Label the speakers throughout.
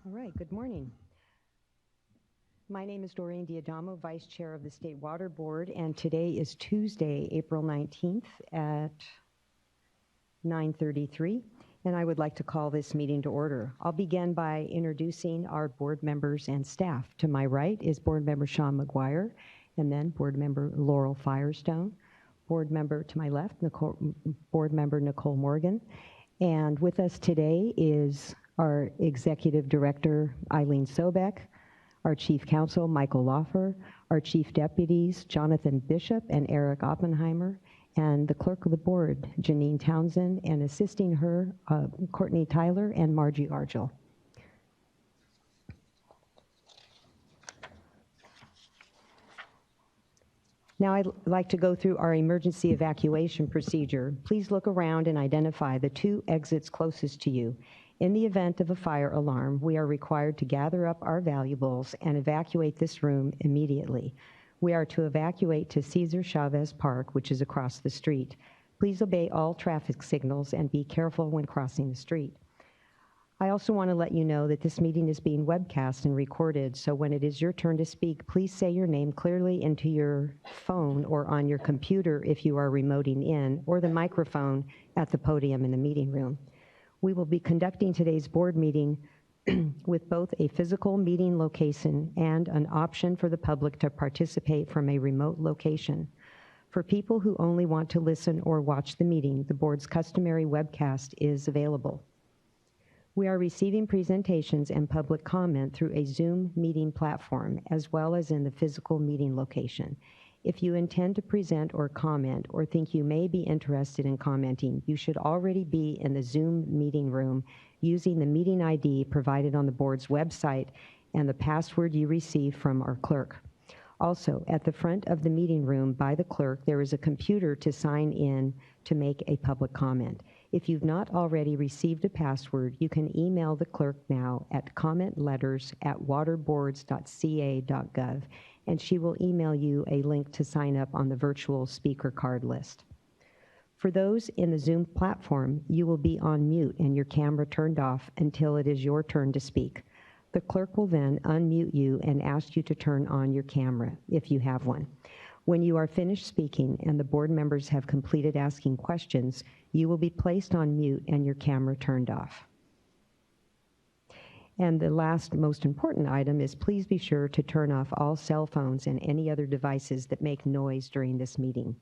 Speaker 1: All right, good morning. My name is Doreen Diadamo, Vice Chair of the State Water Board, and today is Tuesday, April 19th at 9:33, and I would like to call this meeting to order. I'll begin by introducing our board members and staff. To my right is Board Member Sean McGuire, and then Board Member Laurel Firestone. Board member to my left, Board Member Nicole Morgan. And with us today is our Executive Director, Eileen Sobek, our Chief Counsel, Michael Laufer, our Chief Deputies, Jonathan Bishop and Eric Oppenheimer, and the Clerk of the Board, Janine Townsend, and assisting her, Courtney Tyler and Margie Argel. Now I'd like to go through our emergency evacuation procedure. Please look around and identify the 2 exits closest to you. In the event of a fire alarm, we are required to gather up our valuables and evacuate this room immediately. We are to evacuate to Cesar Chavez Park, which is across the street. Please obey all traffic signals and be careful when crossing the street. I also want to let you know that this meeting is being webcast and recorded, so when it is your turn to speak, please say your name clearly into your phone or on your computer if you are remoting in, or the microphone at the podium in the meeting room. We will be conducting today's board meeting with both a physical meeting location and an option for the public to participate from a remote location. For people who only want to listen or watch the meeting, the board's customary webcast is available. We are receiving presentations and public comment through a Zoom meeting platform, as well as in the physical meeting location. If you intend to present or comment or think you may be interested in commenting, you should already be in the Zoom meeting room using the meeting ID provided on the board's website and the password you received from our clerk. Also, at the front of the meeting room by the clerk, there is a computer to sign in to make a public comment. If you've not already received a password, you can email the clerk now at commentletters@waterboards.ca.gov, and she will email you a link to sign up on the virtual speaker card list. For those in the Zoom platform, you will be on mute and your camera turned off until it is your turn to speak. The clerk will then unmute you and ask you to turn on your camera, if you have one. When you are finished speaking and the board members have completed asking questions, you will be placed on mute and your camera turned off. And the last most important item is please be sure to turn off all cell phones and any other devices that make noise during this meeting.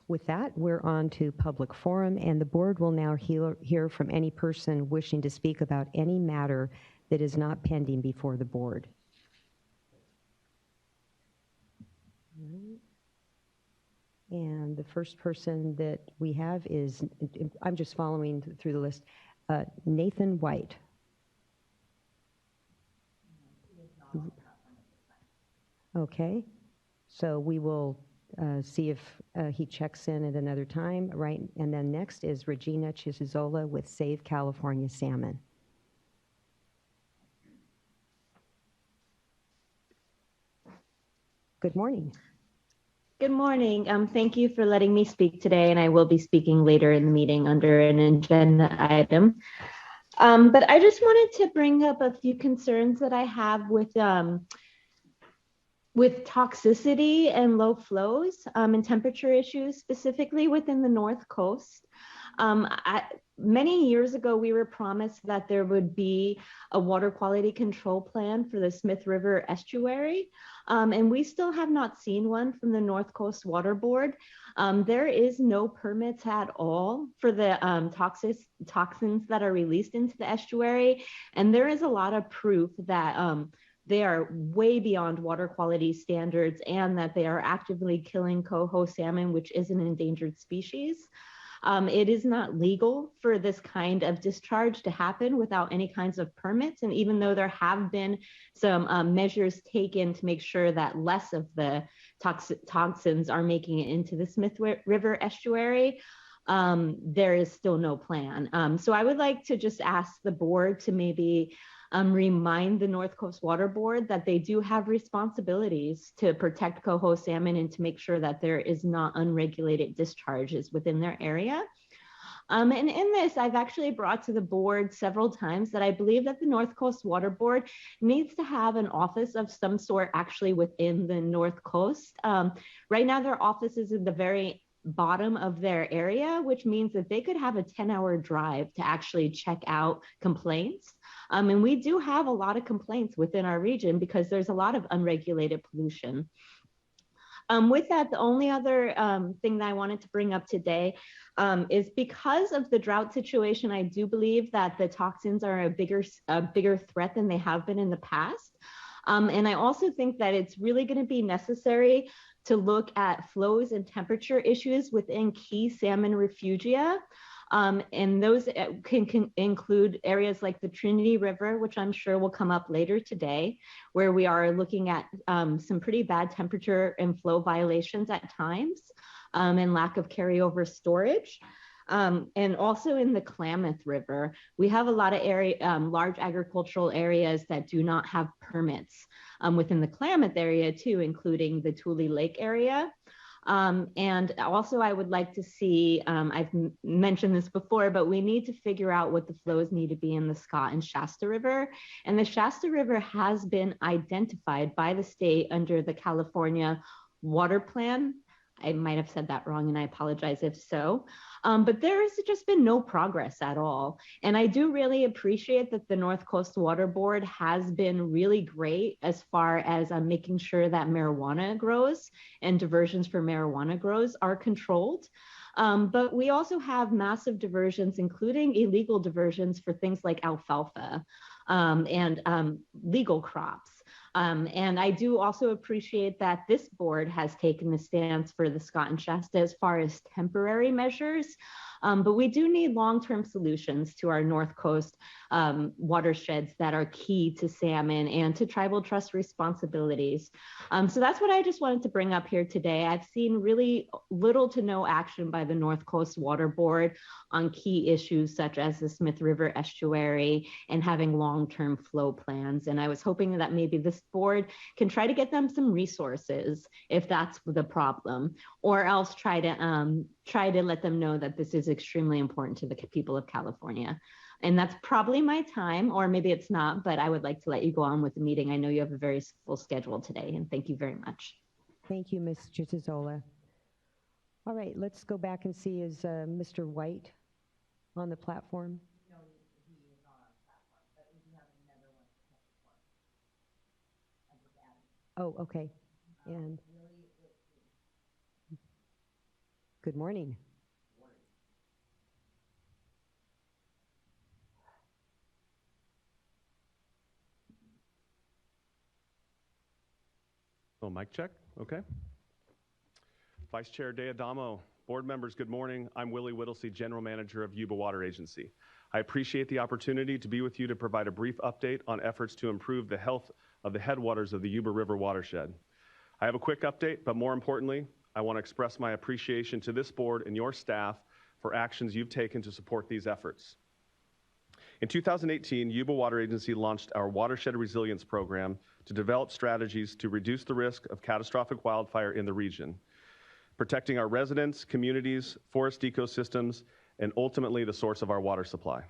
Speaker 1: With that, we're on to public forum, and the board will now hear from any person wishing to speak about any matter that is not pending before the board. And the first person that we have is, I'm just following through the list, Nathan White. Okay, so we will see if he checks in at another time, right? And then next is Regina Chisozola with Save California Salmon. Good morning.
Speaker 2: Good morning. Thank you for letting me speak today, and I will be speaking later in the meeting under an agenda item. But I just wanted to bring up a few concerns that I have with toxicity and low flows and temperature issues, specifically within the North Coast. Many years ago, we were promised that there would be a water quality control plan for the Smith River estuary, and we still have not seen one from the North Coast Water Board. There is no permits at all for the toxins that are released into the estuary, and there is a lot of proof that they are way beyond water quality standards and that they are actively killing coho salmon, which is an endangered species. It is not legal for this kind of discharge to happen without any kinds of permits. And even though there have been some measures taken to make sure that less of the toxins are making it into the Smith River estuary, there is still no plan. So I would like to just ask the board to maybe remind the North Coast Water Board that they do have responsibilities to protect coho salmon and to make sure that there is not unregulated discharges within their area. And in this, I've actually brought to the board several times that I believe that the North Coast Water Board needs to have an office of some sort actually within the North Coast. Right now, their office is in the very bottom of their area, which means that they could have a 10-hour drive to actually check out complaints. And we do have a lot of complaints within our region because there's a lot of unregulated pollution. With that, the only other thing that I wanted to bring up today is because of the drought situation, I do believe that the toxins are a bigger threat than they have been in the past. And I also think that it's really going to be necessary to look at flows and temperature issues within key salmon refugia. And those can include areas like the Trinity River, which I'm sure will come up later today, where we are looking at some pretty bad temperature and flow violations at times, and lack of carryover storage. And also in the Klamath River, we have a lot of large agricultural areas that do not have permits within the Klamath area too, including the Tule Lake area. And also I would like to see, I've mentioned this before, but we need to figure out what the flows need to be in the Scott and Shasta River. And the Shasta River has been identified by the state under the California Water Plan. I might have said that wrong and I apologize if so. But there has just been no progress at all. And I do really appreciate that the North Coast Water Board has been really great as far as making sure that marijuana grows and diversions for marijuana grows are controlled. But we also have massive diversions, including illegal diversions for things like alfalfa and legal crops. And I do also appreciate that this board has taken the stance for the Scott and Shasta as far as temporary measures. But we do need long-term solutions to our North Coast watersheds that are key to salmon and to tribal trust responsibilities. So that's what I just wanted to bring up here today. I've seen really little to no action by the North Coast Water Board on key issues such as the Smith River estuary and having long-term flow plans. And I was hoping that maybe this board can try to get them some resources if that's the problem, or else try to let them know that this is extremely important to the people of California. And that's probably my time, or maybe it's not, but I would like to let you go on with the meeting. I know you have a very full schedule today, and thank you very much.
Speaker 1: Thank you, Ms. Gitazola. All right, let's go back and see, is Mr. White on the platform?
Speaker 3: No, he is not on the platform, but we do have another one for public forum. I just added.
Speaker 1: Oh, okay. And good morning.
Speaker 4: Oh, mic check, okay. Vice Chair Deadamo, board members, good morning. I'm Willie Whittlesey, General Manager of Yuba Water Agency. I appreciate the opportunity to be with you to provide a brief update on efforts to improve the health of the headwaters of the Yuba River watershed. I have a quick update, but more importantly, I want to express my appreciation to this board and your staff for actions you've taken to support these efforts. In 2018, Yuba Water Agency launched our Watershed Resilience Program to develop strategies to reduce the risk of catastrophic wildfire in the region, protecting our residents, communities, forest ecosystems, and ultimately the source of our water supply.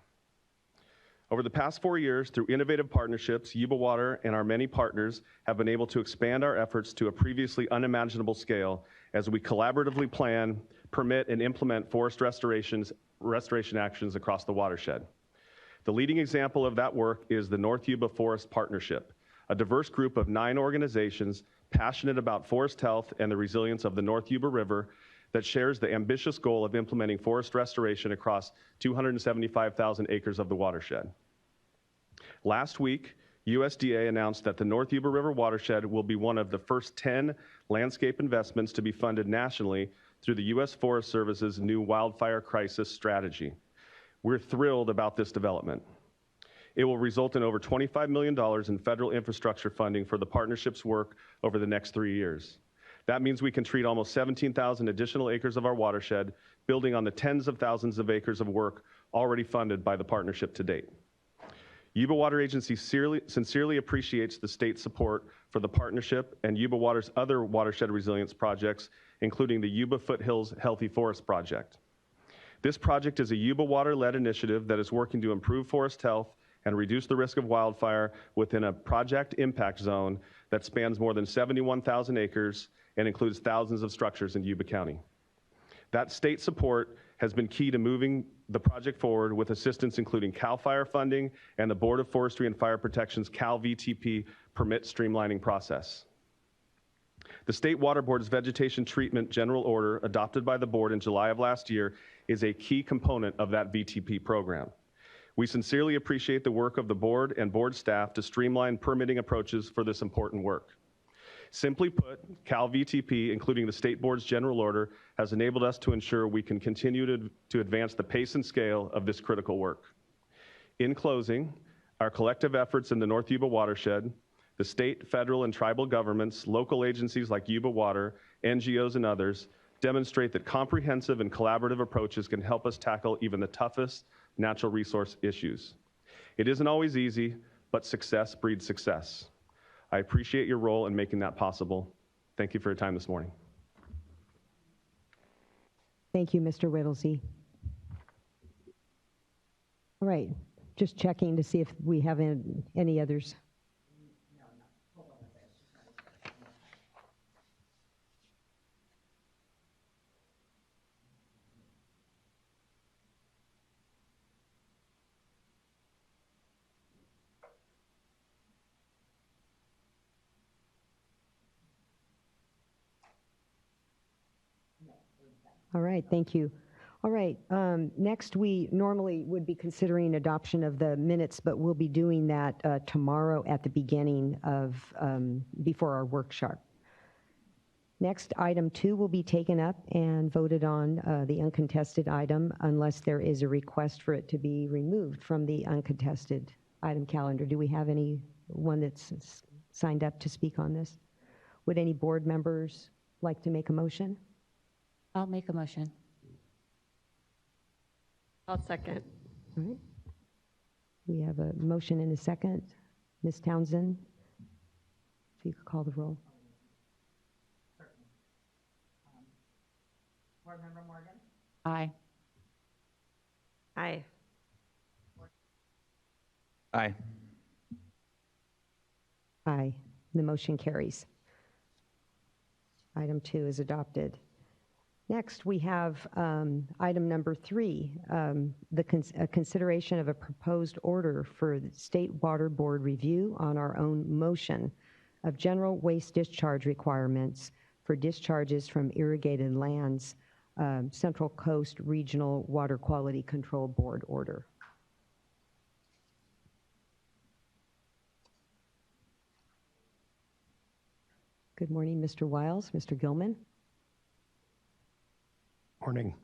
Speaker 4: Over the past 4 years, through innovative partnerships, Yuba Water and our many partners have been able to expand our efforts to a previously unimaginable scale as we collaboratively plan, permit, and implement forest restoration actions across the watershed. The leading example of that work is the North Yuba Forest Partnership, a diverse group of 9 organizations passionate about forest health and the resilience of the North Yuba River that shares the ambitious goal of implementing forest restoration across 275,000 acres of the watershed. Last week, USDA announced that the North Yuba River watershed will be one of the first 10 landscape investments to be funded nationally through the U.S. Forest Service's new wildfire crisis strategy. We're thrilled about this development. It will result in over $25 million in federal infrastructure funding for the partnership's work over the next 3 years. That means we can treat almost 17,000 additional acres of our watershed, building on the tens of thousands of acres of work already funded by the partnership to date. Yuba Water Agency sincerely appreciates the state's support for the partnership and Yuba Water's other watershed resilience projects, including the Yuba Foothills Healthy Forest Project. This project is a Yuba Water-led initiative that is working to improve forest health and reduce the risk of wildfire within a project impact zone that spans more than 71,000 acres and includes thousands of structures in Yuba County. That state support has been key to moving the project forward, with assistance including CAL FIRE funding and the Board of Forestry and Fire Protection's CAL VTP permit streamlining process. The State Water Board's Vegetation Treatment General Order, adopted by the board in July of last year, is a key component of that VTP program. We sincerely appreciate the work of the board and board staff to streamline permitting approaches for this important work. Simply put, CAL VTP, including the State Board's General Order, has enabled us to ensure we can continue to advance the pace and scale of this critical work. In closing, our collective efforts in the North Yuba watershed, the state, federal, and tribal governments, local agencies like Yuba Water, NGOs, and others demonstrate that comprehensive and collaborative approaches can help us tackle even the toughest natural resource issues. It isn't always easy, but success breeds success. I appreciate your role in making that possible. Thank you for your time this morning.
Speaker 1: Thank you, Mr. Whittlesey. All right, just checking to see if we have any others. All right, thank you. All right, next we normally would be considering adoption of the minutes, but we'll be doing that tomorrow at the beginning of, before our workshop. Next, item 2 will be taken up and voted on, the uncontested item, unless there is a request for it to be removed from the uncontested item calendar. Do we have anyone that's signed up to speak on this? Would any board members like to make a motion?
Speaker 5: I'll make a motion.
Speaker 6: I'll second.
Speaker 1: All right. We have a motion and a second. Ms. Townsend, if you could call the roll.
Speaker 3: Board Member Morgan?
Speaker 5: Aye.
Speaker 6: Aye.
Speaker 7: Aye.
Speaker 1: Aye. The motion carries. Item 2 is adopted. Next, we have item number 3, a consideration of a proposed order for the State Water Board review on our own motion of general waste discharge requirements for discharges from irrigated lands, Central Coast Regional Water Quality Control Board order. Good morning, Mr. Wiles, Mr. Gilman.
Speaker 8: Morning.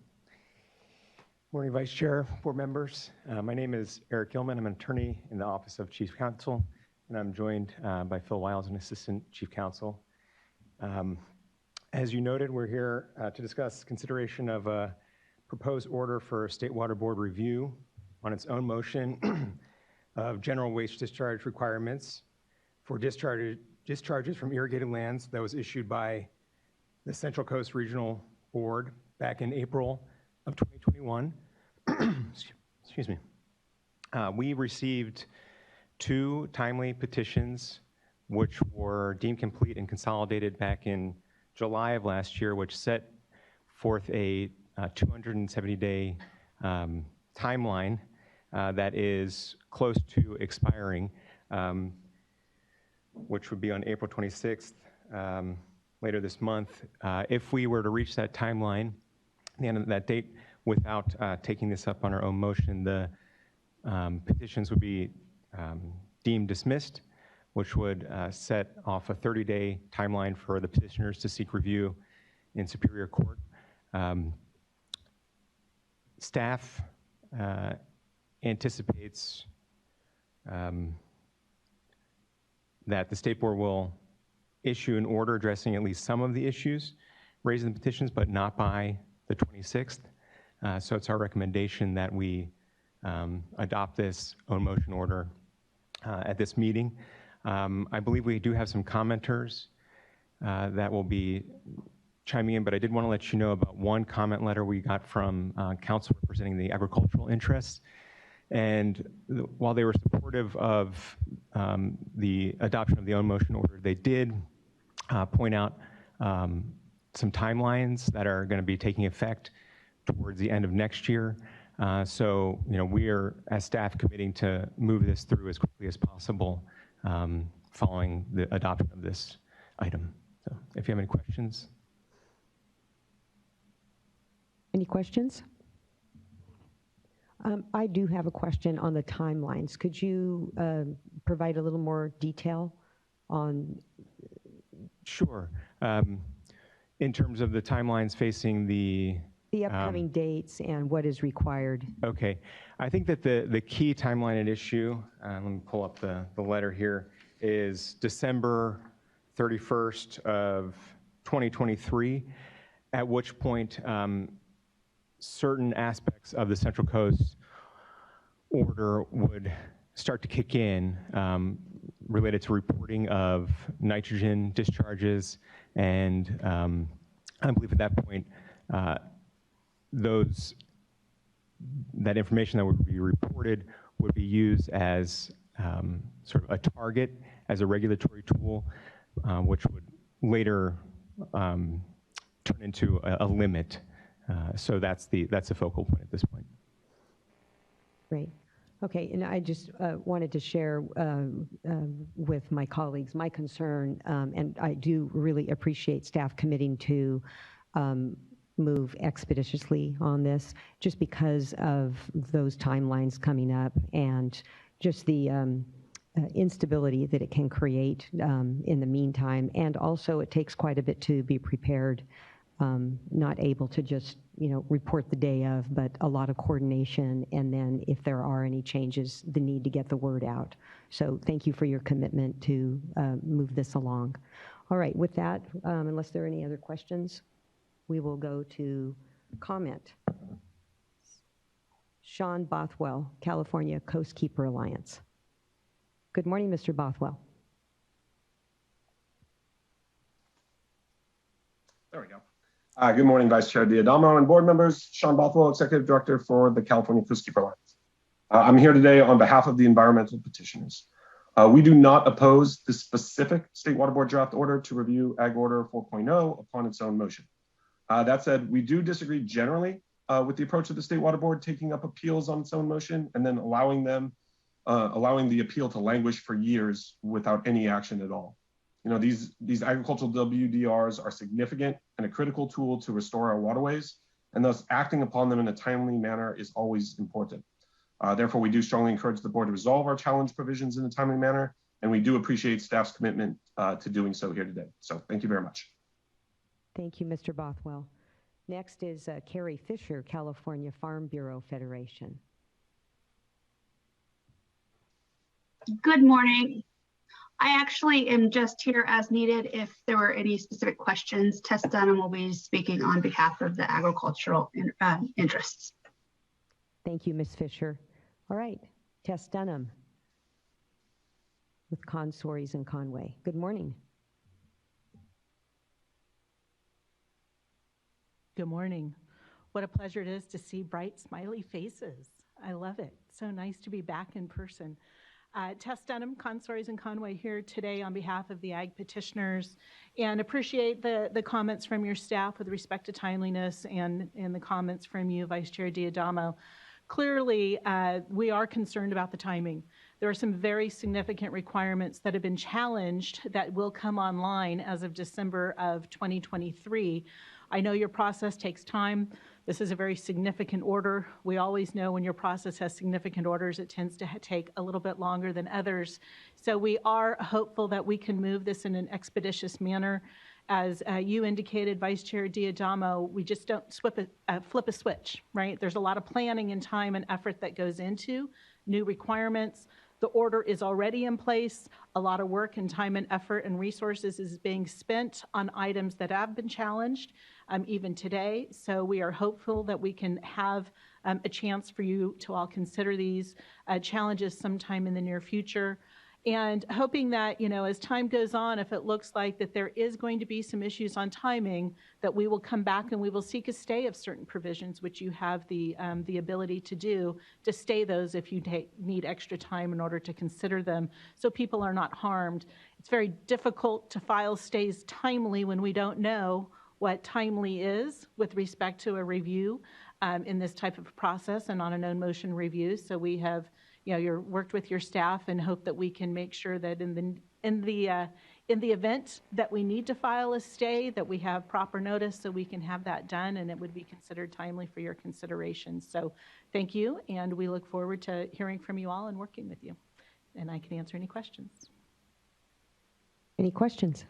Speaker 8: Morning, Vice Chair, board members. My name is Eric Gilman. I'm an attorney in the Office of Chief Counsel, and I'm joined by Phil Wiles, an Assistant Chief Counsel. As you noted, we're here to discuss consideration of a proposed order for State Water Board review on its own motion of general waste discharge requirements for discharges from irrigated lands that was issued by the Central Coast Regional Board back in April of 2021. Excuse me. We received 2 timely petitions which were deemed complete and consolidated back in July of last year, which set forth a 270-day timeline that is close to expiring, which would be on April 26th, later this month. If we were to reach that timeline, the end of that date, without taking this up on our own motion, the petitions would be deemed dismissed, which would set off a 30-day timeline for the petitioners to seek review in Superior Court. Staff anticipates that the State Board will issue an order addressing at least some of the issues raised in the petitions, but not by the 26th. So it's our recommendation that we adopt this own motion order at this meeting. I believe we do have some commenters that will be chiming in, but I did want to let you know about one comment letter we got from council representing the agricultural interests. And while they were supportive of the adoption of the own motion order, they did point out some timelines that are going to be taking effect towards the end of next year. So, we are, as staff, committing to move this through as quickly as possible following the adoption of this item. So, if you have any questions.
Speaker 1: Any questions? I do have a question on the timelines. Could you provide a little more detail on?
Speaker 8: Sure. In terms of the timelines facing the
Speaker 1: upcoming dates and what is required.
Speaker 8: Okay. I think that the key timeline at issue, let me pull up the letter here, is December 31st of 2023, at which point certain aspects of the Central Coast order would start to kick in related to reporting of nitrogen discharges. And I believe at that point, that information that would be reported would be used as sort of a target, as a regulatory tool, which would later turn into a limit. So that's the focal point at this point.
Speaker 1: Great. Okay, and I just wanted to share with my colleagues my concern, and I do really appreciate staff committing to move expeditiously on this, just because of those timelines coming up and just the instability that it can create in the meantime. And also it takes quite a bit to be prepared, not able to just report the day of, but a lot of coordination, and then if there are any changes, the need to get the word out. So thank you for your commitment to move this along. All right, with that, unless there are any other questions, we will go to comment. Sean Bothwell, California Coastkeeper Alliance. Good morning, Mr. Bothwell.
Speaker 6: There we go. Good morning, Vice Chair Diadamo and board members. Sean Bothwell, Executive Director for the California Coastkeeper Alliance. I'm here today on behalf of the environmental petitioners. We do not oppose the specific State Water Board draft order to review Ag Order 4.0 upon its own motion. That said, we do disagree generally with the approach of the State Water Board taking up appeals on its own motion and then allowing the appeal to languish for years without any action at all. These agricultural WDRs are significant and a critical tool to restore our waterways, and thus acting upon them in a timely manner is always important. Therefore, we do strongly encourage the board to resolve our challenge provisions in a timely manner, and we do appreciate staff's commitment to doing so here today. So thank you very much.
Speaker 1: Thank you, Mr. Bothwell. Next is Carrie Fisher, California Farm Bureau Federation.
Speaker 7: Good morning. I actually am just here as needed if there were any specific questions. Tess Dunham will be speaking on behalf of the agricultural interests.
Speaker 1: Thank you, Ms. Fisher. All right, Tess Dunham with Consories and Conway. Good morning.
Speaker 9: Good morning. What a pleasure it is to see bright, smiley faces. I love it. So nice to be back in person. Tess Dunham, Consories and Conway, here today on behalf of the Ag petitioners, and appreciate the comments from your staff with respect to timeliness and the comments from you, Vice Chair Diadamo. Clearly, we are concerned about the timing. There are some very significant requirements that have been challenged that will come online as of December of 2023. I know your process takes time. This is a very significant order. We always know when your process has significant orders, it tends to take a little bit longer than others. So we are hopeful that we can move this in an expeditious manner. As you indicated, Vice Chair Diadamo, we just don't flip a switch, right? There's a lot of planning and time and effort that goes into new requirements. The order is already in place. A lot of work and time and effort and resources is being spent on items that have been challenged even today. So we are hopeful that we can have a chance for you to all consider these challenges sometime in the near future. And hoping that, as time goes on, if it looks like that there is going to be some issues on timing, that we will come back and we will seek a stay of certain provisions, which you have the ability to do, to stay those if you need extra time in order to consider them, so people are not harmed. It's very difficult to file stays timely when we don't know what timely is with respect to a review in this type of process and on a known motion review. So we have you're worked with your staff and hope that we can make sure that in the event that we need to file a stay, that we have proper notice so we can have that done and it would be considered timely for your consideration. So thank you, and we look forward to hearing from you all and working with you. And I can answer any questions.
Speaker 1: Any questions?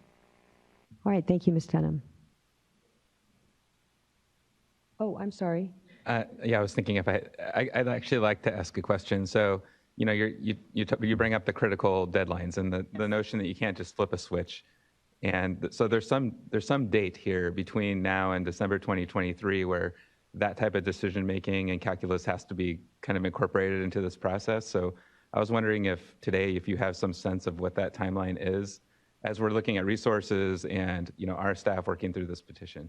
Speaker 1: All right, thank you, Ms. Tenham. Oh, I'm sorry.
Speaker 10: Yeah, I was thinking if I'd actually like to ask a question. So, you bring up the critical deadlines and the notion that you can't just flip a switch. And so there's some date here between now and December 2023 where that type of decision making and calculus has to be kind of incorporated into this process. So I was wondering if you have some sense of what that timeline is as we're looking at resources and our staff working through this petition.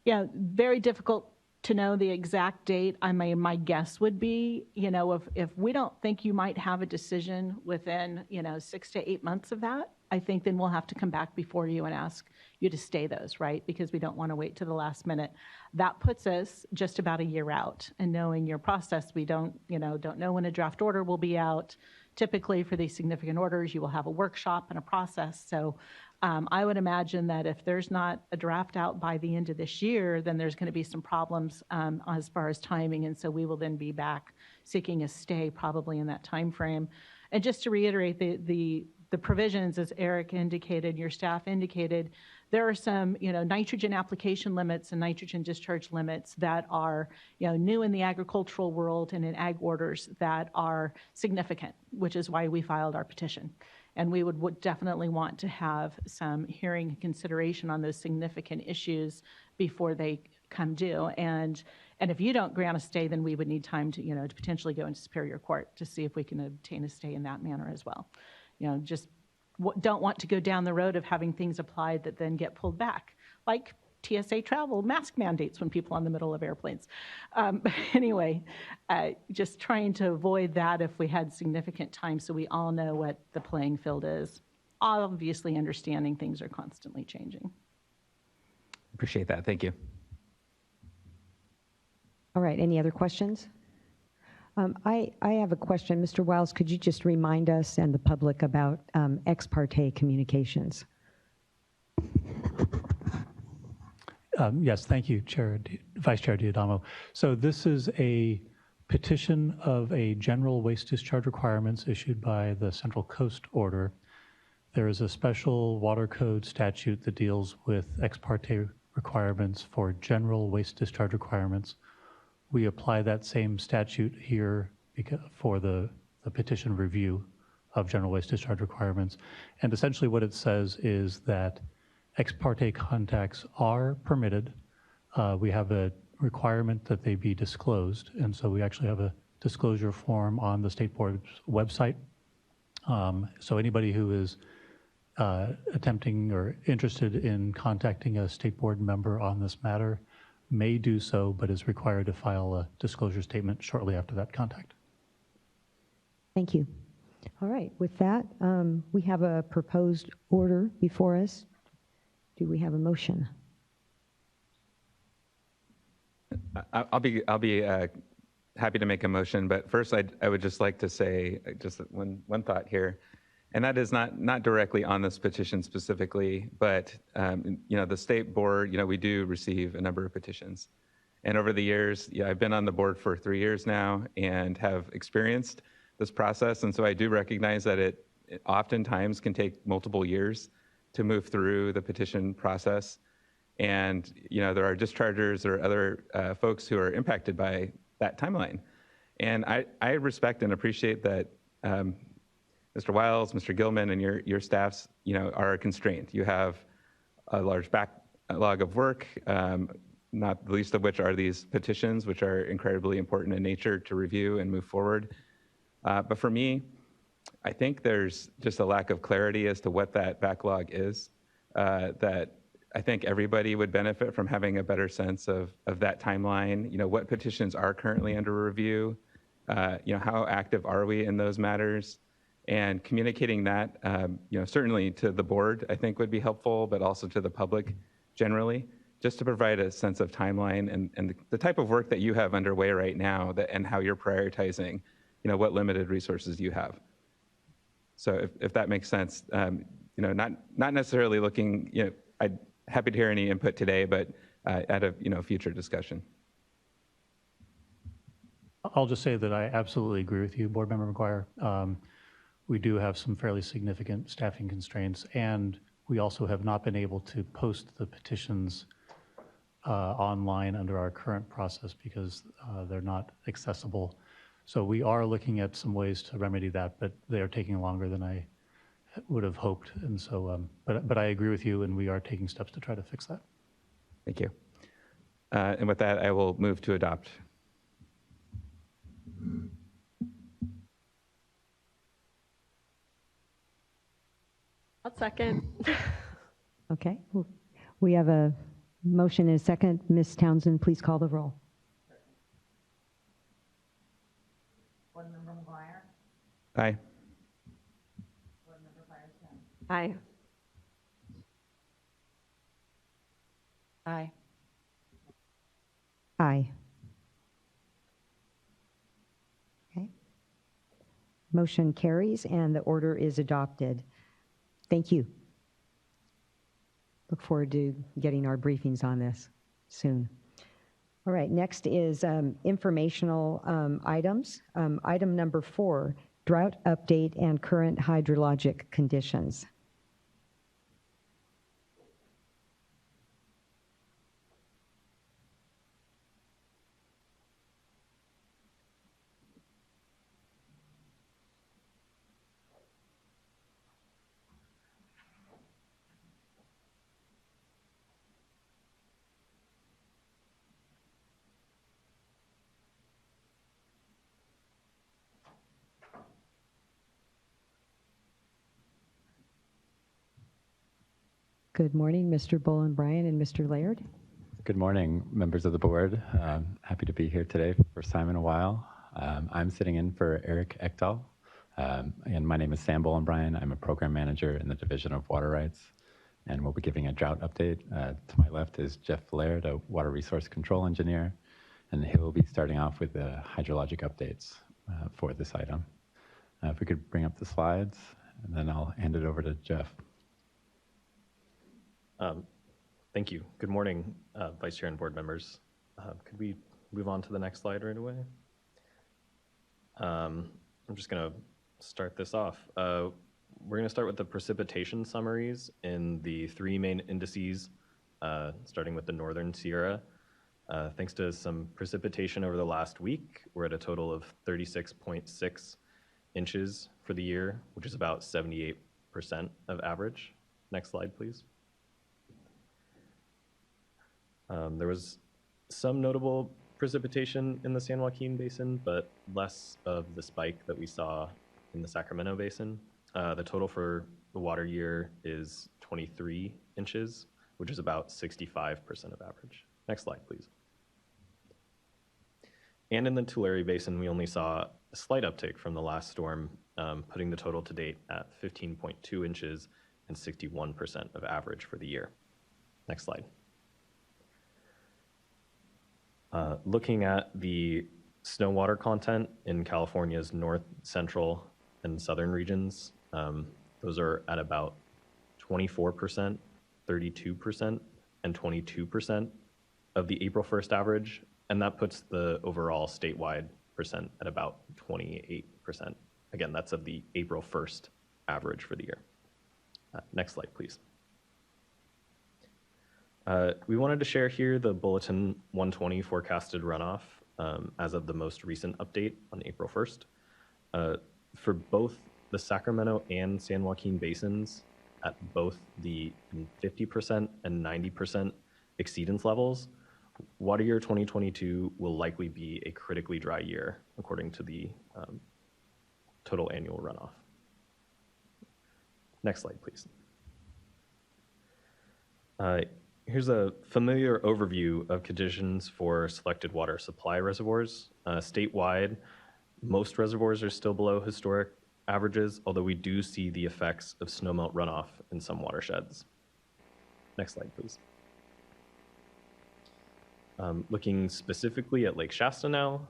Speaker 10: Yeah,
Speaker 9: very difficult to know the exact date. I mean, my guess would be, if we don't think you might have a decision within, 6 to 8 months of that, I think then we'll have to come back before you and ask you to stay those, right? Because we don't want to wait to the last minute. That puts us just about a year out. And knowing your process, we don't know when a draft order will be out. Typically for these significant orders, you will have a workshop and a process. So I would imagine that if there's not a draft out by the end of this year, then there's going to be some problems as far as timing. And so we will then be back seeking a stay probably in that time frame. And just to reiterate the provisions, as Eric indicated, your staff indicated, there are some nitrogen application limits and nitrogen discharge limits that are new in the agricultural world and in ag orders that are significant, which is why we filed our petition. And we would definitely want to have some hearing and consideration on those significant issues before they come due. And if you don't grant a stay, then we would need time to to potentially go into Superior Court to see if we can obtain a stay in that manner as well. Just don't want to go down the road of having things applied that then get pulled back, like TSA travel mask mandates when people are in the middle of airplanes. Anyway, just trying to avoid that if we had significant time so we all know what the playing field is. Obviously understanding things are constantly changing.
Speaker 10: Appreciate that. Thank you.
Speaker 1: All right, any other questions? I have a question. Mr. Wiles, could you just remind us and the public about ex parte communications?
Speaker 11: Yes, thank you, Vice Chair D'Adamo. So this is a petition of a general waste discharge requirements issued by the Central Coast Order. There is a special water code statute that deals with ex parte requirements for general waste discharge requirements. We apply that same statute here for the petition review of general waste discharge requirements. And essentially what it says is that ex parte contacts are permitted. We have a requirement that they be disclosed, and so we actually have a disclosure form on the State Board's website. So anybody who is attempting or interested in contacting a State Board member on this matter may do so, but is required to file a disclosure statement shortly after that contact.
Speaker 1: Thank you. All right, with that, we have a proposed order before us. Do we have a motion?
Speaker 10: I'll be happy to make a motion, but first I would just like to say just one thought here, and that is not directly on this petition specifically, but the State Board, we do receive a number of petitions, and over the years, I've been on the board for 3 years now and have experienced this process, and so I do recognize that it oftentimes can take multiple years to move through the petition process. And, there are dischargers or other folks who are impacted by that timeline. And I respect and appreciate that Mr. Wiles, Mr. Gilman, and your staffs, are constrained. You have a large backlog of work, not the least of which are these petitions, which are incredibly important in nature to review and move forward. But for me, I think there's just a lack of clarity as to what that backlog is, that I think everybody would benefit from having a better sense of that timeline. What petitions are currently under review, how active are we in those matters, and communicating that, certainly to the board, I think would be helpful, but also to the public generally, just to provide a sense of timeline and the type of work that you have underway right now and how you're prioritizing, what limited resources you have. So if that makes sense, not necessarily looking, I'd happy to hear any input today, but at a future discussion.
Speaker 11: I'll just say that I absolutely agree with you, Board Member McGuire. We do have some fairly significant staffing constraints, and we also have not been able to post the petitions online under our current process because they're not accessible. So we are looking at some ways to remedy that, but they are taking longer than I would have hoped. And so, but I agree with you, and we are taking steps to try to fix that.
Speaker 10: Thank you. And with that, I will move to adopt.
Speaker 12: I'll second.
Speaker 1: Okay. We have a motion and a second. Ms. Townsend, please call the roll.
Speaker 3: Board Member McGuire.
Speaker 10: Aye.
Speaker 3: Board Member Firestone.
Speaker 12: Aye.
Speaker 5: Aye.
Speaker 1: Aye. Okay. Motion carries and the order is adopted. Thank you. Look forward to getting our briefings on this soon. All right, next is informational items. Item number 4, drought update and current hydrologic conditions. Good morning, Mr. Bolen-Bryan and Mr. Laird.
Speaker 13: Good morning, members of the board. Happy to be here today for the first time in a while. I'm sitting in for Eric Ekdahl. And my name is Sam Bolen-Bryan. I'm a program manager in the Division of Water Rights. And we'll be giving a drought update. To my left is Jeff Laird, a water resource control engineer. And he'll be starting off with the hydrologic updates for this item. If we could bring up the slides, and then I'll hand it over to Jeff.
Speaker 14: Thank you. Good morning, Vice Chair and board members. Could we move on to the next slide right away? I'm just going to start this off. We're going to start with the precipitation summaries in the 3 main indices, starting with the Northern Sierra. Thanks to some precipitation over the last week, we're at a total of 36.6 inches for the year, which is about 78% of average. Next slide, please. There was some notable precipitation in the San Joaquin Basin, but less of the spike that we saw in the Sacramento Basin. The total for the water year is 23 inches, which is about 65% of average. Next slide, please. And in the Tulare Basin, we only saw a slight uptick from the last storm, putting the total to date at 15.2 inches and 61% of average for the year. Next slide. Looking at the snow water content in California's north, central, and southern regions, those are at about 24%, 32%, and 22% of the April 1st average, and that puts the overall statewide percent at about 28%. Again, that's of the April 1st average for the year. Next slide, please. We wanted to share here the Bulletin 120 forecasted runoff as of the most recent update on April 1st. For both the Sacramento and San Joaquin basins at both the 50% and 90% exceedance levels, water year 2022 will likely be a critically dry year according to the total annual runoff. Next slide, please. Here's a familiar overview of conditions for selected water supply reservoirs. Statewide, most reservoirs are still below historic averages, although we do see the effects of snowmelt runoff in some watersheds. Next slide, please. Looking specifically at Lake Shasta now,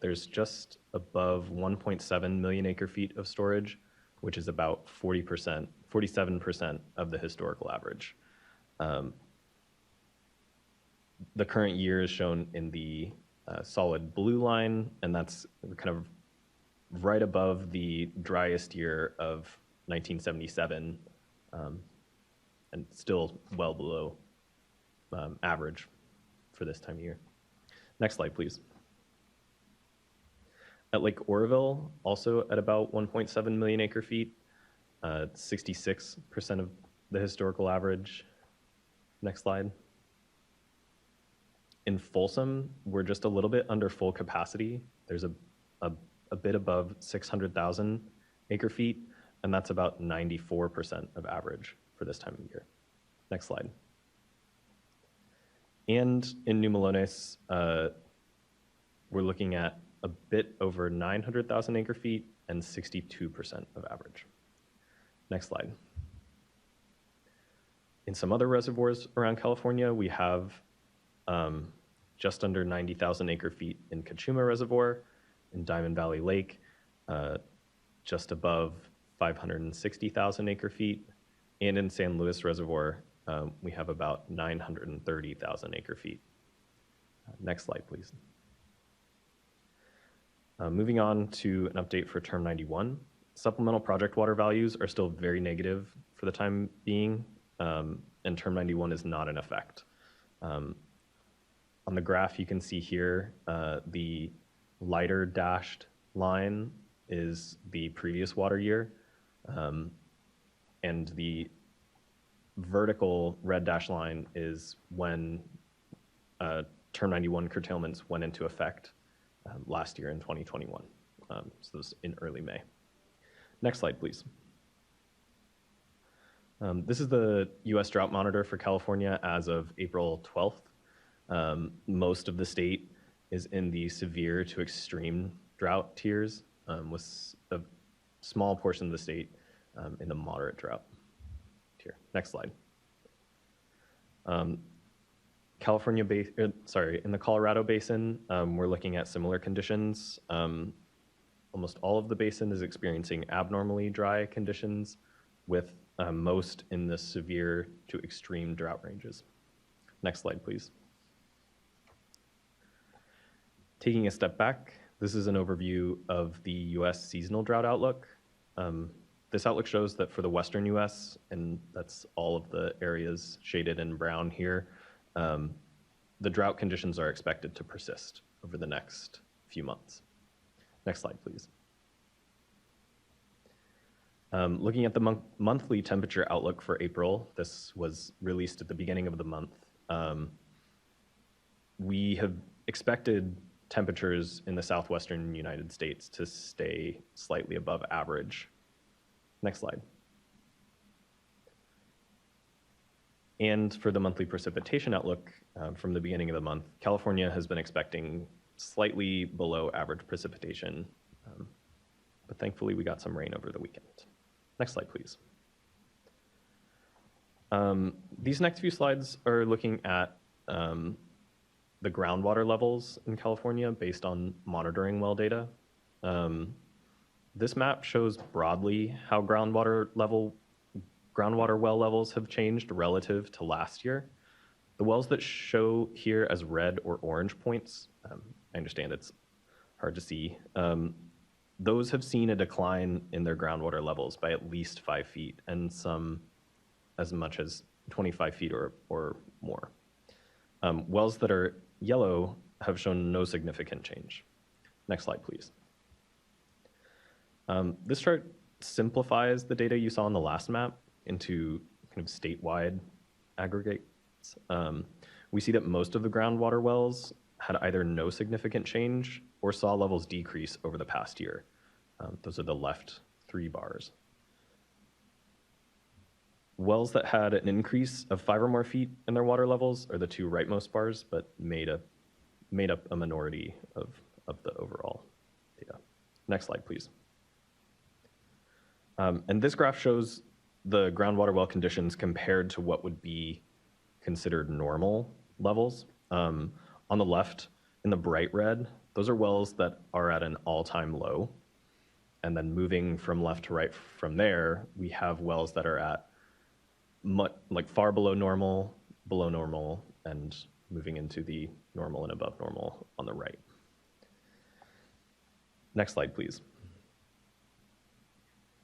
Speaker 14: there's just above 1.7 million acre feet of storage, which is about 47% of the historical average. The current year is shown in the solid blue line, and that's kind of right above the driest year of 1977, and still well below average for this time of year. Next slide, please. At Lake Oroville, also at about 1.7 million acre feet, 66% of the historical average. Next slide. In Folsom, we're just a little bit under full capacity. There's a bit above 600,000 acre feet, and that's about 94% of average for this time of year. Next slide. And in New Melones, we're looking at a bit over 900,000 acre feet and 62% of average. Next slide. In some other reservoirs around California, we have just under 90,000 acre feet in Cachuma Reservoir, in Diamond Valley Lake, just above 560,000 acre feet, and in San Luis Reservoir, we have about 930,000 acre feet. Next slide, please. Moving on to an update for Term 91. Supplemental project water values are still very negative for the time being, and Term 91 is not in effect. On the graph, you can see here, the lighter dashed line is the previous water year, and the vertical red dashed line is when Term 91 curtailments went into effect last year in 2021. So this was in early May. Next slide, please. This is the US Drought Monitor for California as of April 12th. Most of the state is in the severe to extreme drought tiers, with a small portion of the state in the moderate drought tier. Next slide. In the Colorado Basin, we're looking at similar conditions. Almost all of the basin is experiencing abnormally dry conditions, with most in the severe to extreme drought ranges. Next slide, please. Taking a step back, this is an overview of the US seasonal drought outlook. This outlook shows that for the western US, and that's all of the areas shaded in brown here, the drought conditions are expected to persist over the next few months. Next slide, please. Looking at the monthly temperature outlook for April, this was released at the beginning of the month. We have expected temperatures in the southwestern United States to stay slightly above average. Next slide. And for the monthly precipitation outlook from the beginning of the month, California has been expecting slightly below average precipitation, but thankfully we got some rain over the weekend. Next slide, please. These next few slides are looking at the groundwater levels in California based on monitoring well data. This map shows broadly how groundwater well levels have changed relative to last year. The wells that show here as red or orange points, I understand it's hard to see, those have seen a decline in their groundwater levels by at least 5 feet, and some as much as 25 feet or more. Wells that are yellow have shown no significant change. Next slide, please. This chart simplifies the data you saw on the last map into kind of statewide aggregates. We see that most of the groundwater wells had either no significant change or saw levels decrease over the past year. Those are the left 3 bars. wells that had an increase of 5 or more feet in their water levels are the two rightmost bars, but made up a minority of the overall data. Next slide, please. And this graph shows the groundwater well conditions compared to what would be considered normal levels. On the left, in the bright red, those are wells that are at an all-time low. And then moving from left to right from there, we have wells that are at far below normal, and moving into the normal and above normal on the right. Next slide, please.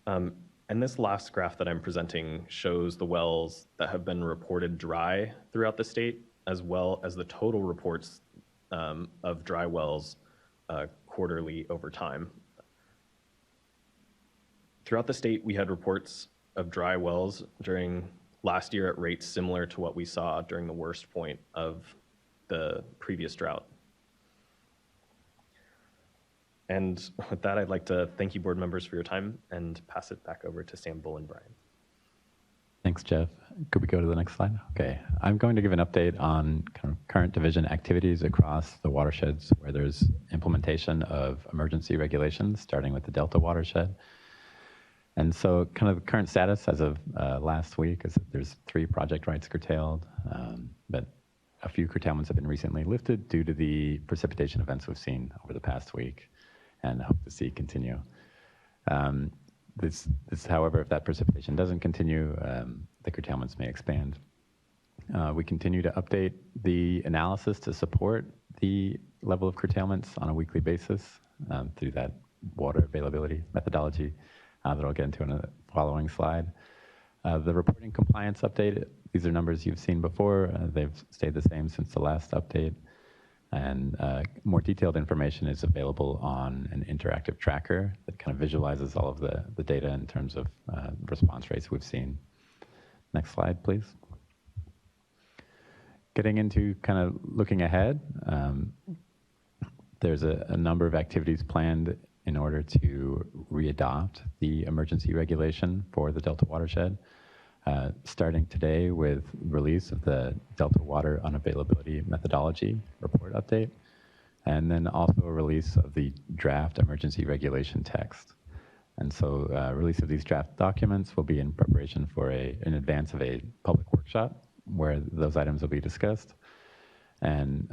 Speaker 14: And this last graph that I'm presenting shows the wells that have been reported dry throughout the state, as well as the total reports of dry wells quarterly over time. Throughout the state, we had reports of dry wells during last year at rates similar to what we saw during the worst point of the previous drought. And with that, I'd like to thank you, board members, for your time and pass it back over to Sam, Bull, and Brian.
Speaker 13: Thanks, Jeff. Could we go to the next slide? Okay, I'm going to give an update on kind of current division activities across the watersheds where there's implementation of emergency regulations, starting with the Delta watershed. And so kind of the current status as of last week is that there's 3 project rights curtailed, but a few curtailments have been recently lifted due to the precipitation events we've seen over the past week and hope to see continue. This, however, if that precipitation doesn't continue, the curtailments may expand. We continue to update the analysis to support the level of curtailments on a weekly basis through that water availability methodology that I'll get into in a following slide. The reporting compliance update, these are numbers you've seen before. They've stayed the same since the last update. And more detailed information is available on an interactive tracker that kind of visualizes all of the data in terms of response rates we've seen. Next slide, please. Getting into kind of looking ahead, there's a number of activities planned in order to readopt the emergency regulation for the Delta watershed, starting today with release of the Delta water unavailability methodology report update, and then also a release of the draft emergency regulation text. And so release of these draft documents will be in preparation for in advance of a public workshop where those items will be discussed. And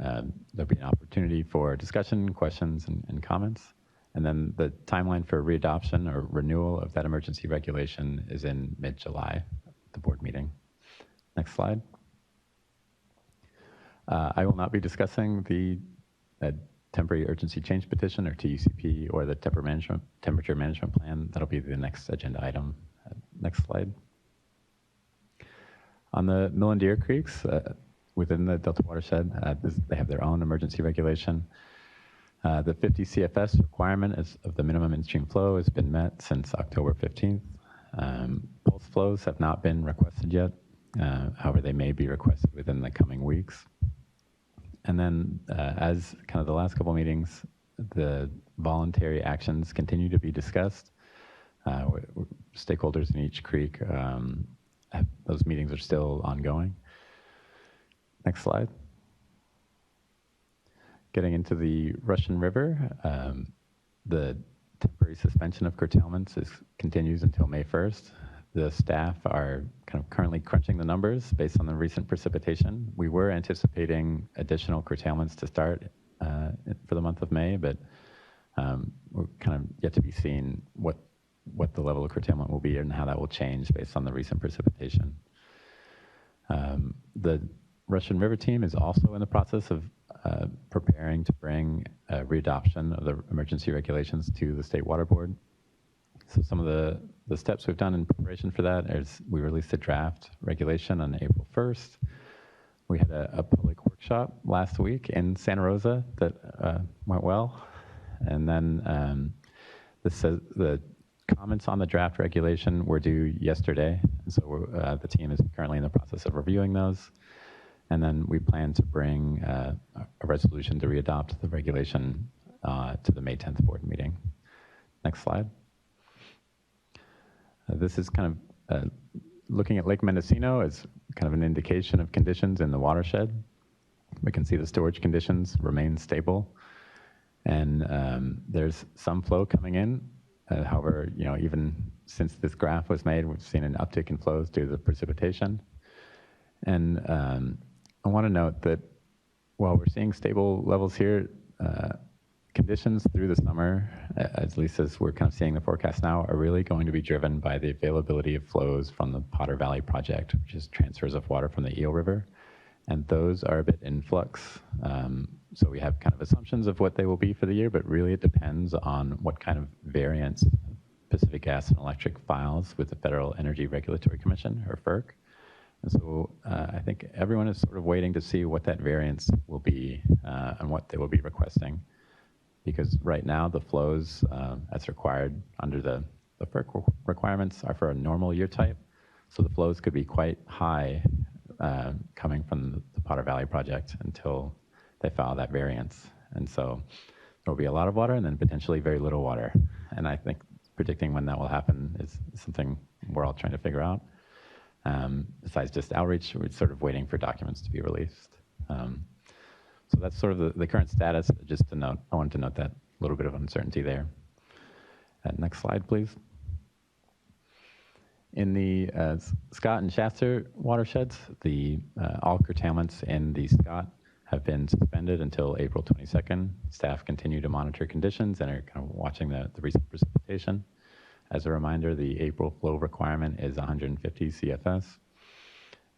Speaker 13: there'll be an opportunity for discussion, questions, and comments. And then the timeline for readoption or renewal of that emergency regulation is in mid-July, the board meeting. Next slide. I will not be discussing the temporary urgency change petition or TUCP or the temperature management plan. That'll be the next agenda item. Next slide. On the Mill and Deer Creeks, within the Delta watershed, they have their own emergency regulation. The 50 CFS requirement of the minimum in-stream flow has been met since October 15th. Pulse flows have not been requested yet. However, they may be requested within the coming weeks. And then as kind of the last couple meetings, the voluntary actions continue to be discussed. Stakeholders in each creek, those meetings are still ongoing. Next slide. Getting into the Russian River, the temporary suspension of curtailments continues until May 1st. The staff are kind of currently crunching the numbers based on the recent precipitation. We were anticipating additional curtailments to start for the month of May, but we're kind of yet to be seen what the level of curtailment will be and how that will change based on the recent precipitation. The Russian River team is also in the process of preparing to bring readoption of the emergency regulations to the State Water Board. So some of the steps we've done in preparation for that is we released a draft regulation on April 1st. We had a public workshop last week in Santa Rosa that went well. And then the comments on the draft regulation were due yesterday. And so the team is currently in the process of reviewing those. And then we plan to bring a resolution to readopt the regulation to the May 10th board meeting. Next slide. This is kind of looking at Lake Mendocino as kind of an indication of conditions in the watershed. We can see the storage conditions remain stable, and there's some flow coming in. However, even since this graph was made, we've seen an uptick in flows due to the precipitation. And I want to note that while we're seeing stable levels here, conditions through the summer, at least as we're kind of seeing the forecast now, are really going to be driven by the availability of flows from the Potter Valley project, which is transfers of water from the Eel River. And those are a bit in flux. So we have kind of assumptions of what they will be for the year, but really it depends on what kind of variance Pacific Gas and Electric files with the Federal Energy Regulatory Commission, or FERC. And so I think everyone is sort of waiting to see what that variance will be and what they will be requesting. Because right now the flows as required under the FERC requirements are for a normal year type. So the flows could be quite high coming from the Potter Valley project until they file that variance. And so there will be a lot of water and then potentially very little water. And I think predicting when that will happen is something we're all trying to figure out. Besides just outreach, we're sort of waiting for documents to be released. So that's sort of the current status. Just to note, I wanted to note that little bit of uncertainty there. Next slide, please. In the Scott and Shasta watersheds, all curtailments in the Scott have been suspended until April 22nd. Staff continue to monitor conditions and are kind of watching the recent precipitation. As a reminder, the April flow requirement is 150 CFS.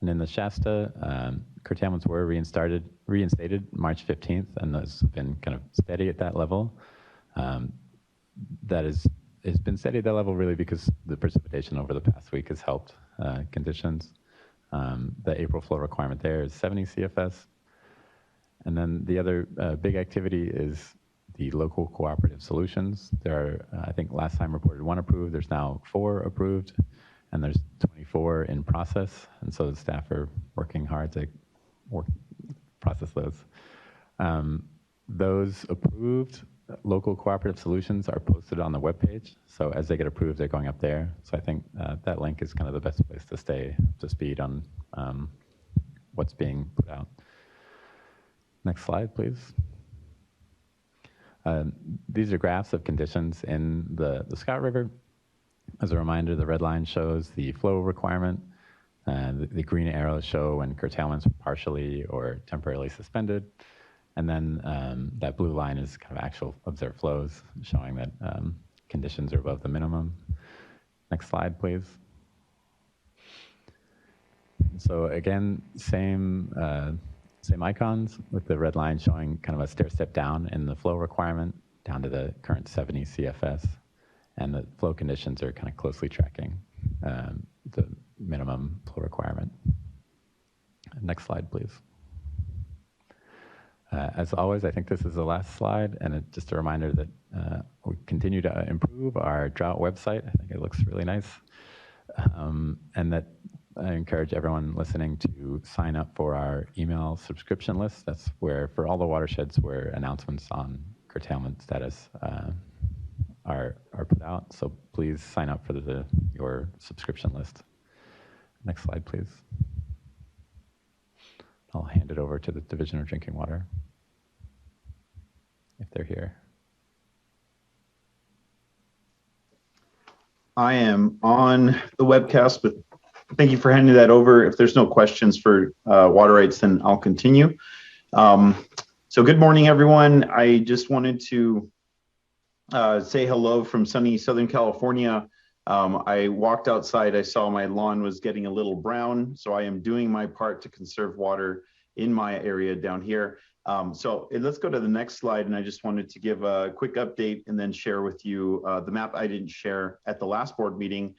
Speaker 13: And in the Shasta, curtailments were reinstated March 15th, and those have been kind of steady at that level. It's been steady at that level really because the precipitation over the past week has helped conditions. The April flow requirement there is 70 CFS. And then the other big activity is the local cooperative solutions. There are, I think last time reported 1 approved, there's now 4 approved, and there's 24 in process. And so the staff are working hard to process those. Those approved local cooperative solutions are posted on the webpage. So as they get approved, they're going up there. So I think that link is kind of the best place to stay up to speed on what's being put out. Next slide, please. These are graphs of conditions in the Scott River. As a reminder, the red line shows the flow requirement. The green arrows show when curtailments were partially or temporarily suspended. And then that blue line is kind of actual observed flows, showing that conditions are above the minimum. Next slide, please. So again, same icons with the red line showing kind of a stair step down in the flow requirement down to the current 70 CFS. And the flow conditions are kind of closely tracking the minimum flow requirement. Next slide, please. As always, I think this is the last slide, and just a reminder that we continue to improve our drought website. I think it looks really nice. And that I encourage everyone listening to sign up for our email subscription list. That's where, for all the watersheds, where announcements on curtailment status are put out. So please sign up for your subscription list. Next slide, please. I'll hand it over to the Division of Drinking Water, if they're here.
Speaker 15: I am on the webcast, but thank you for handing that over. If there's no questions for water rights, then I'll continue. So good morning, everyone. I just wanted to say hello from sunny Southern California. I walked outside, I saw my lawn was getting a little brown, so I am doing my part to conserve water in my area down here. So let's go to the next slide, and I just wanted to give a quick update and then share with you the map I didn't share at the last board meeting.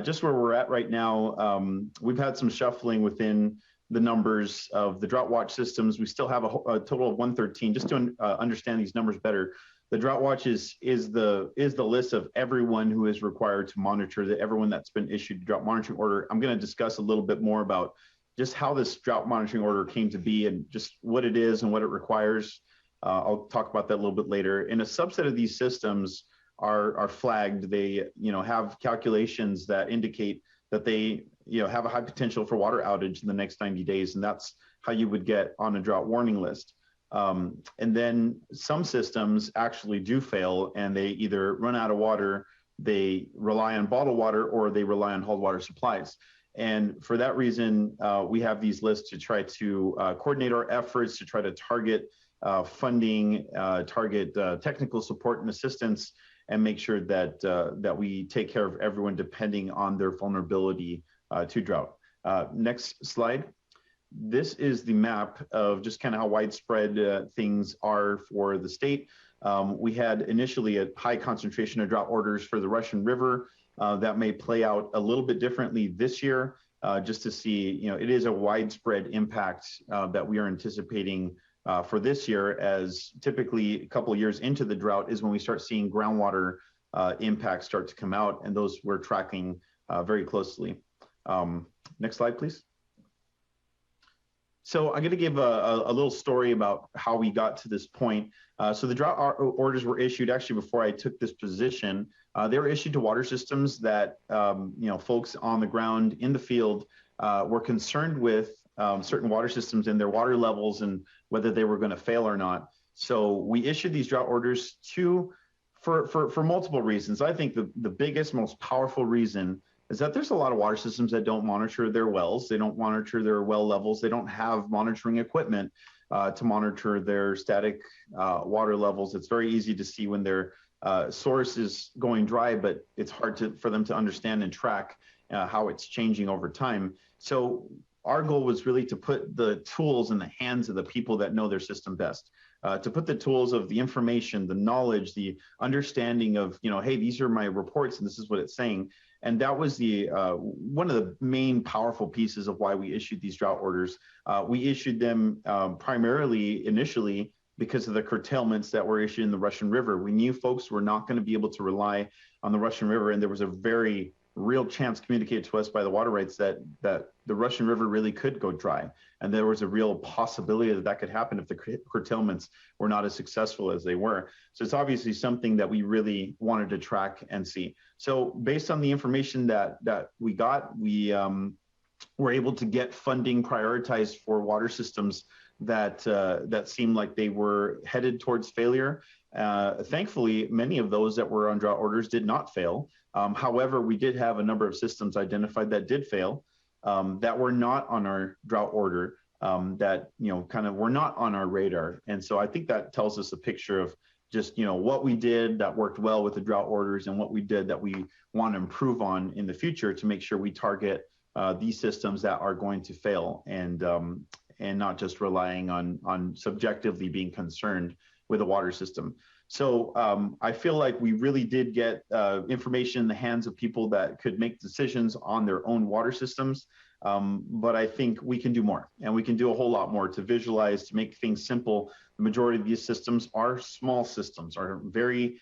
Speaker 15: Just where we're at right now, we've had some shuffling within the numbers of the drought watch systems. We still have a total of 113. Just to understand these numbers better, the drought watch is the list of everyone who is required to monitor, everyone that's been issued a drought monitoring order. I'm going to discuss a little bit more about just how this drought monitoring order came to be and just what it is and what it requires. I'll talk about that a little bit later. And a subset of these systems are flagged. They have calculations that indicate that they have a high potential for water outage in the next 90 days, and that's how you would get on a drought warning list. And then some systems actually do fail, and they either run out of water, they rely on bottled water, or they rely on hauled water supplies. And for that reason, we have these lists to try to coordinate our efforts, to try to target funding, target technical support and assistance, and make sure that that we take care of everyone depending on their vulnerability to drought. Next slide. This is the map of just kind of how widespread things are for the state. We had initially a high concentration of drought orders for the Russian River. That may play out a little bit differently this year, just to see, it is a widespread impact that we are anticipating for this year, as typically a couple of years into the drought is when we start seeing groundwater impacts start to come out, and those we're tracking very closely. Next slide, please. So I'm going to give a little story about how we got to this point. So the drought orders were issued actually before I took this position. They were issued to water systems that folks on the ground in the field were concerned with certain water systems and their water levels and whether they were going to fail or not. So we issued these drought orders for multiple reasons. I think the biggest, most powerful reason is that there's a lot of water systems that don't monitor their wells. They don't monitor their well levels. They don't have monitoring equipment to monitor their static water levels. It's very easy to see when their source is going dry, but it's hard for them to understand and track how it's changing over time. So our goal was really to put the tools in the hands of the people that know their system best, to put the tools of the information, the knowledge, the understanding of, hey, these are my reports and this is what it's saying. And that was the one of the main powerful pieces of why we issued these drought orders. We issued them primarily initially because of the curtailments that were issued in the Russian River. We knew folks were not going to be able to rely on the Russian River, and there was a very real chance communicated to us by the water rights that the Russian River really could go dry. And there was a real possibility that that could happen if the curtailments were not as successful as they were. So it's obviously something that we really wanted to track and see. So based on the information that we got, we were able to get funding prioritized for water systems that seemed like they were headed towards failure. Thankfully, many of those that were on drought orders did not fail. However, we did have a number of systems identified that did fail, that were not on our drought order, that kind of were not on our radar. And so I think that tells us a picture of just what we did that worked well with the drought orders and what we did that we want to improve on in the future to make sure we target these systems that are going to fail, and not just relying on subjectively being concerned with the water system. So I feel like we really did get information in the hands of people that could make decisions on their own water systems. But I think we can do more, and we can do a whole lot more to visualize, to make things simple. The majority of these systems are small systems, are very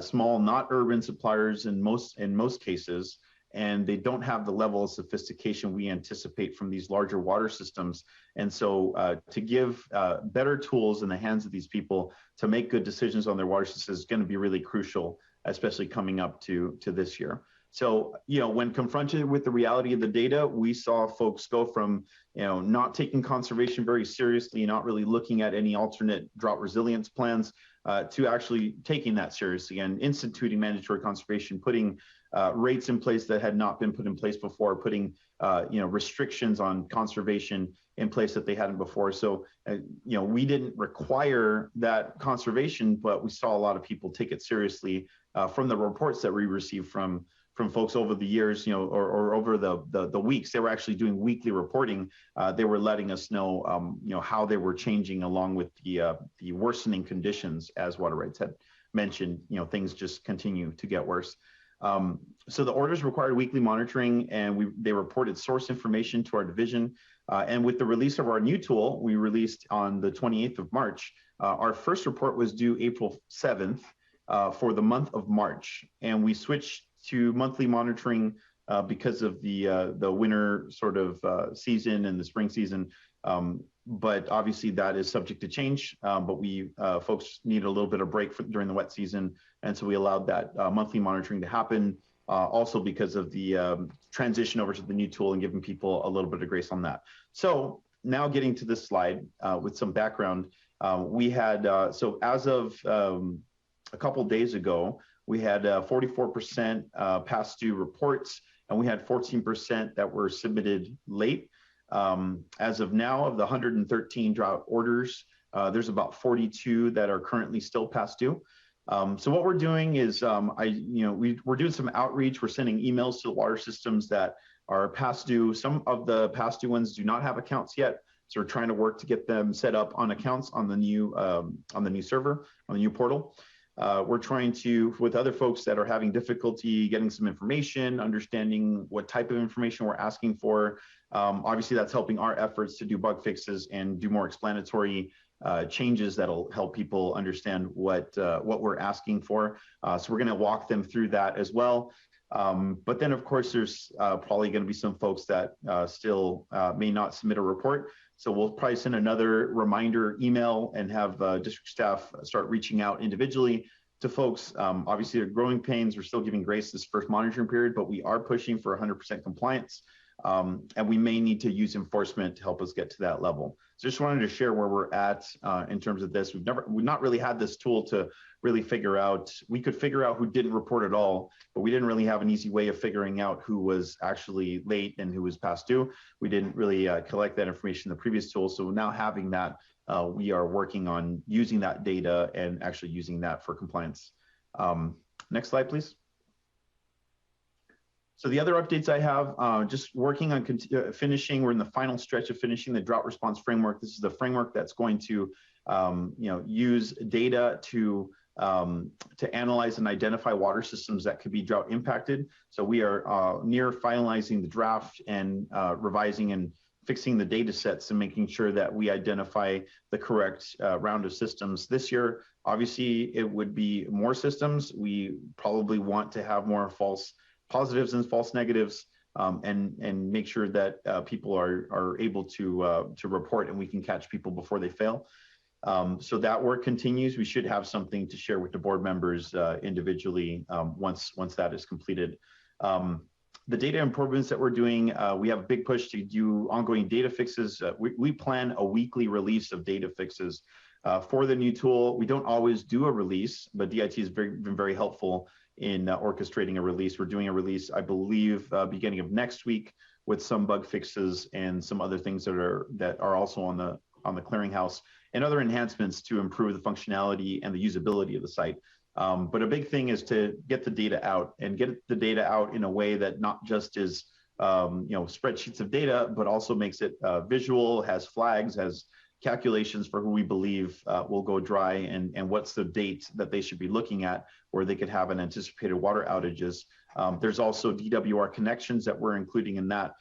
Speaker 15: small, not urban suppliers in most cases, and they don't have the level of sophistication we anticipate from these larger water systems. And so to give better tools in the hands of these people to make good decisions on their water systems is going to be really crucial, especially coming up to this year. So, when confronted with the reality of the data, we saw folks go from, not taking conservation very seriously, not really looking at any alternate drought resilience plans, to actually taking that seriously and instituting mandatory conservation, putting rates in place that had not been put in place before, putting restrictions on conservation in place that they hadn't before. So we didn't require that conservation, but we saw a lot of people take it seriously from the reports that we received from folks over the years, or over the weeks. They were actually doing weekly reporting. They were letting us know how they were changing along with the worsening conditions. As water rights had mentioned, things just continue to get worse. So the orders required weekly monitoring, and they reported source information to our division. And with the release of our new tool, we released on the 28th of March, our first report was due April 7th for the month of March. And we switched to monthly monitoring because of the winter sort of season and the spring season. But obviously that is subject to change, but we folks need a little bit of break during the wet season. And so we allowed that monthly monitoring to happen also because of the transition over to the new tool and giving people a little bit of grace on that. So now getting to this slide with some background, we had, so as of a couple days ago, we had 44% past due reports, and we had 14% that were submitted late. As of now, of the 113 drought orders, there's about 42 that are currently still past due. So what we're doing is, we're doing some outreach. We're sending emails to the water systems that are past due. Some of the past due ones do not have accounts yet, so we're trying to work to get them set up on accounts on the new server, on the new portal. We're trying to, with other folks that are having difficulty getting some information, understanding what type of information we're asking for. Obviously, that's helping our efforts to do bug fixes and do more explanatory changes that'll help people understand what we're asking for. So we're going to walk them through that as well. But then, of course, there's probably going to be some folks that still may not submit a report. So we'll probably send another reminder email and have district staff start reaching out individually to folks. Obviously, they're growing pains. We're still giving grace this first monitoring period, but we are pushing for 100% compliance. And we may need to use enforcement to help us get to that level. So just wanted to share where we're at in terms of this. We've not really had this tool to really figure out. We could figure out who didn't report at all, but we didn't really have an easy way of figuring out who was actually late and who was past due. We didn't really collect that information in the previous tool. So now having that, we are working on using that data and actually using that for compliance. Next slide, please. So the other updates I have, just working on finishing, we're in the final stretch of finishing the drought response framework. This is the framework that's going to use data to analyze and identify water systems that could be drought impacted. So we are near finalizing the draft and revising and fixing the data sets and making sure that we identify the correct round of systems this year. Obviously, it would be more systems. We probably want to have more false positives and false negatives, and make sure that people are able to report and we can catch people before they fail. So that work continues. We should have something to share with the board members individually once that is completed. The data improvements that we're doing, we have a big push to do ongoing data fixes. We plan a weekly release of data fixes for the new tool. We don't always do a release, but DIT has been very helpful in orchestrating a release. We're doing a release, I believe, beginning of next week with some bug fixes and some other things that are also on the clearinghouse and other enhancements to improve the functionality and the usability of the site. But a big thing is to get the data out and get the data out in a way that not just is spreadsheets of data, but also makes it visual, has flags, has calculations for who we believe will go dry and what's the date that they should be looking at where they could have an anticipated water outages. There's also DWR connections that we're including in that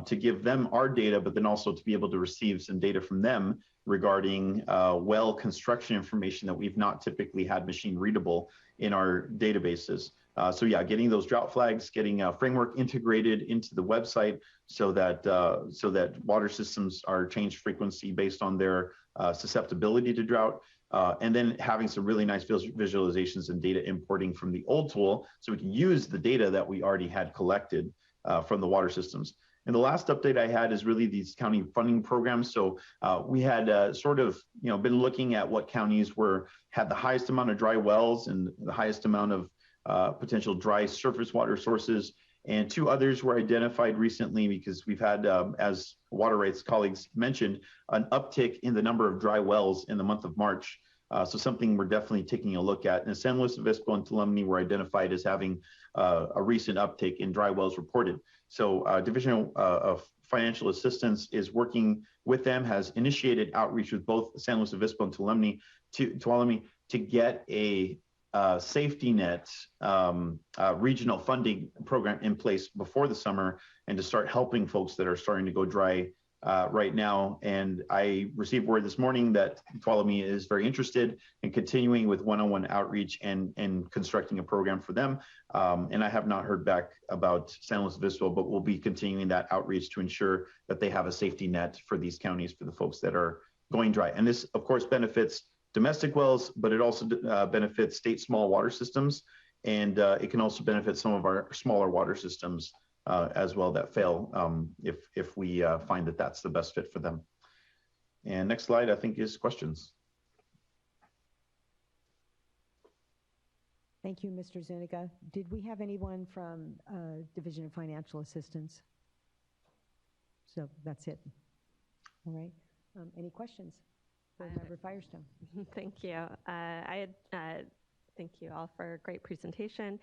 Speaker 15: to give them our data, but then also to be able to receive some data from them regarding well construction information that we've not typically had machine readable in our databases. So yeah, getting those drought flags, getting a framework integrated into the website so that water systems are changed frequency based on their susceptibility to drought, and then having some really nice visualizations and data importing from the old tool so we can use the data that we already had collected from the water systems. And the last update I had is really these county funding programs. So we had been looking at what counties had the highest amount of dry wells and the highest amount of potential dry surface water sources. And two others were identified recently because we've had, as water rights colleagues mentioned, an uptick in the number of dry wells in the month of March. So something we're definitely taking a look at. And San Luis Obispo and Tuolumne were identified as having a recent uptick in dry wells reported. So Division of Financial Assistance is working with them, has initiated outreach with both San Luis Obispo and Tuolumne to get a safety net regional funding program in place before the summer and to start helping folks that are starting to go dry right now. And I received word this morning that Tuolumne is very interested in continuing with one-on-one outreach and constructing a program for them. And I have not heard back about San Luis Obispo, but we'll be continuing that outreach to ensure that they have a safety net for these counties for the folks that are going dry. And this, of course, benefits domestic wells, but it also benefits state small water systems. And it can also benefit some of our smaller water systems as well that fail if we find that that's the best fit for them. And next slide, I think, is questions.
Speaker 1: Thank you, Mr. Zuniga. Did we have anyone from Division of Financial Assistance? So that's it. All right. Any questions? Board Member Firestone.
Speaker 12: Thank you. Thank you all for a great presentation.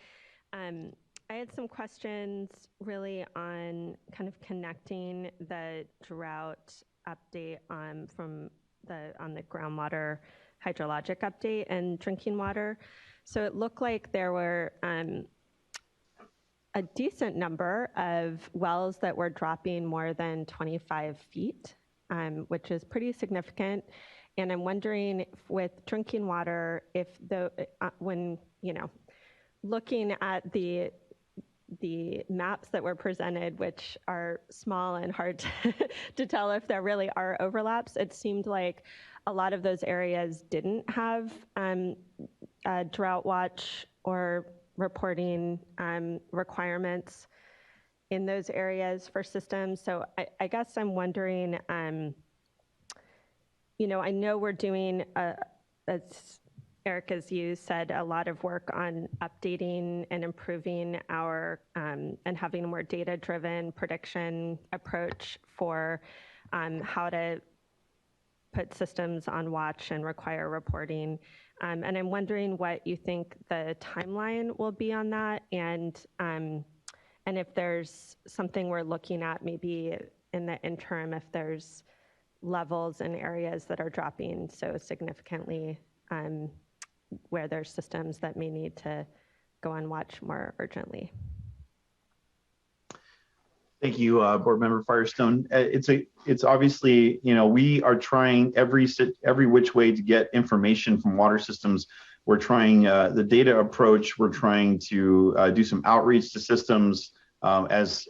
Speaker 12: I had some questions really on kind of connecting the drought update on the groundwater hydrologic update and drinking water. So it looked like there were a decent number of wells that were dropping more than 25 feet, which is pretty significant. And I'm wondering if with drinking water, if when, looking at the maps that were presented, which are small and hard to tell if there really are overlaps, it seemed like a lot of those areas didn't have drought watch or reporting requirements in those areas for systems. So I guess I'm wondering, I know we're doing, as Eric, as you said, a lot of work on updating and improving our, and having a more data-driven prediction approach for how to put systems on watch and require reporting. And I'm wondering what you think the timeline will be on that, and if there's something we're looking at maybe in the interim, if there's levels in areas that are dropping so significantly, where there's systems that may need to go on watch more urgently.
Speaker 15: Thank you, Board Member Firestone. It's obviously, we are trying every which way to get information from water systems. We're trying the data approach. We're trying to do some outreach to systems as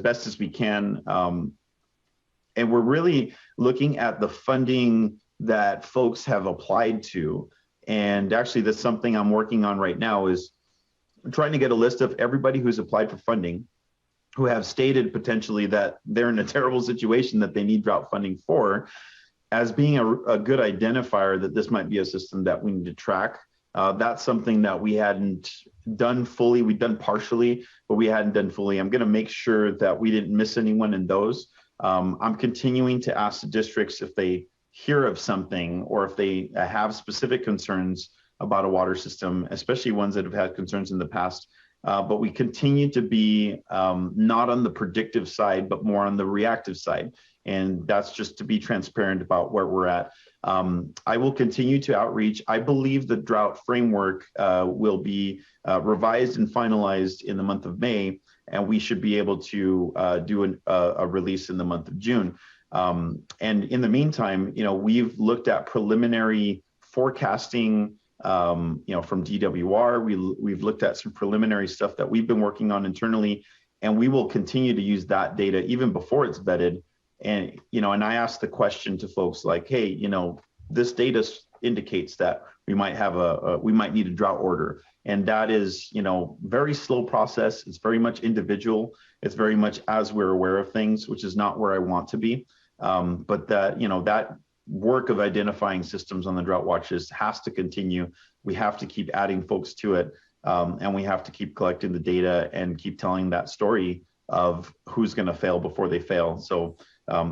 Speaker 15: best as we can. And we're really looking at the funding that folks have applied to. And actually, that's something I'm working on right now, is trying to get a list of everybody who's applied for funding, who have stated potentially that they're in a terrible situation that they need drought funding for, as being a good identifier that this might be a system that we need to track. That's something that we hadn't done fully. We've done partially, but we hadn't done fully. I'm going to make sure that we didn't miss anyone in those. I'm continuing to ask the districts if they hear of something or if they have specific concerns about a water system, especially ones that have had concerns in the past. But we continue to be not on the predictive side, but more on the reactive side. And that's just to be transparent about where we're at. I will continue to outreach. I believe the drought framework will be revised and finalized in the month of May, and we should be able to do a release in the month of June. And in the meantime, we've looked at preliminary forecasting from DWR. We've looked at some preliminary stuff that we've been working on internally, and we will continue to use that data even before it's vetted. And, and I asked the question to folks like, hey, this data indicates that we might have we might need a drought order. And that is, very slow process. It's very much individual. It's very much as we're aware of things, which is not where I want to be. But that, that work of identifying systems on the drought watches has to continue. We have to keep adding folks to it. And we have to keep collecting the data and keep telling that story of who's going to fail before they fail. So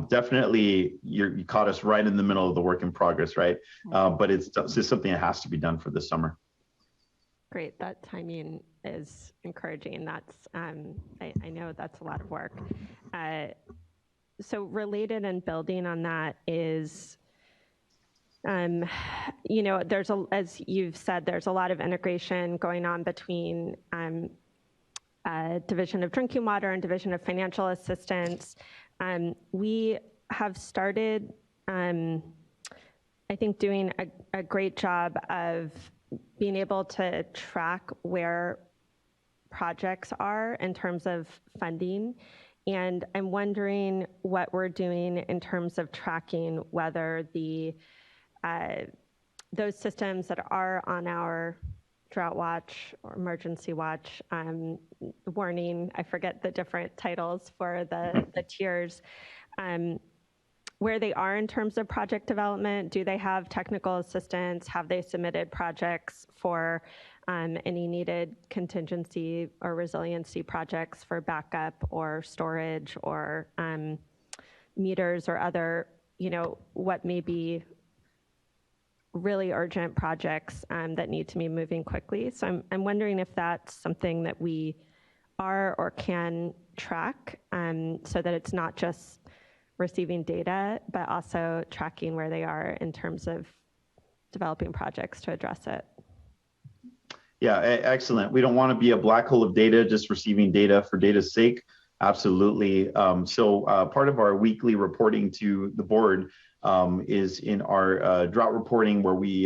Speaker 15: definitely you caught us right in the middle of the work in progress, right? But it's something that has to be done for this summer.
Speaker 12: Great, that timing is encouraging. That's, I know that's a lot of work. So related and building on that is, there's as you've said, there's a lot of integration going on between Division of Drinking Water and Division of Financial Assistance. We have started, I think, doing a great job of being able to track where projects are in terms of funding. And I'm wondering what we're doing in terms of tracking whether those systems that are on our drought watch or emergency watch, warning, I forget the different titles for the tiers, where they are in terms of project development. Do they have technical assistance? Have they submitted projects for any needed contingency or resiliency projects for backup or storage or meters or other, what may be really urgent projects that need to be moving quickly. So I'm wondering if that's something that we are or can track so that it's not just receiving data, but also tracking where they are in terms of developing projects to address it.
Speaker 15: Yeah, excellent. We don't want to be a black hole of data, just receiving data for data's sake. Absolutely. So part of our weekly reporting to the board is in our drought reporting, where we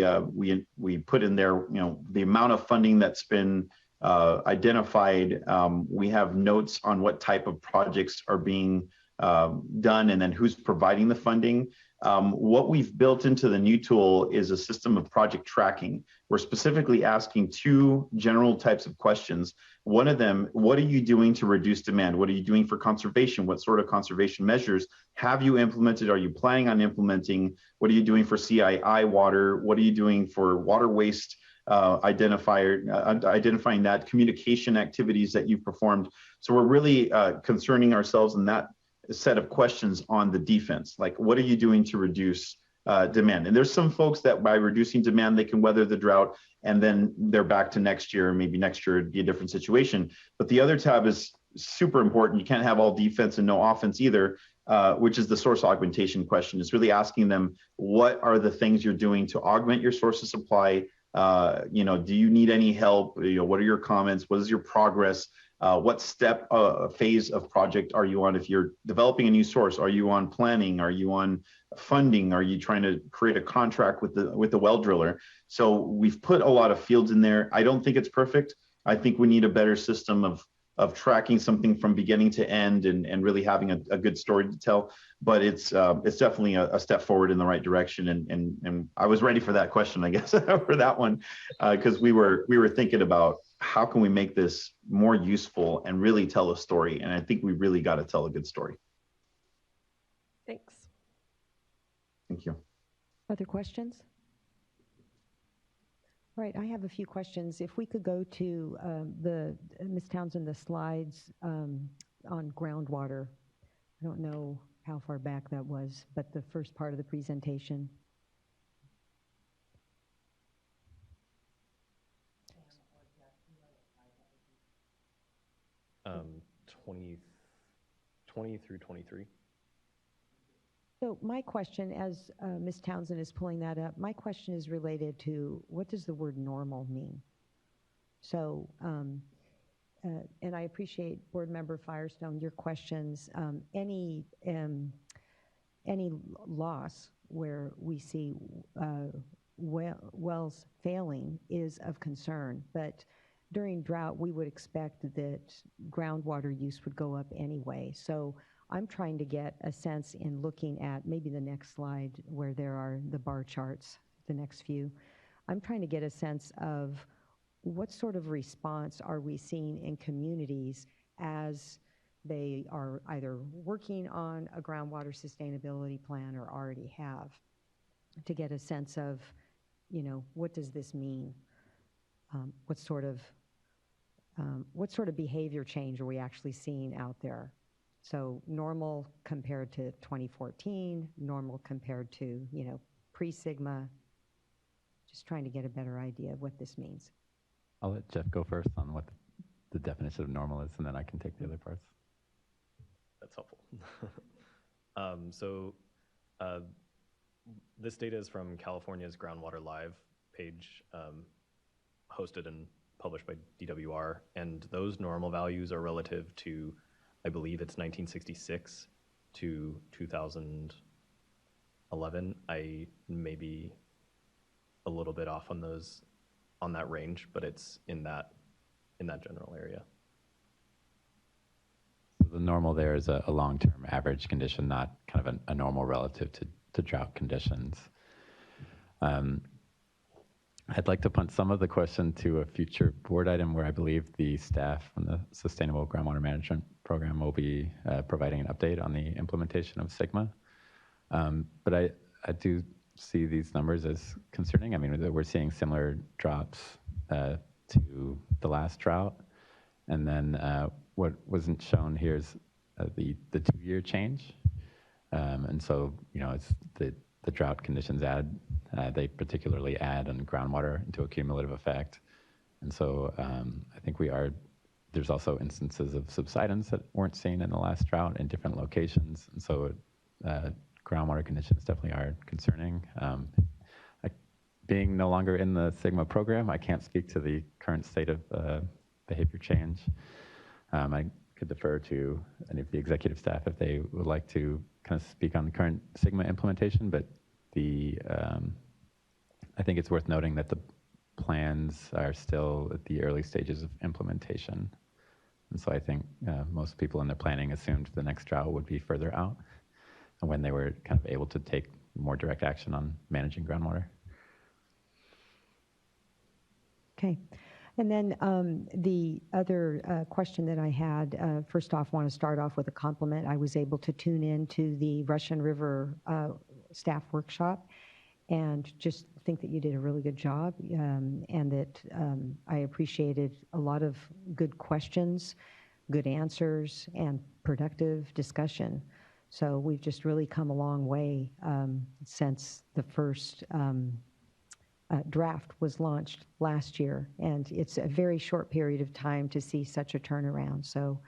Speaker 15: put in there, the amount of funding that's been identified. We have notes on what type of projects are being done and then who's providing the funding. What we've built into the new tool is a system of project tracking. We're specifically asking two general types of questions. One of them, what are you doing to reduce demand? What are you doing for conservation? What sort of conservation measures have you implemented? Are you planning on implementing? What are you doing for CII water? What are you doing for water waste identifying that, communication activities that you've performed? So we're really concerning ourselves in that set of questions on the defense, like what are you doing to reduce demand? And there's some folks that by reducing demand, they can weather the drought and then they're back to next year, maybe next year it'd be a different situation. But the other tab is super important. You can't have all defense and no offense either, which is the source augmentation question. It's really asking them, what are the things you're doing to augment your source of supply? Do you need any help? What are your comments? What is your progress? What step, phase of project are you on? If you're developing a new source, are you on planning? Are you on funding? Are you trying to create a contract with the well driller? So we've put a lot of fields in there. I don't think it's perfect. I think we need a better system of tracking something from beginning to end and really having a good story to tell. But it's definitely a step forward in the right direction. And I was ready for that question, I guess, for that one, because we were thinking about how can we make this more useful and really tell a story? And I think we really got to tell a good story.
Speaker 12: Thanks.
Speaker 15: Thank you.
Speaker 1: Other questions? All right, I have a few questions. If we could go to Ms. Townsend, the slides on groundwater. I don't know how far back that was, but the first part of the presentation.
Speaker 14: 20 through 23.
Speaker 1: So my question, as Ms. Townsend is pulling that up, my question is related to what does the word normal mean? So, and I appreciate Board Member Firestone, your questions. Any loss where we see wells failing is of concern, but during drought, we would expect that groundwater use would go up anyway. So I'm trying to get a sense in looking at maybe the next slide where there are the bar charts, the next few. I'm trying to get a sense of what sort of response are we seeing in communities as they are either working on a groundwater sustainability plan or already have, to get a sense of, what does this mean? What sort of behavior change are we actually seeing out there? So normal compared to 2014, normal compared to, pre-Sigma, just trying to get a better idea of what this means.
Speaker 13: I'll let Jeff go first on what the definition of normal is, and then I can take the other parts.
Speaker 14: That's helpful. This data is from California's Groundwater Live page, hosted and published by DWR, and those normal values are relative to, I believe it's 1966 to 2011. I may be a little bit off on that range, but it's in that general area.
Speaker 13: The normal there is a long-term average condition, not kind of a normal relative to drought conditions. I'd like to punt some of the question to a future board item where I believe the staff from the Sustainable Groundwater Management Program will be providing an update on the implementation of SGMA. But I do see these numbers as concerning. I mean, we're seeing similar drops to the last drought. And then what wasn't shown here is the 2-year change. And so, it's the drought conditions they particularly add on groundwater into a cumulative effect. And so I think there's also instances of subsidence that weren't seen in the last drought in different locations. And so groundwater conditions definitely are concerning. Being no longer in the SGMA program, I can't speak to the current state of behavior change. I could defer to any of the executive staff if they would like to kind of speak on the current SGMA implementation, but I think it's worth noting that the plans are still at the early stages of implementation. And so I think most people in their planning assumed the next drought would be further out and when they were kind of able to take more direct action on managing groundwater.
Speaker 1: Okay. And then the other question that I had, first off, want to start off with a compliment. I was able to tune in to the Russian River staff workshop and just think that you did a really good job and that I appreciated a lot of good questions, good answers, and productive discussion. So we've just really come a long way since the first draft was launched last year, and it's a very short period of time to see such a turnaround. So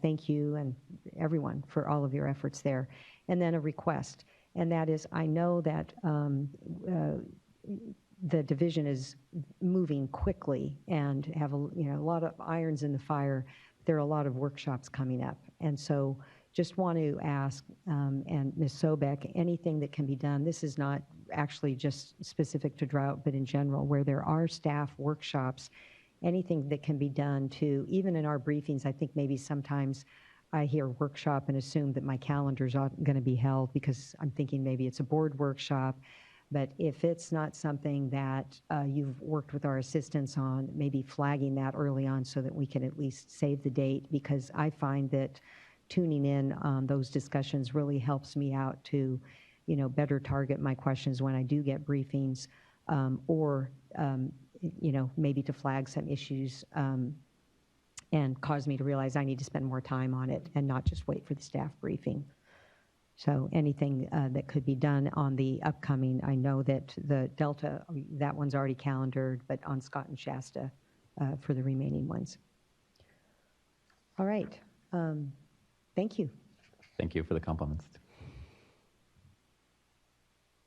Speaker 1: thank you and everyone for all of your efforts there. And then a request, and that is, I know that the division is moving quickly and have a lot of irons in the fire. There are a lot of workshops coming up, and so just want to ask, and Ms. Sobek, anything that can be done. This is not actually just specific to drought, but in general, where there are staff workshops, anything that can be done to, even in our briefings, I think maybe sometimes I hear workshop and assume that my calendar's going to be held because I'm thinking maybe it's a board workshop. But if it's not something that you've worked with our assistants on, maybe flagging that early on so that we can at least save the date, because I find that tuning in on those discussions really helps me out to, better target my questions when I do get briefings, or, maybe to flag some issues and cause me to realize I need to spend more time on it and not just wait for the staff briefing. So anything that could be done on the upcoming, I know that the Delta, that one's already calendared, but on Scott and Shasta for the remaining ones. All right. Thank you.
Speaker 13: Thank you for the compliments.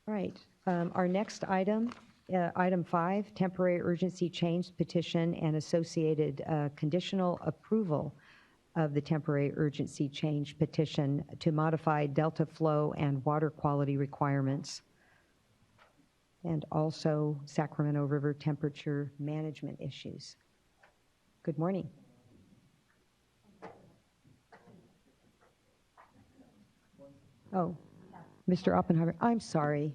Speaker 1: All right. Our next item, item 5, temporary urgency change petition and associated conditional approval of the temporary urgency change petition to modify delta flow and water quality requirements, and also Sacramento River temperature management issues. Good morning. Oh, Mr. Oppenheimer, I'm sorry.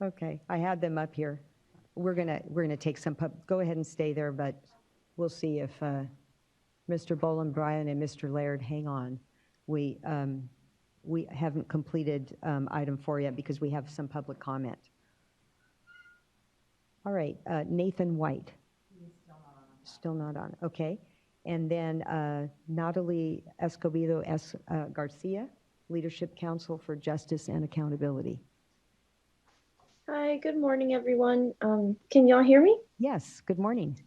Speaker 1: Okay, I had them up here. We're gonna take some go ahead and stay there, but we'll see if Mr. Boland, Bryan, and Mr. Laird hang on. We haven't completed item 4 yet because we have some public comment. All right, Nathan White. Still not on. Okay, and then Natalie Escobedo Garcia, Leadership Council for Justice and Accountability.
Speaker 16: Hi, good morning, everyone. Can y'all hear me?
Speaker 1: Yes, good morning.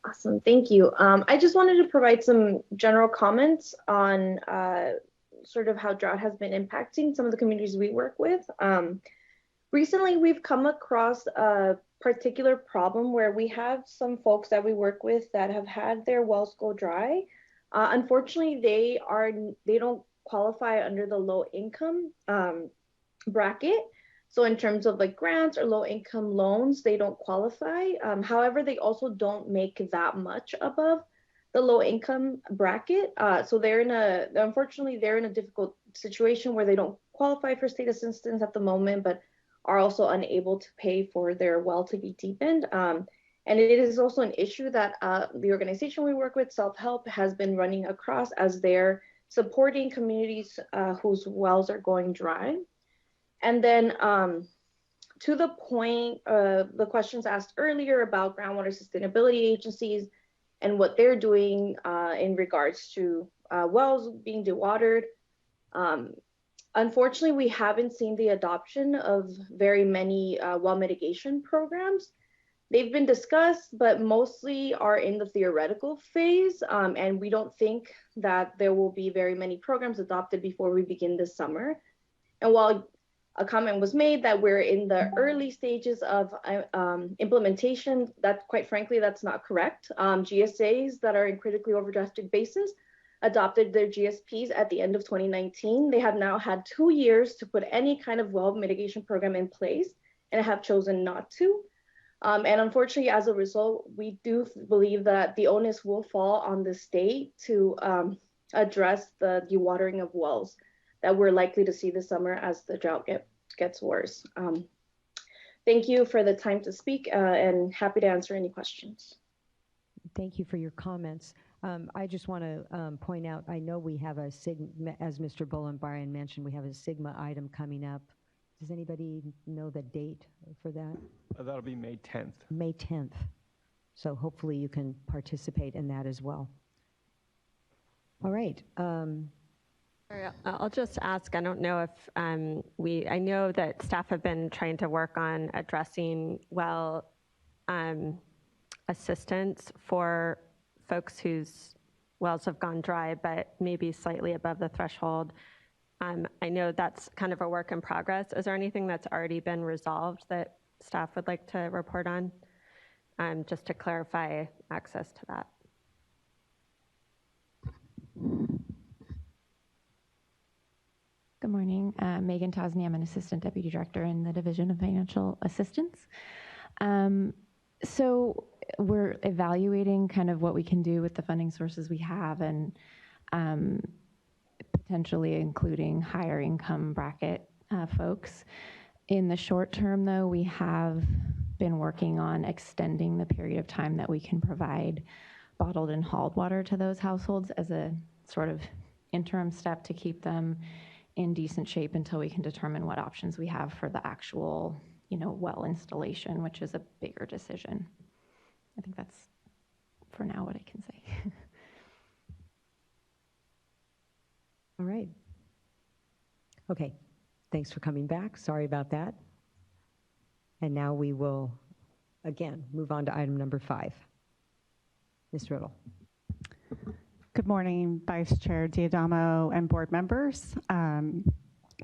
Speaker 16: Awesome, thank you. I just wanted to provide some general comments on sort of how drought has been impacting some of the communities we work with. Recently, we've come across a particular problem where we have some folks that we work with that have had their wells go dry. Unfortunately, they don't qualify under the low income bracket. So in terms of like grants or low income loans, they don't qualify. However, they also don't make that much above the low income bracket. So unfortunately, they're in a difficult situation where they don't qualify for state assistance at the moment, but are also unable to pay for their well to be deepened. And it is also an issue that the organization we work with, Self-Help, has been running across as they're supporting communities whose wells are going dry. And then to the point, the questions asked earlier about groundwater sustainability agencies and what they're doing in regards to wells being dewatered. Unfortunately, we haven't seen the adoption of very many well mitigation programs. They've been discussed, but mostly are in the theoretical phase. And we don't think that there will be very many programs adopted before we begin this summer. And while a comment was made that we're in the early stages of implementation, that quite frankly, that's not correct. GSAs that are in critically overdrafted basins adopted their GSPs at the end of 2019. They have now had 2 years to put any kind of well mitigation program in place and have chosen not to. And unfortunately, as a result, we do believe that the onus will fall on the state to address the dewatering of wells that we're likely to see this summer as the drought gets worse. Thank you for the time to speak and happy to answer any questions.
Speaker 1: Thank you for your comments. I just want to point out, I know we have a SIGMA, as Mr. Bullenbryan mentioned, we have a SIGMA item coming up. Does anybody know the date for that?
Speaker 8: That'll be May 10th.
Speaker 1: May 10th. So hopefully you can participate in that as well. All right.
Speaker 12: I'll just ask, I don't know if I know that staff have been trying to work on addressing well assistance for folks whose wells have gone dry, but maybe slightly above the threshold. I know that's kind of a work in progress. Is there anything that's already been resolved that staff would like to report on? Just to clarify access to that.
Speaker 17: Good morning. Megan Tosney. I'm an Assistant Deputy Director in the Division of Financial Assistance. So we're evaluating kind of what we can do with the funding sources we have and potentially including higher income bracket folks. In the short term, though, we have been working on extending the period of time that we can provide bottled and hauled water to those households as a sort of interim step to keep them in decent shape until we can determine what options we have for the actual, well installation, which is a bigger decision. I think that's for now what I can say.
Speaker 1: All right. Okay. Thanks for coming back. Sorry about that. And now we will, again, move on to item number 5. Ms. Riddle.
Speaker 18: Good morning, Vice Chair D'Adamo and board members.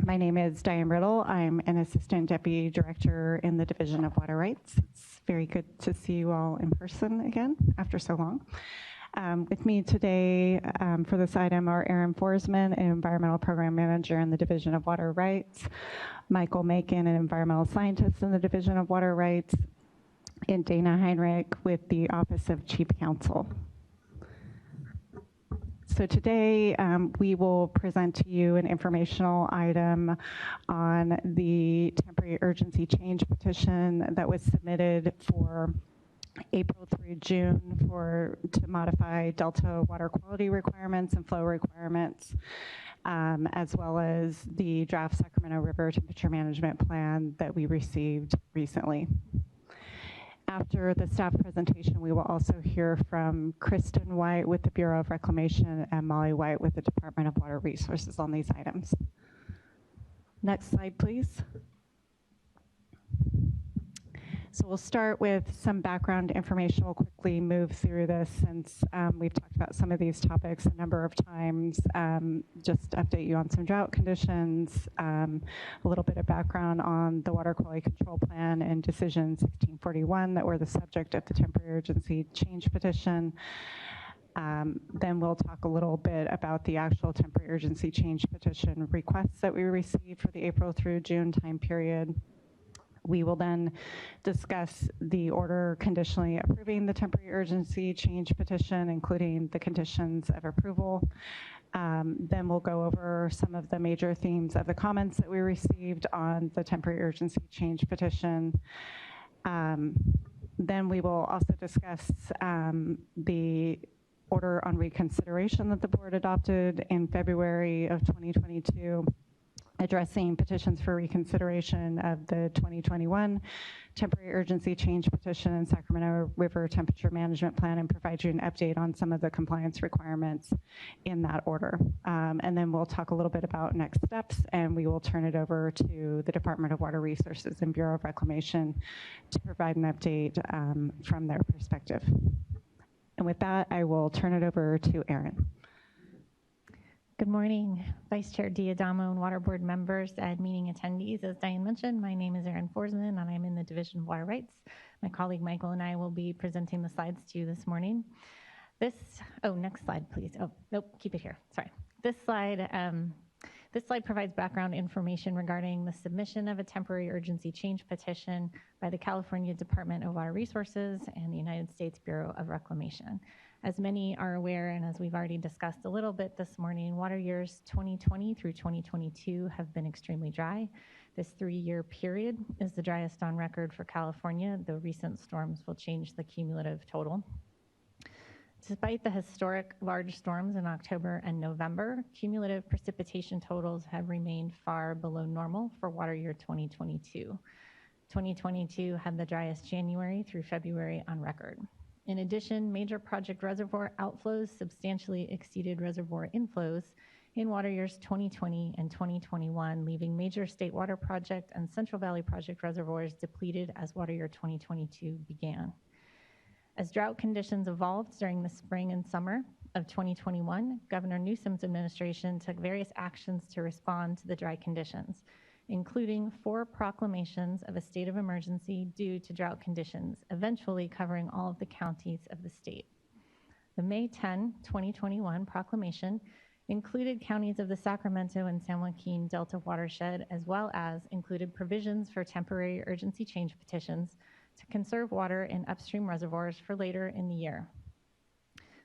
Speaker 18: My name is Diane Riddle. I'm an Assistant Deputy Director in the Division of Water Rights. It's very good to see you all in person again after so long. With me today for this item are Aaron Forsman, an Environmental Program Manager in the Division of Water Rights, Michael Macon, an Environmental Scientist in the Division of Water Rights, and Dana Heinrich with the Office of Chief Counsel. So today we will present to you an informational item on the temporary urgency change petition that was submitted for April through June to modify Delta water quality requirements and flow requirements, as well as the draft Sacramento River temperature management plan that we received recently. After the staff presentation, we will also hear from Kristen White with the Bureau of Reclamation and Molly White with the Department of Water Resources on these items. Next slide, please. So we'll start with some background information. We'll quickly move through this since we've talked about some of these topics a number of times. Just update you on some drought conditions, a little bit of background on the Water Quality Control Plan and Decision 1641 that were the subject of the temporary urgency change petition. Then we'll talk a little bit about the actual temporary urgency change petition requests that we received for the April through June time period. We will then discuss the order conditionally approving the temporary urgency change petition, including the conditions of approval. Then we'll go over some of the major themes of the comments that we received on the temporary urgency change petition. Then we will also discuss the order on reconsideration that the board adopted in February of 2022, addressing petitions for reconsideration of the 2021 temporary urgency change petition and Sacramento River temperature management plan, and provide you an update on some of the compliance requirements in that order. And then we'll talk a little bit about next steps, and we will turn it over to the Department of Water Resources and Bureau of Reclamation to provide an update from their perspective. And with that, I will turn it over to Erin.
Speaker 19: Good morning, Vice Chair D'Adamo and Water Board members and meeting attendees. As Diane mentioned, my name is Erin Forsman and I'm in the Division of Water Rights. My colleague Michael and I will be presenting the slides to you this morning. Next slide, please. Oh, nope, keep it here, sorry. This slide provides background information regarding the submission of a temporary urgency change petition by the California Department of Water Resources and the United States Bureau of Reclamation. As many are aware, and as we've already discussed a little bit this morning, water years 2020 through 2022 have been extremely dry. This 3-year period is the driest on record for California, though recent storms will change the cumulative total. Despite the historic large storms in October and November, cumulative precipitation totals have remained far below normal for water year 2022. 2022 had the driest January through February on record. In addition, major project reservoir outflows substantially exceeded reservoir inflows in water years 2020 and 2021, leaving major State Water Project and Central Valley Project reservoirs depleted as water year 2022 began. As drought conditions evolved during the spring and summer of 2021, Governor Newsom's administration took various actions to respond to the dry conditions, including 4 proclamations of a state of emergency due to drought conditions, eventually covering all of the counties of the state. The May 10, 2021 proclamation included counties of the Sacramento and San Joaquin Delta watershed, as well as included provisions for temporary urgency change petitions to conserve water in upstream reservoirs for later in the year,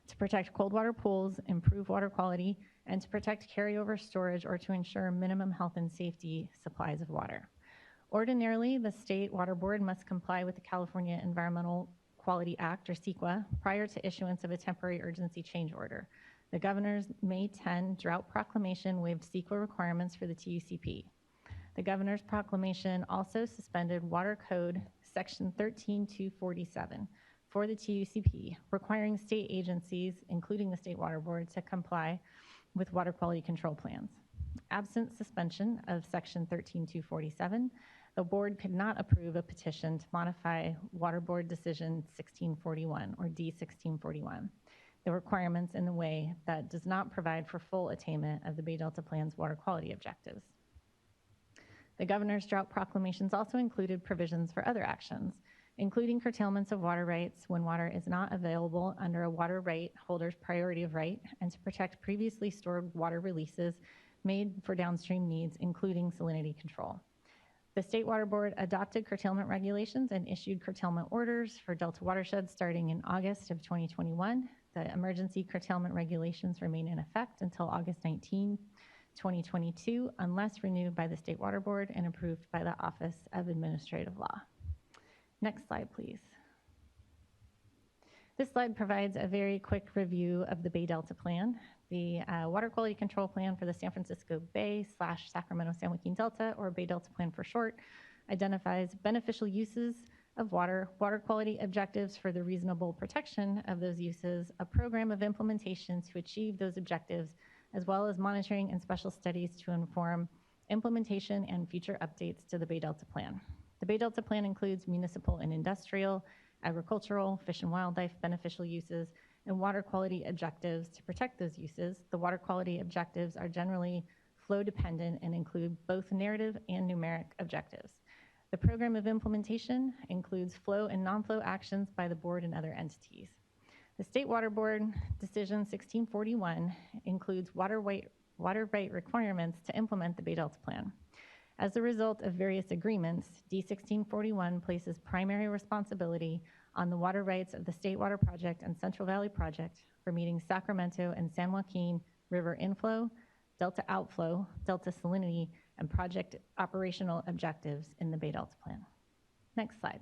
Speaker 19: to protect cold water pools, improve water quality, and to protect carryover storage or to ensure minimum health and safety supplies of water. Ordinarily, the State Water Board must comply with the California Environmental Quality Act, or CEQA, prior to issuance of a temporary urgency change order. The Governor's May 10 drought proclamation waived CEQA requirements for the TUCP. The Governor's proclamation also suspended Water Code Section 13247 for the TUCP, requiring state agencies, including the State Water Board, to comply with water quality control plans. Absent suspension of Section 13247, the board could not approve a petition to modify Water Board Decision 1641, or D1641, the requirements in the way that does not provide for full attainment of the Bay Delta Plan's water quality objectives. The Governor's drought proclamations also included provisions for other actions, including curtailments of water rights when water is not available under a water right holder's priority of right, and to protect previously stored water releases made for downstream needs, including salinity control. The State Water Board adopted curtailment regulations and issued curtailment orders for Delta watersheds starting in August of 2021. The emergency curtailment regulations remain in effect until August 19, 2022, unless renewed by the State Water Board and approved by the Office of Administrative Law. Next slide, please. This slide provides a very quick review of the Bay Delta Plan. The Water Quality Control Plan for the San Francisco Bay / Sacramento San Joaquin Delta, or Bay Delta Plan for short, identifies beneficial uses of water, water quality objectives for the reasonable protection of those uses, a program of implementation to achieve those objectives, as well as monitoring and special studies to inform implementation and future updates to the Bay Delta Plan. The Bay Delta Plan includes municipal and industrial, agricultural, fish and wildlife beneficial uses, and water quality objectives to protect those uses. The water quality objectives are generally flow dependent and include both narrative and numeric objectives. The program of implementation includes flow and non-flow actions by the board and other entities. The State Water Board Decision 1641 includes water right requirements to implement the Bay Delta Plan. As a result of various agreements, D1641 places primary responsibility on the water rights of the State Water Project and Central Valley Project for meeting Sacramento and San Joaquin River inflow, delta outflow, delta salinity, and project operational objectives in the Bay Delta Plan. Next slide.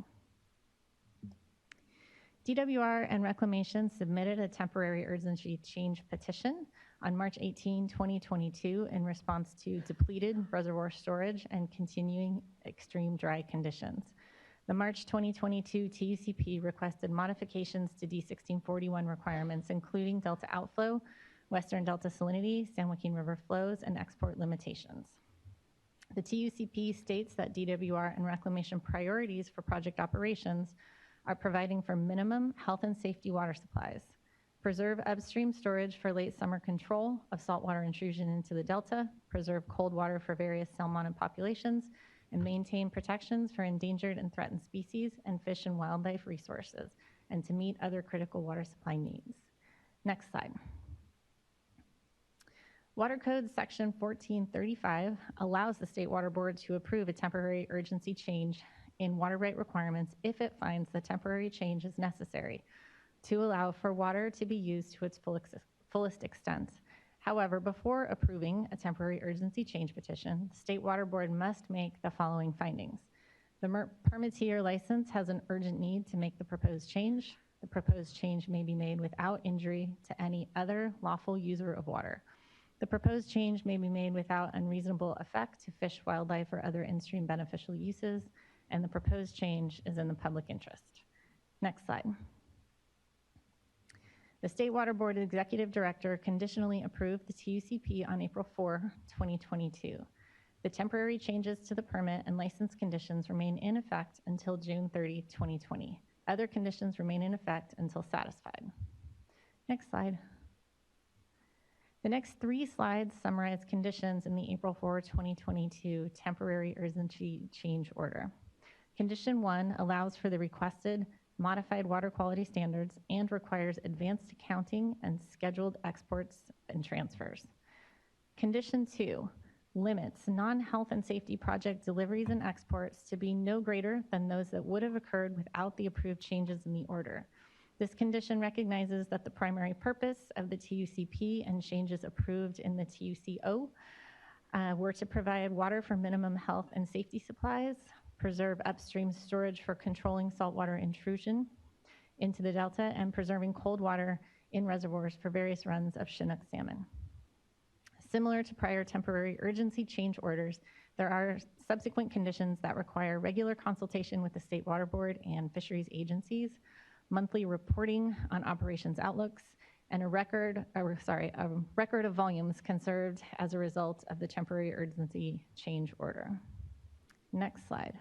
Speaker 19: DWR and Reclamation submitted a temporary urgency change petition on March 18, 2022 in response to depleted reservoir storage and continuing extreme dry conditions. The March 2022 TUCP requested modifications to D1641 requirements, including delta outflow, western delta salinity, San Joaquin River flows, and export limitations. The TUCP states that DWR and Reclamation priorities for project operations are providing for minimum health and safety water supplies, preserve upstream storage for late summer control of saltwater intrusion into the delta, preserve cold water for various salmon populations, and maintain protections for endangered and threatened species and fish and wildlife resources, and to meet other critical water supply needs. Next slide. Water Code Section 1435 allows the State Water Board to approve a temporary urgency change in water right requirements if it finds the temporary change is necessary to allow for water to be used to its fullest extent. However, before approving a temporary urgency change petition, the State Water Board must make the following findings. The permittee or license has an urgent need to make the proposed change. The proposed change may be made without injury to any other lawful user of water. The proposed change may be made without unreasonable effect to fish, wildlife, or other in-stream beneficial uses, and the proposed change is in the public interest. Next slide. The State Water Board Executive Director conditionally approved the TUCP on April 4, 2022. The temporary changes to the permit and license conditions remain in effect until June 30, 2020. Other conditions remain in effect until satisfied. Next slide. The next 3 slides summarize conditions in the April 4, 2022 temporary urgency change order. Condition 1 allows for the requested modified water quality standards and requires advanced accounting and scheduled exports and transfers. Condition 2 limits non-health and safety project deliveries and exports to be no greater than those that would have occurred without the approved changes in the order. This condition recognizes that the primary purpose of the TUCP and changes approved in the TUCO were to provide water for minimum health and safety supplies, preserve upstream storage for controlling saltwater intrusion into the delta, and preserving cold water in reservoirs for various runs of Chinook salmon. Similar to prior temporary urgency change orders, there are subsequent conditions that require regular consultation with the State Water Board and fisheries agencies, monthly reporting on operations outlooks, and a record of volumes conserved as a result of the temporary urgency change order. Next slide.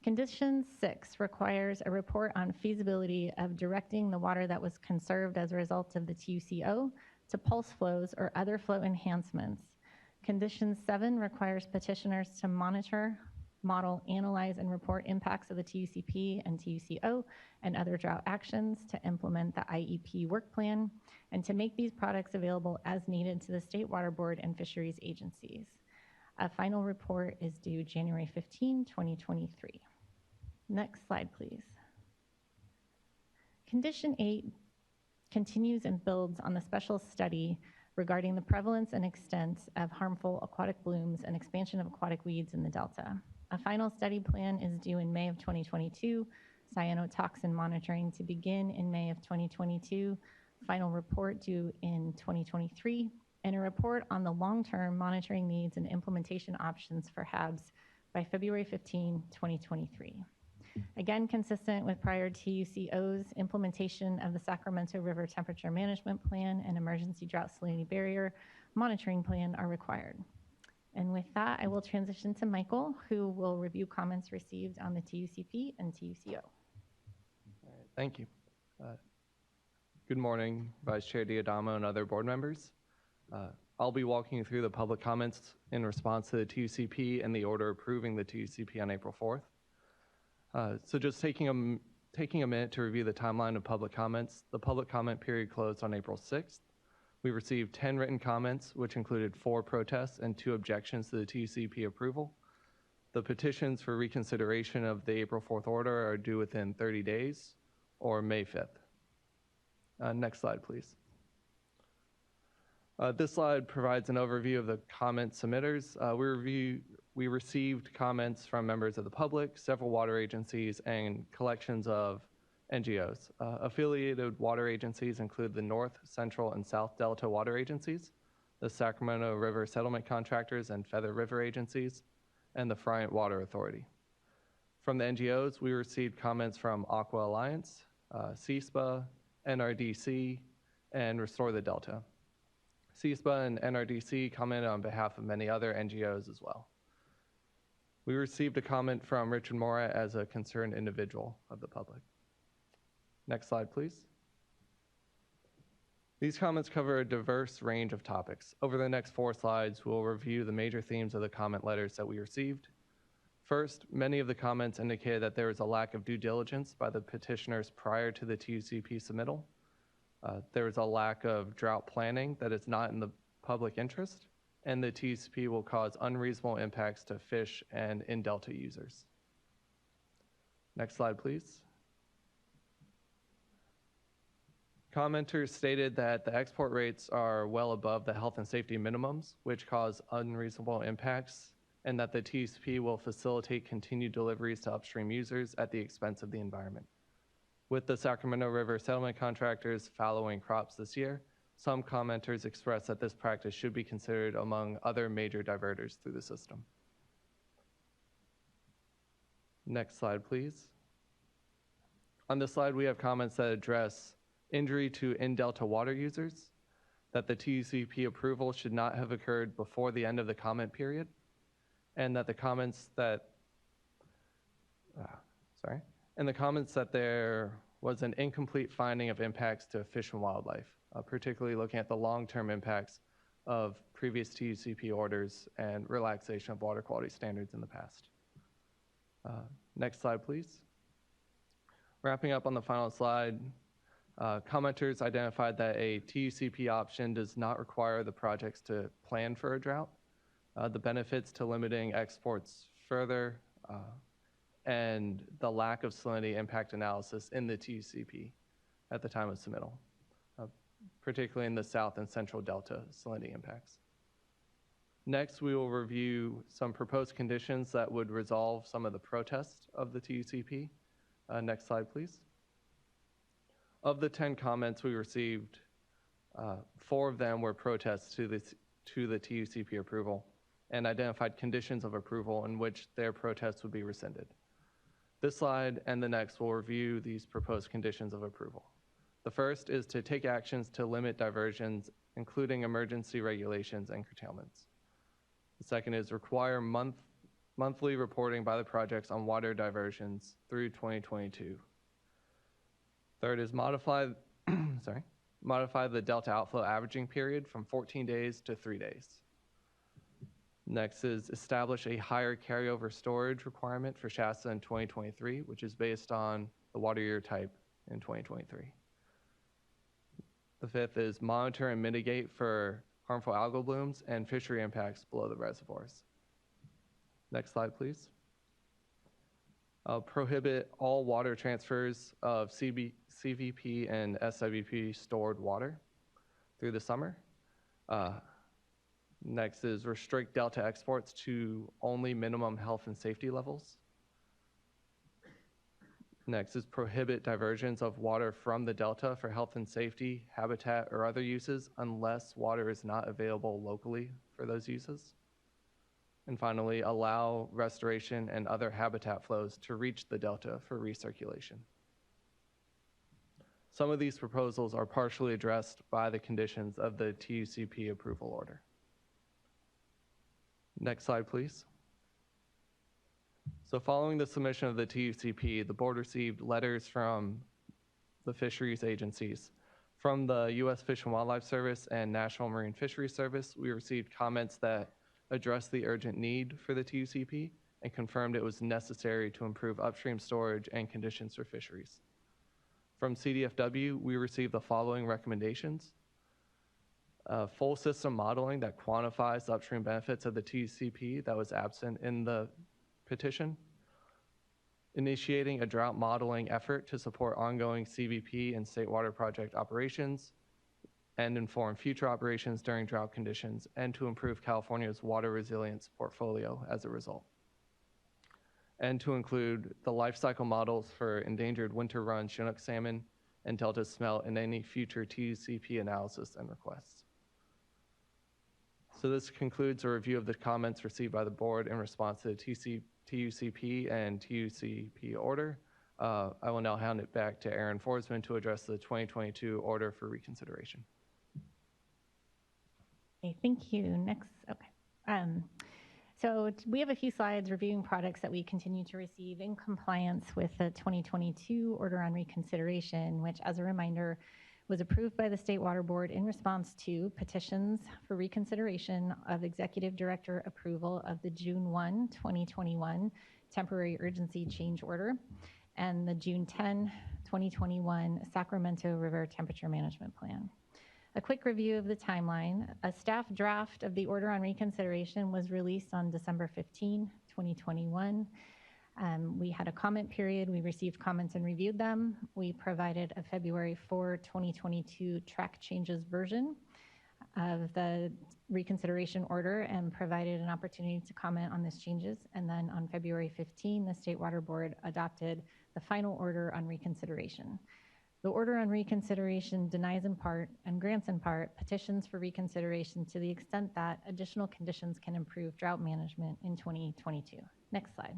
Speaker 19: Condition 6 requires a report on feasibility of directing the water that was conserved as a result of the TUCO to pulse flows or other flow enhancements. Condition 7 requires petitioners to monitor, model, analyze, and report impacts of the TUCP and TUCO and other drought actions to implement the IEP work plan and to make these products available as needed to the State Water Board and fisheries agencies. A final report is due January 15, 2023. Next slide, please. Condition 8 continues and builds on the special study regarding the prevalence and extent of harmful aquatic blooms and expansion of aquatic weeds in the Delta. A final study plan is due in May of 2022, cyanotoxin monitoring to begin in May of 2022, final report due in 2023, and a report on the long-term monitoring needs and implementation options for HABs by February 15, 2023. Again, consistent with prior TUCO's, implementation of the Sacramento River Temperature Management Plan and Emergency Drought Salinity Barrier Monitoring Plan are required. And with that, I will transition to Michael, who will review comments received on the TUCP and TUCO.
Speaker 20: All right, thank you. Good morning, Vice Chair Diadamo and other board members. I'll be walking you through the public comments in response to the TUCP and the order approving the TUCP on April 4th. So just taking a minute to review the timeline of public comments. The public comment period closed on April 6th. We received 10 written comments, which included 4 protests and 2 objections to the TUCP approval. The petitions for reconsideration of the April 4th order are due within 30 days or May 5th. Next slide, please. This slide provides an overview of the comment submitters. We received comments from members of the public, several water agencies, and collections of NGOs. Affiliated water agencies include the North, Central, and South Delta water agencies, the Sacramento River Settlement Contractors and Feather River agencies, and the Friant Water Authority. From the NGOs, we received comments from Aqua Alliance, CISPA, NRDC, and Restore the Delta. CISPA and NRDC commented on behalf of many other NGOs as well. We received a comment from Richard Mora as a concerned individual of the public. Next slide, please. These comments cover a diverse range of topics. Over the next 4 slides, we'll review the major themes of the comment letters that we received. First, many of the comments indicated that there was a lack of due diligence by the petitioners prior to the TUCP submittal. There was a lack of drought planning that is not in the public interest, and the TUCP will cause unreasonable impacts to fish and in-delta users. Next slide, please. Commenters stated that the export rates are well above the health and safety minimums, which cause unreasonable impacts, and that the TUCP will facilitate continued deliveries to upstream users at the expense of the environment. With the Sacramento River Settlement Contractors following crops this year, some commenters expressed that this practice should be considered among other major diverters through the system. Next slide, please. On this slide, we have comments that address injury to in-delta water users, that the TUCP approval should not have occurred before the end of the comment period, and that the comments that, there was an incomplete finding of impacts to fish and wildlife, particularly looking at the long-term impacts of previous TUCP orders and relaxation of water quality standards in the past. Next slide, please. Wrapping up on the final slide, commenters identified that a TUCP option does not require the projects to plan for a drought. The benefits to limiting exports further, and the lack of salinity impact analysis in the TUCP at the time of submittal, particularly in the South and Central Delta salinity impacts. Next, we will review some proposed conditions that would resolve some of the protests of the TUCP. Next slide, please. Of the 10 comments we received, 4 of them were protests to the TUCP approval and identified conditions of approval in which their protests would be rescinded. This slide and the next will review these proposed conditions of approval. The first is to take actions to limit diversions, including emergency regulations and curtailments. The second is require monthly reporting by the projects on water diversions through 2022. Third is modify the delta outflow averaging period from 14 days to 3 days. Next is establish a higher carryover storage requirement for Shasta in 2023, which is based on the water year type in 2023. The fifth is monitor and mitigate for harmful algal blooms and fishery impacts below the reservoirs. Next slide, please. Prohibit all water transfers of CVP and SWP stored water through the summer. Next is restrict Delta exports to only minimum health and safety levels. Next is prohibit diversions of water from the Delta for health and safety, habitat, or other uses unless water is not available locally for those uses. And finally, allow restoration and other habitat flows to reach the Delta for recirculation. Some of these proposals are partially addressed by the conditions of the TUCP approval order. Next slide, please. So following the submission of the TUCP, the board received letters from the fisheries agencies. From the U.S. Fish and Wildlife Service and National Marine Fisheries Service, we received comments that addressed the urgent need for the TUCP and confirmed it was necessary to improve upstream storage and conditions for fisheries. From CDFW, we received the following recommendations. full system modeling that quantifies the upstream benefits of the TUCP that was absent in the petition, initiating a drought modeling effort to support ongoing CBP and state water project operations and inform future operations during drought conditions, and to improve California's water resilience portfolio as a result. And to include the life cycle models for endangered winter run Chinook salmon and Delta smelt in any future TUCP analysis and requests. So this concludes a review of the comments received by the board in response to the TUCP and TUCP order. I will now hand it back to Aaron Forsman to address the 2022 order for reconsideration.
Speaker 19: Okay, thank you. Next, okay. So we have a few slides reviewing products that we continue to receive in compliance with the 2022 order on reconsideration, which, as a reminder, was approved by the State Water Board in response to petitions for reconsideration of Executive Director approval of the June 1, 2021 temporary urgency change order and the June 10, 2021 Sacramento River Temperature Management Plan. A quick review of the timeline. A staff draft of the order on reconsideration was released on December 15, 2021. We had a comment period. We received comments and reviewed them. We provided a February 4, 2022 track changes version of the reconsideration order and provided an opportunity to comment on these changes. And then on February 15, the State Water Board adopted the final order on reconsideration. The order on reconsideration denies in part and grants in part petitions for reconsideration to the extent that additional conditions can improve drought management in 2022. Next slide.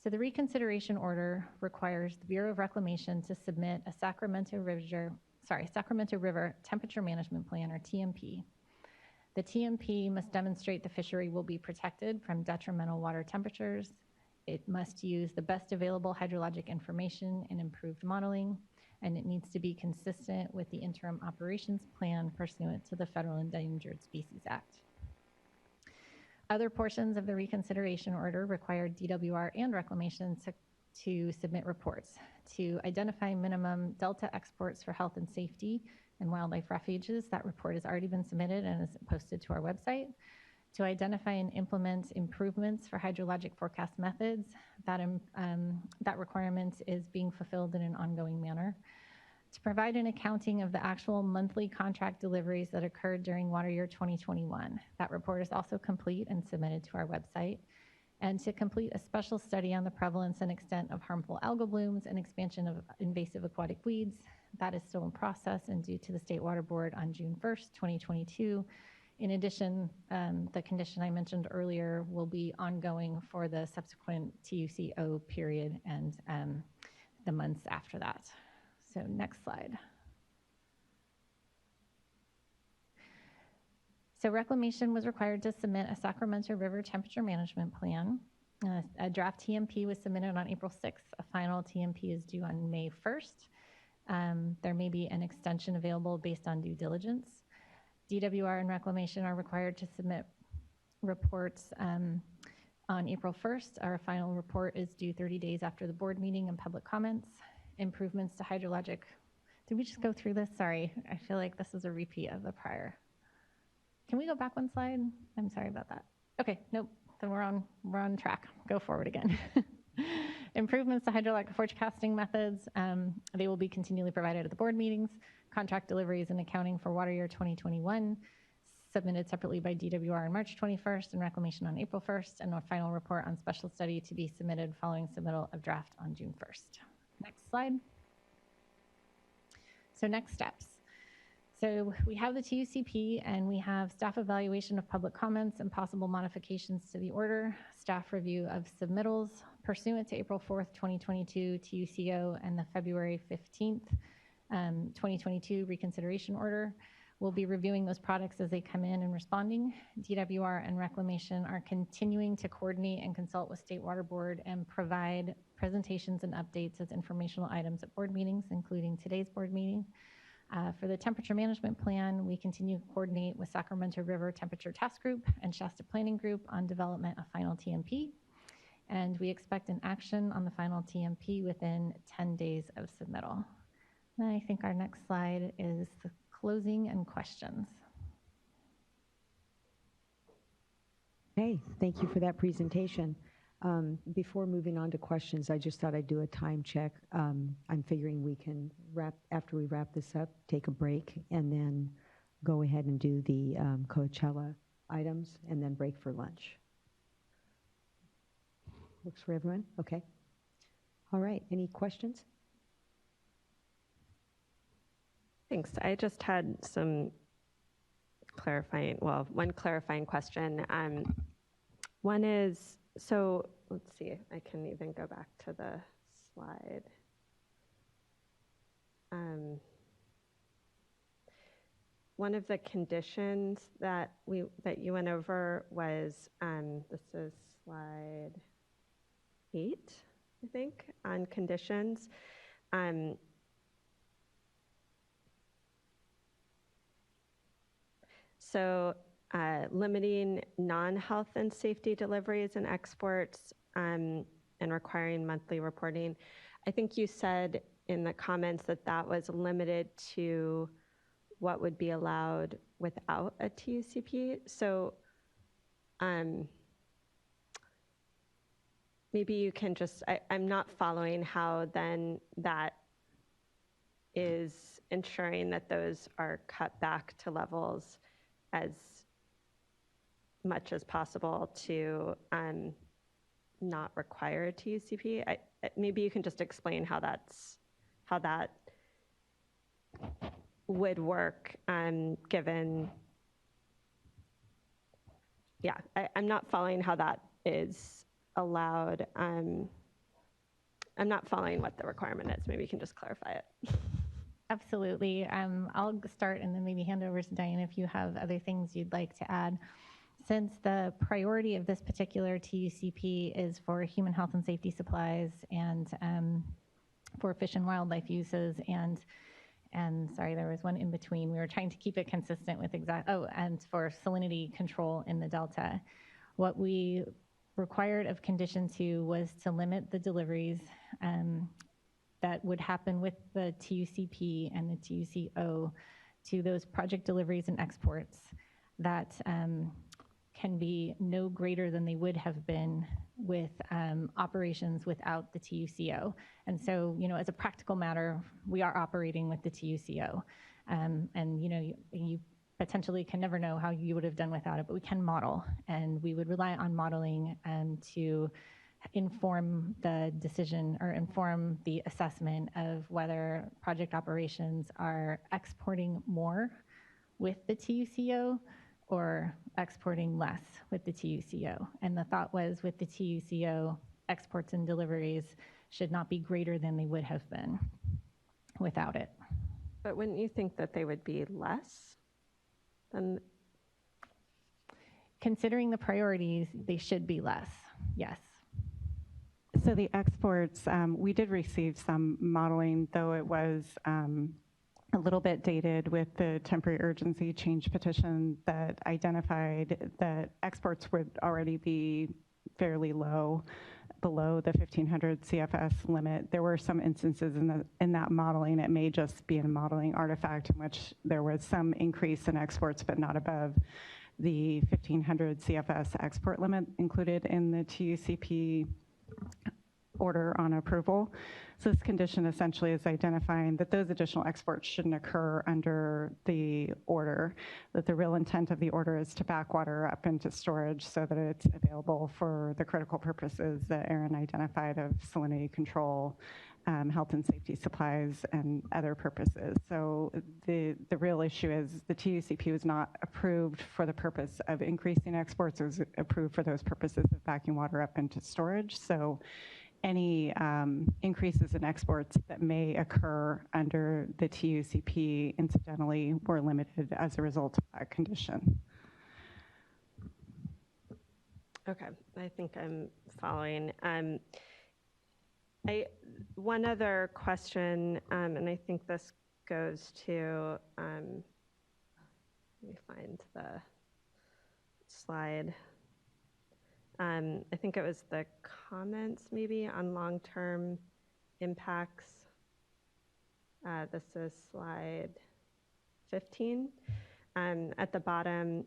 Speaker 19: So the reconsideration order requires the Bureau of Reclamation to submit a Sacramento River Temperature Management Plan, or TMP. The TMP must demonstrate the fishery will be protected from detrimental water temperatures. It must use the best available hydrologic information and improved modeling, and it needs to be consistent with the interim operations plan pursuant to the Federal Endangered Species Act. Other portions of the reconsideration order require DWR and Reclamation to submit reports to identify minimum Delta exports for health and safety and wildlife refuges. That report has already been submitted and is posted to our website. To identify and implement improvements for hydrologic forecast methods. That requirement is being fulfilled in an ongoing manner. To provide an accounting of the actual monthly contract deliveries that occurred during water year 2021. That report is also complete and submitted to our website. And to complete a special study on the prevalence and extent of harmful algal blooms and expansion of invasive aquatic weeds. That is still in process and due to the State Water Board on June 1st, 2022. In addition, the condition I mentioned earlier will be ongoing for the subsequent TUCO period and the months after that. So next slide. So Reclamation was required to submit a Sacramento River Temperature Management Plan. A draft TMP was submitted on April 6th. A final TMP is due on May 1st. There may be an extension available based on due diligence. DWR and Reclamation are required to submit reports on April 1st. Our final report is due 30 days after the board meeting and public comments. Improvements to hydrologic. Did we just go through this? Sorry, I feel like this is a repeat of the prior. Can we go back one slide? I'm sorry about that. Okay, nope, then we're on track. Go forward again. Improvements to hydrologic forecasting methods. They will be continually provided at the board meetings. Contract deliveries and accounting for water year 2021, submitted separately by DWR on March 21st and Reclamation on April 1st, and a final report on special study to be submitted following submittal of draft on June 1st. Next slide. So next steps. So we have the TUCP and we have staff evaluation of public comments and possible modifications to the order, staff review of submittals pursuant to April 4th, 2022 TUCO and the February 15th, 2022 reconsideration order. We'll be reviewing those products as they come in and responding. DWR and Reclamation are continuing to coordinate and consult with State Water Board and provide presentations and updates as informational items at board meetings, including today's board meeting. For the temperature management plan, we continue to coordinate with Sacramento River Temperature Task Group and Shasta Planning Group on development of final TMP. And we expect an action on the final TMP within 10 days of submittal. And I think our next slide is the closing and questions.
Speaker 1: Okay, thank you for that presentation. Before moving on to questions, I just thought I'd do a time check. I'm figuring we can after we wrap this up, take a break, and then go ahead and do the Coachella items, and then break for lunch. Works for everyone? Okay. All right, any questions?
Speaker 12: Thanks. I just had some one clarifying question. One is, so let's see, I can even go back to the slide. One of the conditions that you went over was, this is slide 8, I think, on conditions. So limiting non-health and safety deliveries and exports and requiring monthly reporting. I think you said in the comments that that was limited to what would be allowed without a TUCP. So maybe you can just, I'm not following how then that is ensuring that those are cut back to levels as much as possible to not require a TUCP. Maybe you can just explain how that would work given, yeah, I'm not following how that is allowed. I'm not following what the requirement is. Maybe you can just clarify it.
Speaker 19: Absolutely. I'll start and then maybe hand over to Diane if you have other things you'd like to add. Since the priority of this particular TUCP is for human health and safety supplies and for fish and wildlife uses and sorry, there was one in between. We were trying to keep it consistent with and for salinity control in the Delta. What we required of condition 2 was to limit the deliveries that would happen with the TUCP and the TUCO to those project deliveries and exports that can be no greater than they would have been with operations without the TUCO. And so, as a practical matter, we are operating with the TUCO. And, you potentially can never know how you would have done without it, but we can model. And we would rely on modeling to inform the decision or inform the assessment of whether project operations are exporting more with the TUCO or exporting less with the TUCO. And the thought was with the TUCO, exports and deliveries should not be greater than they would have been without it.
Speaker 12: But wouldn't you think that they would be less than?
Speaker 19: Considering the priorities, they should be less, yes.
Speaker 18: So the exports, we did receive some modeling, though it was a little bit dated with the temporary urgency change petition that identified that exports would already be fairly low, below the 1,500 CFS limit. There were some instances in that modeling. It may just be a modeling artifact in which there was some increase in exports, but not above the 1,500 CFS export limit included in the TUCP order on approval. So this condition essentially is identifying that those additional exports shouldn't occur under the order, that the real intent of the order is to backwater up into storage so that it's available for the critical purposes that Aaron identified of salinity control, health and safety supplies, and other purposes. So the real issue is the TUCP was not approved for the purpose of increasing exports. It was approved for those purposes of backing water up into storage. So any increases in exports that may occur under the TUCP incidentally were limited as a result of that condition.
Speaker 12: Okay, I think I'm following. One other question, and I think this goes to, let me find the slide. I think it was the comments maybe on long-term impacts. This is slide 15. At the bottom,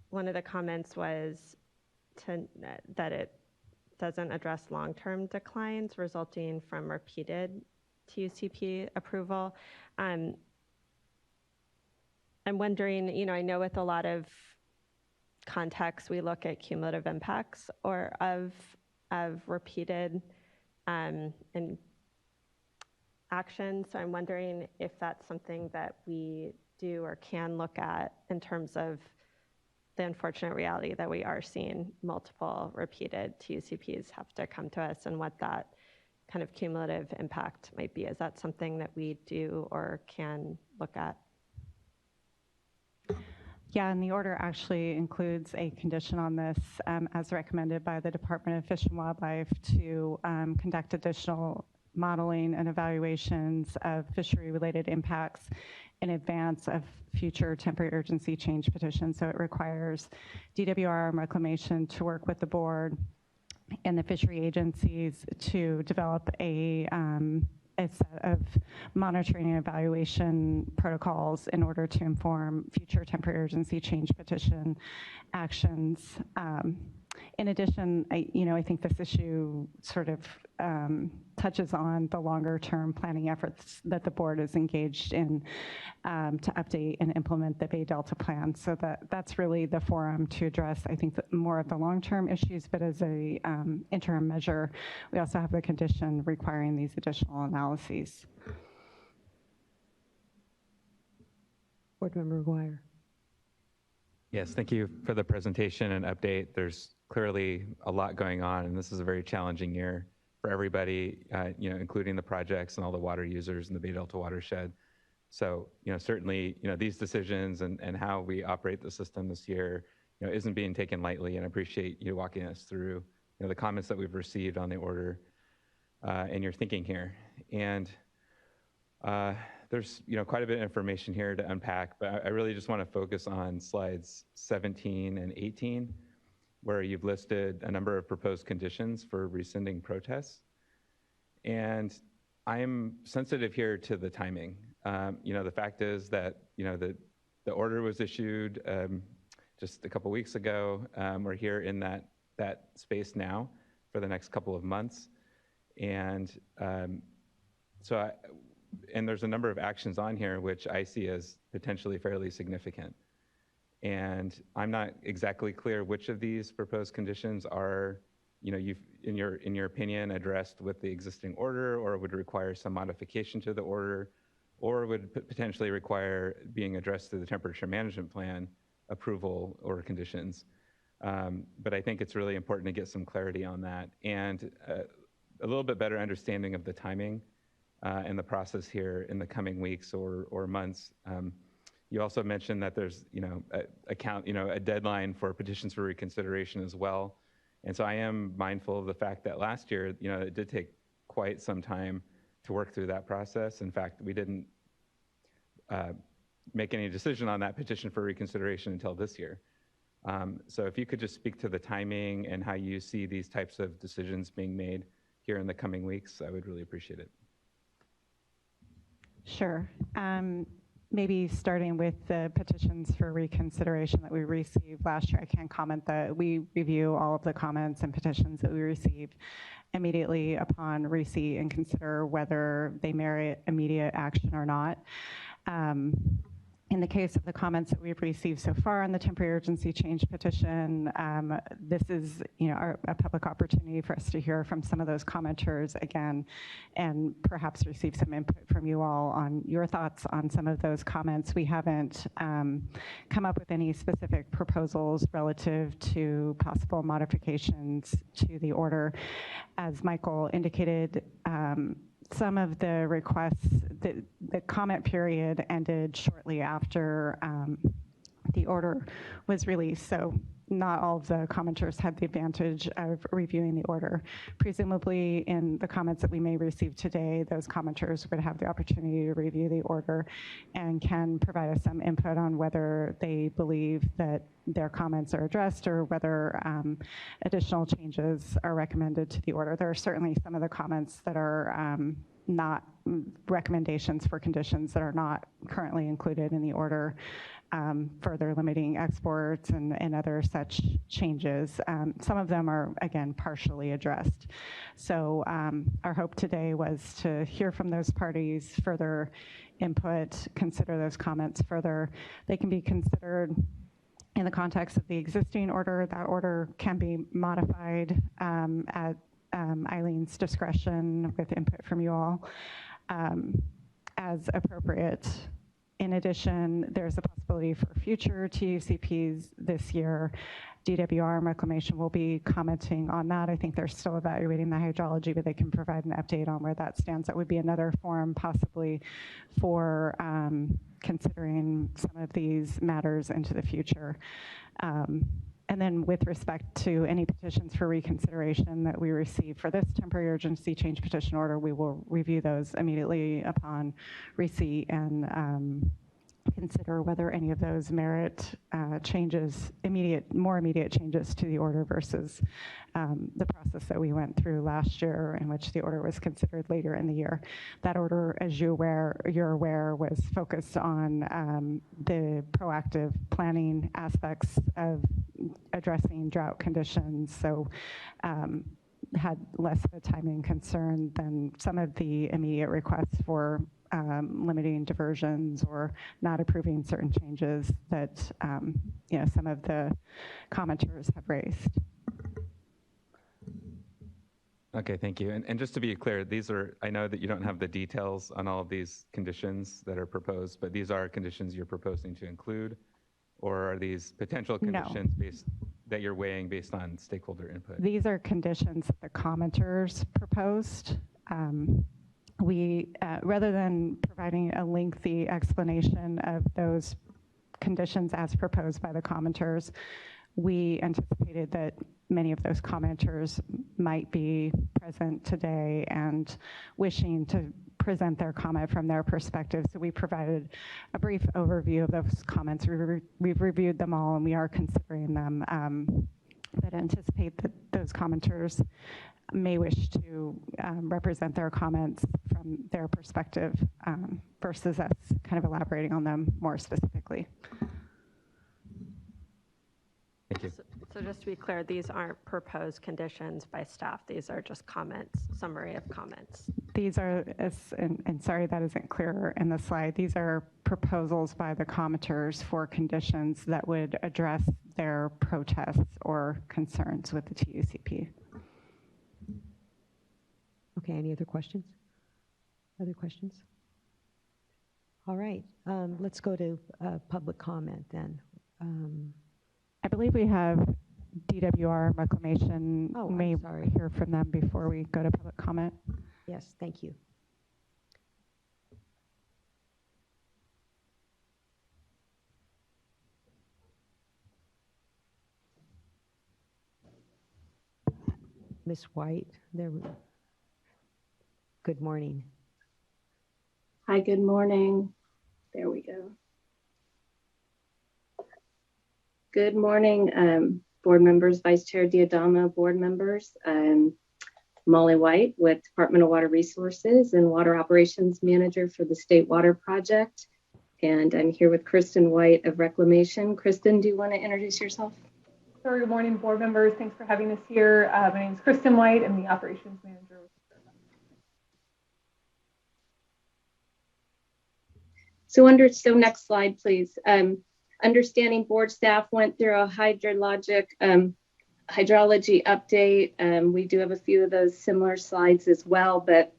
Speaker 12: one of the comments was that it doesn't address long-term declines resulting from repeated TUCP approval. I'm wondering, I know with a lot of contexts, we look at cumulative impacts or of repeated and actions. So I'm wondering if that's something that we do or can look at in terms of the unfortunate reality that we are seeing multiple repeated TUCPs have to come to us and what that kind of cumulative impact might be. Is that something that we do or can look at?
Speaker 18: Yeah, and the order actually includes a condition on this as recommended by the Department of Fish and Wildlife to conduct additional modeling and evaluations of fishery-related impacts in advance of future temporary urgency change petitions. So it requires DWR and Reclamation to work with the board and the fishery agencies to develop a set of monitoring and evaluation protocols in order to inform future temporary urgency change petition actions. In addition, I think this issue sort of touches on the longer term planning efforts that the board is engaged in to update and implement the Bay Delta Plan. So that's really the forum to address, I think, more of the long-term issues, but as a interim measure, we also have the condition requiring these additional analyses.
Speaker 1: Board Member McGuire.
Speaker 10: Yes, thank you for the presentation and update. There's clearly a lot going on, and this is a very challenging year for everybody, including the projects and all the water users in the Bay Delta watershed. So, certainly, these decisions and how we operate the system this year, isn't being taken lightly, and I appreciate you walking us through, the comments that we've received on the order and your thinking here. And there's, quite a bit of information here to unpack, but I really just want to focus on slides 17 and 18, where you've listed a number of proposed conditions for rescinding protests. And I'm sensitive here to the timing. The fact is that, the order was issued just a couple weeks ago. We're here in that space now for the next couple of months. And and there's a number of actions on here which I see as potentially fairly significant. And I'm not exactly clear which of these proposed conditions are, you've, in your opinion, addressed with the existing order, or would require some modification to the order, or would potentially require being addressed through the temperature management plan approval or conditions. But I think it's really important to get some clarity on that and a little bit better understanding of the timing and the process here in the coming weeks or months. You also mentioned that there's, a deadline for petitions for reconsideration as well. And so I am mindful of the fact that last year, it did take quite some time to work through that process. In fact, we didn't make any decision on that petition for reconsideration until this year. So if you could just speak to the timing and how you see these types of decisions being made here in the coming weeks, I would really appreciate it.
Speaker 18: Sure. Maybe starting with the petitions for reconsideration that we received last year, I can comment that we review all of the comments and petitions that we receive immediately upon receipt and consider whether they merit immediate action or not. In the case of the comments that we've received so far on the temporary urgency change petition, this is a public opportunity for us to hear from some of those commenters again, and perhaps receive some input from you all on your thoughts on some of those comments. We haven't come up with any specific proposals relative to possible modifications to the order. As Michael indicated, some of the requests, the comment period ended shortly after the order was released, so not all of the commenters had the advantage of reviewing the order. Presumably, in the comments that we may receive today, those commenters would have the opportunity to review the order and can provide us some input on whether they believe that their comments are addressed or whether additional changes are recommended to the order. There are certainly some of the comments that are not recommendations for conditions that are not currently included in the order, further limiting exports and other such changes. Some of them are, again, partially addressed. So our hope today was to hear from those parties, further input, consider those comments further. They can be considered in the context of the existing order. That order can be modified at Eileen's discretion with input from you all as appropriate. In addition, there's a possibility for future TUCPs this year. DWR and Reclamation will be commenting on that. I think they're still evaluating the hydrology, but they can provide an update on where that stands. That would be another forum possibly for considering some of these matters into the future. And then with respect to any petitions for reconsideration that we receive for this temporary urgency change petition order, we will review those immediately upon receipt and consider whether any of those merit changes, more immediate changes to the order versus the process that we went through last year in which the order was considered later in the year. That order, as you're aware, was focused on the proactive planning aspects of addressing drought conditions. So had less of a timing concern than some of the immediate requests for limiting diversions or not approving certain changes that some of the commenters have raised.
Speaker 10: Okay, thank you. And just to be clear, these are, I know that you don't have the details on all of these conditions that are proposed, but these are conditions you're proposing to include, or are these potential conditions that you're weighing based on stakeholder input?
Speaker 18: These are conditions that the commenters proposed. We, rather than providing a lengthy explanation of those conditions as proposed by the commenters, we anticipated that many of those commenters might be present today and wishing to present their comment from their perspective. So we provided a brief overview of those comments. We've reviewed them all and we are considering them, but anticipate that those commenters may wish to represent their comments from their perspective versus us kind of elaborating on them more specifically.
Speaker 10: Thank you.
Speaker 12: So just to be clear, these aren't proposed conditions by staff. These are just comments, summary of comments.
Speaker 18: These are, and sorry that isn't clear in the slide, these are proposals by the commenters for conditions that would address their protests or concerns with the TUCP.
Speaker 1: Okay, any other questions? Other questions? All right, let's go to public comment then.
Speaker 18: I believe we have DWR Reclamation.
Speaker 1: Oh,
Speaker 18: may
Speaker 1: I'm sorry.
Speaker 18: hear from them before we go to public comment.
Speaker 1: Yes, thank you. Ms. White, there. Good morning.
Speaker 21: Hi, good morning. There we go. Good morning, board members, Vice Chair Diadamo, board members. Molly White with Department of Water Resources and Water Operations Manager for the State Water Project. And I'm here with Kristen White of Reclamation. Kristen, do you want to introduce yourself?
Speaker 22: Sure. Good morning, board members. Thanks for having us here. My name is Kristen White. I'm the Operations Manager.
Speaker 21: So next slide, please. Understanding board staff went through a hydrology update. We do have a few of those similar slides as well, but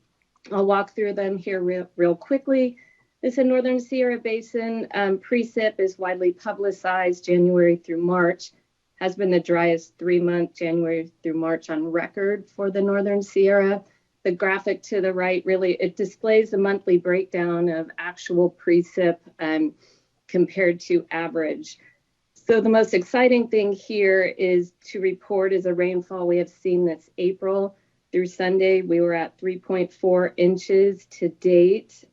Speaker 21: I'll walk through them here real quickly. This is Northern Sierra Basin. Precip is widely publicized January through March. Has been the driest 3-month, January through March on record for the Northern Sierra. The graphic to the right, really, it displays a monthly breakdown of actual precip compared to average. So the most exciting thing here is to report is a rainfall we have seen this April through Sunday. We were at 3.4 inches to date,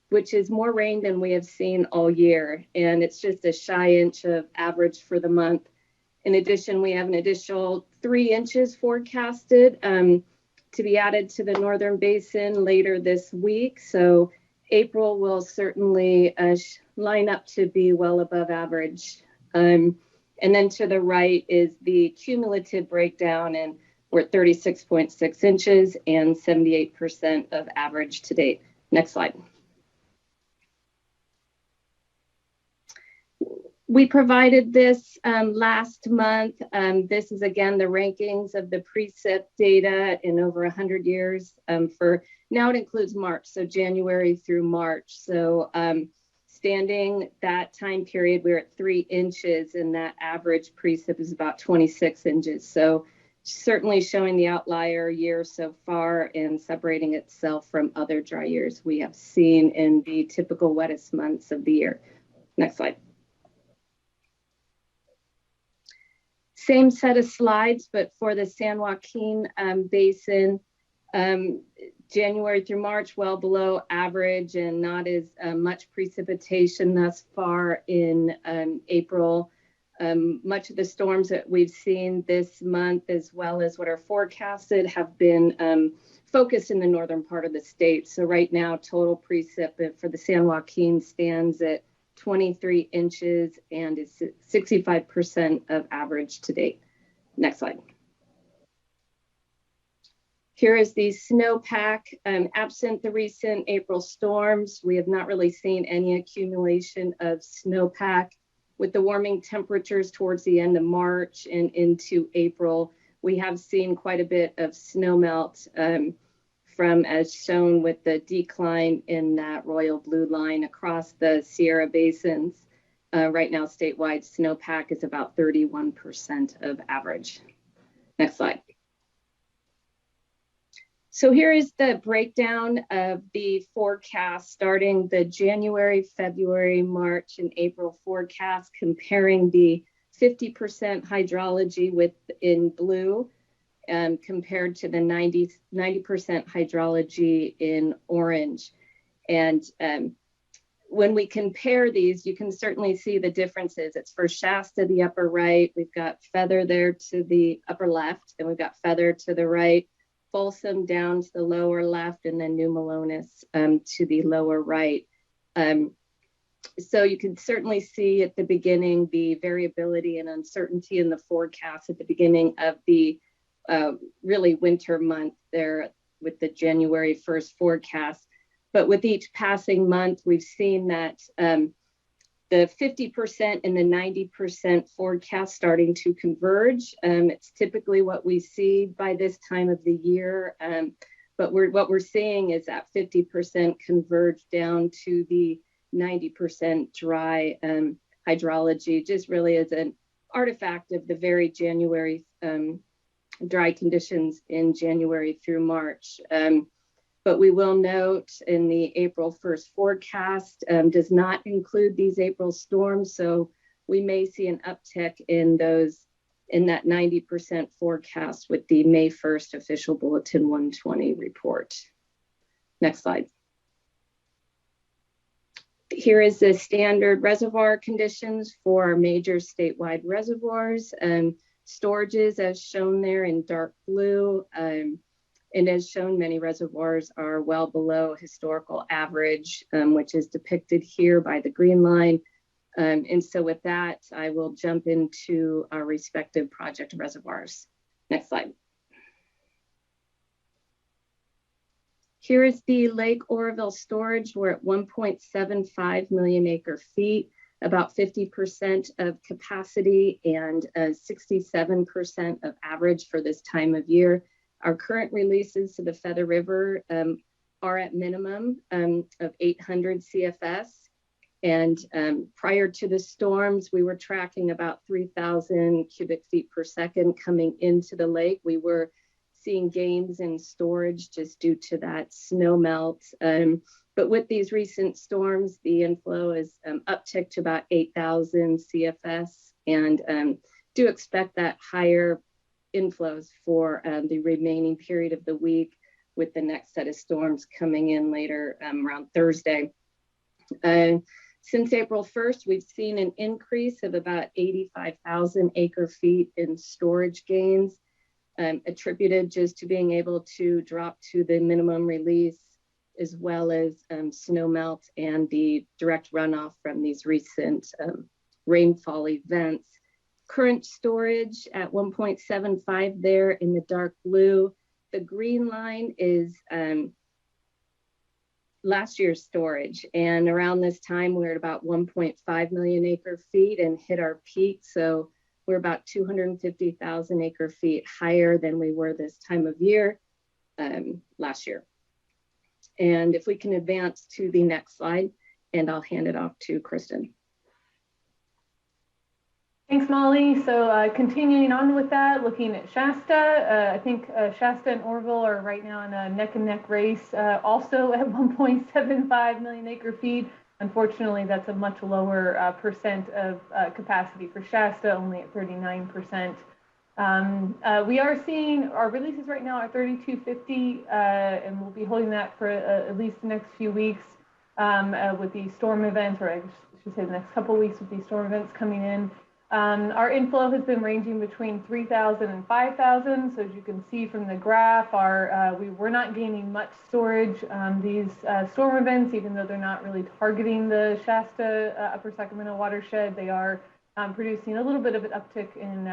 Speaker 21: which is more rain than we have seen all year. And it's just a shy inch of average for the month. In addition, we have an additional 3 inches forecasted to be added to the Northern Basin later this week. So April will certainly line up to be well above average. And then to the right is the cumulative breakdown, and we're at 36.6 inches and 78% of average to date. Next slide. We provided this last month. This is again the rankings of the precip data in over 100 years. For now, it includes March, so January through March. So standing that time period, we're at 3 inches, and that average precip is about 26 inches. So certainly showing the outlier year so far and separating itself from other dry years we have seen in the typical wettest months of the year. Next slide. Same set of slides, but for the San Joaquin Basin, January through March, well below average and not as much precipitation thus far in April. Much of the storms that we've seen this month, as well as what are forecasted, have been focused in the northern part of the state. So right now, total precip for the San Joaquin stands at 23 inches and is 65% of average to date. Next slide. Here is the snowpack. Absent the recent April storms, we have not really seen any accumulation of snowpack. With the warming temperatures towards the end of March and into April, we have seen quite a bit of snowmelt from, as shown with the decline in that royal blue line across the Sierra basins. Right now, statewide snowpack is about 31% of average. Next slide. So here is the breakdown of the forecast, starting the January, February, March, and April forecast, comparing the 50% hydrology in blue compared to the 90% hydrology in orange. And when we compare these, you can certainly see the differences. It's for Shasta, the upper right. We've got Feather there to the upper left, and we've got Feather to the right. Folsom down to the lower left, and then New Melones to the lower right. So you can certainly see at the beginning the variability and uncertainty in the forecast at the beginning of the really winter month there with the January 1st forecast. But with each passing month, we've seen that the 50% and the 90% forecast starting to converge. It's typically what we see by this time of the year, but what we're seeing is that 50% converge down to the 90% dry hydrology, just really as an artifact of the very January dry conditions in January through March. But we will note in the April 1st forecast does not include these April storms. So we may see an uptick in that 90% forecast with the May 1st official bulletin 120 report. Next slide. Here is the standard reservoir conditions for our major statewide reservoirs. Storages as shown there in dark blue. And as shown, many reservoirs are well below historical average, which is depicted here by the green line. And so with that, I will jump into our respective project reservoirs. Next slide. Here is the Lake Oroville storage. We're at 1.75 million acre feet, about 50% of capacity and 67% of average for this time of year. Our current releases to the Feather River are at minimum of 800 CFS. And prior to the storms, we were tracking about 3,000 cubic feet per second coming into the lake. We were seeing gains in storage just due to that snow melt. But with these recent storms, the inflow is upticked to about 8,000 CFS, and do expect that higher inflows for the remaining period of the week, with the next set of storms coming in later around Thursday. Since April 1st, we've seen an increase of about 85,000 acre feet in storage gains. attributed just to being able to drop to the minimum release, as well as snow melt and the direct runoff from these recent rainfall events. Current storage at 1.75 there in the dark blue. The green line is last year's storage. And around this time, we're at about 1.5 million acre feet and hit our peak. So we're about 250,000 acre feet higher than we were this time of year last year. And if we can advance to the next slide, and I'll hand it off to Kristen.
Speaker 22: Thanks, Molly. So continuing on with that, looking at Shasta, I think Shasta and Orville are right now in a neck and neck race, also at 1.75 million acre feet. Unfortunately, that's a much lower percent of capacity for Shasta, only at 39%. We are seeing our releases right now at 3250, and we'll be holding that for at least the next few weeks with the storm events, or I should say the next couple of weeks with these storm events coming in. Our inflow has been ranging between 3,000 and 5,000. So as you can see from the graph, we're not gaining much storage. These storm events, even though they're not really targeting the Shasta Upper Sacramento watershed, they are producing a little bit of an uptick in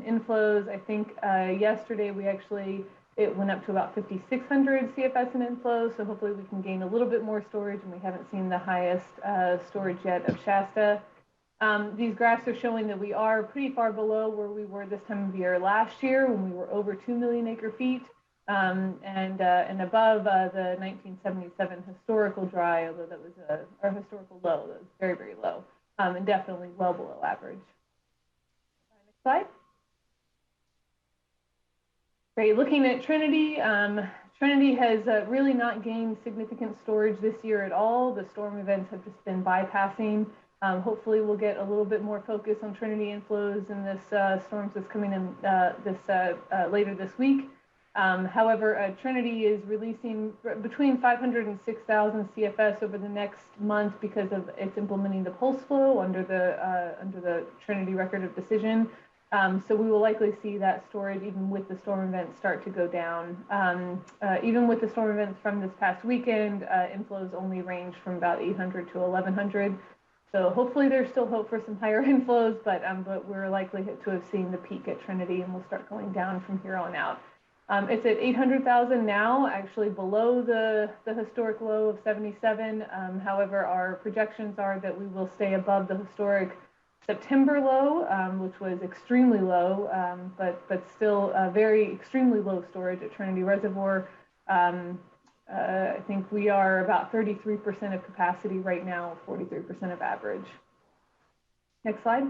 Speaker 22: inflows. I think yesterday it went up to about 5,600 CFS in inflows. So hopefully we can gain a little bit more storage, and we haven't seen the highest storage yet of Shasta. These graphs are showing that we are pretty far below where we were this time of year last year, when we were over 2 million acre feet and above the 1977 historical dry, although that was our historical low. That was very, very low, and definitely well below average. Next slide. Great. Looking at Trinity, Trinity has really not gained significant storage this year at all. The storm events have just been bypassing. Hopefully we'll get a little bit more focus on Trinity inflows in this storms that's coming in later this week. However, Trinity is releasing between 500 and 6,000 CFS over the next month because of it's implementing the pulse flow under the Trinity record of decision. So we will likely see that storage, even with the storm events, start to go down. Even with the storm events from this past weekend, inflows only range from about 800 to 1,100. So hopefully there's still hope for some higher inflows, but we're likely to have seen the peak at Trinity, and we'll start going down from here on out. It's at 800,000 now, actually below the historic low of 77. However, our projections are that we will stay above the historic September low, which was extremely low, but still very extremely low storage at Trinity Reservoir. I think we are about 33% of capacity right now, 43% of average. Next slide.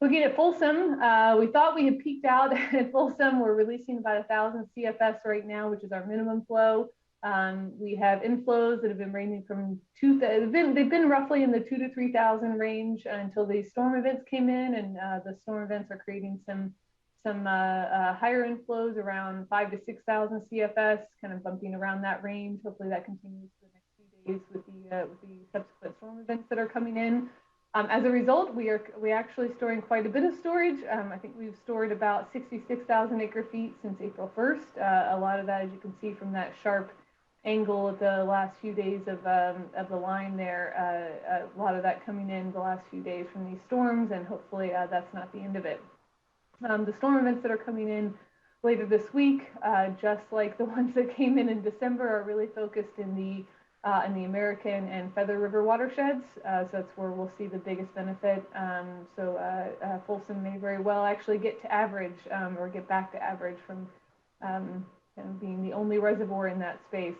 Speaker 22: Looking at Folsom, we thought we had peaked out at Folsom. We're releasing about 1,000 CFS right now, which is our minimum flow. We have inflows that have been ranging from they've been roughly in the 2,000 to 3,000 range until the storm events came in, and the storm events are creating some higher inflows around 5,000 to 6,000 CFS, kind of bumping around that range. Hopefully that continues for the next few days with the subsequent storm events that are coming in. As a result, we're actually storing quite a bit of storage. I think we've stored about 66,000 acre feet since April 1st. A lot of that, as you can see from that sharp angle at the last few days of the line there, a lot of that coming in the last few days from these storms, and hopefully that's not the end of it. The storm events that are coming in later this week, just like the ones that came in December, are really focused in the American and Feather River watersheds. So that's where we'll see the biggest benefit. Folsom may very well actually get to average or get back to average from kind of being the only reservoir in that space.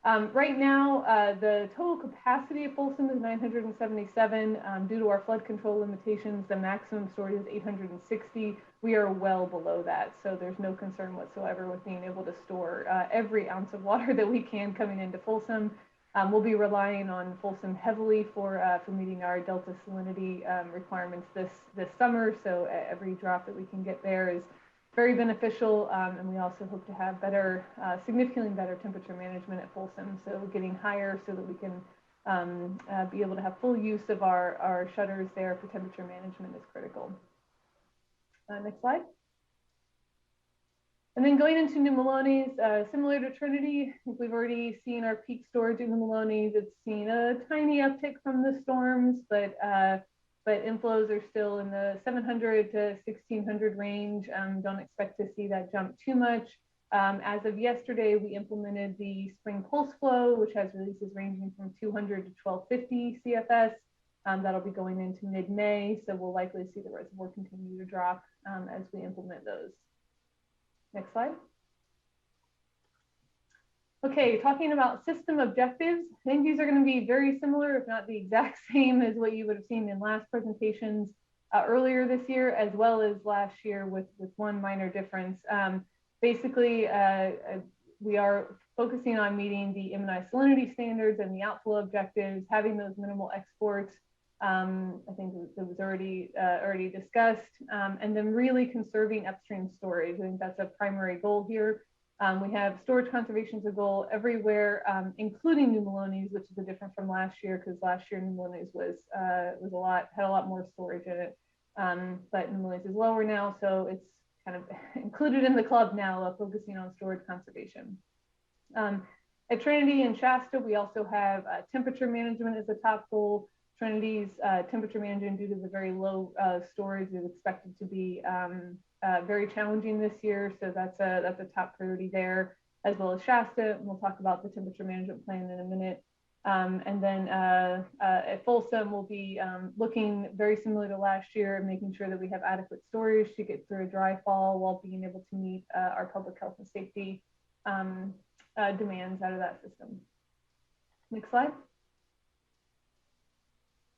Speaker 22: Right now, the total capacity of Folsom is 977. Due to our flood control limitations, the maximum storage is 860. We are well below that, so there's no concern whatsoever with being able to store every ounce of water that we can coming into Folsom. We'll be relying on Folsom heavily for meeting our delta salinity requirements this summer, so every drop that we can get there is very beneficial, and we also hope to have significantly better temperature management at Folsom, so getting higher so that we can be able to have full use of our shutters there for temperature management is critical. Next slide. And then going into New Melones, similar to Trinity, I think we've already seen our peak storage in New Melones. It's seen a tiny uptick from the storms, but inflows are still in the 700 to 1600 range. Don't expect to see that jump too much. As of yesterday, we implemented the spring pulse flow, which has releases ranging from 200 to 1250 CFS. That'll be going into mid-May, so we'll likely see the reservoir continue to drop as we implement those. Next slide. Okay, talking about system objectives, I think these are going to be very similar, if not the exact same as what you would have seen in last presentations earlier this year, as well as last year with one minor difference. Basically, we are focusing on meeting the immunized salinity standards and the outflow objectives, having those minimal exports. I think that was already discussed, and then really conserving upstream storage. I think that's a primary goal here. We have storage conservation as a goal everywhere, including New Melones, which is a different from last year, because last year New Melones had a lot more storage in it. But New Melones is lower now, so it's kind of included in the club now of focusing on storage conservation. At Trinity and Shasta, we also have temperature management as a top goal. Trinity's temperature management due to the very low storage is expected to be very challenging this year, so that's a top priority there, as well as Shasta. And we'll talk about the temperature management plan in a minute. And then at Folsom, we'll be looking very similar to last year, making sure that we have adequate storage to get through a dry fall while being able to meet our public health and safety demands out of that system. Next slide.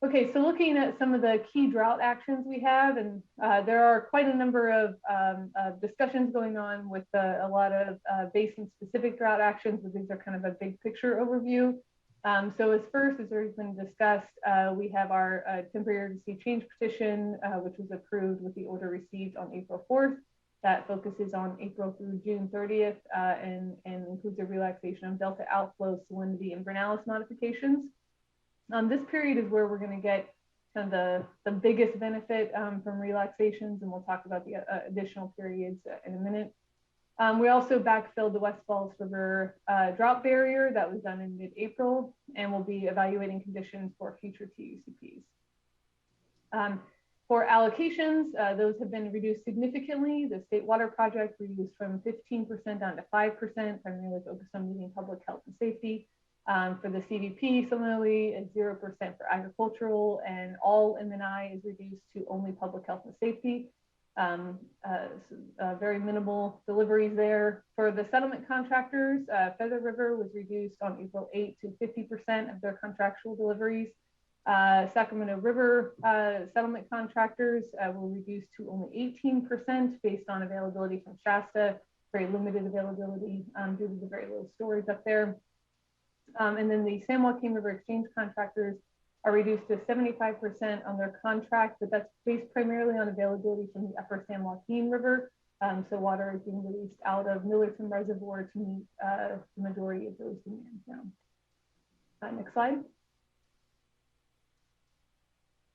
Speaker 22: Okay, so looking at some of the key drought actions we have, and there are quite a number of discussions going on with a lot of basin-specific drought actions, but these are kind of a big picture overview. So as already been discussed, we have our temporary urgency change petition, which was approved with the order received on April 4th. That focuses on April through June 30th and includes a relaxation of delta outflow, salinity, and Bernalis modifications. This period is where we're going to get kind of the biggest benefit from relaxations, and we'll talk about the additional periods in a minute. We also backfilled the West Falls River drought barrier that was done in mid-April, and we'll be evaluating conditions for future TUCPs. For allocations, those have been reduced significantly. The State Water Project reduced from 15% down to 5%, primarily focused on meeting public health and safety. For the CVP, similarly, at 0% for agricultural, and all M&I is reduced to only public health and safety. Very minimal deliveries there. For the settlement contractors, Feather River was reduced on April 8 to 50% of their contractual deliveries. Sacramento River settlement contractors were reduced to only 18% based on availability from Shasta, very limited availability due to the very low storage up there. And then the San Joaquin River Exchange contractors are reduced to 75% on their contract, but that's based primarily on availability from the upper San Joaquin River. So water is being released out of Millerton Reservoir to meet the majority of those demands now. Next slide.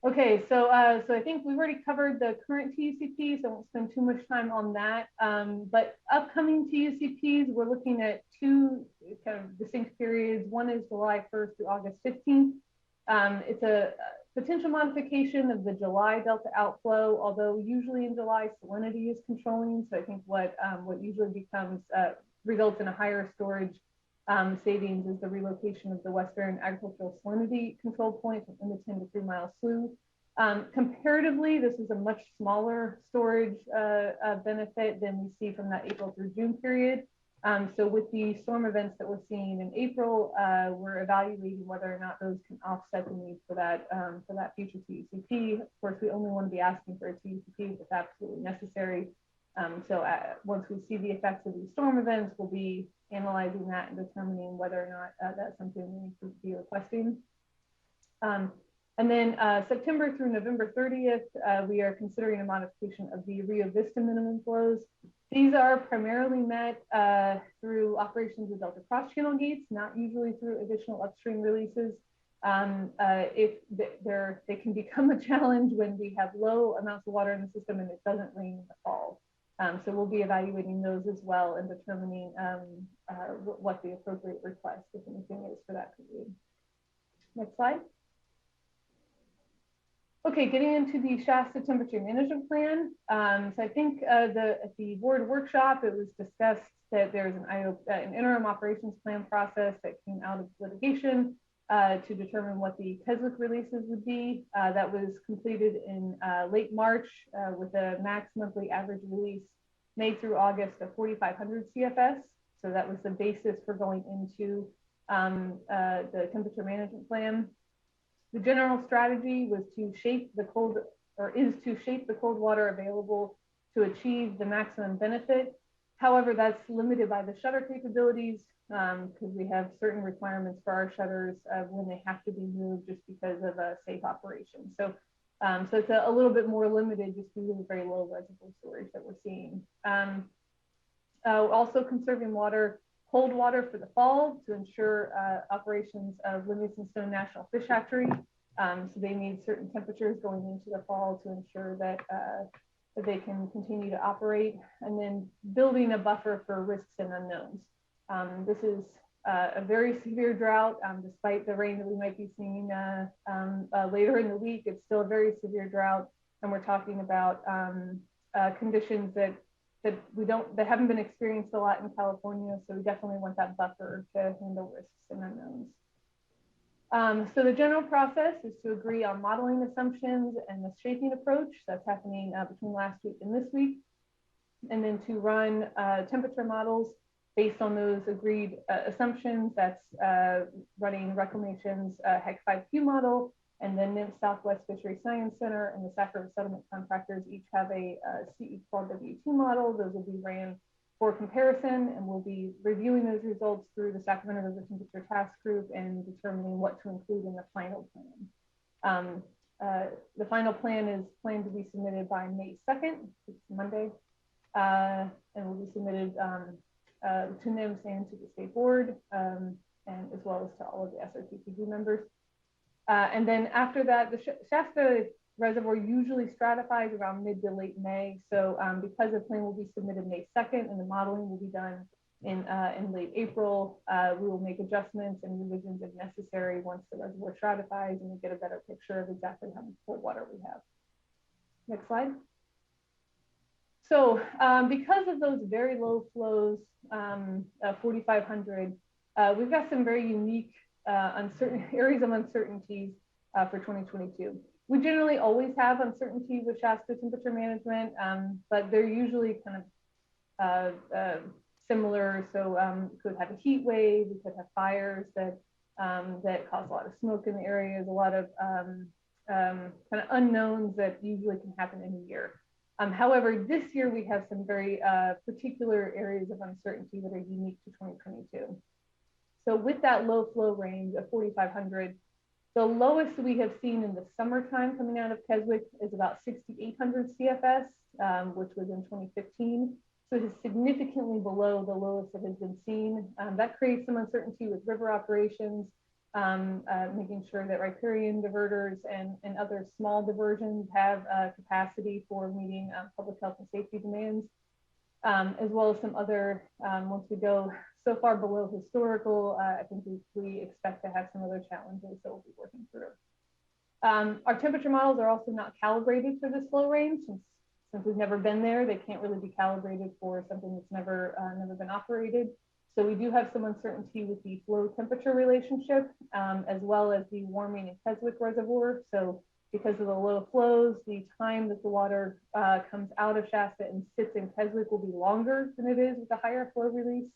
Speaker 22: Okay, so I think we've already covered the current TUCP, so I won't spend too much time on that. But upcoming TUCPs, we're looking at two kind of distinct periods. One is July 1st through August 15th. It's a potential modification of the July delta outflow, although usually in July salinity is controlling. So I think what usually becomes results in a higher storage savings is the relocation of the Western Agricultural Salinity Control Point from Imiton to 3 Mile Slough. Comparatively, this is a much smaller storage benefit than we see from that April through June period. So with the storm events that we're seeing in April, we're evaluating whether or not those can offset the need for that future TUCP. Of course, we only want to be asking for a TUCP if it's absolutely necessary. So once we see the effects of these storm events, we'll be analyzing that and determining whether or not that's something we need to be requesting. And then September through November 30th, we are considering a modification of the Rio Vista minimum flows. These are primarily met through operations of Delta Cross Channel gates, not usually through additional upstream releases. If they can become a challenge when we have low amounts of water in the system and it doesn't rain in the fall. So we'll be evaluating those as well and determining what the appropriate request, if anything, is for that period. Next slide. Okay, getting into the Shasta temperature management plan. So I think at the board workshop, it was discussed that there's an interim operations plan process that came out of litigation to determine what the Keswick releases would be. That was completed in late March with a max monthly average release May through August of 4,500 CFS. So that was the basis for going into the temperature management plan. The general strategy was to shape the cold water available to achieve the maximum benefit. However, that's limited by the shutter capabilities because we have certain requirements for our shutters when they have to be moved just because of a safe operation. So, so it's a little bit more limited just due to the very low reservoir storage that we're seeing. Also conserving water, cold water for the fall to ensure operations of Livingstone National Fish Hatchery. So they need certain temperatures going into the fall to ensure that, that they can continue to operate, and then building a buffer for risks and unknowns. This is a very severe drought. Despite the rain that we might be seeing later in the week, it's still a very severe drought, and we're talking about conditions that haven't been experienced a lot in California. So we definitely want that buffer to handle risks and unknowns. So the general process is to agree on modeling assumptions and the shaping approach. That's happening between last week and this week. And then to run temperature models based on those agreed assumptions. That's running Reclamation's HEC 5Q model, and then NIMS Southwest Fishery Science Center and the Sacramento Settlement Contractors each have a CE12W2 model. Those will be ran for comparison, and we'll be reviewing those results through the Sacramento River Temperature Task Group and determining what to include in the final plan. The final plan is planned to be submitted by May 2nd, it's Monday, and will be submitted to NIMS and to the state board, and as well as to all of the SRTPG members. And then after that, the Shasta Reservoir usually stratifies around mid to late May. So because the plan will be submitted May 2nd and the modeling will be done in late April, we will make adjustments and revisions if necessary once the reservoir stratifies and we get a better picture of exactly how much cold water we have. Next slide. So because of those very low flows, 4,500, we've got some very unique uncertain areas of uncertainties for 2022. We generally always have uncertainty with Shasta temperature management, but they're usually kind of similar. So we could have a heat wave, we could have fires that cause a lot of smoke in the area. There's a lot of kind of unknowns that usually can happen in a year. However, this year we have some very particular areas of uncertainty that are unique to 2022. So with that low flow range of 4,500, the lowest we have seen in the summertime coming out of Keswick is about 6,800 CFS, which was in 2015. So it is significantly below the lowest that has been seen. That creates some uncertainty with river operations, making sure that riparian diverters and other small diversions have capacity for meeting public health and safety demands, as well as some other, once we go so far below historical, I think we expect to have some other challenges that we'll be working through. Our temperature models are also not calibrated for this flow range. Since we've never been there, they can't really be calibrated for something that's never been operated. So we do have some uncertainty with the flow temperature relationship, as well as the warming in Keswick Reservoir. So because of the low flows, the time that the water comes out of Shasta and sits in Keswick will be longer than it is with the higher flow release.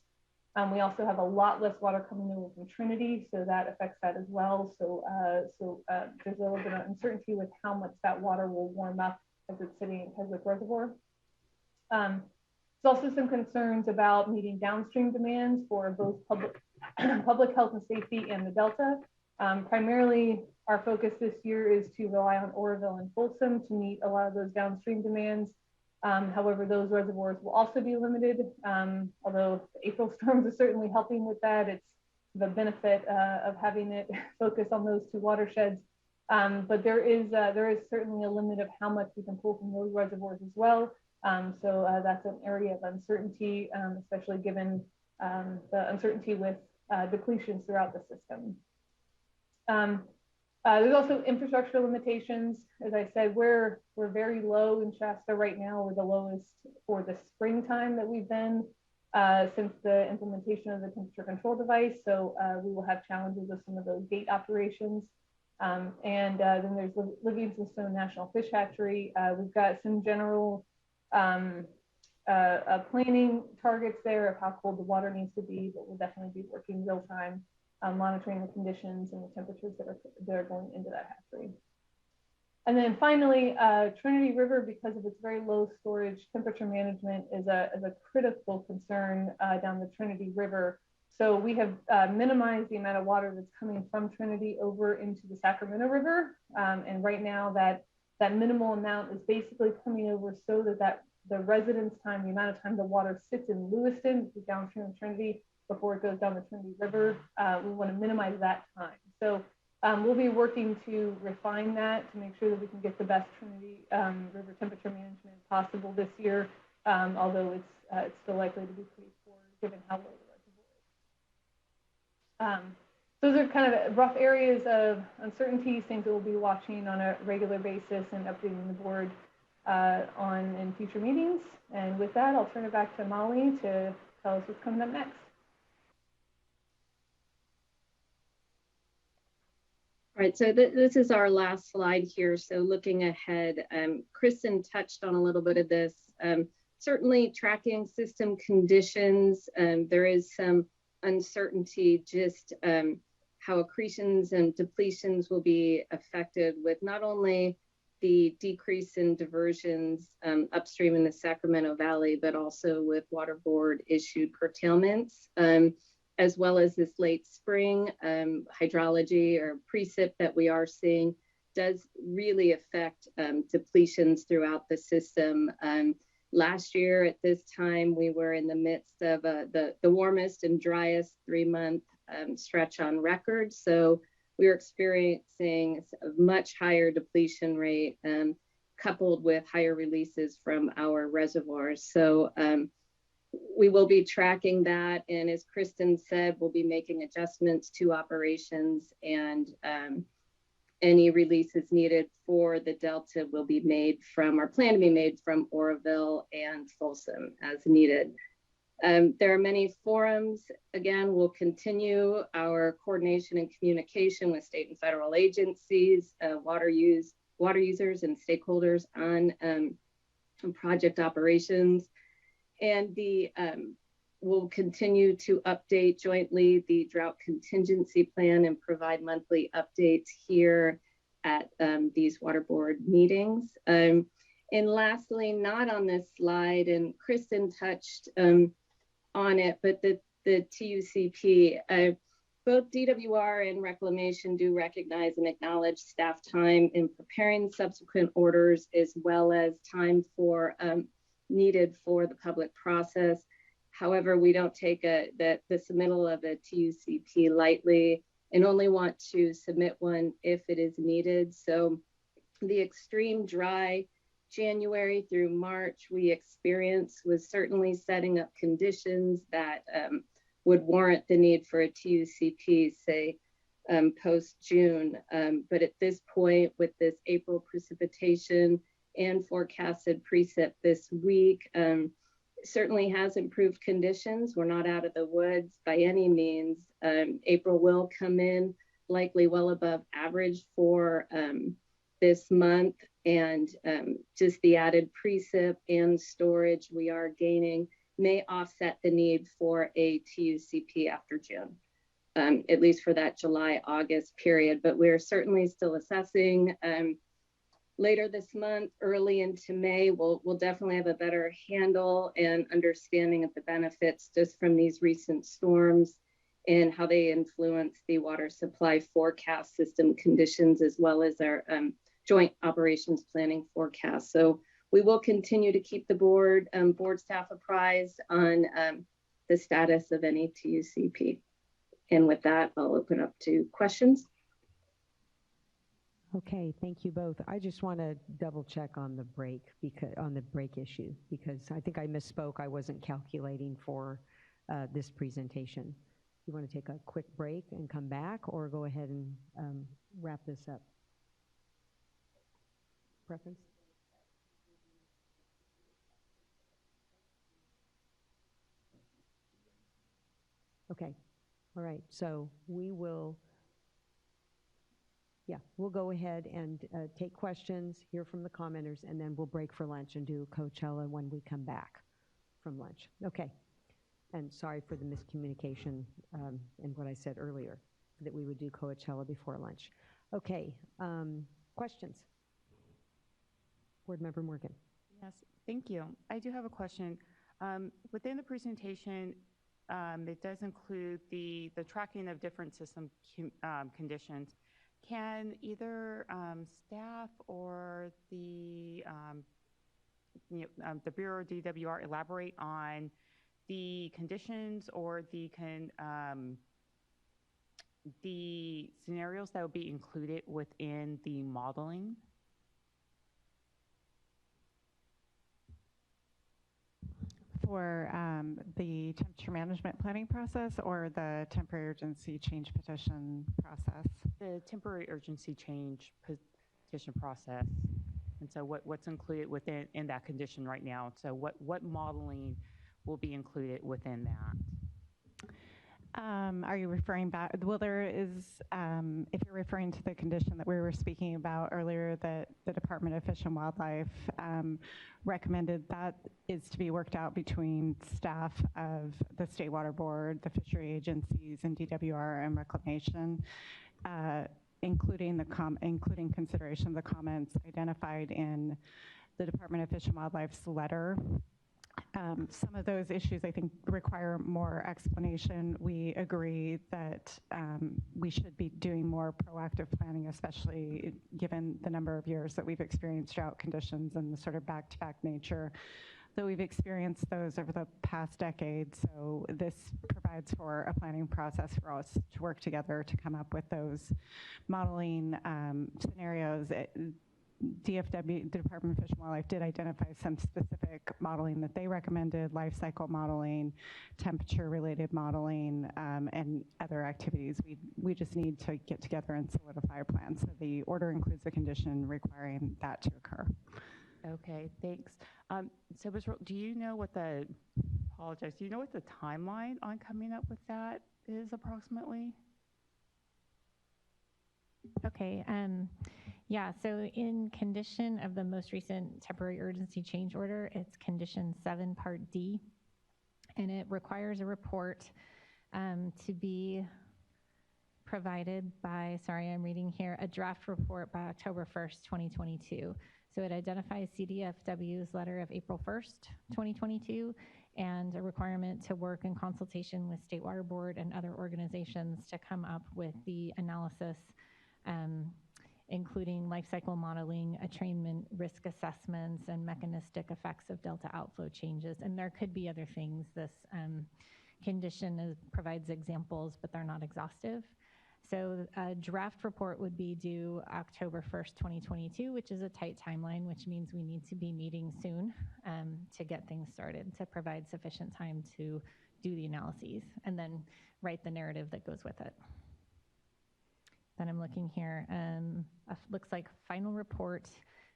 Speaker 22: We also have a lot less water coming over from Trinity, so that affects that as well. So, there's a little bit of uncertainty with how much that water will warm up as it's sitting in Keswick Reservoir. There's also some concerns about meeting downstream demands for both public health and safety and the Delta. Primarily, our focus this year is to rely on Oroville and Folsom to meet a lot of those downstream demands. However, those reservoirs will also be limited, although the April storms are certainly helping with that. It's the benefit of having it focus on those two watersheds. But there is certainly a limit of how much we can pull from those reservoirs as well. So that's an area of uncertainty, especially given the uncertainty with depletions throughout the system. There's also infrastructure limitations. As I said, we're very low in Shasta right now. We're the lowest for the springtime that we've been since the implementation of the temperature control device. So we will have challenges with some of those gate operations. Then there's Livingston National Fish Hatchery. We've got some general planning targets there of how cold the water needs to be, but we'll definitely be working real time, monitoring the conditions and the temperatures that are going into that hatchery. And then finally, Trinity River, because of its very low storage, temperature management is a critical concern down the Trinity River. So we have minimized the amount of water that's coming from Trinity over into the Sacramento River. And right now that minimal amount is basically coming over so that the residence time, the amount of time the water sits in Lewiston, which is downstream of Trinity, before it goes down the Trinity River, we want to minimize that time. So we'll be working to refine that to make sure that we can get the best Trinity River temperature management possible this year, although it's still likely to be pretty poor given how low the reservoir is. Those are kind of rough areas of uncertainty, things that we'll be watching on a regular basis and updating the board on in future meetings. And with that, I'll turn it back to Molly to tell us what's coming up next.
Speaker 21: All right, so this is our last slide here. So looking ahead, Kristen touched on a little bit of this. Certainly tracking system conditions, there is some uncertainty just how accretions and depletions will be affected with not only the decrease in diversions upstream in the Sacramento Valley, but also with water board issued curtailments, as well as this late spring hydrology or precip that we are seeing does really affect depletions throughout the system. Last year at this time, we were in the midst of the warmest and driest 3-month stretch on record. So we were experiencing a much higher depletion rate coupled with higher releases from our reservoirs. So we will be tracking that. And as Kristen said, we'll be making adjustments to operations, and any releases needed for the Delta will be made from, or plan to be made from, Oroville and Folsom as needed. There are many forums. Again, we'll continue our coordination and communication with state and federal agencies, water users and stakeholders on project operations. And we'll continue to update jointly the drought contingency plan and provide monthly updates here at these water board meetings. And lastly, not on this slide, and Kristen touched on it, but the TUCP, both DWR and Reclamation do recognize and acknowledge staff time in preparing subsequent orders, as well as time for needed for the public process. However, we don't take the submittal of a TUCP lightly and only want to submit one if it is needed. So the extreme dry January through March we experienced was certainly setting up conditions that would warrant the need for a TUCP, say, post-June. But at this point, with this April precipitation and forecasted precip this week, certainly has improved conditions. We're not out of the woods by any means. April will come in likely well above average for this month, and just the added precip and storage we are gaining may offset the need for a TUCP after June, at least for that July-August period. But we're certainly still assessing. Later this month, early into May, we'll definitely have a better handle and understanding of the benefits just from these recent storms and how they influence the water supply forecast system conditions, as well as our joint operations planning forecast. So we will continue to keep the board staff apprised on the status of any TUCP. And with that, I'll open up to questions.
Speaker 1: Okay, thank you both. I just want to double check on the break issue, because I think I misspoke. I wasn't calculating for this presentation. You want to take a quick break and come back, or go ahead and wrap this up? Preference? Okay, all right, so we'll go ahead and take questions, hear from the commenters, and then we'll break for lunch and do Coachella when we come back from lunch. Okay, and sorry for the miscommunication in what I said earlier, that we would do Coachella before lunch. Okay, questions? Board Member Morgan.
Speaker 2: Yes, thank you. I do have a question. Within the presentation, it does include the tracking of different system conditions. Can either staff or the Bureau DWR elaborate on the conditions or the scenarios that will be included within the modeling?
Speaker 18: For the temperature management planning process or the temporary urgency change petition process?
Speaker 2: The temporary urgency change petition process. And so what's included in that condition right now? So what modeling will be included within that?
Speaker 18: Are you referring back? Well, there is, if you're referring to the condition that we were speaking about earlier, that the Department of Fish and Wildlife recommended, that is to be worked out between staff of the State Water Board, the fishery agencies, and DWR and Reclamation, including consideration of the comments identified in the Department of Fish and Wildlife's letter. Some of those issues, I think, require more explanation. We agree that we should be doing more proactive planning, especially given the number of years that we've experienced drought conditions and the sort of back-to-back nature that we've experienced those over the past decade. So this provides for a planning process for us to work together to come up with those modeling scenarios. DFW, the Department of Fish and Wildlife, did identify some specific modeling that they recommended: life cycle modeling, temperature-related modeling, and other activities. We just need to get together and solidify a plan. So the order includes a condition requiring that to occur.
Speaker 2: Okay, thanks. So, do you know what do you know what the timeline on coming up with that is approximately?
Speaker 19: Okay, yeah, so in condition of the most recent temporary urgency change order, it's condition 7, part D, and it requires a report to be provided by, sorry, I'm reading here, a draft report by October 1st, 2022. So it identifies CDFW's letter of April 1st, 2022, and a requirement to work in consultation with State Water Board and other organizations to come up with the analysis, including life cycle modeling, attrainment risk assessments, and mechanistic effects of delta outflow changes. And there could be other things. This condition provides examples, but they're not exhaustive. So a draft report would be due October 1st, 2022, which is a tight timeline, which means we need to be meeting soon to get things started, to provide sufficient time to do the analyses and then write the narrative that goes with it. Then I'm looking here, looks like final report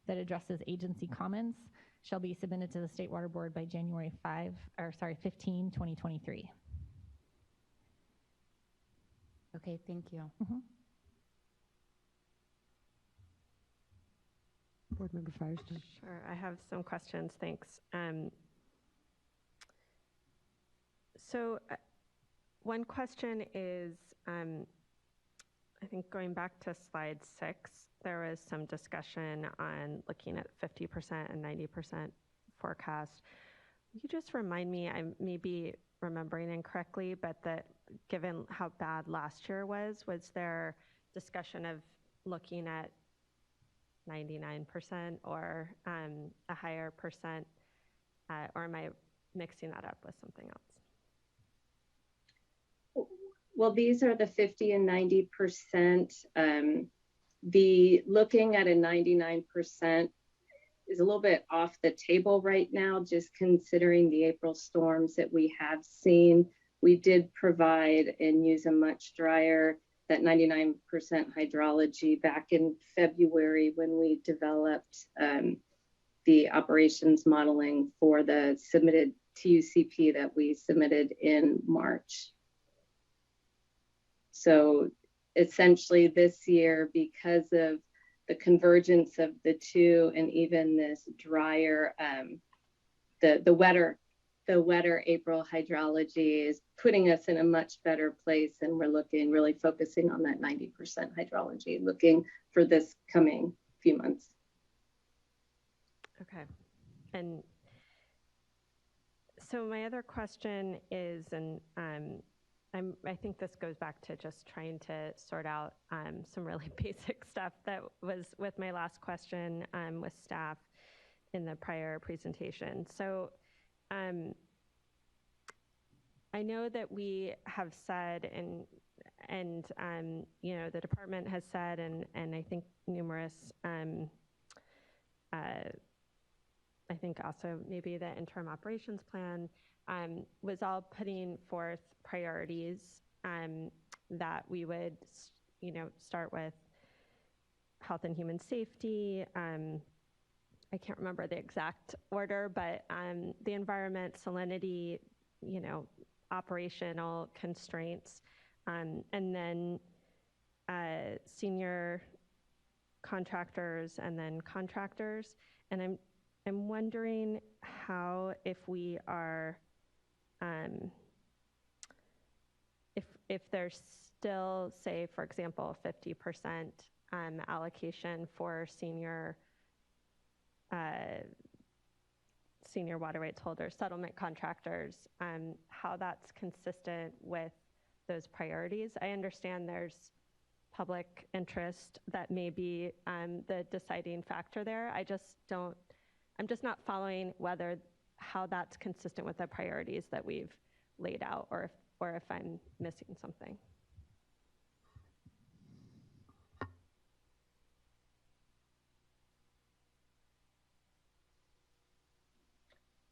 Speaker 19: that addresses agency comments shall be submitted to the State Water Board by January 15, 2023.
Speaker 2: Okay, thank you.
Speaker 19: Mm-hmm.
Speaker 1: Board Member Firestone.
Speaker 12: Sure, I have some questions, thanks. So one question is, I think going back to slide 6, there was some discussion on looking at 50% and 90% forecast. Will you just remind me, I may be remembering incorrectly, but that given how bad last year was there discussion of looking at 99% or a higher percent, or am I mixing that up with something else?
Speaker 21: Well, these are the 50 and 90% The looking at a 99% is a little bit off the table right now, just considering the April storms that we have seen. We did provide and use a much drier, that 99% hydrology back in February when we developed the operations modeling for the submitted TUCP that we submitted in March. So essentially this year, because of the convergence of the two and even this drier, the wetter April hydrology is putting us in a much better place, and we're really focusing on that 90% hydrology, looking for this coming few months.
Speaker 12: Okay. And so my other question is, and I think this goes back to just trying to sort out some really basic stuff that was with my last question with staff in the prior presentation. So I know that we have said, and you know, the department has said, and I think numerous, I think also maybe the interim operations plan was all putting forth priorities that we would, you know, start with health and human safety. I can't remember the exact order, but the environment, salinity, you know, operational constraints, and then senior contractors and then contractors. And I'm wondering how, if we are, if there's still, say, for example, 50% allocation for senior water rights holders, settlement contractors, how that's consistent with those priorities. I understand there's public interest that may be the deciding factor there. I'm just not following how that's consistent with the priorities that we've laid out, or if I'm missing something.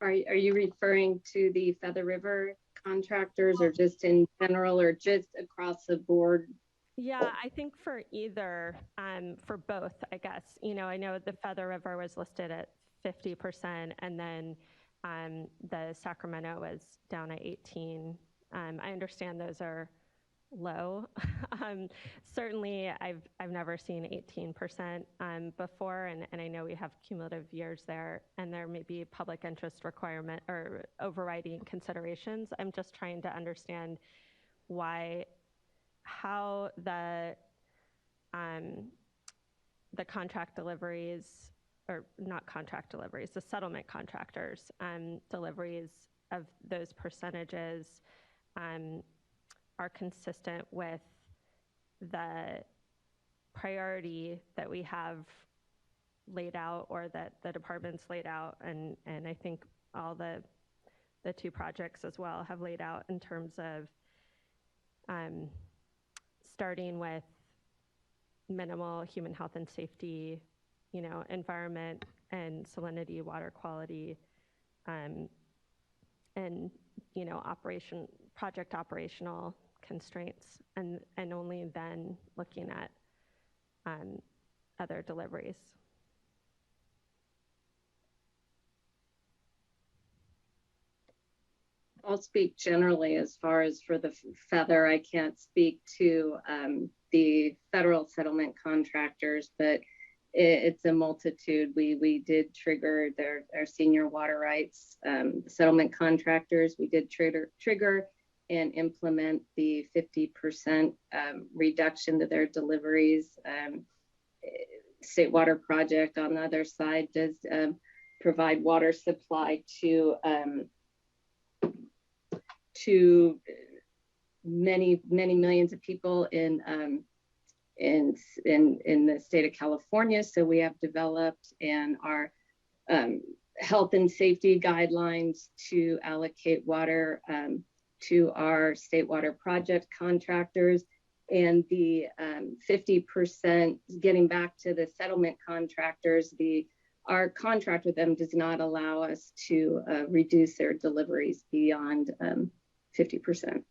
Speaker 21: Are you referring to the Feather River contractors, or just in general, or just across the board?
Speaker 12: Yeah, I think for either, for both, I guess. You know, I know the Feather River was listed at 50%, and then the Sacramento was down at 18. I understand those are low. Certainly, I've never seen 18% before, and I know we have cumulative years there, and there may be public interest requirement or overriding considerations. I'm just trying to understand how the contract deliveries, or not contract deliveries, the settlement contractors deliveries of those percentages are consistent with the priority that we have laid out, or that the department's laid out, and I think all the two projects as well have laid out in terms of starting with minimal human health and safety, you know, environment and salinity, water quality, and you know, project operational constraints, and only then looking at other deliveries.
Speaker 21: I'll speak generally. As far as for the Feather, I can't speak to the federal settlement contractors, but it's a multitude. We did trigger our senior water rights settlement contractors. We did trigger and implement the 50% reduction to their deliveries. State Water Project on the other side does provide water supply to many millions of people in the state of California. So we have developed and our health and safety guidelines to allocate water to our State Water Project contractors. And the 50%, getting back to the settlement contractors, our contract with them does not allow us to reduce their deliveries beyond 50%.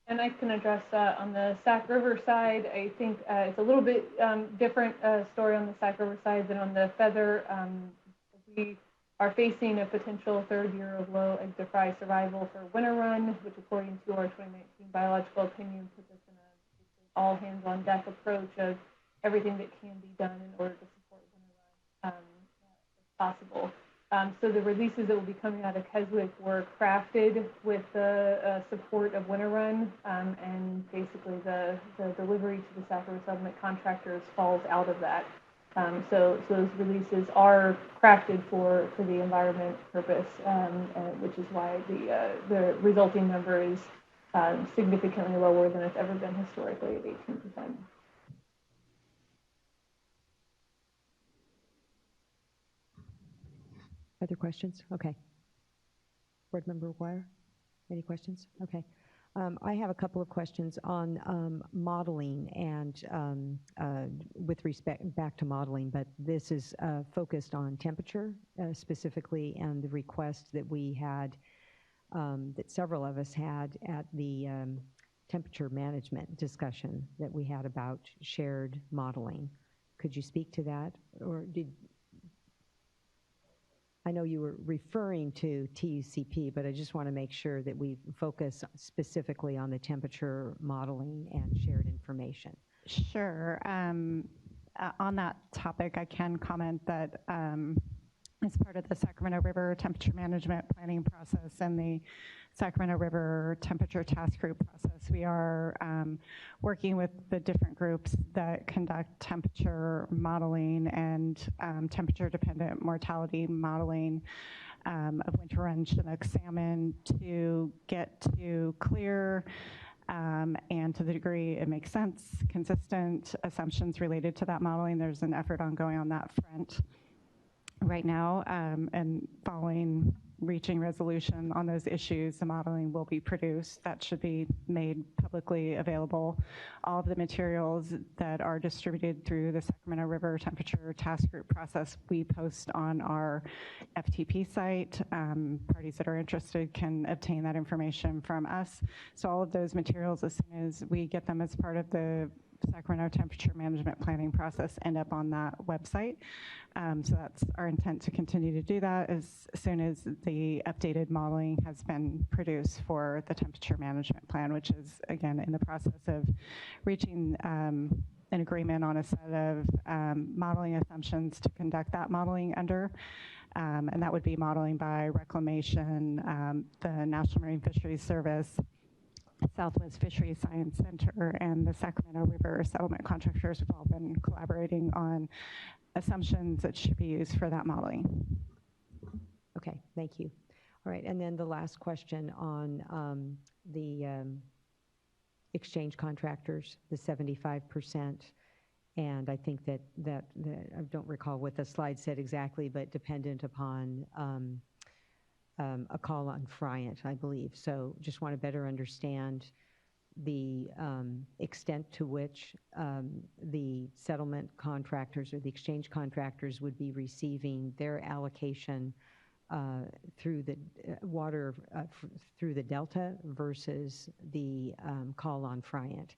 Speaker 22: And I can address on the Sac River side. I think it's a little bit different story on the Sac River side than on the Feather. We are facing a potential third year of low egg to fry survival for winter run, which according to our 2019 biological opinion puts us in an all hands on deck approach of everything that can be done in order to support winter run if possible. So the releases that will be coming out of Keswick were crafted with the support of winter run, and basically the delivery to the Sac River settlement contractors falls out of that. So those releases are crafted for the environment purpose, which is why the resulting number is significantly lower than it's ever been historically at 18%.
Speaker 1: Other questions? Okay. Board Member Wire, any questions? Okay. I have a couple of questions on modeling and with respect back to modeling, but this is focused on temperature specifically, and the request that we had, that several of us had at the temperature management discussion that we had about shared modeling. Could you speak to that? Or I know you were referring to TUCP, but I just want to make sure that we focus specifically on the temperature modeling and shared information.
Speaker 18: Sure. On that topic, I can comment that as part of the Sacramento River temperature management planning process and the Sacramento River temperature task group process, we are working with the different groups that conduct temperature modeling and temperature dependent mortality modeling of winter run Chinook salmon to get to clear and to the degree it makes sense, consistent assumptions related to that modeling. There's an effort ongoing on that front right now, and following reaching resolution on those issues, the modeling will be produced. That should be made publicly available. All of the materials that are distributed through the Sacramento River temperature task group process, we post on our FTP site. Parties that are interested can obtain that information from us. So all of those materials, as soon as we get them as part of the Sacramento temperature management planning process, end up on that website. So that's our intent, to continue to do that as soon as the updated modeling has been produced for the temperature management plan, which is again in the process of reaching an agreement on a set of modeling assumptions to conduct that modeling under. And that would be modeling by Reclamation, the National Marine Fisheries Service, Southwest Fisheries Science Center, and the Sacramento River settlement contractors have all been collaborating on assumptions that should be used for that modeling.
Speaker 1: Okay, thank you. All right, and then the last question on the exchange contractors, the 75%. And I think that I don't recall what the slide said exactly, but dependent upon a call on Friant, I believe. So just want to better understand the extent to which the settlement contractors or the exchange contractors would be receiving their allocation through the water, through the Delta versus the call on Friant.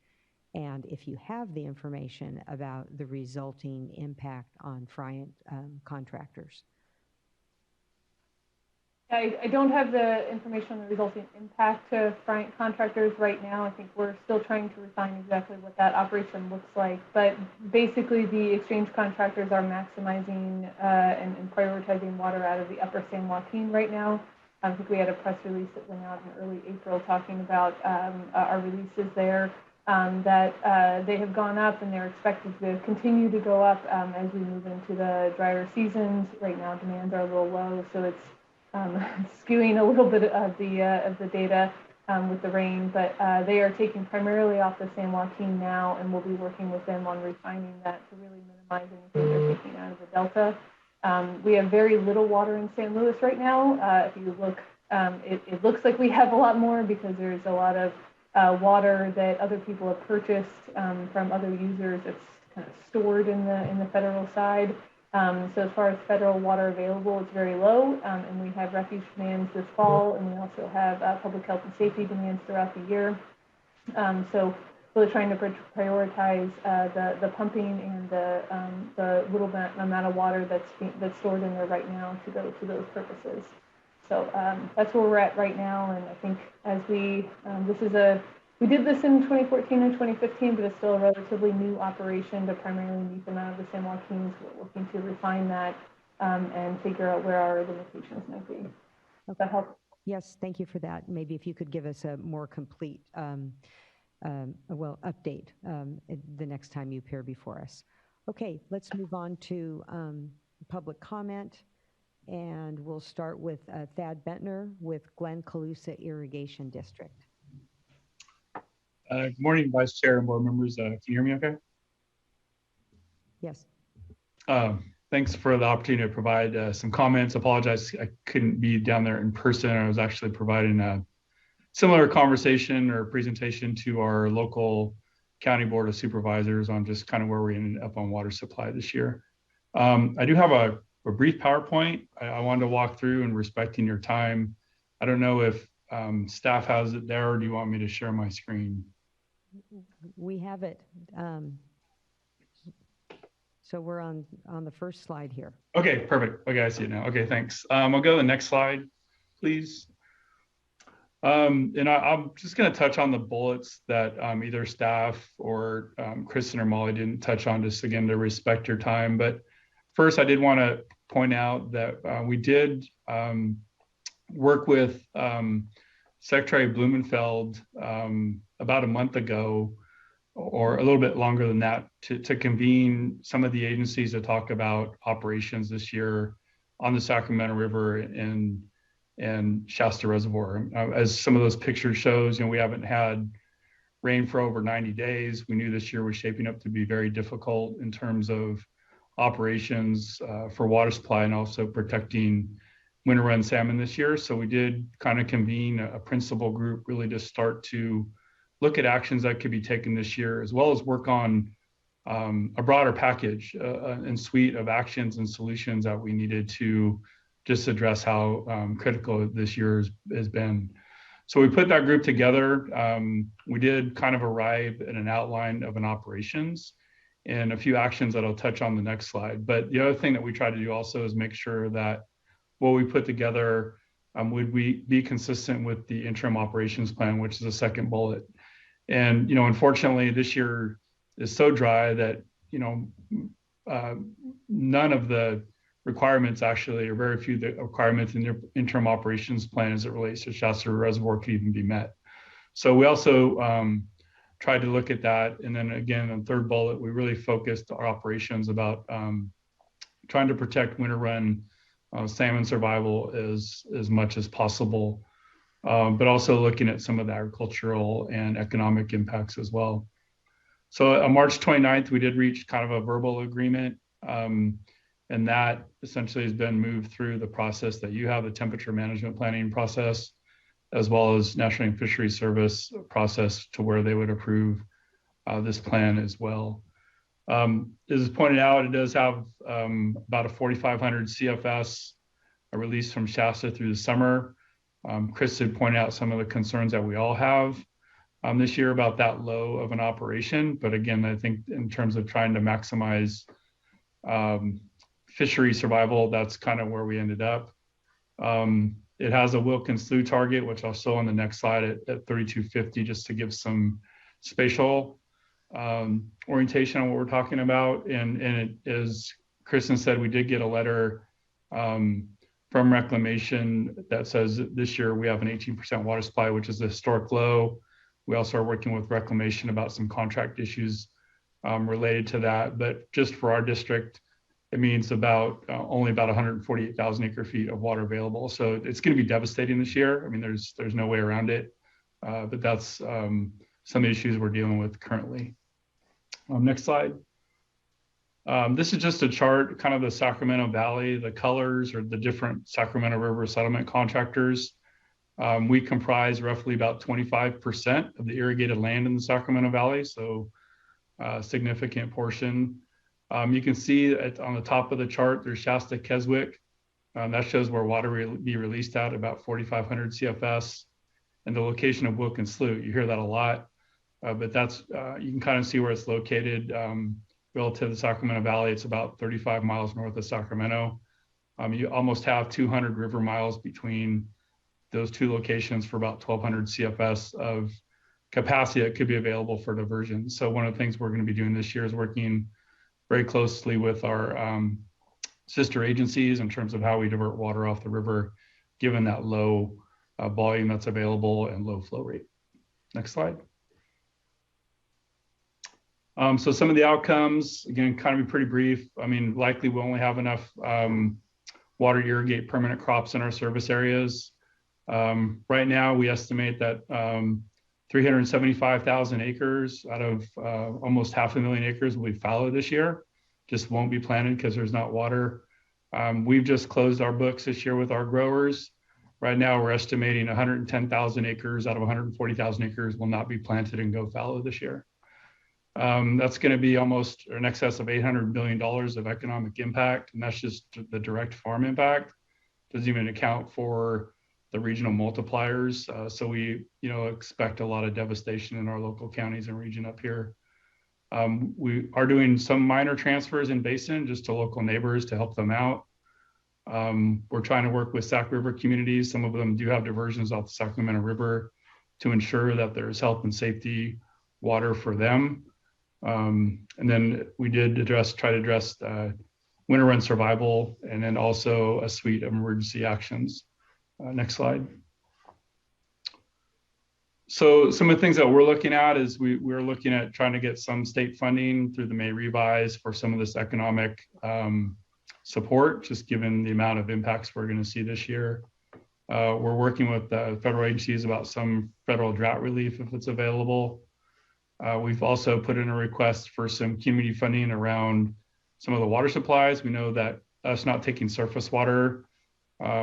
Speaker 1: And if you have the information about the resulting impact on Friant contractors.
Speaker 22: I don't have the information on the resulting impact to Friant contractors right now. I think we're still trying to refine exactly what that operation looks like. But basically, the exchange contractors are maximizing and prioritizing water out of the upper San Joaquin right now. I think we had a press release that went out in early April talking about our releases there, that they have gone up and they're expected to continue to go up as we move into the drier seasons. Right now, demands are a little low, so it's skewing a little bit of the data with the rain, but they are taking primarily off the San Joaquin now, and we'll be working with them on refining that to really minimize anything they're taking out of the Delta. We have very little water in San Luis right now. If you look, it looks like we have a lot more because there's a lot of water that other people have purchased from other users. It's kind of stored in the federal side. So as far as federal water available, it's very low, and we have refuge demands this fall, and we also have public health and safety demands throughout the year. So really trying to prioritize the pumping and the little amount of water that's stored in there right now to go to those purposes. So that's where we're at right now, and I think as we did this in 2014 and 2015, but it's still a relatively new operation to primarily meet the amount of the San Joaquins. We're looking to refine that and figure out where our limitations might be. Does that help?
Speaker 1: Yes, thank you for that. Maybe if you could give us a more complete update the next time you appear before us. Okay, let's move on to public comment. And we'll start with Thad Bentner with Glen Colusa Irrigation District.
Speaker 4: Good morning, Vice Chair and board members. Can you hear me okay?
Speaker 1: Yes.
Speaker 4: Thanks for the opportunity to provide some comments. Apologize, I couldn't be down there in person. I was actually providing a similar conversation or presentation to our local county board of supervisors on just kind of where we ended up on water supply this year. I do have a brief PowerPoint I wanted to walk through, and respecting your time. I don't know if staff has it there, or do you want me to share my screen?
Speaker 1: We have it. So we're on the first slide here.
Speaker 4: Okay, perfect. Okay, I see it now. Okay, thanks. I'll go to the next slide, please. And I'm just going to touch on the bullets that either staff or Kristen or Molly didn't touch on, just again to respect your time. But first, I did want to point out that we did work with Secretary Blumenfeld about a month ago, or a little bit longer than that, to convene some of the agencies to talk about operations this year on the Sacramento River and Shasta Reservoir. As some of those pictures shows, we haven't had rain for over 90 days. We knew this year was shaping up to be very difficult in terms of operations for water supply and also protecting winter run salmon this year. So we did kind of convene a principal group really to start to look at actions that could be taken this year, as well as work on a broader package and suite of actions and solutions that we needed to just address how critical this year has been. So we put that group together. We did kind of arrive at an outline of an operations and a few actions that I'll touch on the next slide. But the other thing that we try to do also is make sure that what we put together would we be consistent with the interim operations plan, which is the second bullet. And, unfortunately, this year is so dry that, none of the requirements actually, or very few the requirements in the interim operations plan as it relates to Shasta Reservoir could even be met. So we also tried to look at that. And then again, on the third bullet, we really focused our operations about trying to protect winter run salmon survival as much as possible, but also looking at some of the agricultural and economic impacts as well. So on March 29th, we did reach kind of a verbal agreement, and that essentially has been moved through the process that you have, the temperature management planning process, as well as National Fisheries Service process to where they would approve this plan as well. As is pointed out, it does have about a 4,500 CFS release from Shasta through the summer. Chris had pointed out some of the concerns that we all have this year about that low of an operation. But again, I think in terms of trying to maximize fishery survival, that's kind of where we ended up. It has a Wilkins Slough target, which I'll show on the next slide at 3250, just to give some spatial orientation on what we're talking about. And it, as Kristen said, we did get a letter from Reclamation that says this year we have an 18% water supply, which is a historic low. We also are working with Reclamation about some contract issues related to that. But just for our district, it means about only about 148,000 acre feet of water available. So it's going to be devastating this year. I mean, there's no way around it, but that's some issues we're dealing with currently. Next slide. This is just a chart, kind of the Sacramento Valley, the colors or the different Sacramento River settlement contractors. We comprise roughly about 25% of the irrigated land in the Sacramento Valley, so a significant portion. You can see on the top of the chart, there's Shasta Keswick. That shows where water will be released at about 4,500 CFS, and the location of Wilk and Sloot. You hear that a lot, but that's you can kind of see where it's located relative to the Sacramento Valley. It's about 35 miles north of Sacramento. You almost have 200 river miles between those two locations for about 1,200 CFS of capacity that could be available for diversion. So one of the things we're going to be doing this year is working very closely with our sister agencies in terms of how we divert water off the river, given that low volume that's available and low flow rate. Next slide. So some of the outcomes, again, kind of be pretty brief. I mean, likely we'll only have enough water to irrigate permanent crops in our service areas. Right now, we estimate that 375,000 acres out of almost 500,000 acres will be fallow this year. Just won't be planted because there's not water. We've just closed our books this year with our growers. Right now, we're estimating 110,000 acres out of 140,000 acres will not be planted and go fallow this year. That's going to be almost in excess of $800 billion of economic impact, and that's just the direct farm impact. Doesn't even account for the regional multipliers. So we, expect a lot of devastation in our local counties and region up here. We are doing some minor transfers in basin just to local neighbors to help them out. We're trying to work with Sac River communities. Some of them do have diversions off the Sacramento River to ensure that there's health and safety water for them. And then we did try to address winter run survival, and then also a suite of emergency actions. Next slide. So some of the things that we're looking at is we're looking at trying to get some state funding through the May revise for some of this economic support, just given the amount of impacts we're going to see this year. We're working with federal agencies about some federal drought relief if it's available. We've also put in a request for some community funding around some of the water supplies. We know that us not taking surface water,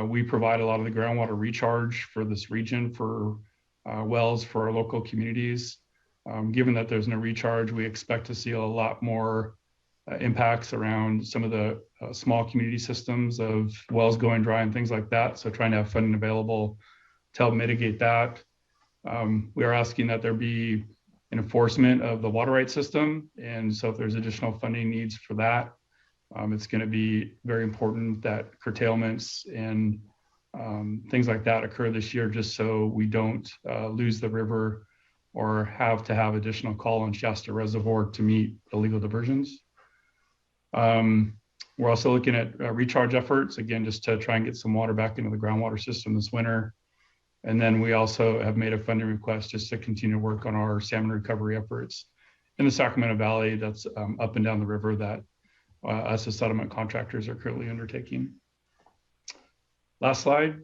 Speaker 4: we provide a lot of the groundwater recharge for this region for wells for our local communities. Given that there's no recharge, we expect to see a lot more impacts around some of the small community systems of wells going dry and things like that. So trying to have funding available to help mitigate that. We are asking that there be an enforcement of the water rights system. And so if there's additional funding needs for that, it's going to be very important that curtailments and things like that occur this year, just so we don't lose the river or have to have additional call on Shasta Reservoir to meet illegal diversions. We're also looking at recharge efforts, again, just to try and get some water back into the groundwater system this winter. And then we also have made a funding request just to continue to work on our salmon recovery efforts in the Sacramento Valley that's up and down the river that us as settlement contractors are currently undertaking. Last slide.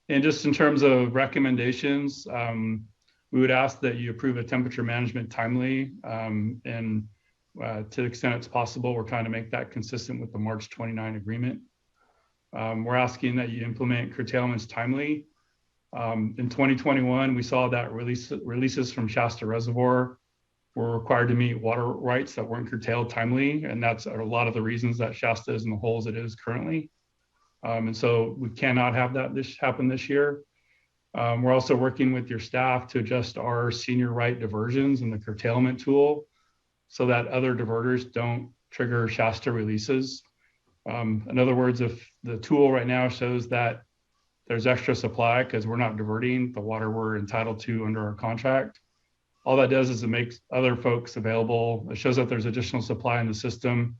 Speaker 4: And just in terms of recommendations, we would ask that you approve a temperature management timely, and to the extent it's possible, we're trying to make that consistent with the March 29 agreement. We're asking that you implement curtailments timely. In 2021, we saw that releases from Shasta Reservoir were required to meet water rights that weren't curtailed timely, and that's a lot of the reasons that Shasta is in the holes it is currently. And so we cannot have that happen this year. We're also working with your staff to adjust our senior right diversions and the curtailment tool so that other diverters don't trigger Shasta releases. In other words, if the tool right now shows that there's extra supply because we're not diverting the water we're entitled to under our contract, all that does is it makes other folks available. It shows that there's additional supply in the system,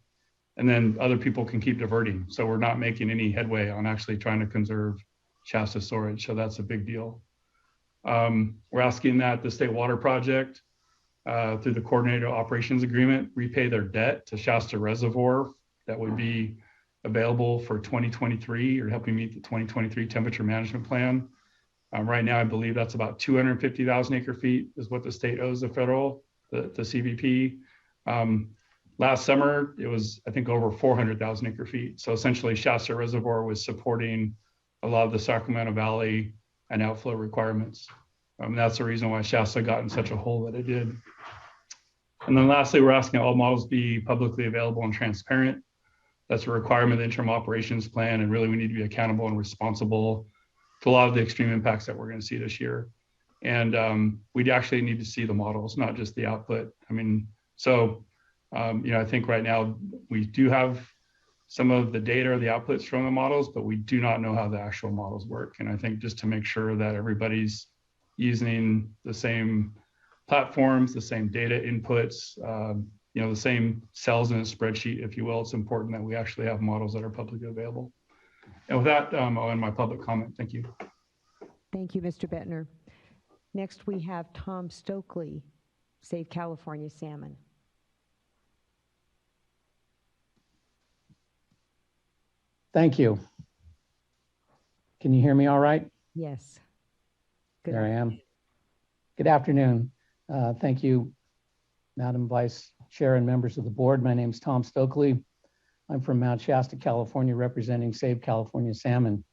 Speaker 4: and then other people can keep diverting. So we're not making any headway on actually trying to conserve Shasta storage. So that's a big deal. We're asking that the State Water Project, through the Coordinated Operations Agreement, repay their debt to Shasta Reservoir that would be available for 2023 or helping meet the 2023 temperature management plan. Right now, I believe that's about 250,000 acre feet is what the state owes the federal, the CVP. Last summer, it was, I think, over 400,000 acre feet. So essentially, Shasta Reservoir was supporting a lot of the Sacramento Valley and outflow requirements. That's the reason why Shasta got in such a hole that it did. And then lastly, we're asking all models be publicly available and transparent. That's a requirement of the interim operations plan, and really we need to be accountable and responsible to a lot of the extreme impacts that we're going to see this year. And we actually need to see the models, not just the output. I mean, so, I think right now we do have some of the data or the outputs from the models, but we do not know how the actual models work. And I think just to make sure that everybody's using the same platforms, the same data inputs, the same cells in a spreadsheet, if you will, it's important that we actually have models that are publicly available. And with that, I'll end my public comment. Thank you.
Speaker 1: Thank you, Mr. Bettner. Next, we have Tom Stokely, Save California Salmon.
Speaker 6: Thank you. Can you hear me all right?
Speaker 1: Yes.
Speaker 6: There I am. Good afternoon. Thank you, Madam Vice Chair and members of the board. My name is Tom Stokely. I'm from Mount Shasta, California, representing Save California Salmon.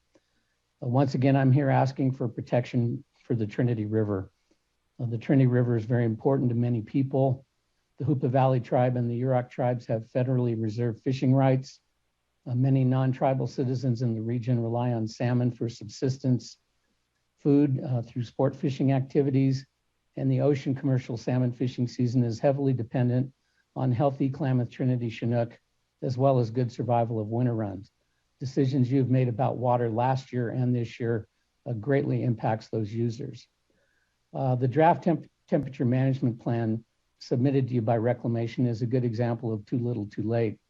Speaker 6: Once again, I'm here asking for protection for the Trinity River. The Trinity River is very important to many people. The Hoopa Valley tribe and the Yurok tribes have federally reserved fishing rights. Many non-tribal citizens in the region rely on salmon for subsistence, food through sport fishing activities, and the ocean commercial salmon fishing season is heavily dependent on healthy Klamath Trinity Chinook, as well as good survival of winter runs. Decisions you've made about water last year and this year greatly impacts those users. The draft temperature management plan submitted to you by Reclamation is a good example of too little, too late.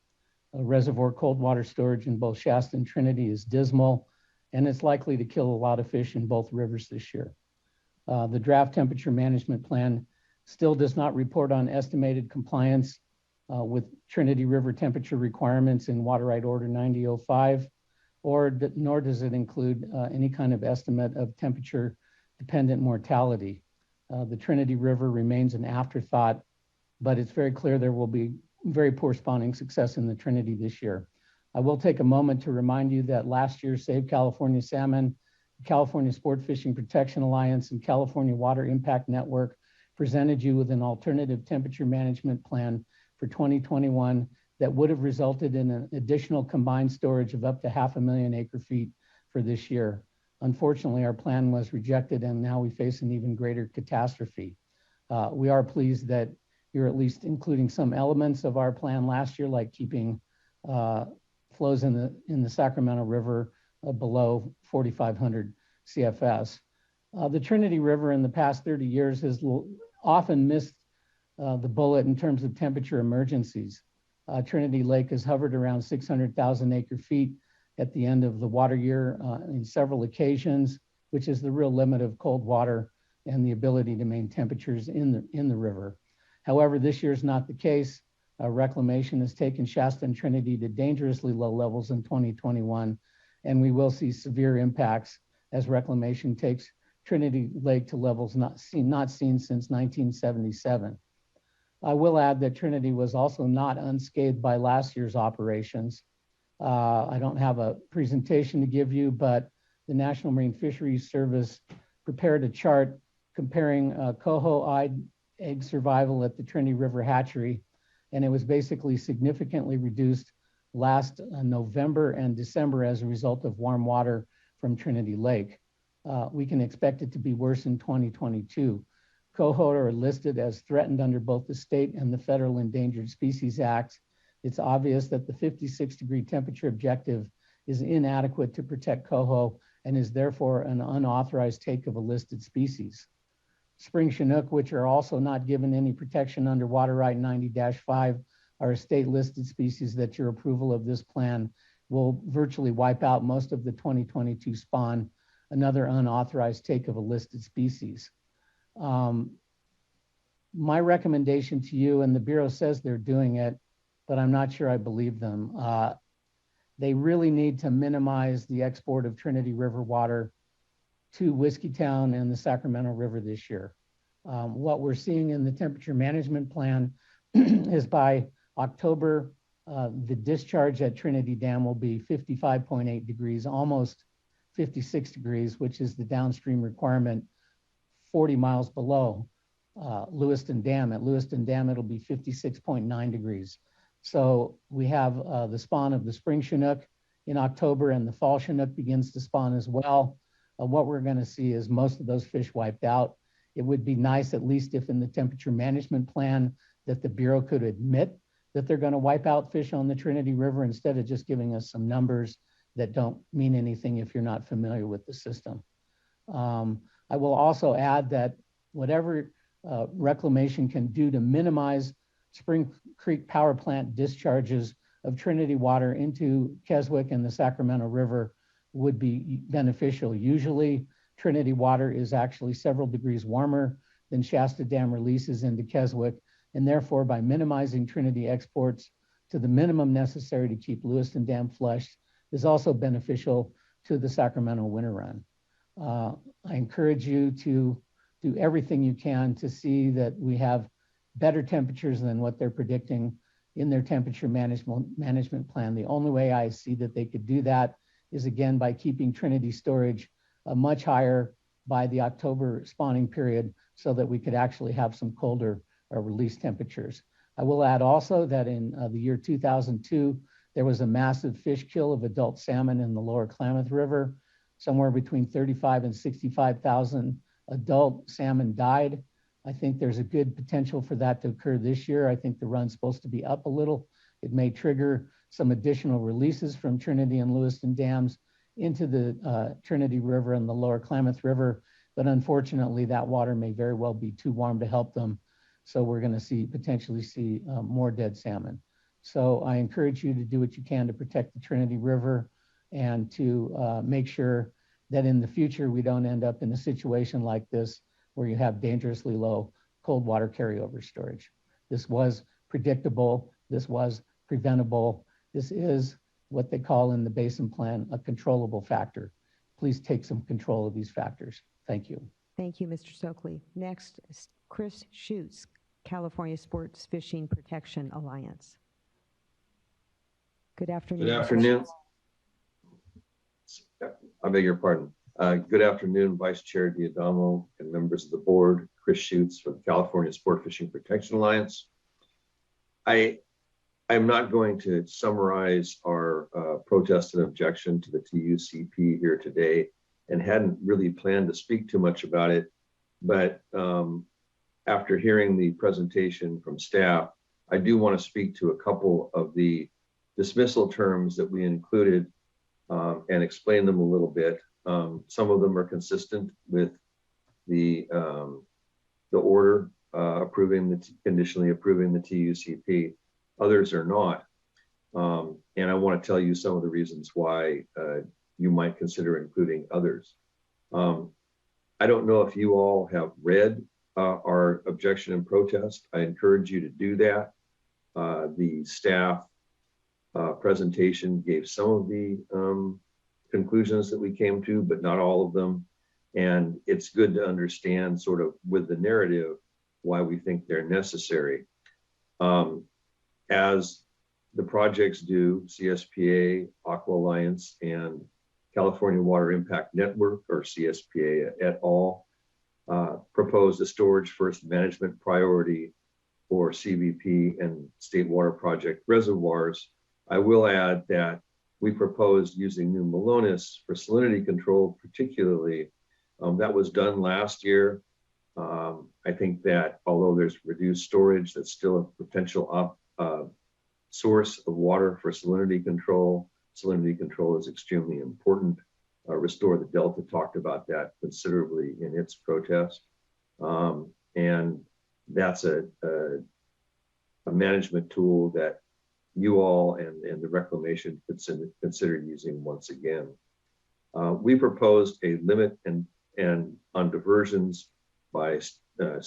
Speaker 6: Reservoir cold water storage in both Shasta and Trinity is dismal, and it's likely to kill a lot of fish in both rivers this year. The draft temperature management plan still does not report on estimated compliance with Trinity River temperature requirements in Water Right Order 9005, nor does it include any kind of estimate of temperature dependent mortality. The Trinity River remains an afterthought, but it's very clear there will be very poor spawning success in the Trinity this year. I will take a moment to remind you that last year, Save California Salmon, California Sport Fishing Protection Alliance, and California Water Impact Network presented you with an alternative temperature management plan for 2021 that would have resulted in an additional combined storage of up to 500,000 acre-feet for this year. Unfortunately, our plan was rejected, and now we face an even greater catastrophe. We are pleased that you're at least including some elements of our plan last year, like keeping flows in the Sacramento River below 4,500 CFS. The Trinity River in the past 30 years has often missed the bullet in terms of temperature emergencies. Trinity Lake has hovered around 600,000 acre-feet at the end of the water year in several occasions, which is the real limit of cold water and the ability to maintain temperatures in the river. However, this year is not the case. Reclamation has taken Shasta and Trinity to dangerously low levels in 2021, and we will see severe impacts as Reclamation takes Trinity Lake to levels not seen since 1977. I will add that Trinity was also not unscathed by last year's operations. I don't have a presentation to give you, but the National Marine Fisheries Service prepared a chart comparing coho-eyed egg survival at the Trinity River hatchery, and it was basically significantly reduced last November and December as a result of warm water from Trinity Lake. We can expect it to be worse in 2022. Coho are listed as threatened under both the state and the Federal Endangered Species Act. It's obvious that the 56-degree temperature objective is inadequate to protect coho and is therefore an unauthorized take of a listed species. Spring Chinook, which are also not given any protection under Water Right 90-5, are a state listed species that your approval of this plan will virtually wipe out most of the 2022 spawn, another unauthorized take of a listed species. My recommendation to you, and the Bureau says they're doing it, but I'm not sure I believe them. They really need to minimize the export of Trinity River water to Whiskeytown and the Sacramento River this year. What we're seeing in the temperature management plan is by October, the discharge at Trinity Dam will be 55.8 degrees, almost 56 degrees, which is the downstream requirement 40 miles below Lewiston Dam. At Lewiston Dam, it'll be 56.9 degrees. So we have the spawn of the spring Chinook in October, and the fall Chinook begins to spawn as well. What we're going to see is most of those fish wiped out. It would be nice, at least if in the temperature management plan, that the Bureau could admit that they're going to wipe out fish on the Trinity River instead of just giving us some numbers that don't mean anything if you're not familiar with the system. I will also add that whatever reclamation can do to minimize Spring Creek Power Plant discharges of Trinity water into Keswick and the Sacramento River would be beneficial. Usually, Trinity water is actually several degrees warmer than Shasta Dam releases into Keswick, and therefore, by minimizing Trinity exports to the minimum necessary to keep Lewiston Dam flushed is also beneficial to the Sacramento winter run. I encourage you to do everything you can to see that we have better temperatures than what they're predicting in their temperature management plan. The only way I see that they could do that is, again, by keeping Trinity storage much higher by the October spawning period so that we could actually have some colder release temperatures. I will add also that in the year 2002, there was a massive fish kill of adult salmon in the lower Klamath River. Somewhere between 35 and 65,000 adult salmon died. I think there's a good potential for that to occur this year. I think the run's supposed to be up a little. It may trigger some additional releases from Trinity and Lewiston dams into the Trinity River and the lower Klamath River, but unfortunately that water may very well be too warm to help them. So we're going to potentially see more dead salmon. So I encourage you to do what you can to protect the Trinity River and to make sure that in the future we don't end up in a situation like this where you have dangerously low cold water carryover storage. This was predictable. This was preventable. This is what they call in the basin plan a controllable factor. Please take some control of these factors. Thank you.
Speaker 1: Thank you, Mr. Stokely. Next, Chris Schutz, California Sports Fishing Protection Alliance. Good afternoon.
Speaker 7: Good afternoon. I beg your pardon. Good afternoon, Vice Chair Diadamo and members of the board. Chris Schutz from the California Sport Fishing Protection Alliance. I'm not going to summarize our protest and objection to the TUCP here today, and hadn't really planned to speak too much about it. But after hearing the presentation from staff, I do want to speak to a couple of the dismissal terms that we included and explain them a little bit. Some of them are consistent with the order conditionally approving the TUCP. Others are not. And I want to tell you some of the reasons why you might consider including others. I don't know if you all have read our objection and protest. I encourage you to do that. The staff presentation gave some of the conclusions that we came to, but not all of them. And it's good to understand sort of with the narrative why we think they're necessary. As the projects do, CSPA, Aqua Alliance, and California Water Impact Network, or CSPA et al., proposed a storage first management priority for CBP and State Water Project reservoirs. I will add that we proposed using new Melonis for salinity control, particularly. That was done last year. I think that although there's reduced storage, that's still a potential source of water for salinity control. Salinity control is extremely important. Restore the Delta talked about that considerably in its protest. And that's a management tool that you all and the reclamation consider using once again. We proposed a limit on diversions by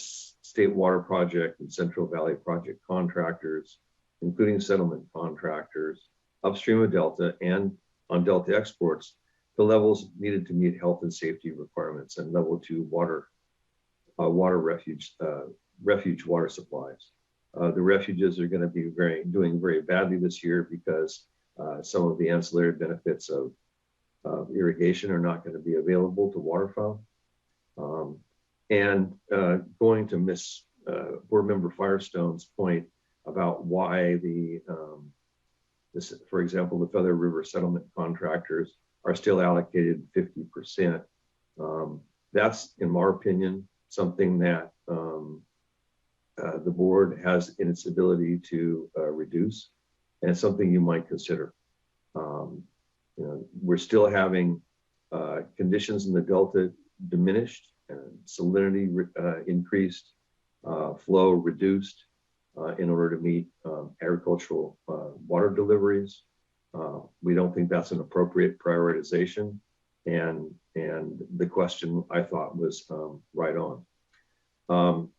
Speaker 7: State Water Project and Central Valley Project contractors, including settlement contractors, upstream of Delta and on Delta exports to levels needed to meet health and safety requirements and level 2 water refuge water supplies. The refuges are going to be doing very badly this year because some of the ancillary benefits of irrigation are not going to be available to waterfowl. And going to Miss Board Member Firestone's point about why for example, the Feather River settlement contractors are still allocated 50%. That's, in my opinion, something that the board has in its ability to reduce, and it's something you might consider. We're still having conditions in the Delta diminished, and salinity increased, flow reduced in order to meet agricultural water deliveries. We don't think that's an appropriate prioritization, and the question, I thought, was right on.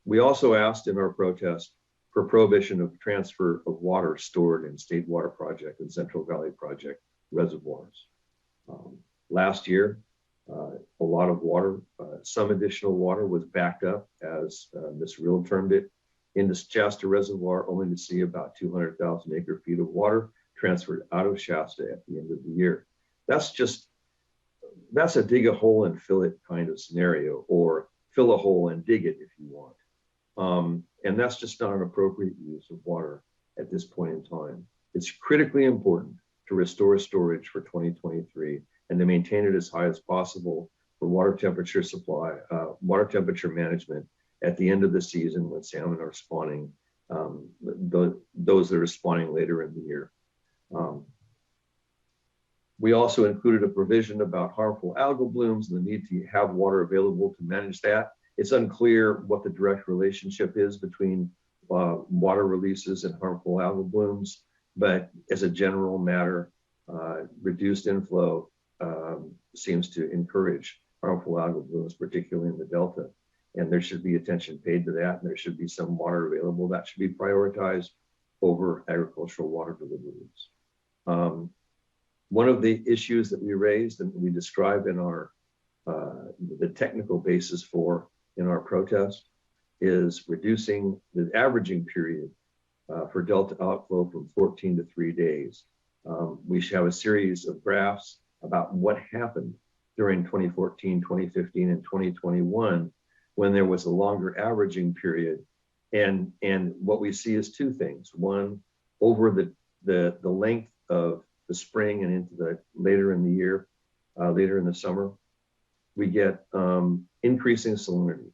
Speaker 7: We also asked in our protest for prohibition of transfer of water stored in State Water Project and Central Valley Project reservoirs. Last year, a lot of water, some additional water was backed up, as Ms. Real termed it, in the Shasta Reservoir, only to see about 200,000 acre feet of water transferred out of Shasta at the end of the year. That's a dig a hole and fill it kind of scenario, or fill a hole and dig it if you want. And that's just not an appropriate use of water at this point in time. It's critically important to restore storage for 2023 and to maintain it as high as possible for water temperature supply, water temperature management at the end of the season when salmon are spawning, those that are spawning later in the year. We also included a provision about harmful algal blooms and the need to have water available to manage that. It's unclear what the direct relationship is between water releases and harmful algal blooms, but as a general matter, reduced inflow seems to encourage harmful algal blooms, particularly in the Delta. And there should be attention paid to that, and there should be some water available that should be prioritized over agricultural water deliveries. One of the issues that we raised and we described in our the technical basis for in our protest is reducing the averaging period for Delta outflow from 14 to 3 days. We should have a series of graphs about what happened during 2014, 2015, and 2021 when there was a longer averaging period. And what we see is two things. One, over the length of the spring and into the later in the year, later in the summer, we get increasing salinity.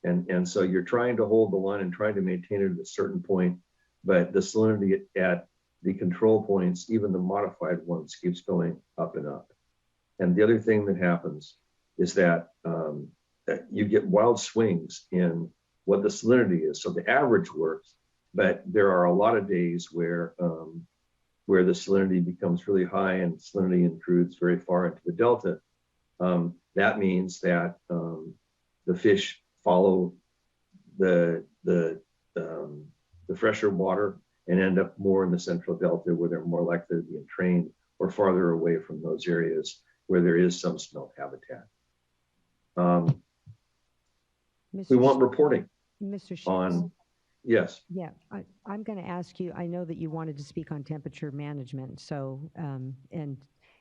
Speaker 7: And so you're trying to hold the line and trying to maintain it at a certain point, but the salinity at the control points, even the modified ones, keeps going up and up. And the other thing that happens is that you get wild swings in what the salinity is. So the average works, but there are a lot of days where the salinity becomes really high and salinity intrudes very far into the Delta. That means that the fish follow the fresher water and end up more in the Central Delta, where they're more likely to be entrained, or farther away from those areas where there is some smelt habitat. We want reporting.
Speaker 1: Mr. Schultz.
Speaker 7: On, yes.
Speaker 1: Yeah, I'm going to ask you, I know that you wanted to speak on temperature management, so, and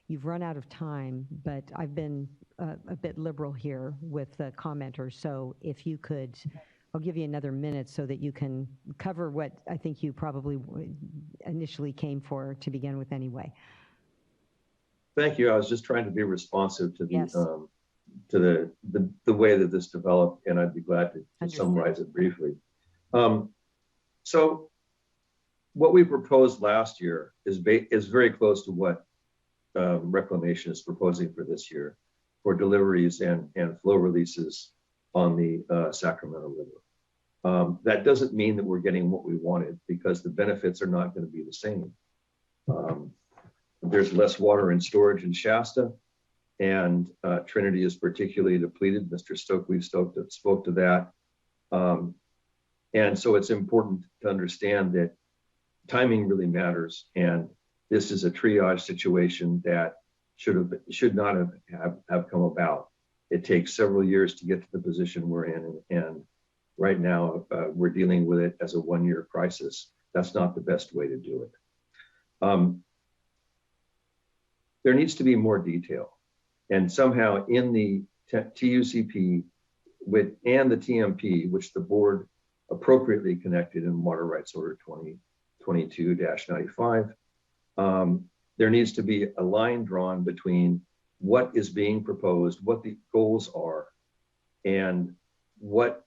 Speaker 1: you've run out of time, but I've been a bit liberal here with the commenters, so if you could, I'll give you another minute so that you can cover what I think you probably initially came for to begin with anyway.
Speaker 7: Thank you. I was just trying to be responsive to the
Speaker 1: Yes.
Speaker 7: To the way that this developed, and I'd be glad to summarize it briefly. So what we proposed last year is very close to what Reclamation is proposing for this year for deliveries and flow releases on the Sacramento River. That doesn't mean that we're getting what we wanted, because the benefits are not going to be the same. There's less water in storage in Shasta, and Trinity is particularly depleted. Mr. Stokely spoke to that. And so it's important to understand that timing really matters, and this is a triage situation that should not have come about. It takes several years to get to the position we're in, and right now we're dealing with it as a one-year crisis. That's not the best way to do it. there needs to be more detail. And somehow in the TUCP and the TMP, which the board appropriately connected in Water Rights Order 2022-95, there needs to be a line drawn between what is being proposed, what the goals are, and what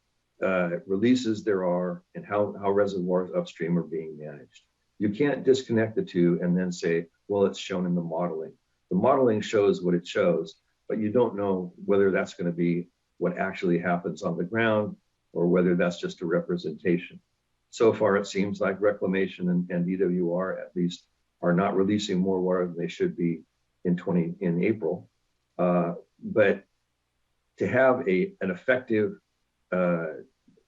Speaker 7: releases there are, and how reservoirs upstream are being managed. You can't disconnect the two and then say, well, it's shown in the modeling. The modeling shows what it shows, but you don't know whether that's going to be what actually happens on the ground or whether that's just a representation. So far, it seems like Reclamation and DWR at least are not releasing more water than they should be in April. But to have an effective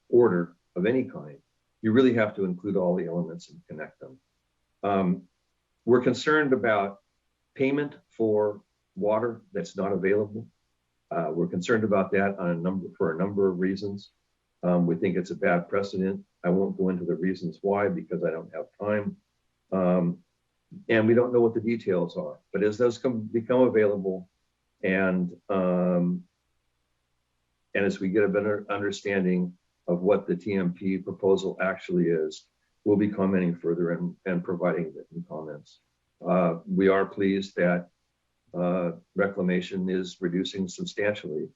Speaker 7: order of any kind, you really have to include all the elements and connect them. We're concerned about payment for water that's not available. We're concerned about that for a number of reasons. We think it's a bad precedent. I won't go into the reasons why because I don't have time. And we don't know what the details are. But as those become available and as we get a better understanding of what the TMP proposal actually is, we'll be commenting further and providing written comments. We are pleased that Reclamation is reducing substantially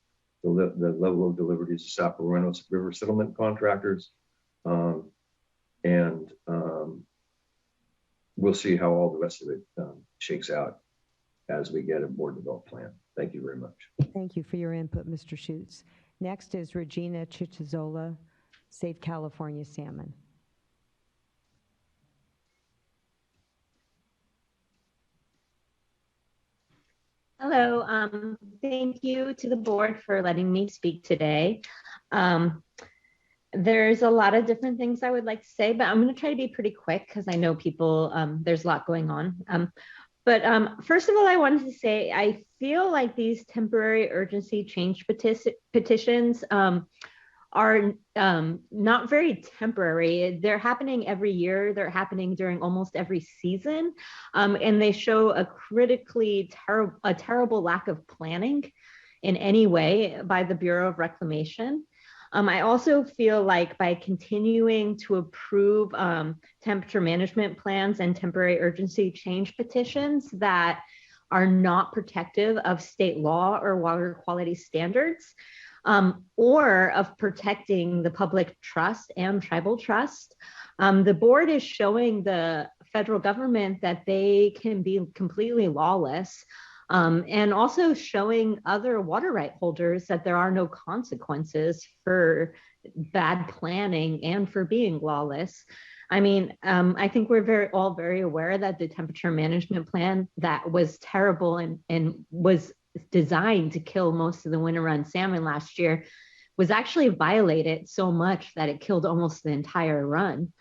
Speaker 7: the level of deliveries to Sacramento River settlement contractors. We'll see how all the rest of it shakes out as we get a more developed plan. Thank you very much.
Speaker 1: Thank you for your input, Mr. Schutz. Next is Regina Chichizola, Save California Salmon.
Speaker 9: Hello, thank you to the board for letting me speak today. There's a lot of different things I would like to say, but I'm going to try to be pretty quick because I know people, there's a lot going on. But first of all, I wanted to say, I feel like these temporary urgency change petitions are not very temporary. They're happening every year. They're happening during almost every season. And they show a terrible lack of planning in any way by the Bureau of Reclamation. I also feel like by continuing to approve temperature management plans and temporary urgency change petitions that are not protective of state law or water quality standards, or of protecting the public trust and tribal trust, the board is showing the federal government that they can be completely lawless, and also showing other water right holders that there are no consequences for bad planning and for being lawless. I mean, I think we're all very aware that the temperature management plan that was terrible and was designed to kill most of the winter run salmon last year was actually violated so much that it killed almost the entire run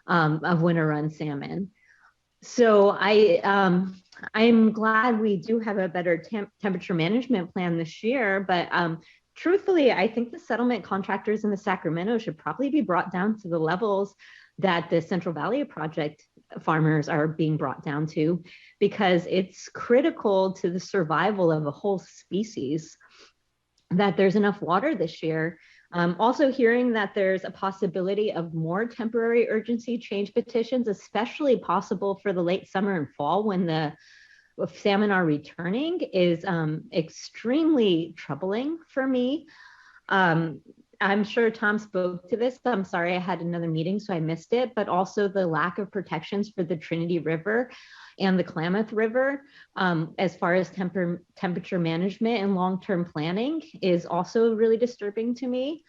Speaker 9: of winter run salmon. So I'm glad we do have a better temperature management plan this year, but truthfully, I think the settlement contractors in the Sacramento should probably be brought down to the levels that the Central Valley Project farmers are being brought down to, because it's critical to the survival of a whole species that there's enough water this year. Also hearing that there's a possibility of more temporary urgency change petitions, especially possible for the late summer and fall when the salmon are returning, is extremely troubling for me. I'm sure Tom spoke to this. I'm sorry, I had another meeting, so I missed it, but also the lack of protections for the Trinity River and the Klamath River as far as temperature management and long-term planning is also really disturbing to me.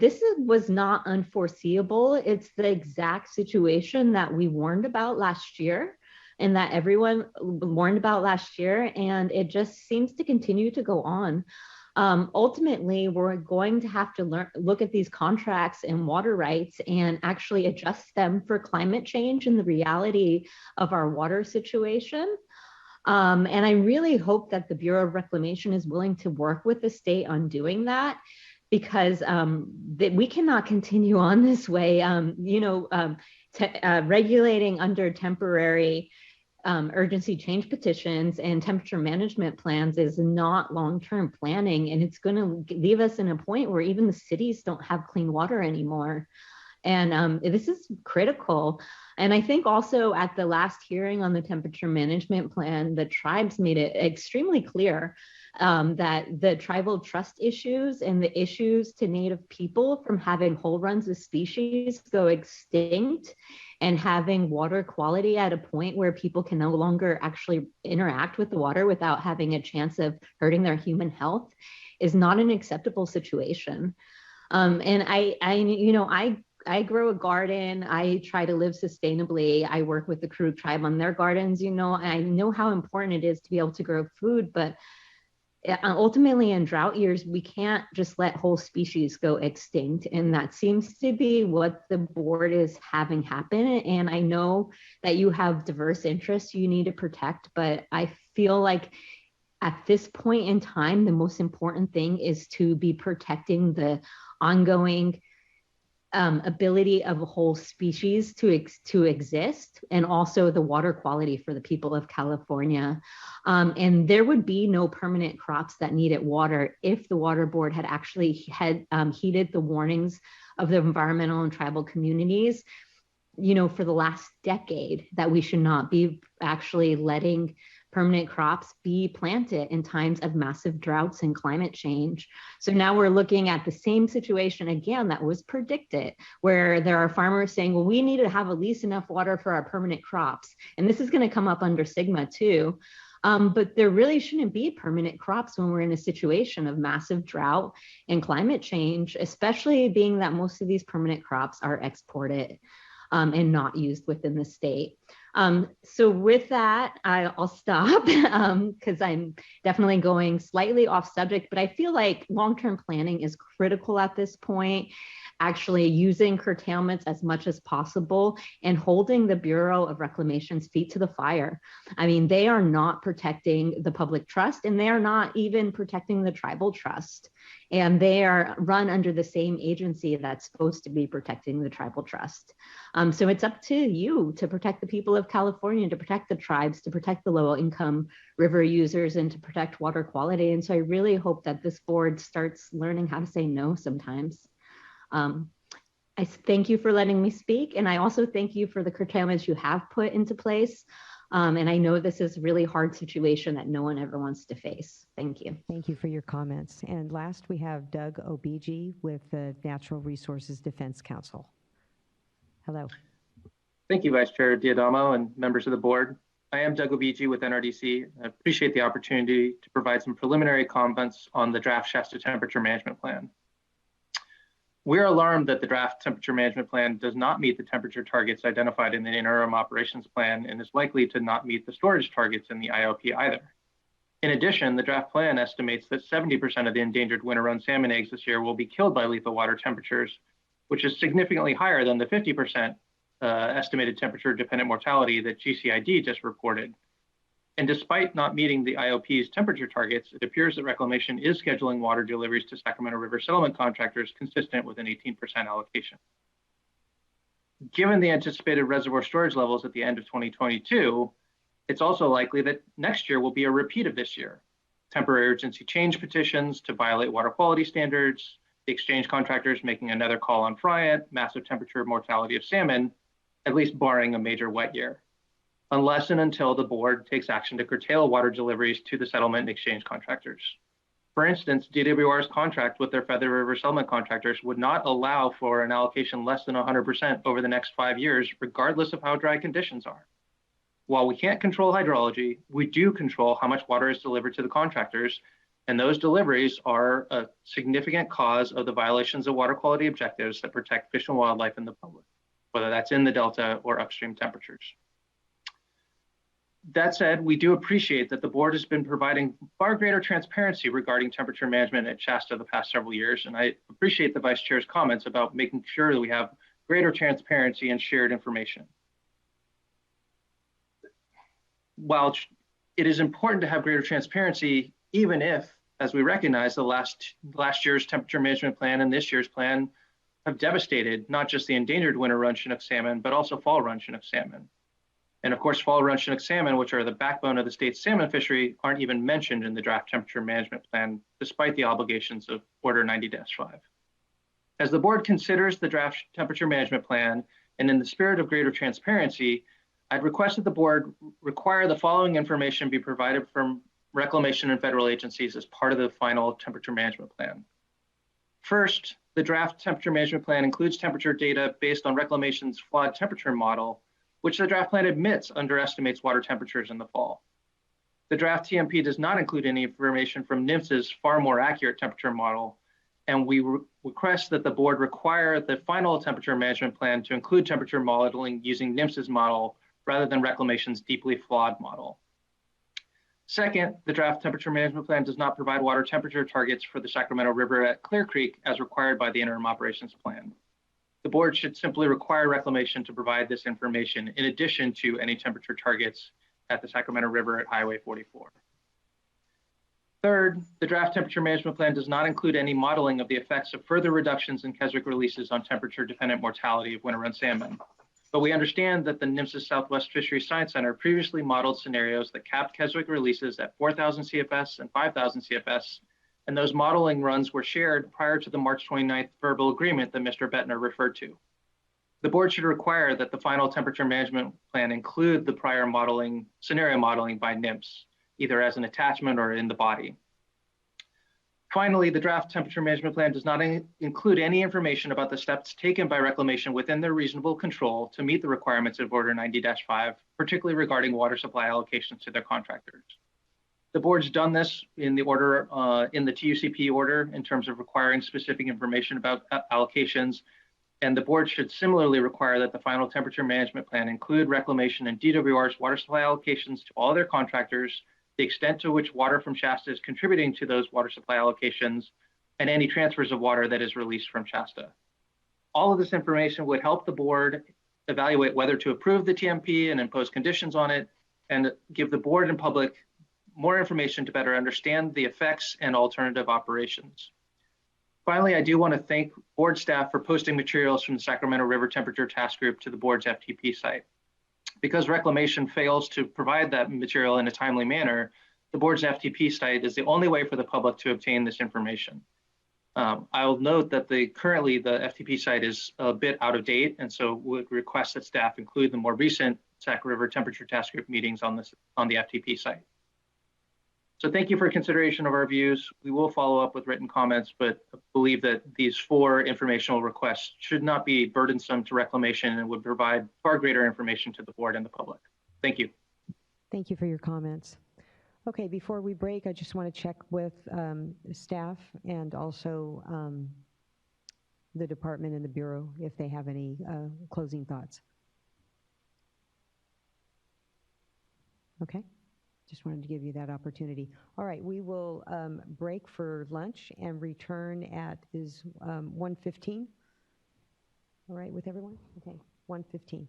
Speaker 9: This was not unforeseeable. It's the exact situation that we warned about last year and that everyone warned about last year, and it just seems to continue to go on. Ultimately, we're going to have to look at these contracts and water rights and actually adjust them for climate change and the reality of our water situation. And I really hope that the Bureau of Reclamation is willing to work with the state on doing that, because we cannot continue on this way. Regulating under temporary urgency change petitions and temperature management plans is not long-term planning, and it's going to leave us in a point where even the cities don't have clean water anymore. And this is critical. And I think also at the last hearing on the temperature management plan, the tribes made it extremely clear that the tribal trust issues and the issues to Native people from having whole runs of species go extinct and having water quality at a point where people can no longer actually interact with the water without having a chance of hurting their human health is not an acceptable situation. And I grow a garden. I try to live sustainably. I work with the Karuk tribe on their gardens, and I know how important it is to be able to grow food, but ultimately in drought years, we can't just let whole species go extinct. And that seems to be what the board is having happen. And I know that you have diverse interests you need to protect, but I feel like at this point in time, the most important thing is to be protecting the ongoing ability of a whole species to exist, and also the water quality for the people of California. And there would be no permanent crops that needed water if the water board had actually heeded the warnings of the environmental and tribal communities, for the last decade, that we should not be actually letting permanent crops be planted in times of massive droughts and climate change. So now we're looking at the same situation again that was predicted, where there are farmers saying, well, we need to have at least enough water for our permanent crops. And this is going to come up under SGMA too. But there really shouldn't be permanent crops when we're in a situation of massive drought and climate change, especially being that most of these permanent crops are exported and not used within the state. So with that, I'll stop because I'm definitely going slightly off subject, but I feel like long-term planning is critical at this point, actually using curtailments as much as possible and holding the Bureau of Reclamation's feet to the fire. I mean, they are not protecting the public trust, and they are not even protecting the tribal trust. And they are run under the same agency that's supposed to be protecting the tribal trust. So it's up to you to protect the people of California, to protect the tribes, to protect the low-income river users, and to protect water quality. And so I really hope that this board starts learning how to say no sometimes. I thank you for letting me speak. And I also thank you for the curtailments you have put into place. And I know this is a really hard situation that no one ever wants to face. Thank you.
Speaker 1: Thank you for your comments. And last, we have Doug Obiji with the Natural Resources Defense Council. Hello.
Speaker 3: Thank you, Vice Chair Diadamo and members of the board. I am Doug Obiji with NRDC. I appreciate the opportunity to provide some preliminary comments on the draft Shasta Temperature Management Plan. We're alarmed that the draft temperature management plan does not meet the temperature targets identified in the interim operations plan and is likely to not meet the storage targets in the IOP either. In addition, the draft plan estimates that 70% of the endangered winter run salmon eggs this year will be killed by lethal water temperatures, which is significantly higher than the 50% estimated temperature dependent mortality that GCID just reported. And despite not meeting the IOP's temperature targets, it appears that Reclamation is scheduling water deliveries to Sacramento River settlement contractors consistent with an 18% allocation. Given the anticipated reservoir storage levels at the end of 2022, it's also likely that next year will be a repeat of this year. Temporary urgency change petitions to violate water quality standards, the exchange contractors making another call on fry-it, massive temperature mortality of salmon, at least barring a major wet year, unless and until the board takes action to curtail water deliveries to the settlement and exchange contractors. For instance, DWR's contract with their Feather River settlement contractors would not allow for an allocation less than 100% over the next 5 years, regardless of how dry conditions are. While we can't control hydrology, we do control how much water is delivered to the contractors, and those deliveries are a significant cause of the violations of water quality objectives that protect fish and wildlife and the public, whether that's in the delta or upstream temperatures. That said, we do appreciate that the board has been providing far greater transparency regarding temperature management at Shasta the past several years, and I appreciate the Vice Chair's comments about making sure that we have greater transparency and shared information. While it is important to have greater transparency, even if, as we recognize, the last year's temperature management plan and this year's plan have devastated not just the endangered winter run Chinook salmon, but also fall run Chinook salmon. And of course, fall run Chinook salmon, which are the backbone of the state's salmon fishery, aren't even mentioned in the draft temperature management plan, despite the obligations of Order 90-5. As the board considers the draft temperature management plan, and in the spirit of greater transparency, I'd request that the board require the following information be provided from reclamation and federal agencies as part of the final temperature management plan. First, the draft temperature management plan includes temperature data based on reclamation's flawed temperature model, which the draft plan admits underestimates water temperatures in the fall. The draft TMP does not include any information from NMFS's far more accurate temperature model, and we request that the board require the final temperature management plan to include temperature modeling using NMFS's model rather than reclamation's deeply flawed model. Second, the draft temperature management plan does not provide water temperature targets for the Sacramento River at Clear Creek as required by the interim operations plan. The board should simply require reclamation to provide this information in addition to any temperature targets at the Sacramento River at Highway 44. Third, the draft temperature management plan does not include any modeling of the effects of further reductions in Keswick releases on temperature-dependent mortality of winter run salmon. But we understand that the NMFS Southwest Fisheries Science Center previously modeled scenarios that capped Keswick releases at 4,000 CFS and 5,000 CFS, and those modeling runs were shared prior to the March 29th verbal agreement that Mr. Bettner referred to. The board should require that the final temperature management plan include the prior modeling, scenario modeling by NMFS, either as an attachment or in the body. Finally, the draft temperature management plan does not include any information about the steps taken by reclamation within their reasonable control to meet the requirements of Order 90-5, particularly regarding water supply allocations to their contractors. The board's done this in the order, in the TUCP order in terms of requiring specific information about allocations, and the board should similarly require that the final temperature management plan include reclamation and DWR's water supply allocations to all their contractors, the extent to which water from Shasta is contributing to those water supply allocations, and any transfers of water that is released from Shasta. All of this information would help the board evaluate whether to approve the TMP and impose conditions on it, and give the board and public more information to better understand the effects and alternative operations. Finally, I do want to thank board staff for posting materials from the Sacramento River Temperature Task Group to the board's FTP site. Because reclamation fails to provide that material in a timely manner, the board's FTP site is the only way for the public to obtain this information. I'll note that currently the FTP site is a bit out of date, and so would request that staff include the more recent Sac River Temperature Task Group meetings on the FTP site. So thank you for consideration of our views. We will follow up with written comments, but believe that these 4 informational requests should not be burdensome to reclamation and would provide far greater information to the board and the public. Thank you.
Speaker 1: Thank you for your comments. Okay, before we break, I just want to check with staff and also the department and the Bureau if they have any closing thoughts. Okay. Just wanted to give you that opportunity. All right, we will break for lunch and return at 1:15. All right, with everyone? Okay, 1:15.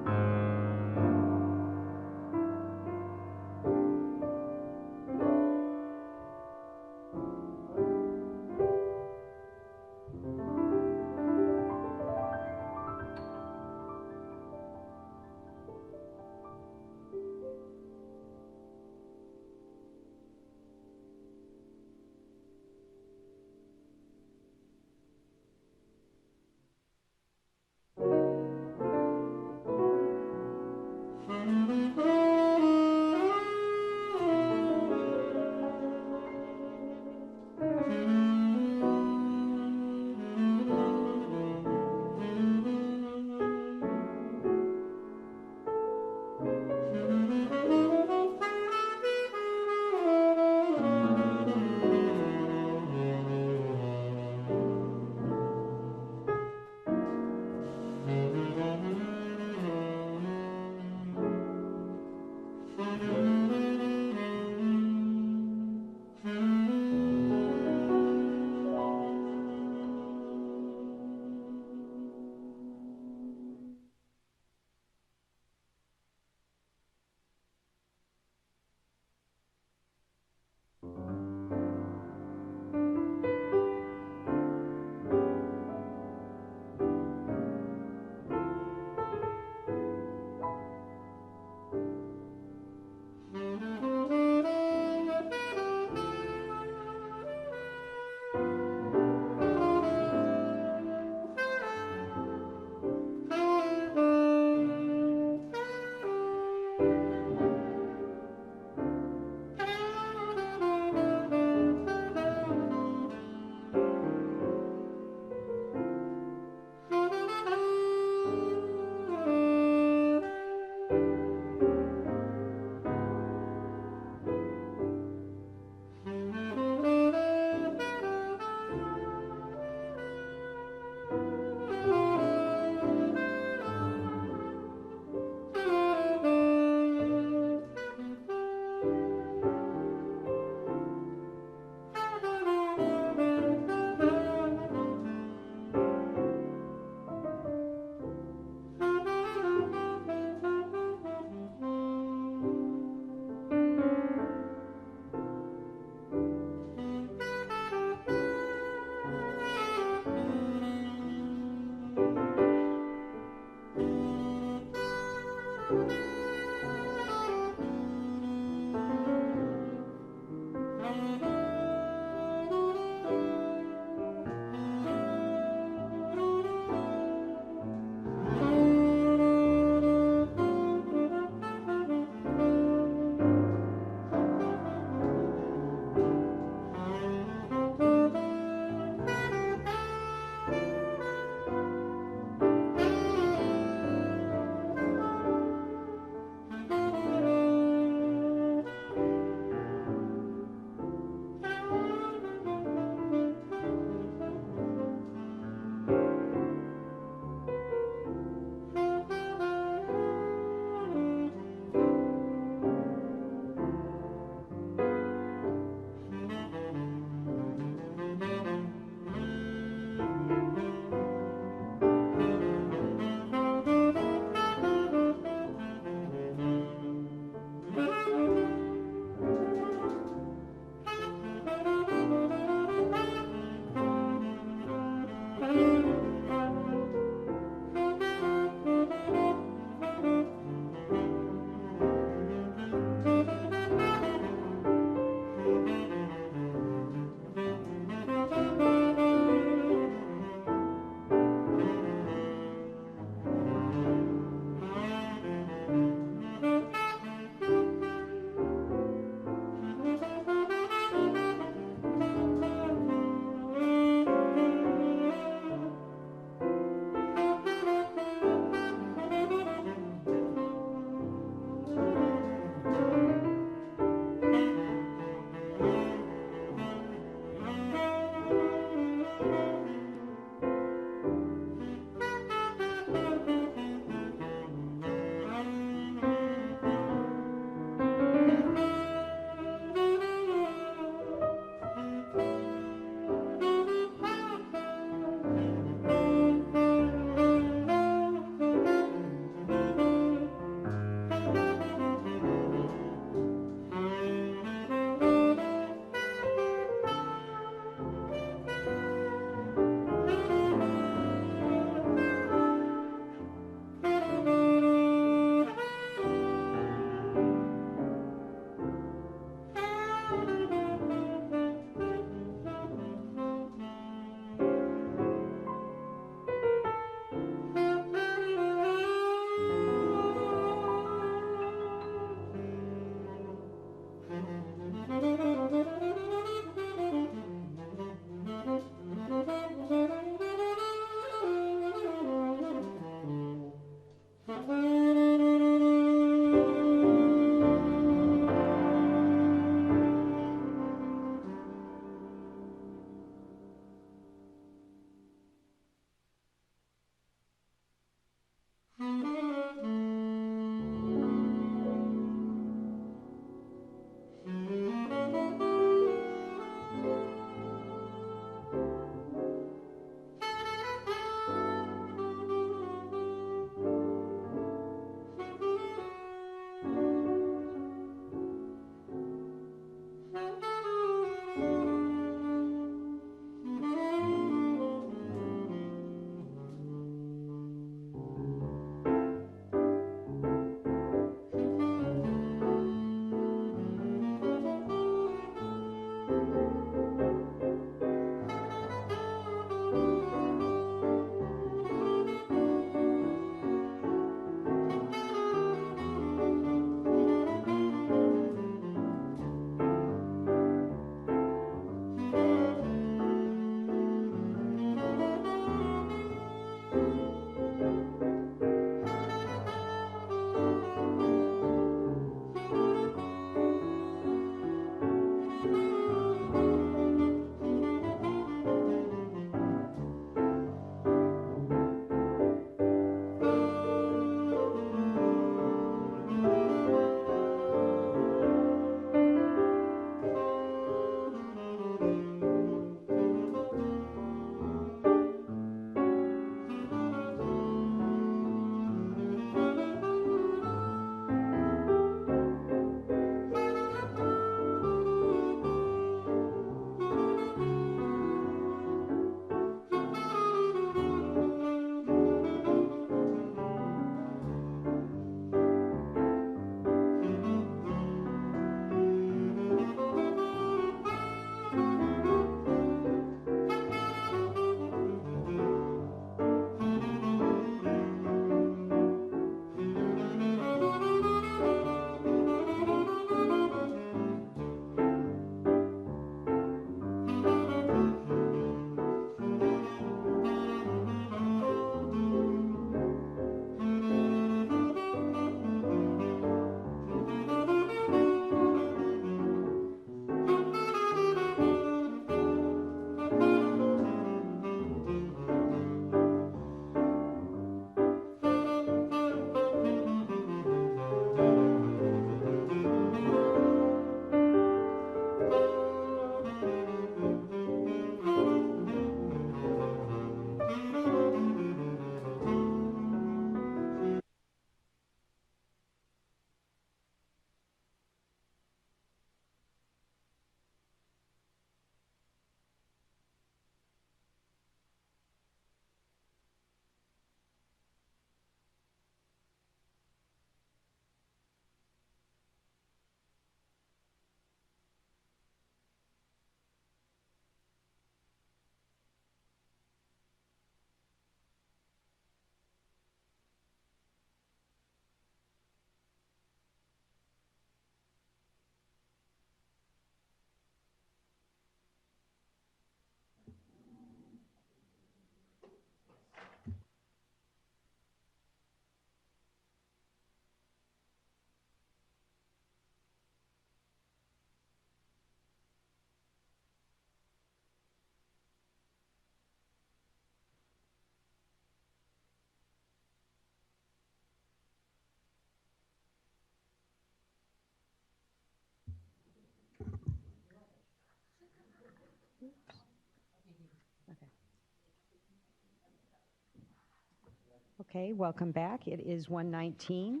Speaker 1: Okay, welcome back. It is 1:19,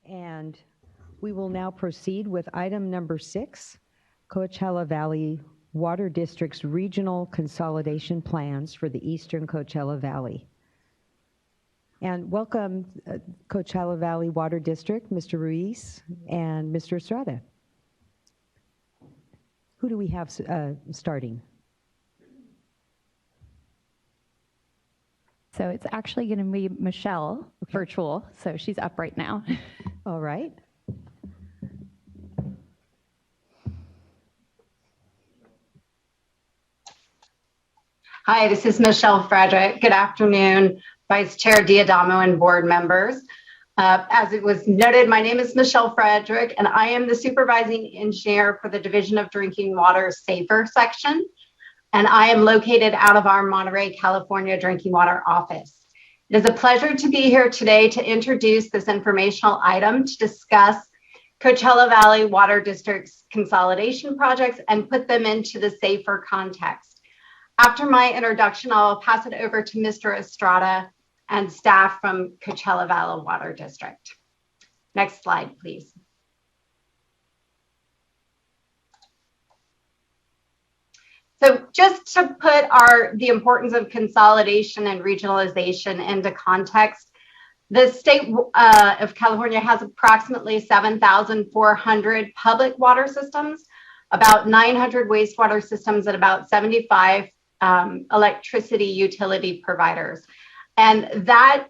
Speaker 1: and we will now proceed with item number 6, Coachella Valley Water District's regional consolidation plans for the Eastern Coachella Valley. And welcome, Coachella Valley Water District, Mr. Ruiz and Mr. Estrada. Who do we have starting?
Speaker 5: So it's actually going to be Michelle, virtual, so she's up right now.
Speaker 1: All right.
Speaker 11: Hi, this is Michelle Frederick. Good afternoon, Vice Chair Diadamo and board members. As it was noted, my name is Michelle Frederick, and I am the supervising engineer for the Division of Drinking Water SAFER section. And I am located out of our Monterey, California Drinking Water office. It is a pleasure to be here today to introduce this informational item to discuss Coachella Valley Water District's consolidation projects and put them into the SAFER context. After my introduction, I'll pass it over to Mr. Estrada and staff from Coachella Valley Water District. Next slide, please. So just to put the importance of consolidation and regionalization into context, the state of California has approximately 7,400 public water systems, about 900 wastewater systems, and about 75 electricity utility providers. And that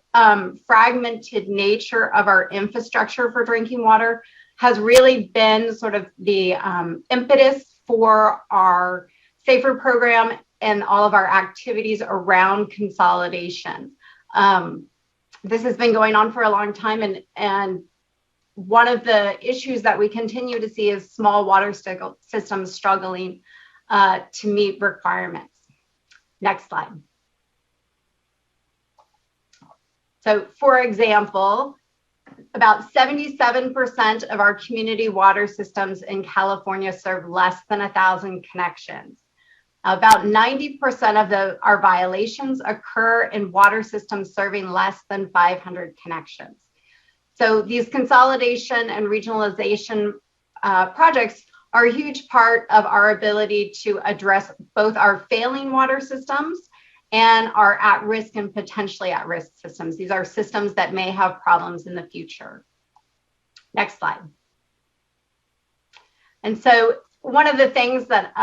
Speaker 11: fragmented nature of our infrastructure for drinking water has really been sort of the impetus for our SAFER program and all of our activities around consolidation. This has been going on for a long time, and one of the issues that we continue to see is small water systems struggling to meet requirements. Next slide. So for example, about 77% of our community water systems in California serve less than 1,000 connections. About 90% of our violations occur in water systems serving less than 500 connections. So these consolidation and regionalization projects are a huge part of our ability to address both our failing water systems and our at-risk and potentially at-risk systems. These are systems that may have problems in the future. Next slide. And so one of the things that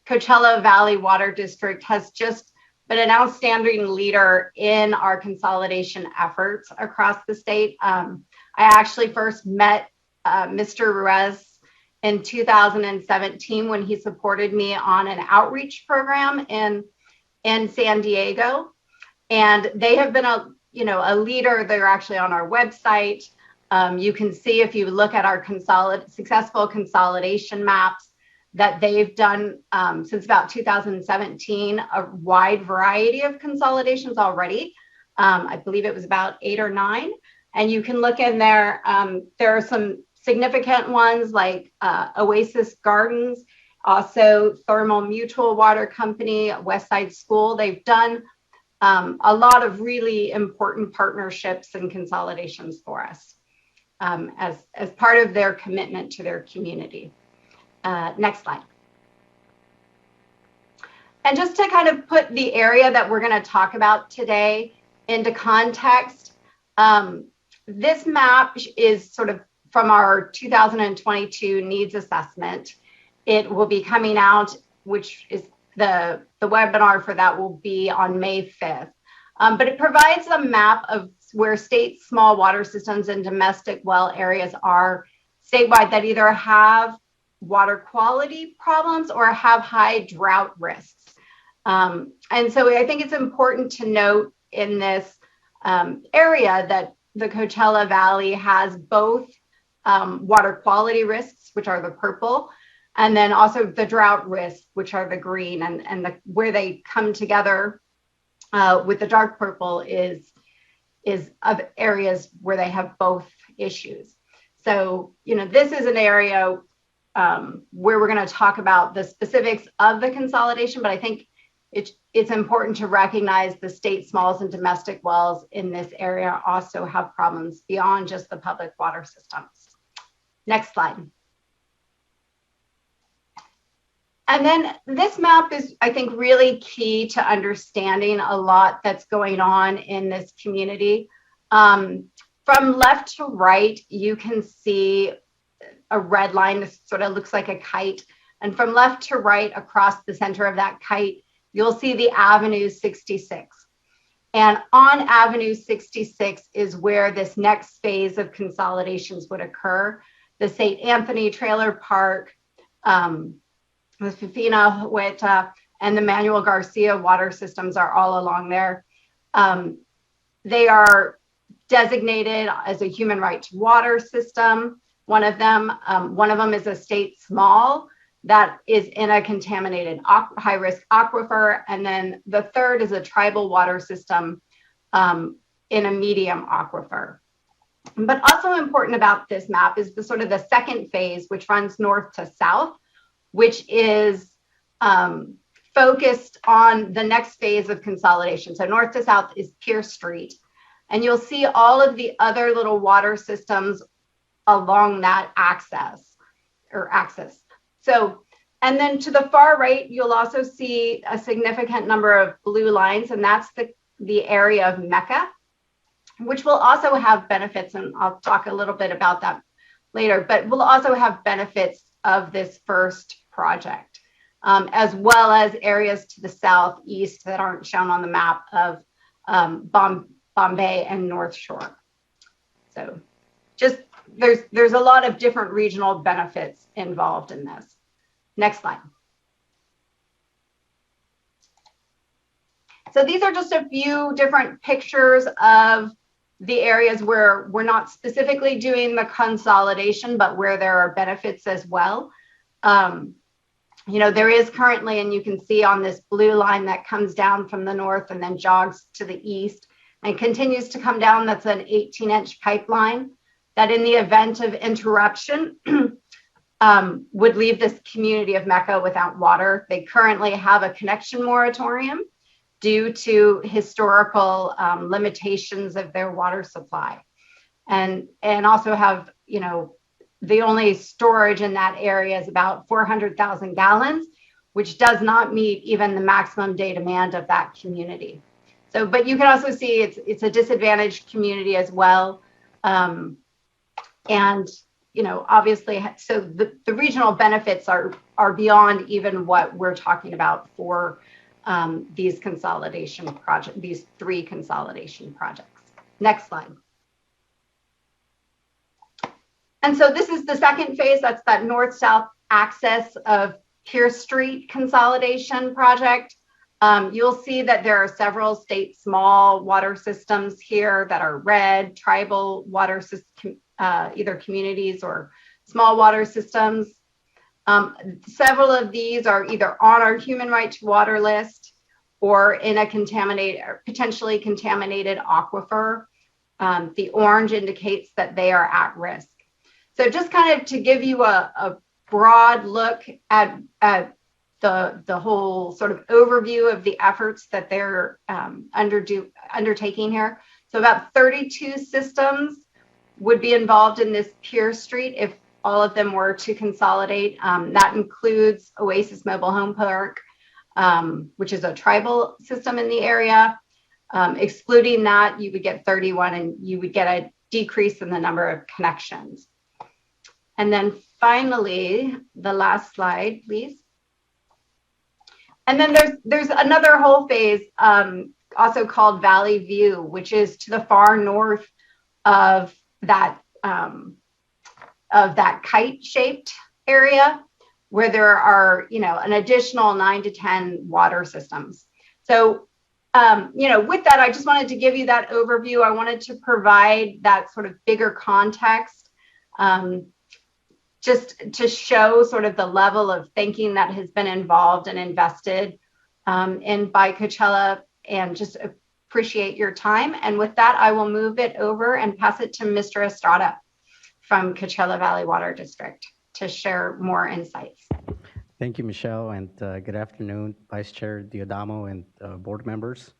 Speaker 11: Coachella Valley Water District has just been an outstanding leader in our consolidation efforts across the state. I actually first met Mr. Ruiz in 2017 when he supported me on an outreach program in San Diego. And they have been a leader. They're actually on our website. You can see if you look at our successful consolidation maps that they've done since about 2017, a wide variety of consolidations already. I believe it was about 8 or 9. And you can look in there. There are some significant ones like Oasis Gardens, also Thermal Mutual Water Company, Westside School. They've done a lot of really important partnerships and consolidations for us as part of their commitment to their community. Next slide. And just to kind of put the area that we're going to talk about today into context, this map is sort of from our 2022 needs assessment. It will be coming out, which is the webinar for that will be on May 5th. But it provides a map of where state small water systems and domestic well areas are statewide that either have water quality problems or have high drought risks. And so I think it's important to note in this area that the Coachella Valley has both water quality risks, which are the purple, and then also the drought risks, which are the green, and where they come together with the dark purple is of areas where they have both issues. So, this is an area where we're going to talk about the specifics of the consolidation, but I think it's important to recognize the state smalls and domestic wells in this area also have problems beyond just the public water systems. Next slide. And then this map is, I think, really key to understanding a lot that's going on in this community. From left to right, you can see a red line. This sort of looks like a kite. And from left to right across the center of that kite, you'll see the Avenue 66. And on Avenue 66 is where this next phase of consolidations would occur. The St. Anthony Trailer Park, the Fifina, Hueta, and the Manuel Garcia water systems are all along there. They are designated as a human right to water system. One of them is a state small that is in a contaminated high-risk aquifer. And then the third is a tribal water system in a medium aquifer. But also important about this map is the sort of the second phase, which runs north to south, which is focused on the next phase of consolidation. So north to south is Pierce Street. And you'll see all of the other little water systems along that axis. So, and then to the far right, you'll also see a significant number of blue lines, and that's the area of Mecca, which will also have benefits, and I'll talk a little bit about that later, but will also have benefits of this first project, as well as areas to the southeast that aren't shown on the map of Bombay and North Shore. So just there's a lot of different regional benefits involved in this. Next slide. So these are just a few different pictures of the areas where we're not specifically doing the consolidation, but where there are benefits as well. You know, there is currently, and you can see on this blue line that comes down from the north and then jogs to the east and continues to come down. That's an 18-inch pipeline that in the event of interruption would leave this community of Mecca without water. They currently have a connection moratorium due to historical limitations of their water supply. And also have, you know, the only storage in that area is about 400,000 gallons, which does not meet even the maximum day demand of that community. So, but you can also see it's a disadvantaged community as well. And, you know, obviously, so the regional benefits are beyond even what we're talking about for these consolidation projects, these 3 consolidation projects. Next slide. And so this is the second phase. That's that north-south axis of Pierce Street consolidation project. You'll see that there are several state small water systems here that are red, tribal water system, either communities or small water systems. Several of these are either on our human right to water list or in a contaminated or potentially contaminated aquifer. The orange indicates that they are at risk. So just kind of to give you a broad look at the whole sort of overview of the efforts that they're undertaking here. So about 32 systems would be involved in this Pierce Street if all of them were to consolidate. That includes Oasis Mobile Home Park, which is a tribal system in the area. Excluding that, you would get 31 and you would get a decrease in the number of connections. And then finally, the last slide, please. And then there's another whole phase also called Valley View, which is to the far north of that kite-shaped area where there are, you know, an additional 9 to 10 water systems. So, you know, with that, I just wanted to give you that overview. I wanted to provide that sort of bigger context, just to show sort of the level of thinking that has been involved and invested in by Coachella, and just appreciate your time. And with that, I will move it over and pass it to Mr. Estrada from Coachella Valley Water District to share more insights.
Speaker 14: Thank you, Michelle, and good afternoon, Vice Chair Diodamo and board members.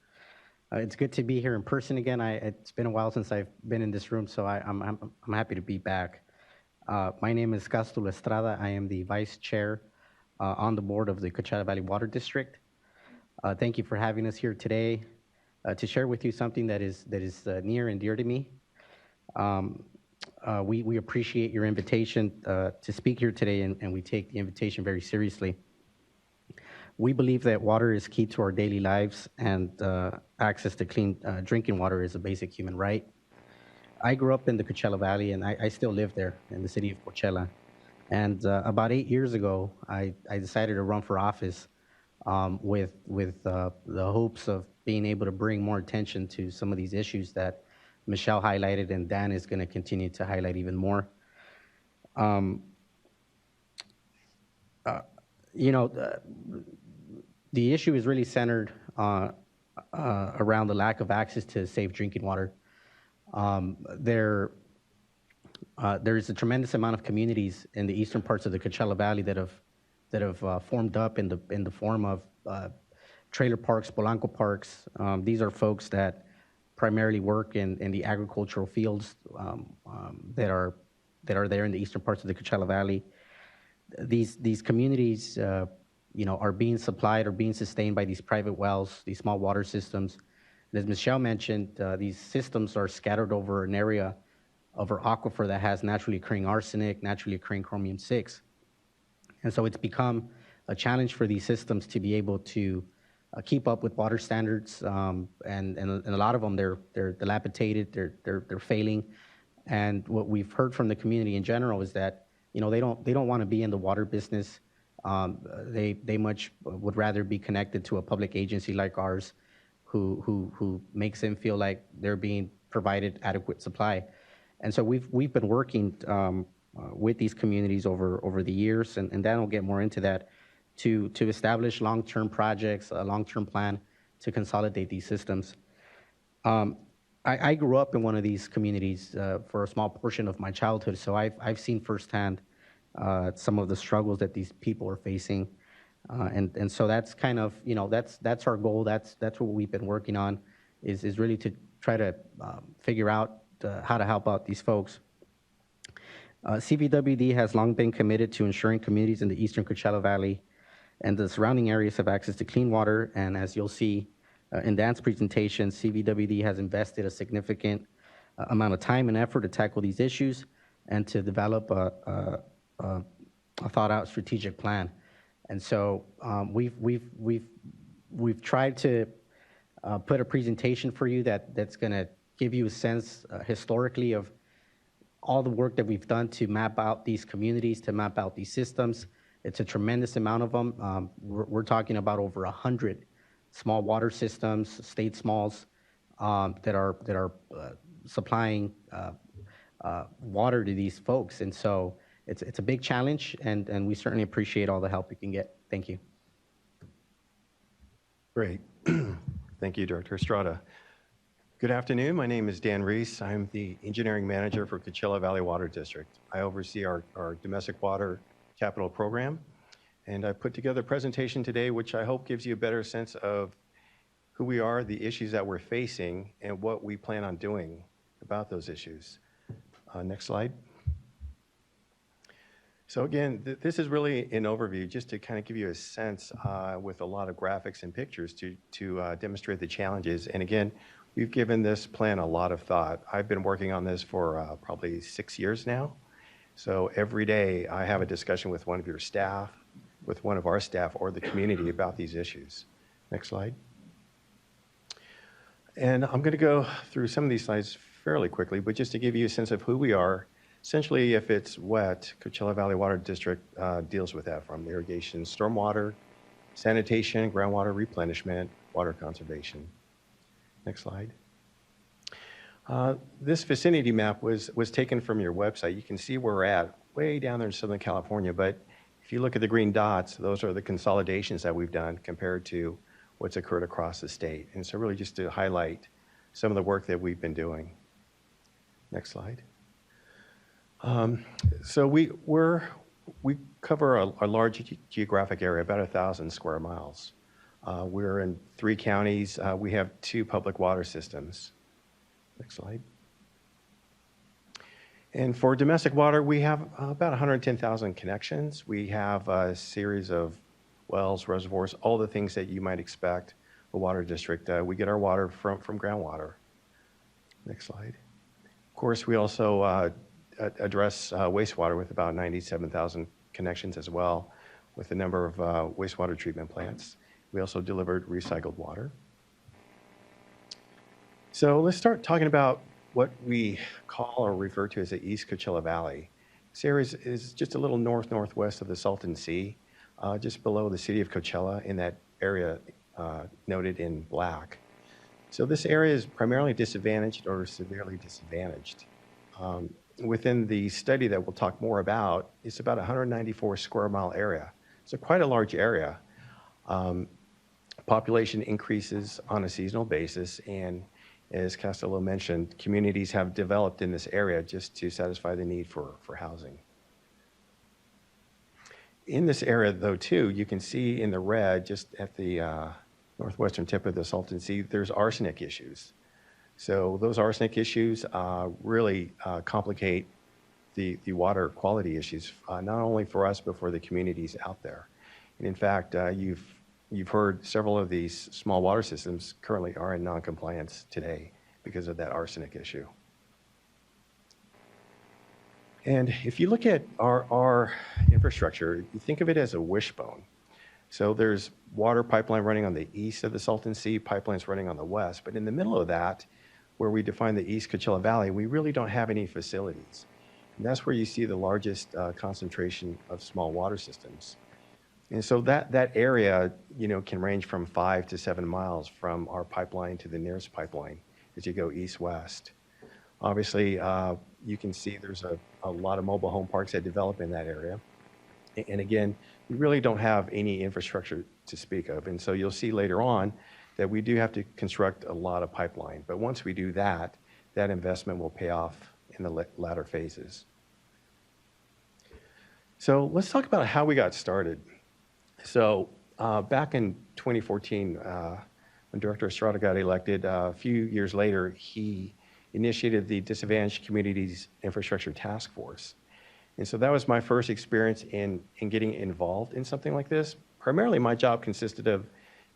Speaker 14: It's good to be here in person again. It's been a while since I've been in this room, so I'm happy to be back. My name is Castulo Estrada. I am the Vice Chair on the board of the Coachella Valley Water District. Thank you for having us here today to share with you something that is near and dear to me. We appreciate your invitation to speak here today, and we take the invitation very seriously. We believe that water is key to our daily lives, and access to clean drinking water is a basic human right. I grew up in the Coachella Valley, and I still live there in the city of Coachella. And about 8 years ago, I decided to run for office with the hopes of being able to bring more attention to some of these issues that Michelle highlighted, and Dan is going to continue to highlight even more. You know, the issue is really centered around the lack of access to safe drinking water. There is a tremendous amount of communities in the eastern parts of the Coachella Valley that have formed up in the form of trailer parks, Polanco parks. These are folks that primarily work in the agricultural fields that are there in the eastern parts of the Coachella Valley. These communities, you know, are being supplied or being sustained by these private wells, these small water systems. And as Michelle mentioned, these systems are scattered over an area of our aquifer that has naturally occurring arsenic, naturally occurring chromium-6. And so it's become a challenge for these systems to be able to keep up with water standards, and a lot of them, they're dilapidated, they're failing. And what we've heard from the community in general is that, you know, they don't want to be in the water business. They much would rather be connected to a public agency like ours, who makes them feel like they're being provided adequate supply. And so we've been working with these communities over the years, and Dan will get more into that, to establish long-term projects, a long-term plan to consolidate these systems. I grew up in one of these communities for a small portion of my childhood, so I've seen firsthand some of the struggles that these people are facing, and so that's kind of, you know, that's our goal. That's what we've been working on, is really to try to figure out how to help out these folks. CVWD has long been committed to ensuring communities in the eastern Coachella Valley and the surrounding areas have access to clean water. And as you'll see in Dan's presentation, CVWD has invested a significant amount of time and effort to tackle these issues and to develop a thought-out strategic plan. And so we've tried to put a presentation for you that's going to give you a sense historically of all the work that we've done to map out these communities, to map out these systems. It's a tremendous amount of them. We're talking about over 100 small water systems, state smalls, that are supplying water to these folks. And so it's a big challenge, and we certainly appreciate all the help we can get. Thank you.
Speaker 15: Great. Thank you, Director Estrada. Good afternoon. My name is Dan Reese. I'm the engineering manager for Coachella Valley Water District. I oversee our domestic water capital program, and I put together a presentation today which I hope gives you a better sense of who we are, the issues that we're facing, and what we plan on doing about those issues. Next slide. So again, this is really an overview just to kind of give you a sense with a lot of graphics and pictures to demonstrate the challenges. And again, we've given this plan a lot of thought. I've been working on this for probably 6 years now. So every day I have a discussion with one of your staff, with one of our staff, or the community about these issues. Next slide. And I'm going to go through some of these slides fairly quickly, but just to give you a sense of who we are. Essentially, if it's wet, Coachella Valley Water District deals with that, from irrigation, stormwater, sanitation, groundwater replenishment, water conservation. Next slide. This vicinity map was taken from your website. You can see where we're at, way down there in Southern California, but if you look at the green dots, those are the consolidations that we've done compared to what's occurred across the state. And so really just to highlight some of the work that we've been doing. Next slide. So we're we cover a large geographic area, about 1,000 square miles. We're in 3 counties. We have 2 public water systems. Next slide. And for domestic water, we have about 110,000 connections. We have a series of wells, reservoirs, all the things that you might expect a water district. We get our water from groundwater. Next slide. Of course, we also address wastewater with about 97,000 connections as well, with a number of wastewater treatment plants. We also delivered recycled water. So let's start talking about what we call or refer to as the East Coachella Valley. This area is just a little northwest of the Salton Sea, just below the city of Coachella in that area noted in black. So this area is primarily disadvantaged or severely disadvantaged. Within the study that we'll talk more about, it's about 194 square mile area. So quite a large area. Population increases on a seasonal basis, and as Castello mentioned, communities have developed in this area just to satisfy the need for housing. In this area, though, too, you can see in the red, just at the northwestern tip of the Salton Sea, there's arsenic issues. So those arsenic issues really complicate the water quality issues, not only for us, but for the communities out there. And in fact, you've heard several of these small water systems currently are in non-compliance today because of that arsenic issue. And if you look at our infrastructure, you think of it as a wishbone. So there's water pipeline running on the east of the Salton Sea, pipelines running on the west, but in the middle of that, where we define the East Coachella Valley, we really don't have any facilities. And that's where you see the largest concentration of small water systems. And so that area, can range from 5 to 7 miles from our pipeline to the nearest pipeline as you go east-west. Obviously, you can see there's a lot of mobile home parks that develop in that area. And again, we really don't have any infrastructure to speak of. And so you'll see later on that we do have to construct a lot of pipeline. But once we do that, that investment will pay off in the latter phases. So let's talk about how we got started. So back in 2014, when Director Estrada got elected, a few years later, he initiated the Disadvantaged Communities Infrastructure Task Force. And so that was my first experience in getting involved in something like this. Primarily, my job consisted of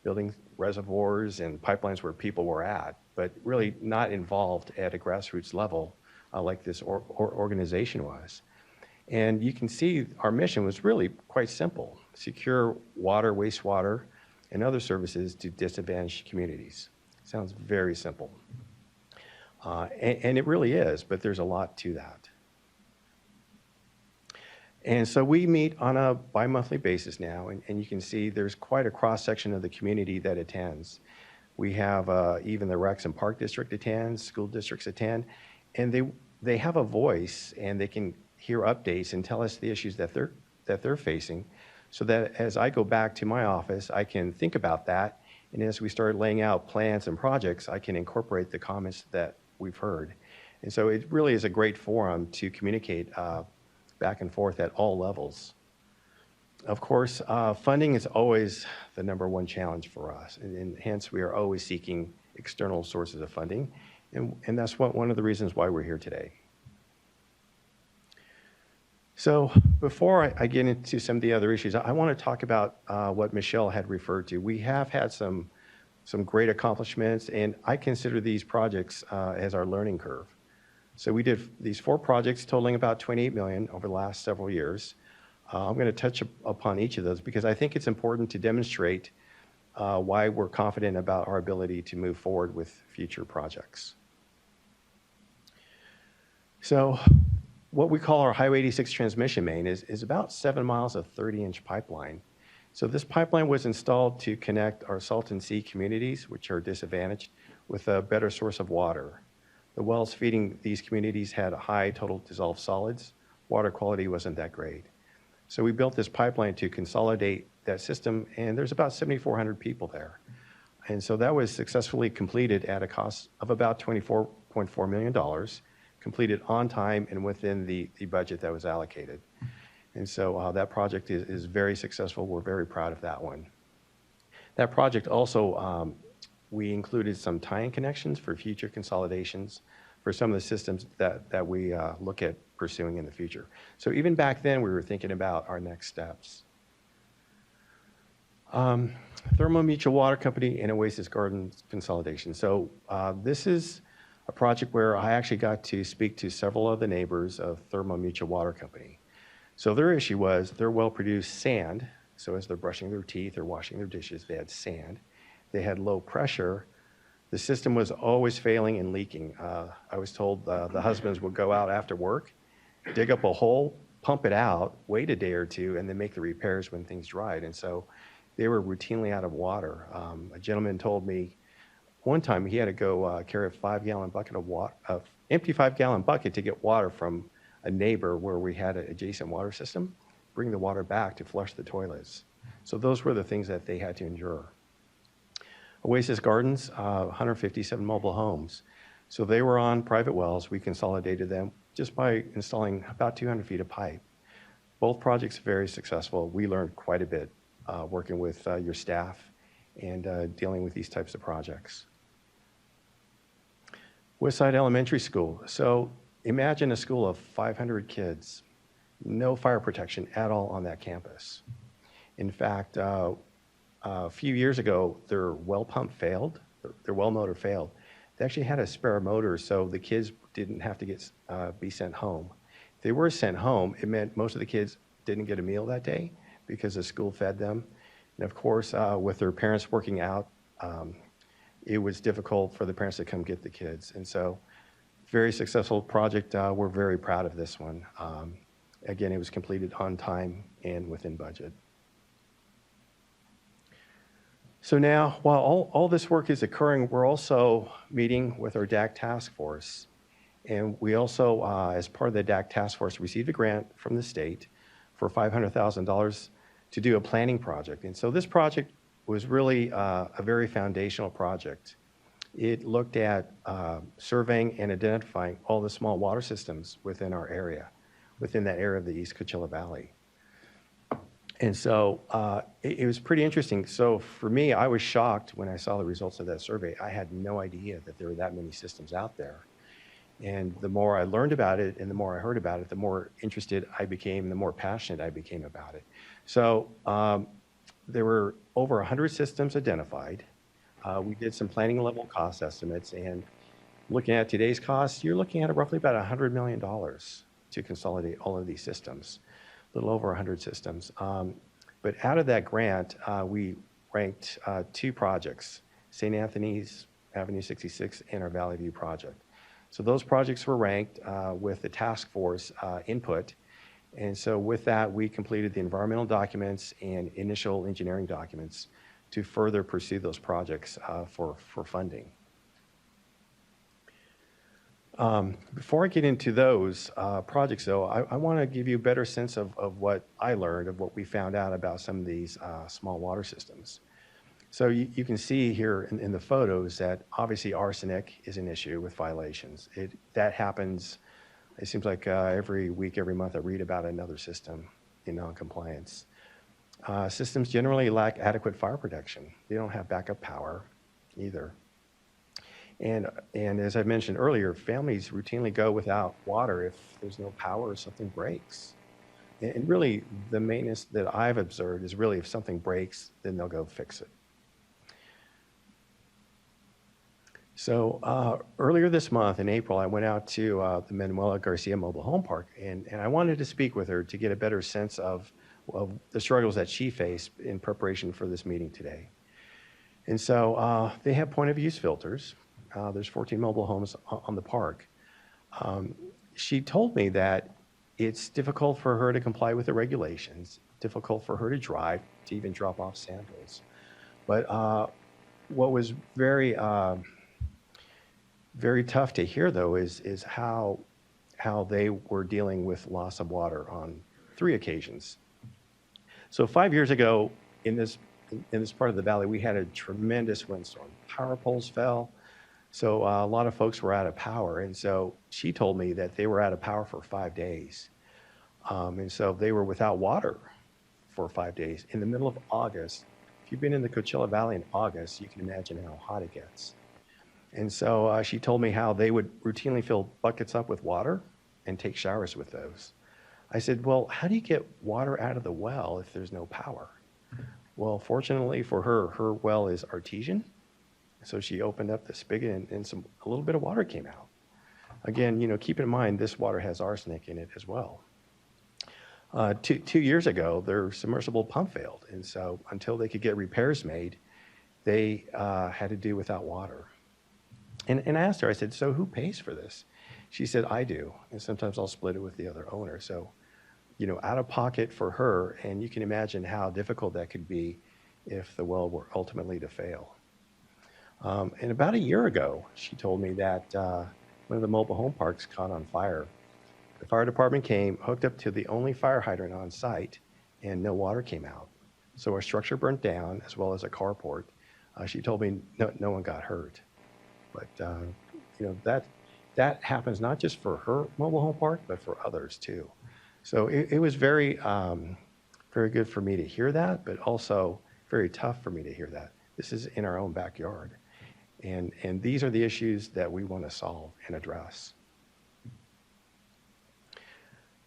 Speaker 15: building reservoirs and pipelines where people were at, but really not involved at a grassroots level like this organization was. And you can see our mission was really quite simple: secure water, wastewater, and other services to disadvantaged communities. Sounds very simple. And it really is, but there's a lot to that. And so we meet on a bi-monthly basis now, and you can see there's quite a cross-section of the community that attends. We have even the Rex and Park District attends, school districts attend, and they have a voice, and they can hear updates and tell us the issues that they're facing, so that as I go back to my office, I can think about that, and as we start laying out plans and projects, I can incorporate the comments that we've heard. And so it really is a great forum to communicate back and forth at all levels. Of course, funding is always the #1 challenge for us, and hence we are always seeking external sources of funding, and that's one of the reasons why we're here today. So before I get into some of the other issues, I want to talk about what Michelle had referred to. We have had some great accomplishments, and I consider these projects as our learning curve. So we did these 4 projects totaling about $28 million over the last several years. I'm going to touch upon each of those because I think it's important to demonstrate why we're confident about our ability to move forward with future projects. So what we call our Highway 86 transmission main is about 7 miles of 30-inch pipeline. So this pipeline was installed to connect our Salton Sea communities, which are disadvantaged, with a better source of water. The wells feeding these communities had high total dissolved solids. Water quality wasn't that great. So we built this pipeline to consolidate that system, and there's about 7,400 people there. And so that was successfully completed at a cost of about $24.4 million, completed on time and within the budget that was allocated. And so that project is very successful. We're very proud of that one. That project also, we included some tie-in connections for future consolidations for some of the systems that we look at pursuing in the future. So even back then, we were thinking about our next steps. Thermo Mutual Water Company and Oasis Gardens consolidation. So this is a project where I actually got to speak to several of the neighbors of Thermo Mutual Water Company. So their issue was their well produced sand. So as they're brushing their teeth or washing their dishes, they had sand. They had low pressure. The system was always failing and leaking. I was told the husbands would go out after work, dig up a hole, pump it out, wait a day or two, and then make the repairs when things dried. And so they were routinely out of water. A gentleman told me one time he had to go carry a 5-gallon bucket of water, empty 5-gallon bucket to get water from a neighbor where we had an adjacent water system, bring the water back to flush the toilets. So those were the things that they had to endure. Oasis Gardens, 157 mobile homes. So they were on private wells. We consolidated them just by installing about 200 feet of pipe. Both projects very successful. We learned quite a bit working with your staff and dealing with these types of projects. Westside Elementary School. So imagine a school of 500 kids, no fire protection at all on that campus. In fact, a few years ago, their well pump failed, their well motor failed. They actually had a spare motor so the kids didn't have to be sent home. If they were sent home, it meant most of the kids didn't get a meal that day because the school fed them. And of course, with their parents working out, it was difficult for the parents to come get the kids. And so, very successful project. We're very proud of this one. Again, it was completed on time and within budget. So now, while all this work is occurring, we're also meeting with our DAC task force. And we also, as part of the DAC task force, received a grant from the state for $500,000 to do a planning project. And so this project was really a very foundational project. It looked at surveying and identifying all the small water systems within our area, within that area of the East Coachella Valley. And so it was pretty interesting. So for me, I was shocked when I saw the results of that survey. I had no idea that there were that many systems out there. And the more I learned about it and the more I heard about it, the more interested I became, the more passionate I became about it. So there were over 100 systems identified. We did some planning level cost estimates, and looking at today's costs, you're looking at roughly about $100 million to consolidate all of these systems, a little over 100 systems. But out of that grant, we ranked 2 projects, St. Anthony's Avenue 66 and our Valley View project. So those projects were ranked with the task force input. And so with that, we completed the environmental documents and initial engineering documents to further pursue those projects for funding. Before I get into those projects, though, I want to give you a better sense of what I learned, of what we found out about some of these small water systems. So you can see here in the photos that obviously arsenic is an issue with violations. That happens, it seems like every week, every month I read about another system in non-compliance. Systems generally lack adequate fire protection. They don't have backup power either. And as I mentioned earlier, families routinely go without water if there's no power or something breaks. And really, the maintenance that I've observed is really if something breaks, then they'll go fix it. So earlier this month, in April, I went out to the Manuela Garcia Mobile Home Park, and I wanted to speak with her to get a better sense of the struggles that she faced in preparation for this meeting today. And so they have point-of-use filters. There's 14 mobile homes on the park. She told me that it's difficult for her to comply with the regulations, difficult for her to drive, to even drop off samples. But what was very tough to hear, though, is how they were dealing with loss of water on 3 occasions. So 5 years ago, in this part of the valley, we had a tremendous windstorm. Power poles fell, so a lot of folks were out of power. And so she told me that they were out of power for 5 days. And so they were without water for 5 days in the middle of August. If you've been in the Coachella Valley in August, you can imagine how hot it gets. And so she told me how they would routinely fill buckets up with water and take showers with those. I said, well, how do you get water out of the well if there's no power? Well, fortunately for her, her well is artesian. So she opened up the spigot and a little bit of water came out. Again, keep in mind, this water has arsenic in it as well. 2 years ago, their submersible pump failed. And so until they could get repairs made, they had to do without water. And I asked her, I said, so who pays for this? She said, I do. And sometimes I'll split it with the other owner. So, out of pocket for her, and you can imagine how difficult that could be if the well were ultimately to fail. And about a year ago, she told me that one of the mobile home parks caught on fire. The fire department came, hooked up to the only fire hydrant on site, and no water came out. So our structure burnt down, as well as a carport. She told me no one got hurt. But, that happens not just for her mobile home park, but for others too. So it was very, very good for me to hear that, but also very tough for me to hear that. This is in our own backyard. And these are the issues that we want to solve and address.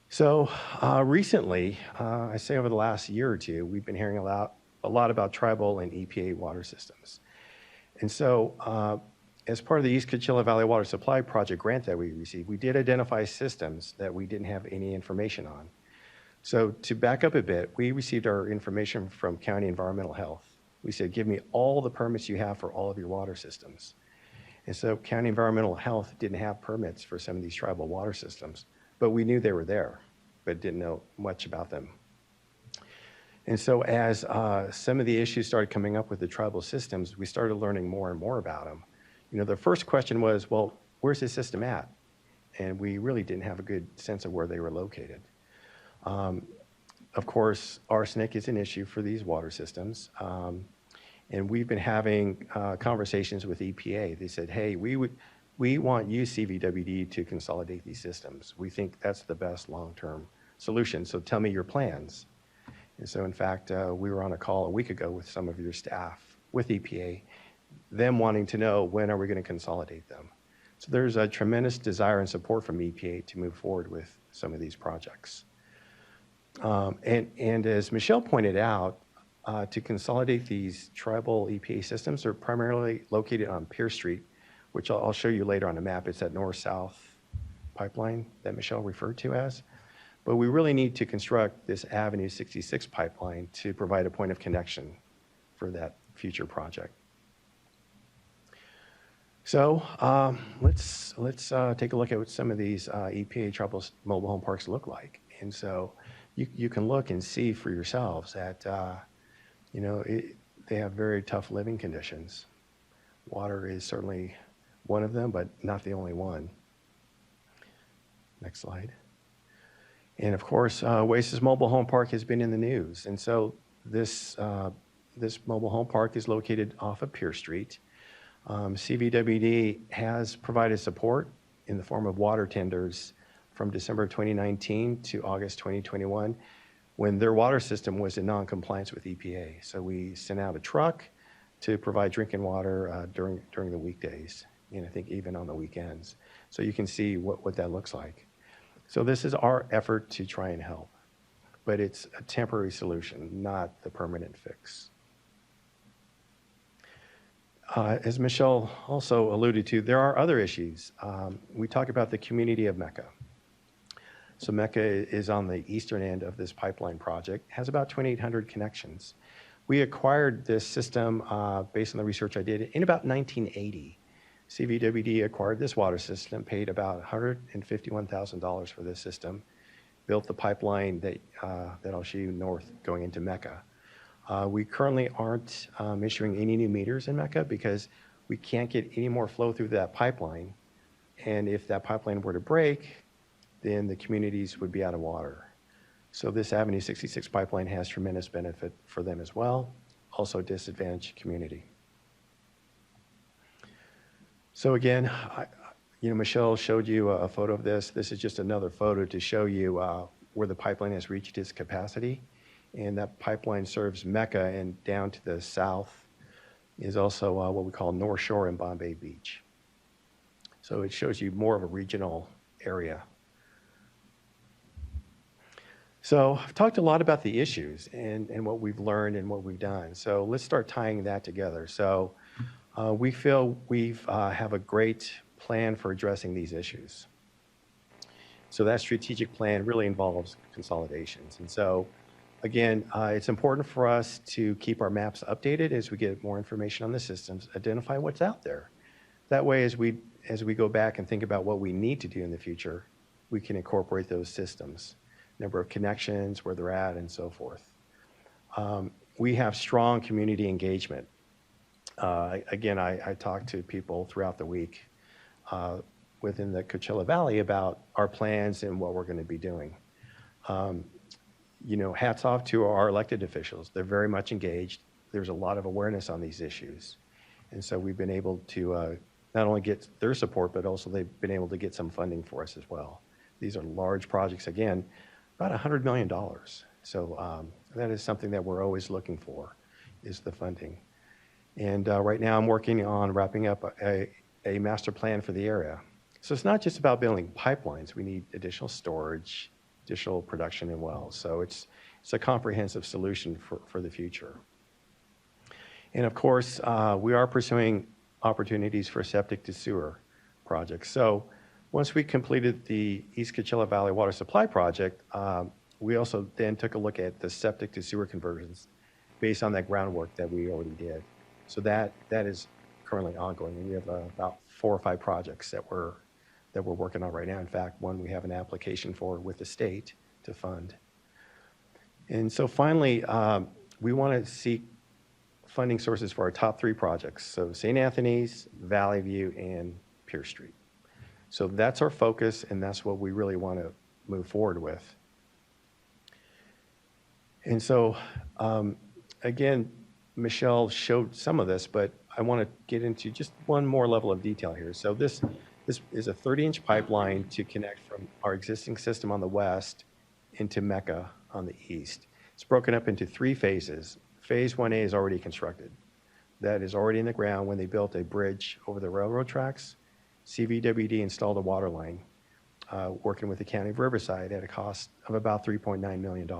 Speaker 15: So recently, I say over the last year or two, we've been hearing a lot about tribal and EPA water systems. And so as part of the East Coachella Valley Water Supply Project grant that we received, we did identify systems that we didn't have any information on. So to back up a bit, we received our information from County Environmental Health. We said, give me all the permits you have for all of your water systems. And so County Environmental Health didn't have permits for some of these tribal water systems, but we knew they were there, but didn't know much about them. And so as some of the issues started coming up with the tribal systems, we started learning more and more about them. The first question was, well, where's this system at? And we really didn't have a good sense of where they were located. Of course, arsenic is an issue for these water systems. And we've been having conversations with EPA. They said, hey, we want you, CVWD, to consolidate these systems. We think that's the best long-term solution. So tell me your plans. And so, in fact, we were on a call a week ago with some of your staff with EPA, them wanting to know when are we going to consolidate them. So there's a tremendous desire and support from EPA to move forward with some of these projects. And as Michelle pointed out, to consolidate these tribal EPA systems are primarily located on Pierce Street, which I'll show you later on the map. It's that north-south pipeline that Michelle referred to as. But we really need to construct this Avenue 66 pipeline to provide a point of connection for that future project. So let's take a look at what some of these EPA tribal mobile home parks look like. And so you can look and see for yourselves that they have very tough living conditions. Water is certainly one of them, but not the only one. Next slide. And of course, Oasis Mobile Home Park has been in the news. And so this mobile home park is located off of Pierce Street. CVWD has provided support in the form of water tenders from December 2019 to August 2021 when their water system was in non-compliance with EPA. So we sent out a truck to provide drinking water during the weekdays, and I think even on the weekends. So you can see what that looks like. So this is our effort to try and help, but it's a temporary solution, not the permanent fix. As Michelle also alluded to, there are other issues. We talk about the community of Mecca. So Mecca is on the eastern end of this pipeline project, has about 2,800 connections. We acquired this system based on the research I did in about 1980. CVWD acquired this water system, paid about $151,000 for this system, built the pipeline that I'll show you north going into Mecca. We currently aren't issuing any new meters in Mecca because we can't get any more flow through that pipeline. And if that pipeline were to break, then the communities would be out of water. So this Avenue 66 pipeline has tremendous benefit for them as well, also disadvantaged community. So again, Michelle showed you a photo of this. This is just another photo to show you where the pipeline has reached its capacity. And that pipeline serves Mecca, and down to the south is also what we call North Shore and Bombay Beach. So it shows you more of a regional area. So I've talked a lot about the issues and what we've learned and what we've done. So let's start tying that together. So we feel we have a great plan for addressing these issues. So that strategic plan really involves consolidations. And so again, it's important for us to keep our maps updated as we get more information on the systems, identify what's out there. That way, as we go back and think about what we need to do in the future, we can incorporate those systems, number of connections, where they're at, and so forth. We have strong community engagement. Again, I talk to people throughout the week within the Coachella Valley about our plans and what we're going to be doing. You know, hats off to our elected officials. They're very much engaged. There's a lot of awareness on these issues. And so we've been able to not only get their support, but also they've been able to get some funding for us as well. These are large projects, again, about $100 million. So that is something that we're always looking for, is the funding. And right now I'm working on wrapping up a master plan for the area. So it's not just about building pipelines. We need additional storage, additional production and wells. So it's a comprehensive solution for the future. And of course, we are pursuing opportunities for septic to sewer projects. So once we completed the East Coachella Valley Water Supply Project, we also then took a look at the septic to sewer conversions based on that groundwork that we already did. So that is currently ongoing. And we have about 4 or 5 projects that we're working on right now. In fact, one we have an application for with the state to fund. And so finally, we want to seek funding sources for our top 3 projects. So St. Anthony's, Valley View, and Pierce Street. So that's our focus, and that's what we really want to move forward with. And so, again, Michelle showed some of this, but I want to get into just one more level of detail here. So this is a 30-inch pipeline to connect from our existing system on the west into Mecca on the east. It's broken up into 3 phases. Phase 1A is already constructed. That is already in the ground. When they built a bridge over the railroad tracks, CVWD installed a water line, working with the County of Riverside at a cost of about $3.9 million.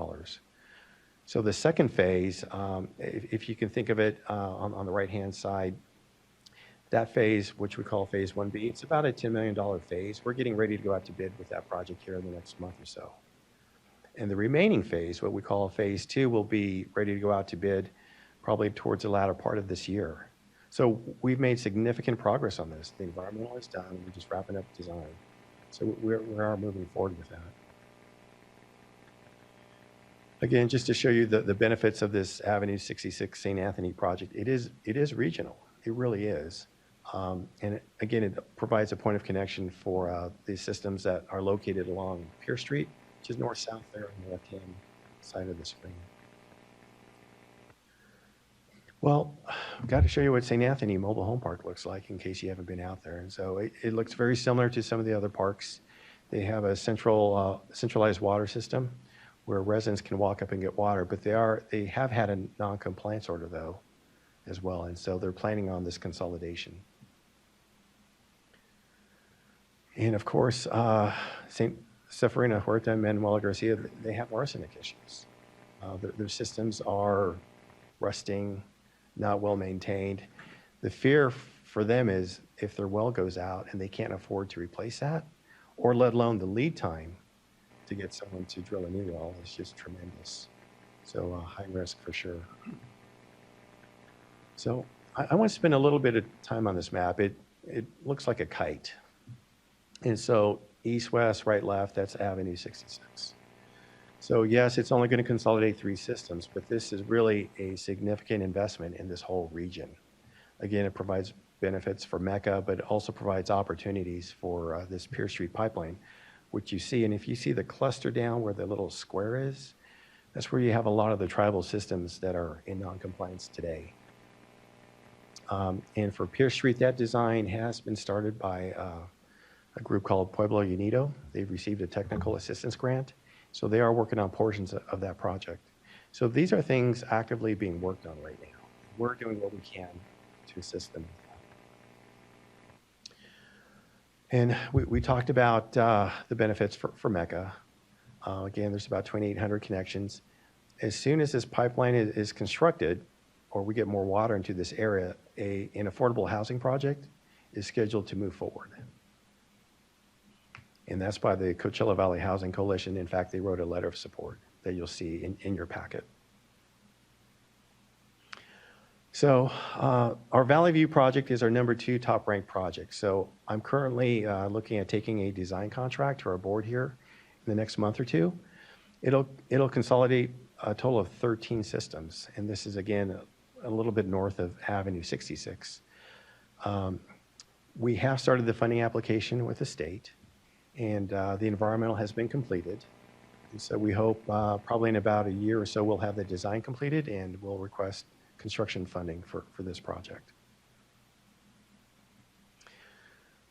Speaker 15: So the second phase, if you can think of it on the right-hand side, that phase, which we call phase 1B, it's about a $10 million phase. We're getting ready to go out to bid with that project here in the next month or so. And the remaining phase, what we call phase 2, will be ready to go out to bid probably towards the latter part of this year. So we've made significant progress on this. The environmental is done. We're just wrapping up design. So we are moving forward with that. Again, just to show you the benefits of this Avenue 66 St. Anthony project, it is regional. It really is. And again, it provides a point of connection for the systems that are located along Pierce Street, which is north-south there on the left-hand side of the screen. Well, I've got to show you what St. Anthony Mobile Home Park looks like in case you haven't been out there. And so it looks very similar to some of the other parks. They have a centralized water system where residents can walk up and get water, but they have had a non-compliance order though as well. And so they're planning on this consolidation. And of course, St. Seferina, Huerta, and Manuel Garcia, they have arsenic issues. Their systems are rusting, not well maintained. The fear for them is if their well goes out and they can't afford to replace that, or let alone the lead time to get someone to drill a new well, is just tremendous. So high risk for sure. So I want to spend a little bit of time on this map. It looks like a kite. And so east, west, right, left, that's Avenue 66. So yes, it's only going to consolidate 3 systems, but this is really a significant investment in this whole region. Again, it provides benefits for Mecca, but it also provides opportunities for this Pierce Street pipeline, which you see. And if you see the cluster down where the little square is, that's where you have a lot of the tribal systems that are in non-compliance today. And for Pierce Street, that design has been started by a group called Pueblo Unido. They've received a technical assistance grant, So they are working on portions of that project. So these are things actively being worked on right now. We're doing what we can to assist them. And we talked about the benefits for Mecca. Again, there's about 2,800 connections. As soon as this pipeline is constructed, or we get more water into this area, an affordable housing project is scheduled to move forward. And that's by the Coachella Valley Housing Coalition. In fact, they wrote a letter of support that you'll see in your packet. So our Valley View project is our #2 top ranked project. So I'm currently looking at taking a design contract to our board here in the next month or two. It'll consolidate a total of 13 systems. And this is, again, a little bit north of Avenue 66. We have started the funding application with the state, and the environmental has been completed. And so we hope probably in about a year or so we'll have the design completed, and we'll request construction funding for this project.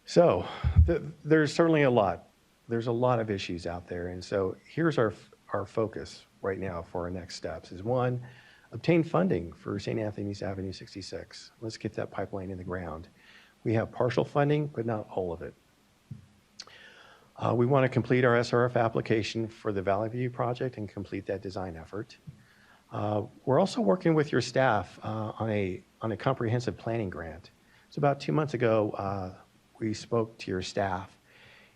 Speaker 15: So there's certainly a lot. There's a lot of issues out there. And so here's our focus right now for our next steps is, one, obtain funding for St. Anthony's Avenue 66. Let's get that pipeline in the ground. We have partial funding, but not all of it. We want to complete our SRF application for the Valley View project and complete that design effort. We're also working with your staff on a comprehensive planning grant. So about 2 months ago, we spoke to your staff,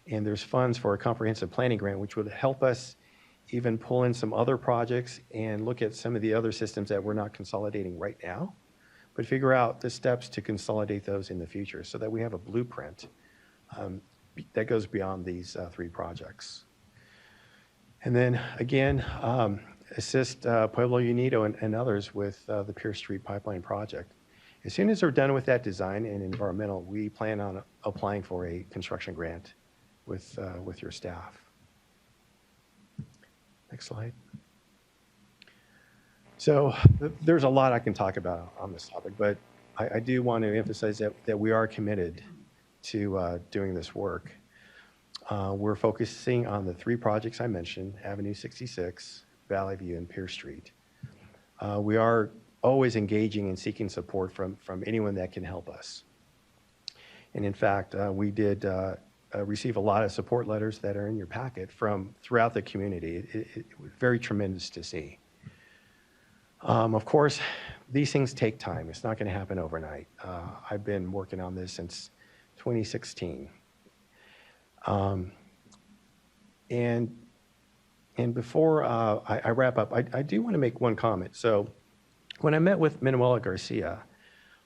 Speaker 15: and there's funds for a comprehensive planning grant, which would help us even pull in some other projects and look at some of the other systems that we're not consolidating right now, but figure out the steps to consolidate those in the future so that we have a blueprint that goes beyond these 3 projects. And then again, assist Pueblo Unido and others with the Pierce Street Pipeline project. As soon as we're done with that design and environmental, we plan on applying for a construction grant with your staff. Next slide. So there's a lot I can talk about on this topic, but I do want to emphasize that we are committed to doing this work. We're focusing on the 3 projects I mentioned, Avenue 66, Valley View, and Pierce Street. We are always engaging and seeking support from anyone that can help us. And in fact, we did receive a lot of support letters that are in your packet from throughout the community. It was very tremendous to see. Of course, these things take time. It's not going to happen overnight. I've been working on this since 2016. And before I wrap up, I do want to make one comment. So when I met with Manuela Garcia,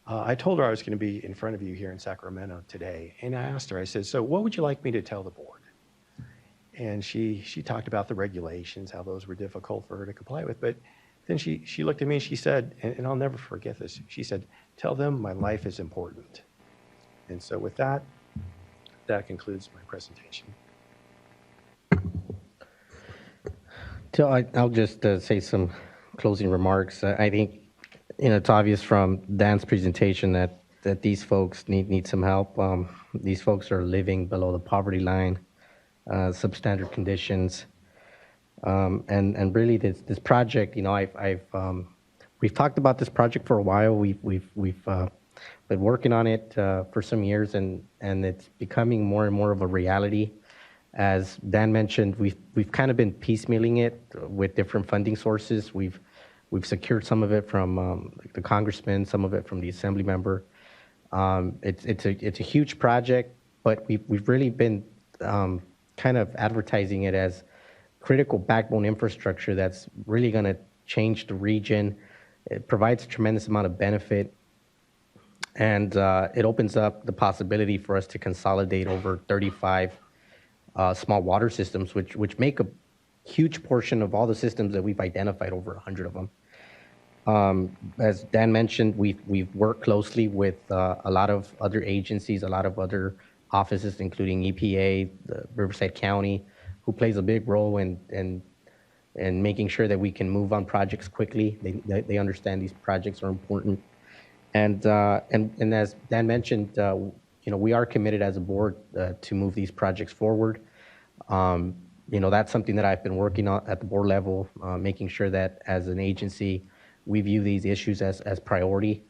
Speaker 15: I told her I was going to be in front of you here in Sacramento today. And I asked her, I said, so what would you like me to tell the board? And she talked about the regulations, how those were difficult for her to comply with. But then she looked at me and she said, and I'll never forget this, she said, tell them my life is important. And so with that, that concludes my presentation.
Speaker 14: So I'll just say some closing remarks. I think it's obvious from Dan's presentation that these folks need some help. These folks are living below the poverty line, substandard conditions, and really this project. We've talked about this project for a while. We've been working on it for some years, and it's becoming more and more of a reality. As Dan mentioned, we've kind of been piecemealing it with different funding sources. We've secured some of it from the congressman, some of it from the assembly member. It's a huge project, but we've really been kind of advertising it as critical backbone infrastructure that's really going to change the region. It provides a tremendous amount of benefit, and it opens up the possibility for us to consolidate over 35 small water systems, which make a huge portion of all the systems that we've identified, over 100 of them. As Dan mentioned, we've worked closely with a lot of other agencies, a lot of other offices, including EPA, the Riverside County, who plays a big role in making sure that we can move on projects quickly. They understand these projects are important. And as Dan mentioned, we are committed as a board to move these projects forward. That's something that I've been working on at the board level, making sure that as an agency, we view these issues as priority.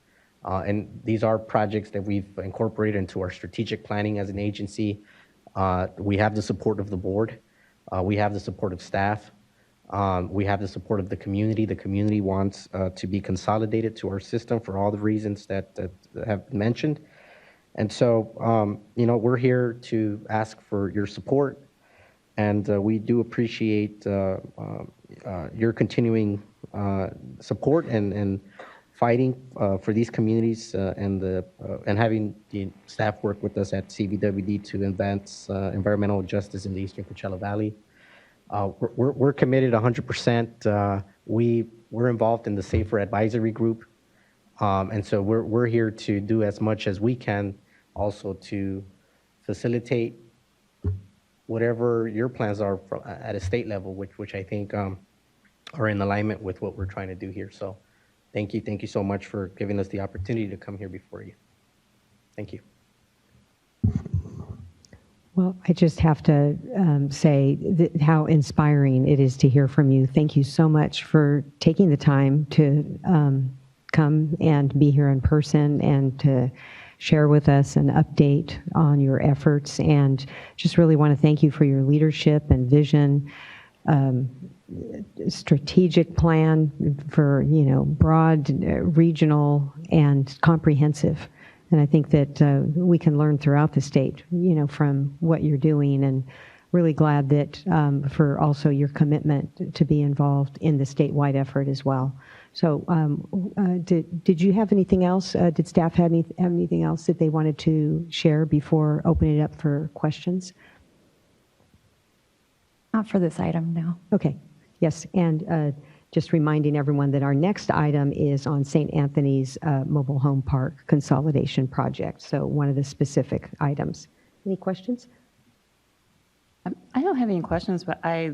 Speaker 14: And these are projects that we've incorporated into our strategic planning as an agency. We have the support of the board. We have the support of staff. We have the support of the community. The community wants to be consolidated to our system for all the reasons that have been mentioned. And so, we're here to ask for your support. And we do appreciate your continuing support and fighting for these communities and having the staff work with us at CVWD to advance environmental justice in the Eastern Coachella Valley. We're committed 100%. We're involved in the Safer Advisory Group. And so we're here to do as much as we can also to facilitate whatever your plans are at a state level, which I think are in alignment with what we're trying to do here. So thank you so much for giving us the opportunity to come here before you. Thank you.
Speaker 1: Well, I just have to say how inspiring it is to hear from you. Thank you so much for taking the time to come and be here in person and to share with us an update on your efforts. And just really want to thank you for your leadership and vision, strategic plan for, broad, regional, and comprehensive. And I think that we can learn throughout the state, from what you're doing, and really glad that for also your commitment to be involved in the statewide effort as well. So did you have anything else? Did staff have anything else that they wanted to share before opening it up for questions?
Speaker 5: Not for this item, no.
Speaker 1: Okay. Yes, and just reminding everyone that our next item is on St. Anthony's Mobile Home Park Consolidation Project, so one of the specific items. Any questions?
Speaker 2: I don't have any questions, but I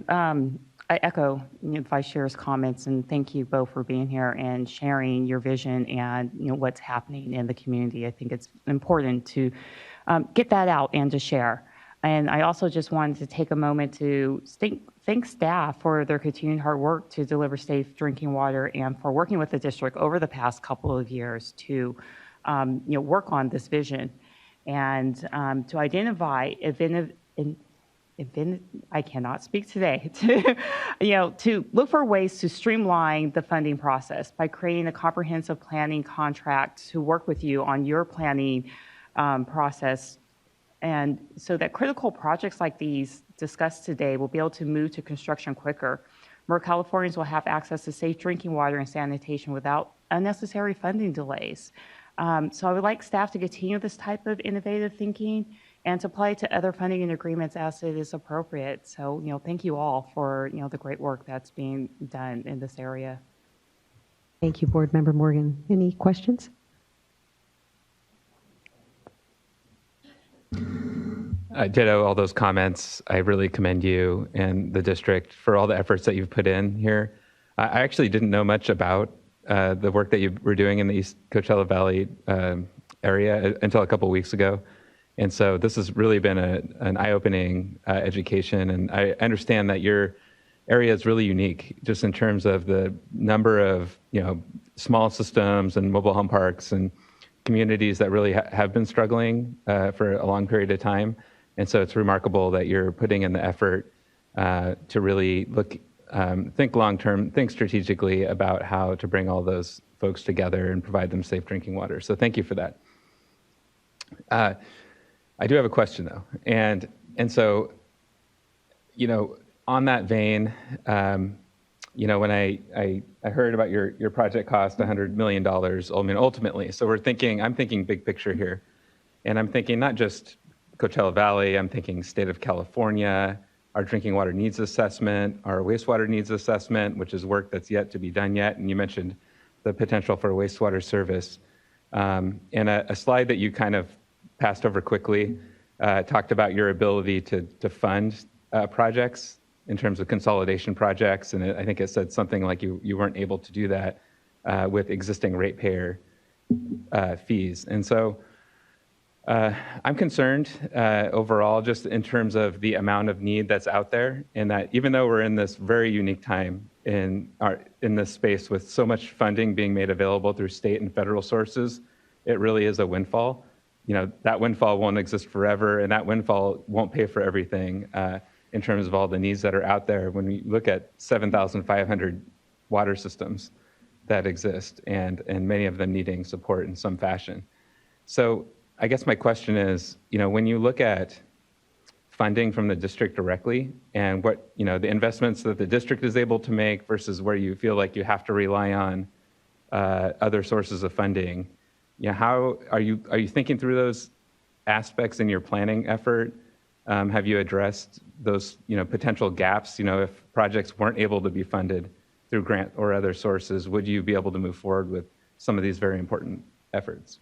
Speaker 2: echo Vice Chair's comments, and thank you both for being here and sharing your vision and what's happening in the community. I think it's important to get that out and to share. And I also just wanted to take a moment to thank staff for their continued hard work to deliver safe drinking water and for working with the district over the past couple of years to work on this vision and to identify I cannot speak today, to look for ways to streamline the funding process by creating a comprehensive planning contract to work with you on your planning process. And so that critical projects like these discussed today will be able to move to construction quicker. More Californians will have access to safe drinking water and sanitation without unnecessary funding delays. So I would like staff to continue this type of innovative thinking and to apply to other funding and agreements as it is appropriate. So, thank you all for, the great work that's being done in this area.
Speaker 1: Thank you, Board Member Morgan. Any questions?
Speaker 10: Ditto all those comments. I really commend you and the district for all the efforts that you've put in here. I actually didn't know much about the work that you were doing in the East Coachella Valley area until a couple of weeks ago. And so this has really been an eye-opening education. And I understand that your area is really unique just in terms of the number of, small systems and mobile home parks and communities that really have been struggling for a long period of time. And so it's remarkable that you're putting in the effort to really think long-term, think strategically about how to bring all those folks together and provide them safe drinking water. So thank you for that. I do have a question though. And so, on that vein, when I heard about your project cost $100 million, ultimately. So I'm thinking big picture here. And I'm thinking not just Coachella Valley, I'm thinking state of California, our drinking water needs assessment, our wastewater needs assessment, which is work that's yet to be done yet. And you mentioned the potential for a wastewater service. And a slide that you kind of passed over quickly talked about your ability to fund projects in terms of consolidation projects. And I think it said something like you weren't able to do that with existing ratepayer fees. And so I'm concerned overall, just in terms of the amount of need that's out there, and that even though we're in this very unique time in this space with so much funding being made available through state and federal sources, it really is a windfall. That windfall won't exist forever, and that windfall won't pay for everything in terms of all the needs that are out there. When we look at 7,500 water systems that exist, and many of them needing support in some fashion. So I guess my question is, when you look at funding from the district directly and what, the investments that the district is able to make versus where you feel like you have to rely on other sources of funding, how are you thinking through those aspects in your planning effort? Have you addressed those, potential gaps? If projects weren't able to be funded through grant or other sources, would you be able to move forward with some of these very important efforts?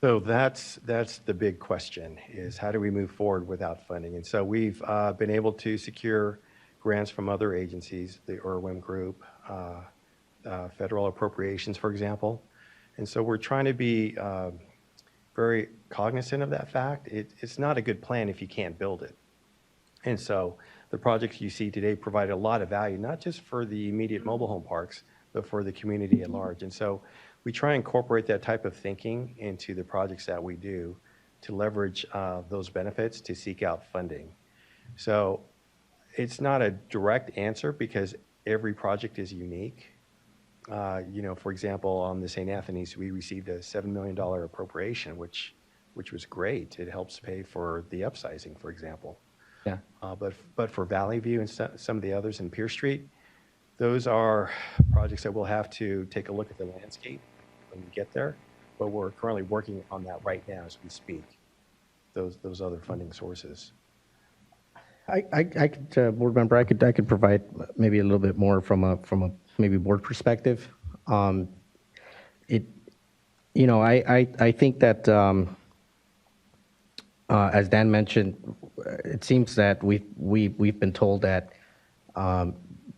Speaker 15: So that's the big question, is how do we move forward without funding? And so we've been able to secure grants from other agencies, the IRWIM group, federal appropriations, for example. And so we're trying to be very cognizant of that fact. It's not a good plan if you can't build it. And so the projects you see today provide a lot of value, not just for the immediate mobile home parks, but for the community at large. And so we try and incorporate that type of thinking into the projects that we do to leverage those benefits to seek out funding. So it's not a direct answer because every project is unique. For example, on the St. Anthony's, we received a $7 million appropriation, which was great. It helps pay for the upsizing, for example.
Speaker 10: Yeah.
Speaker 15: But for Valley View and some of the others in Pierce Street, those are projects that we'll have to take a look at the landscape when we get there. But we're currently working on that right now as we speak, those other funding sources.
Speaker 14: I could, board member, I could provide maybe a little bit more from a maybe board perspective. I think that as Dan mentioned, it seems that we've been told that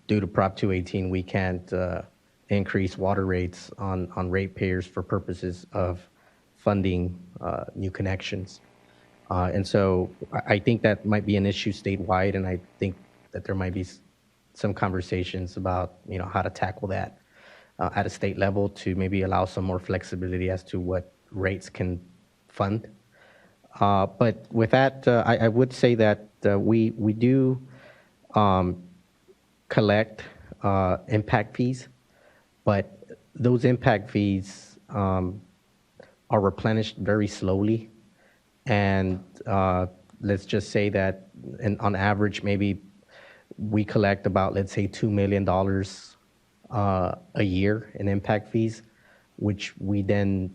Speaker 14: due to Prop 218, we can't increase water rates on ratepayers for purposes of funding new connections. And so I think that might be an issue statewide, and I think that there might be some conversations about how to tackle that at a state level to maybe allow some more flexibility as to what rates can fund. But with that, I would say that we do collect impact fees, but those impact fees are replenished very slowly. And let's just say that on average, maybe we collect about, let's say, $2 million a year in impact fees, which we then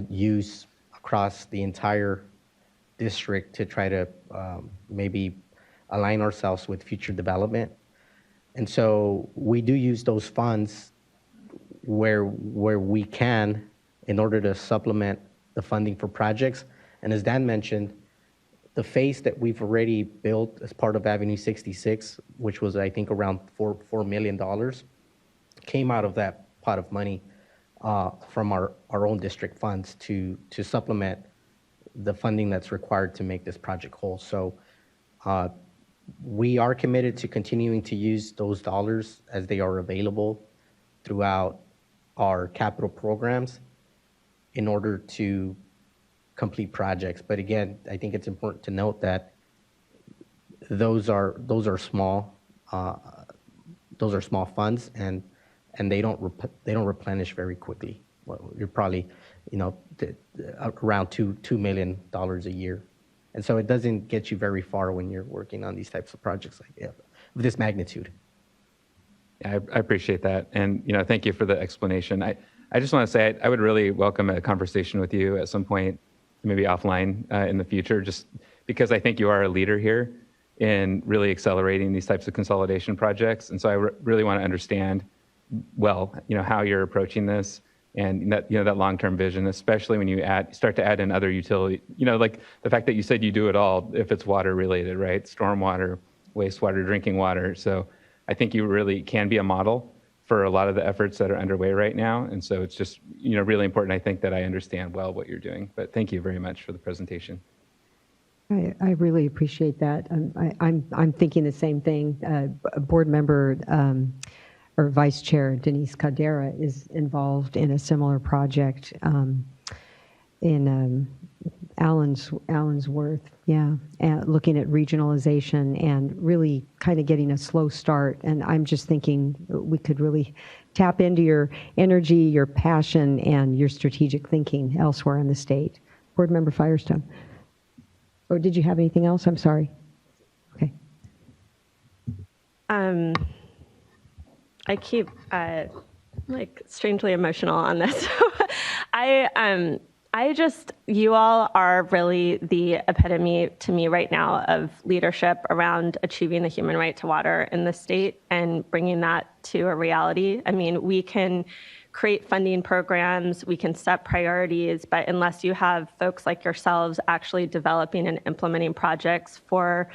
Speaker 14: use across the entire district to try to maybe align ourselves with future development. And so we do use those funds where we can in order to supplement the funding for projects. And as Dan mentioned, the phase that we've already built as part of Avenue 66, which was, I think, around $4 million, came out of that pot of money from our own district funds to supplement the funding that's required to make this project whole. So we are committed to continuing to use those dollars as they are available throughout our capital programs in order to complete projects. But again, I think it's important to note that those are small funds, and they don't replenish very quickly. Well, you're probably around $2 million a year, and so it doesn't get you very far when you're working on these types of projects of this magnitude.
Speaker 10: Yeah, I appreciate that, and thank you for the explanation. I just want to say I would really welcome a conversation with you at some point, maybe offline in the future, just because I think you are a leader here in really accelerating these types of consolidation projects. And so I really want to understand how you're approaching this and that long-term vision, especially when you start to add in other utility, like the fact that you said you do it all if it's water related, right? Stormwater, wastewater, drinking water. So I think you really can be a model for a lot of the efforts that are underway right now. And so it's just, really important, I think, that I understand well what you're doing. But thank you very much for the presentation.
Speaker 1: I really appreciate that. I'm thinking the same thing. Board member or Vice Chair Denise Caldera is involved in a similar project in Allensworth, looking at regionalization and really kind of getting a slow start. And I'm just thinking we could really tap into your energy, your passion, and your strategic thinking elsewhere in the state. Board member Firestone. Or did you have anything else? I'm sorry. Okay.
Speaker 12: I keep strangely emotional on this. You all are really the epitome to me right now of leadership around achieving the human right to water in the state and bringing that to a reality. I mean, we can create funding programs, we can set priorities, but unless you have folks like yourselves actually developing and implementing projects for,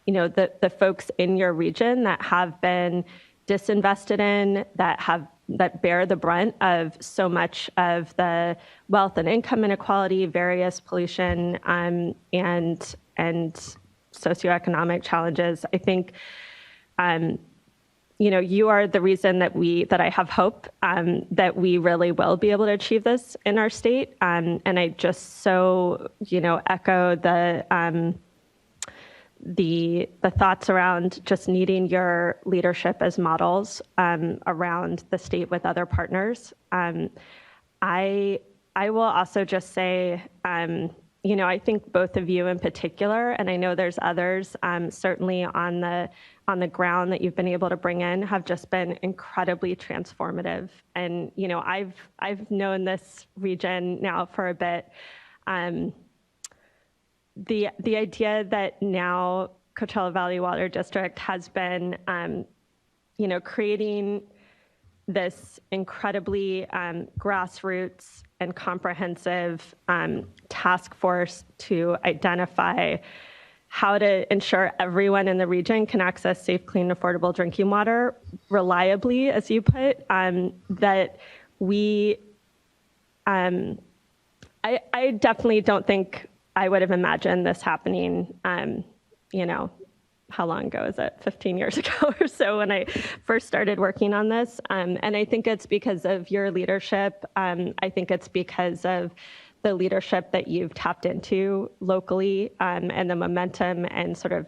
Speaker 12: the folks in your region that have been disinvested in, that bear the brunt of so much of the wealth and income inequality, various pollution, and socioeconomic challenges. I think, you are the reason that I have hope that we really will be able to achieve this in our state. And I just so, echo the thoughts around just needing your leadership as models around the state with other partners. I will also just say, I think both of you in particular, and I know there's others certainly on the ground that you've been able to bring in, have just been incredibly transformative. And I've known this region now for a bit. The idea that now Coachella Valley Water District has been, creating this incredibly grassroots and comprehensive task force to identify how to ensure everyone in the region can access safe, clean, affordable drinking water reliably, as you put, that we, I definitely don't think I would have imagined this happening, how long ago is it? 15 years ago or so when I first started working on this. And I think it's because of your leadership. I think it's because of the leadership that you've tapped into locally and the momentum and sort of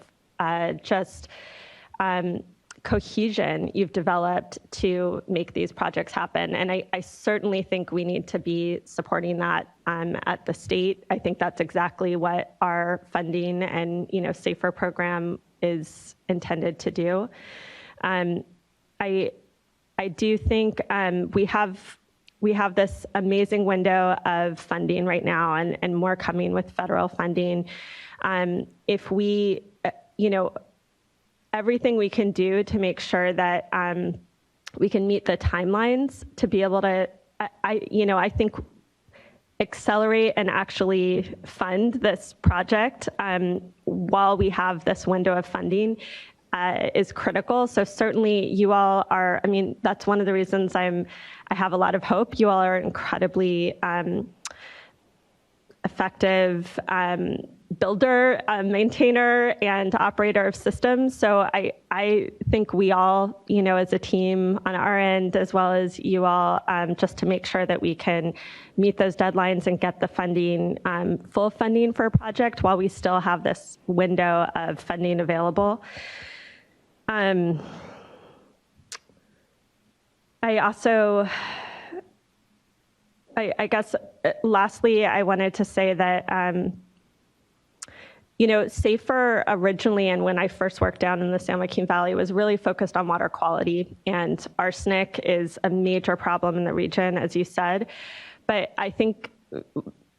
Speaker 12: cohesion you've developed to make these projects happen. And I certainly think we need to be supporting that at the state. I think that's exactly what our funding and, SAFER program is intended to do. I do think we have this amazing window of funding right now and more coming with federal funding. If we, everything we can do to make sure that we can meet the timelines to be able to, I think, accelerate and actually fund this project while we have this window of funding is critical. So certainly you all are, that's one of the reasons I have a lot of hope. You all are incredibly effective builder, maintainer, and operator of systems. So I think we all, as a team on our end, as well as you all, just to make sure that we can meet those deadlines and get the funding, full funding for a project while we still have this window of funding available. I also, I guess, lastly, I wanted to say that, SAFER originally, and when I first worked down in the San Joaquin Valley, was really focused on water quality, and arsenic is a major problem in the region, as you said. But I think,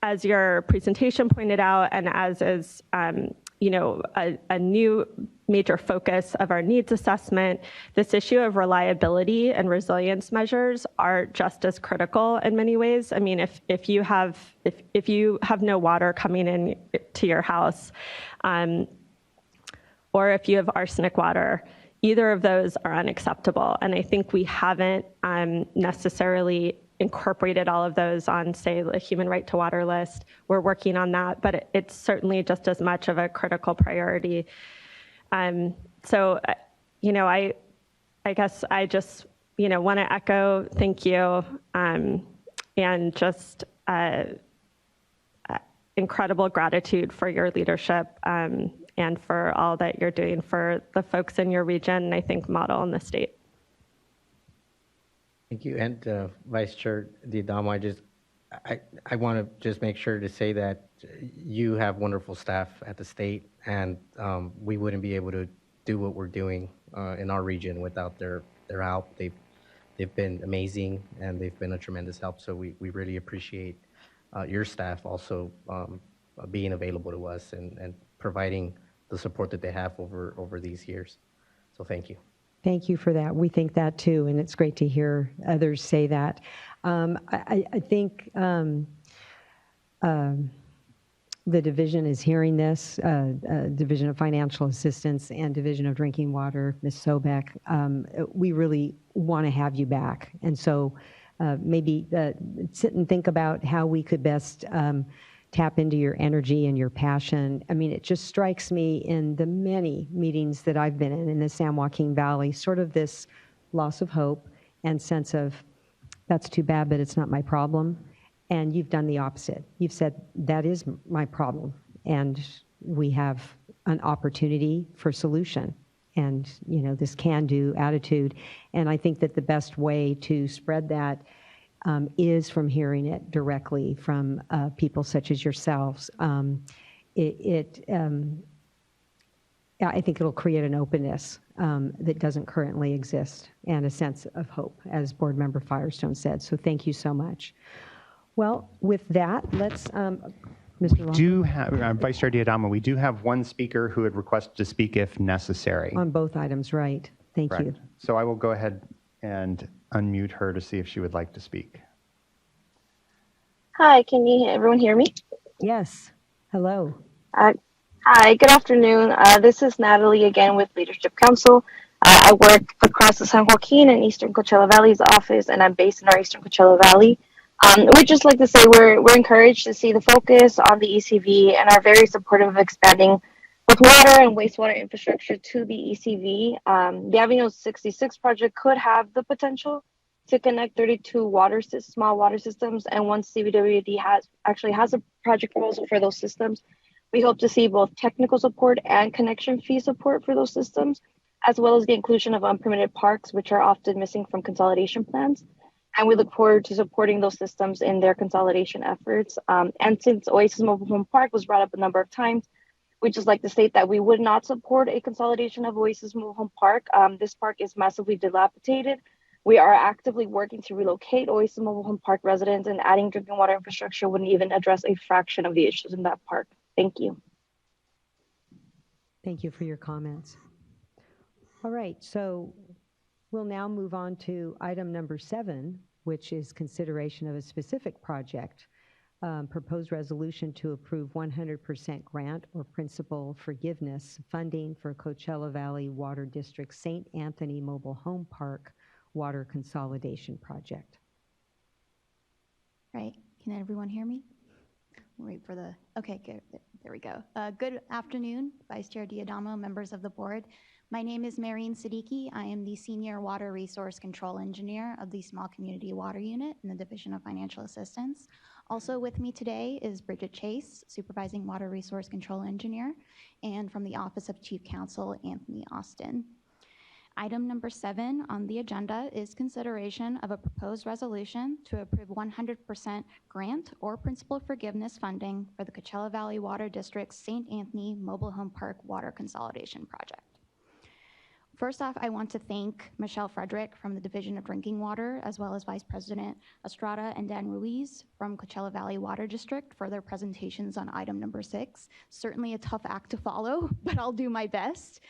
Speaker 12: as your presentation pointed out, and as is, a new major focus of our needs assessment, this issue of reliability and resilience measures are just as critical in many ways. I mean, if you have no water coming in to your house, or if you have arsenic water, either of those are unacceptable. And I think we haven't necessarily incorporated all of those on, say, the human right to water list. We're working on that, but it's certainly just as much of a critical priority. So, I guess I just, want to echo thank you and just incredible gratitude for your leadership and for all that you're doing for the folks in your region, and I think model in the state.
Speaker 14: Thank you. And Vice Chair Diadamo, I want to just make sure to say that you have wonderful staff at the state, and we wouldn't be able to do what we're doing in our region without their help. They've been amazing, and they've been a tremendous help. So we really appreciate your staff also being available to us and providing the support that they have over these years. So thank you.
Speaker 1: Thank you for that. We think that too, and it's great to hear others say that. I think the division is hearing this, Division of Financial Assistance and Division of Drinking Water, Ms. Sobek. We really want to have you back. And so maybe sit and think about how we could best tap into your energy and your passion. I mean, it just strikes me in the many meetings that I've been in the San Joaquin Valley, sort of this loss of hope and sense of, that's too bad, but it's not my problem. And you've done the opposite. You've said, that is my problem, and we have an opportunity for solution. And, this can-do attitude. And I think that the best way to spread that is from hearing it directly from people such as yourselves. I think it'll create an openness that doesn't currently exist and a sense of hope, as Board Member Firestone said. So thank you so much. Well, with that, let's, Mr. Long.
Speaker 13: Do have, Vice Chair Diadamo, we do have one speaker who had requested to speak if necessary.
Speaker 1: On both items, right. Thank you.
Speaker 13: So I will go ahead and unmute her to see if she would like to speak.
Speaker 16: Hi, can everyone hear me?
Speaker 1: Yes. Hello.
Speaker 16: Hi, good afternoon. This is Natalie again with Leadership Council. I work across the San Joaquin and Eastern Coachella Valley's office, and I'm based in our Eastern Coachella Valley. We'd just like to say we're encouraged to see the focus on the ECV and are very supportive of expanding with water and wastewater infrastructure to the ECV. The Avenue 66 project could have the potential to connect 32 small water systems, and once CBWD actually has a project proposal for those systems, we hope to see both technical support and connection fee support for those systems, as well as the inclusion of unpermitted parks, which are often missing from consolidation plans. And we look forward to supporting those systems in their consolidation efforts. And since Oasis Mobile Home Park was brought up a number of times, we'd just like to state that we would not support a consolidation of Oasis Mobile Home Park. This park is massively dilapidated. We are actively working to relocate Oasis Mobile Home Park residents, and adding drinking water infrastructure wouldn't even address a fraction of the issues in that park. Thank you.
Speaker 1: Thank you for your comments. All right, so we'll now move on to item number 7, which is consideration of a specific project. Proposed resolution to approve 100% grant or principal forgiveness funding for Coachella Valley Water District St. Anthony Mobile Home Park Water Consolidation Project.
Speaker 23: Right, can everyone hear me? Wait for the, okay, good, there we go. Good afternoon, Vice Chair Diadamo, members of the board. My name is Marine Siddiqui. I am the Senior Water Resource Control Engineer of the Small Community Water Unit in the Division of Financial Assistance. Also with me today is Bridget Chase, Supervising Water Resource Control Engineer, and from the Office of Chief Counsel, Anthony Austin. Item number 7 on the agenda is consideration of a proposed resolution to approve 100% grant or principal forgiveness funding for the Coachella Valley Water District's St. Anthony Mobile Home Park Water Consolidation Project. First off, I want to thank Michelle Frederick from the Division of Drinking Water, as well as Vice President Estrada and Dan Ruiz from Coachella Valley Water District for their presentations on item number 6. Certainly a tough act to follow, but I'll do my best.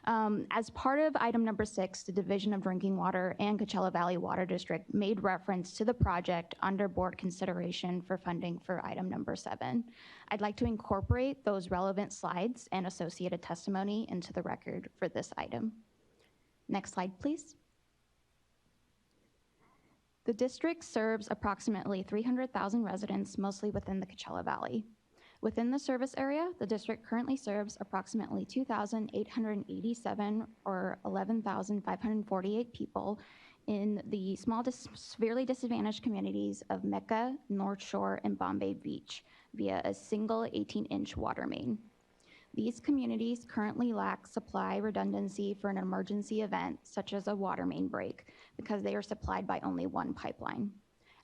Speaker 23: As part of item number 6, the Division of Drinking Water and Coachella Valley Water District made reference to the project under board consideration for funding for item number 7. I'd like to incorporate those relevant slides and associated testimony into the record for this item. Next slide, please. The district serves approximately 300,000 residents, mostly within the Coachella Valley. Within the service area, the district currently serves approximately 2,887 or 11,548 people in the severely disadvantaged communities of Mecca, North Shore, and Bombay Beach via a single 18-inch water main. These communities currently lack supply redundancy for an emergency event, such as a water main break, because they are supplied by only one pipeline.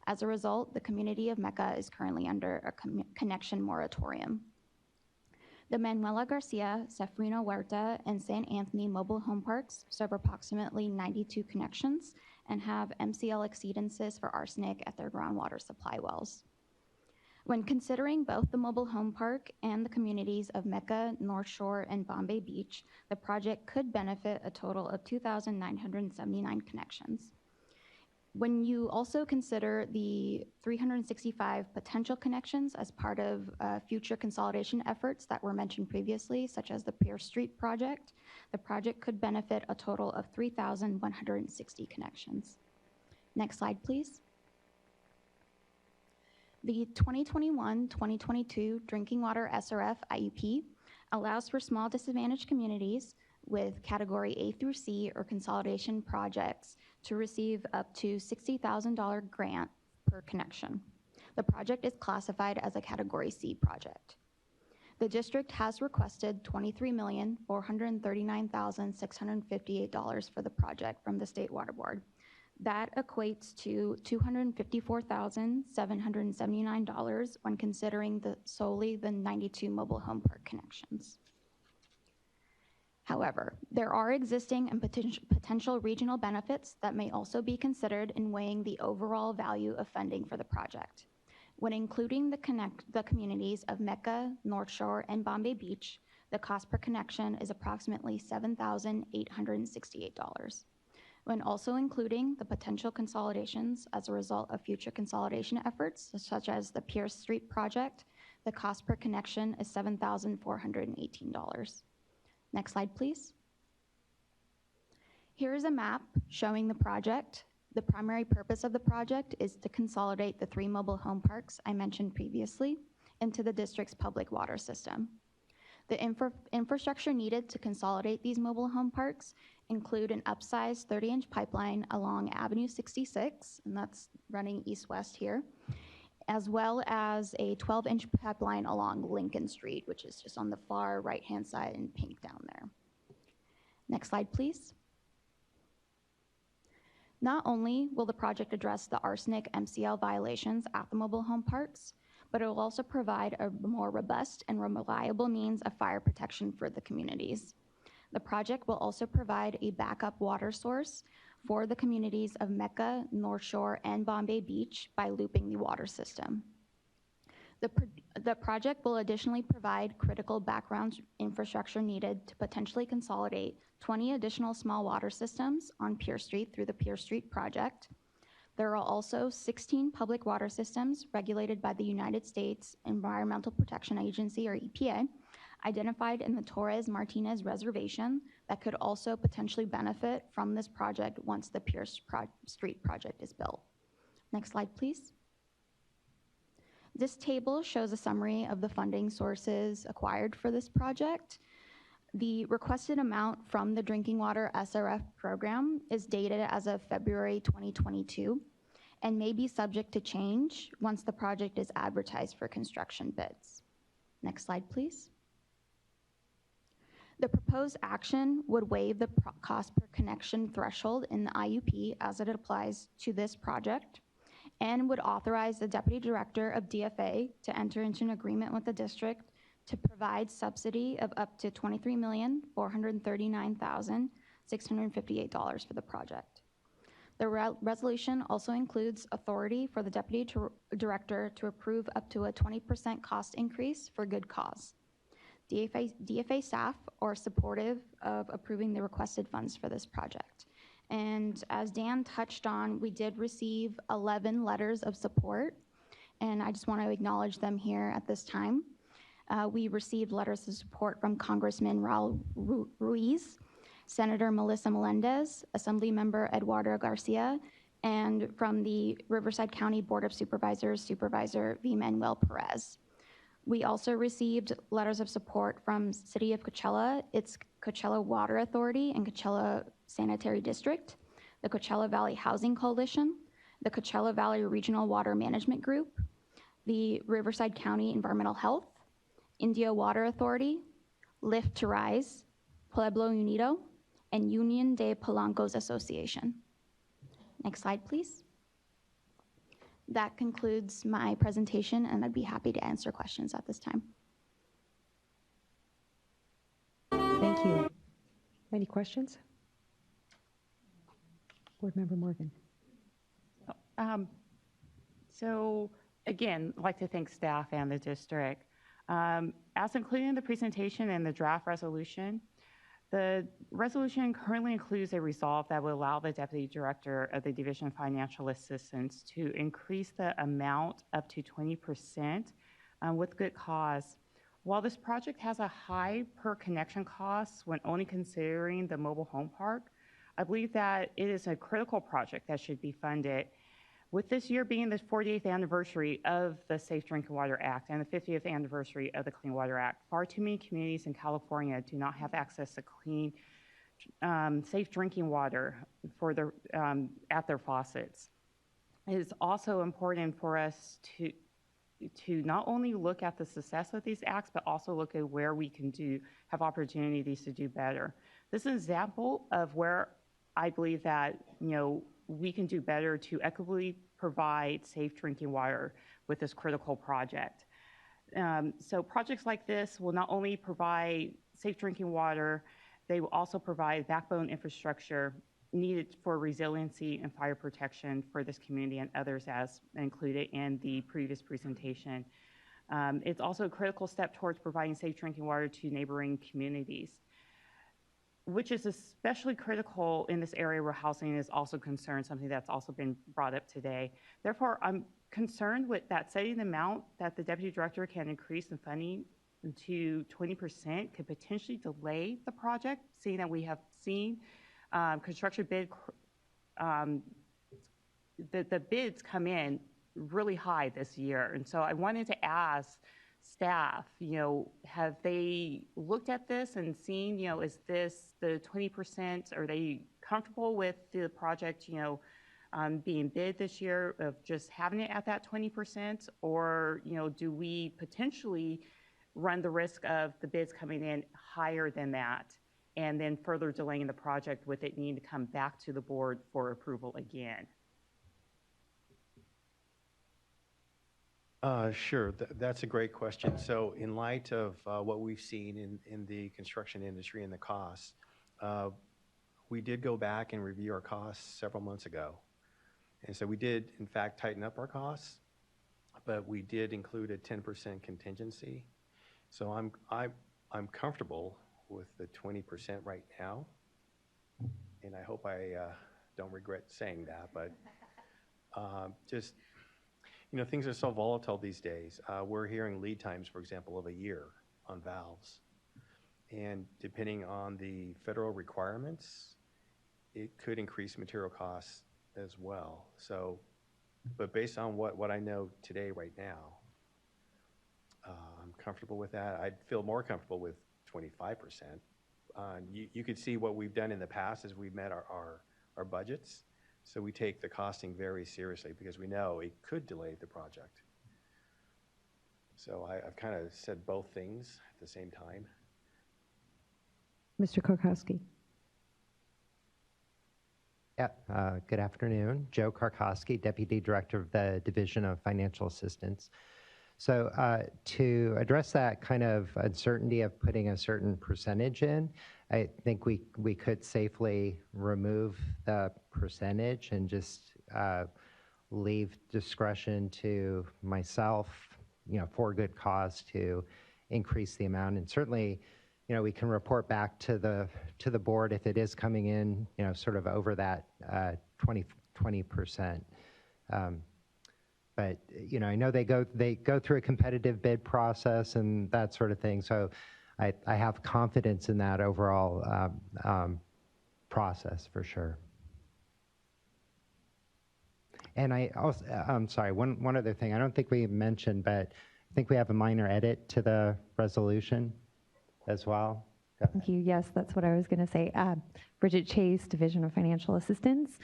Speaker 23: As a result, the community of Mecca is currently under a connection moratorium. The Manuela Garcia, Sefrino Huerta, and San Anthony mobile home parks serve approximately 92 connections and have MCL exceedances for arsenic at their groundwater supply wells. When considering both the mobile home park and the communities of Mecca, North Shore, and Bombay Beach, the project could benefit a total of 2,979 connections. When you also consider the 365 potential connections as part of future consolidation efforts that were mentioned previously, such as the Pierce Street project, the project could benefit a total of 3,160 connections. Next slide, please. The 2021-2022 Drinking Water SRF IUP allows for small disadvantaged communities with category A through C or consolidation projects to receive up to $60,000 grant per connection. The project is classified as a category C project. The district has requested $23,439,658 for the project from the State Water Board. That equates to $254,779 when considering solely the 92 mobile home park connections. However, there are existing and potential regional benefits that may also be considered in weighing the overall value of funding for the project. When including the communities of Mecca, North Shore, and Bombay Beach, the cost per connection is approximately $7,868. When also including the potential consolidations as a result of future consolidation efforts, such as the Pierce Street project, the cost per connection is $7,418. Next slide, please. Here is a map showing the project. The primary purpose of the project is to consolidate the 3 mobile home parks I mentioned previously into the district's public water system. The infrastructure needed to consolidate these mobile home parks include an upsized 30-inch pipeline along Avenue 66, and that's running east-west here, as well as a 12-inch pipeline along Lincoln Street, which is just on the far right-hand side in pink down there. Next slide, please. Not only will the project address the arsenic MCL violations at the mobile home parks, but it will also provide a more robust and reliable means of fire protection for the communities. The project will also provide a backup water source for the communities of Mecca, North Shore, and Bombay Beach by looping the water system. The project will additionally provide critical background infrastructure needed to potentially consolidate 20 additional small water systems on Pierce Street through the Pierce Street project. There are also 16 public water systems regulated by the United States Environmental Protection Agency, or EPA, identified in the Torres-Martinez Reservation that could also potentially benefit from this project once the Pierce Street project is built. Next slide, please. This table shows a summary of the funding sources acquired for this project. The requested amount from the Drinking Water SRF program is dated as of February 2022 and may be subject to change once the project is advertised for construction bids. Next slide, please. The proposed action would waive the cost per connection threshold in the IUP as it applies to this project, and would authorize the Deputy Director of DFA to enter into an agreement with the district to provide subsidy of up to $23,439,658 for the project. The resolution also includes authority for the Deputy Director to approve up to a 20% cost increase for good cause. DFA staff are supportive of approving the requested funds for this project. And as Dan touched on, we did receive 11 letters of support, and I just want to acknowledge them here at this time. We received letters of support from Congressman Raul Ruiz, Senator Melissa Melendez, Assemblymember Eduardo Garcia, and from the Riverside County Board of Supervisors, Supervisor V. Manuel Perez. We also received letters of support from City of Coachella, its Coachella Water Authority and Coachella Sanitary District, the Coachella Valley Housing Coalition, the Coachella Valley Regional Water Management Group, the Riverside County Environmental Health, India Water Authority, Lift to Rise, Pueblo Unido, and Union de Palancos Association. Next slide, please. That concludes my presentation, and I'd be happy to answer questions at this time.
Speaker 1: Thank you. Any questions? Board Member Morgan.
Speaker 2: So again, I'd like to thank staff and the district. As included in the presentation and the draft resolution, the resolution currently includes a resolve that will allow the Deputy Director of the Division of Financial Assistance to increase the amount up to 20% with good cause. While this project has a high per connection cost when only considering the mobile home park, I believe that it is a critical project that should be funded. With this year being the 40th anniversary of the Safe Drinking Water Act and the 50th anniversary of the Clean Water Act, far too many communities in California do not have access to clean, safe drinking water for their, at their faucets. It is also important for us to not only look at the success of these acts, but also look at where we can have opportunities to do better. This is an example of where I believe that, we can do better to equitably provide safe drinking water with this critical project. So projects like this will not only provide safe drinking water, they will also provide backbone infrastructure needed for resiliency and fire protection for this community and others as included in the previous presentation. It's also a critical step towards providing safe drinking water to neighboring communities, which is especially critical in this area where housing is also concerned, something that's also been brought up today. Therefore, I'm concerned with that setting the amount that the Deputy Director can increase in funding to 20% could potentially delay the project, seeing that we have seen construction bid, the bids come in really high this year. And so I wanted to ask staff, have they looked at this and seen, is this the 20%? Are they comfortable with the project, being bid this year of just having it at that 20%? Or, do we potentially run the risk of the bids coming in higher than that and then further delaying the project with it needing to come back to the board for approval again?
Speaker 15: Sure, that's a great question. So in light of what we've seen in the construction industry and the costs, we did go back and review our costs several months ago. And so we did, in fact, tighten up our costs, but we did include a 10% contingency. So I'm comfortable with the 20% right now. And I hope I don't regret saying that, but just, things are so volatile these days. We're hearing lead times, for example, of a year on valves. And depending on the federal requirements, it could increase material costs as well. So, but based on what I know today, right now, I'm comfortable with that. I'd feel more comfortable with 25%. You could see what we've done in the past as we've met our budgets. So we take the costing very seriously because we know it could delay the project. So I've kind of said both things at the same time.
Speaker 1: Mr. Karkowski.
Speaker 8: Yeah, good afternoon. Joe Karkowski, Deputy Director of the Division of Financial Assistance. So to address that kind of uncertainty of putting a certain percentage in, I think we could safely remove the percentage and just leave discretion to myself, for good cause to increase the amount. And certainly, we can report back to the board if it is coming in, sort of over that 20%. But I know they go through a competitive bid process and that sort of thing. So I have confidence in that overall process for sure. And I also, I'm sorry, one other thing I don't think we mentioned, but I think we have a minor edit to the resolution as well.
Speaker 5: Thank you. Yes, that's what I was going to say. Bridget Chase, Division of Financial Assistance.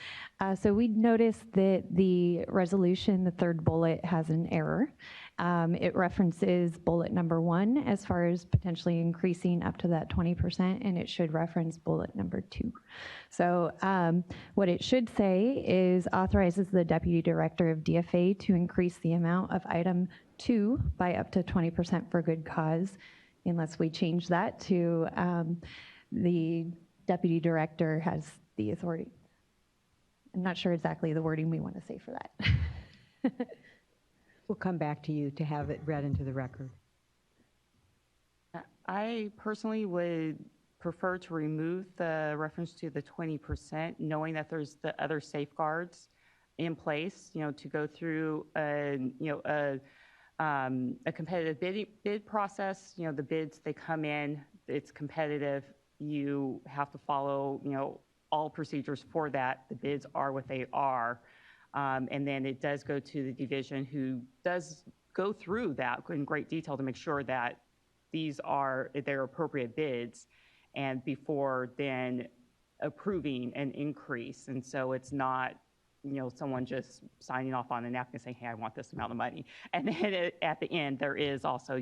Speaker 5: So we noticed that the resolution, the third bullet, has an error. It references bullet number 1 as far as potentially increasing up to that 20%, and it should reference bullet number 2. So what it should say is authorizes the Deputy Director of DFA to increase the amount of item 2 by up to 20% for good cause, unless we change that to the Deputy Director has the authority. I'm not sure exactly the wording we want to say for that.
Speaker 1: We'll come back to you to have it read into the record.
Speaker 2: I personally would prefer to remove the reference to the 20%, knowing that there's the other safeguards in place, to go through a competitive bid process. The bids, they come in, it's competitive. You have to follow, all procedures for that. The bids are what they are. And then it does go to the division, who does go through that in great detail to make sure that these are their appropriate bids, and before then approving an increase. And so it's not, someone just signing off on a napkin saying, hey, I want this amount of money. And then at the end, there is also,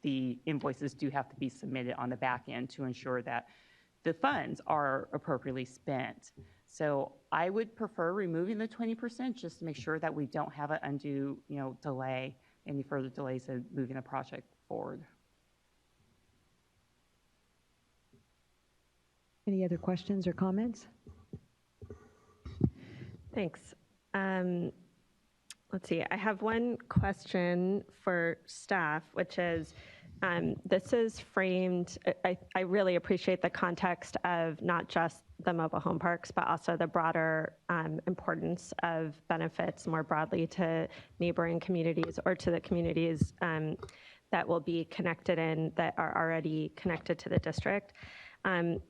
Speaker 2: the invoices do have to be submitted on the back end to ensure that the funds are appropriately spent. So I would prefer removing the 20% just to make sure that we don't have an undue, delay, any further delays in moving the project forward.
Speaker 1: Any other questions or comments?
Speaker 12: Thanks. Let's see, I have one question for staff, which is, this is framed, I really appreciate the context of not just the mobile home parks, but also the broader importance of benefits more broadly to neighboring communities or to the communities that will be connected in, that are already connected to the district.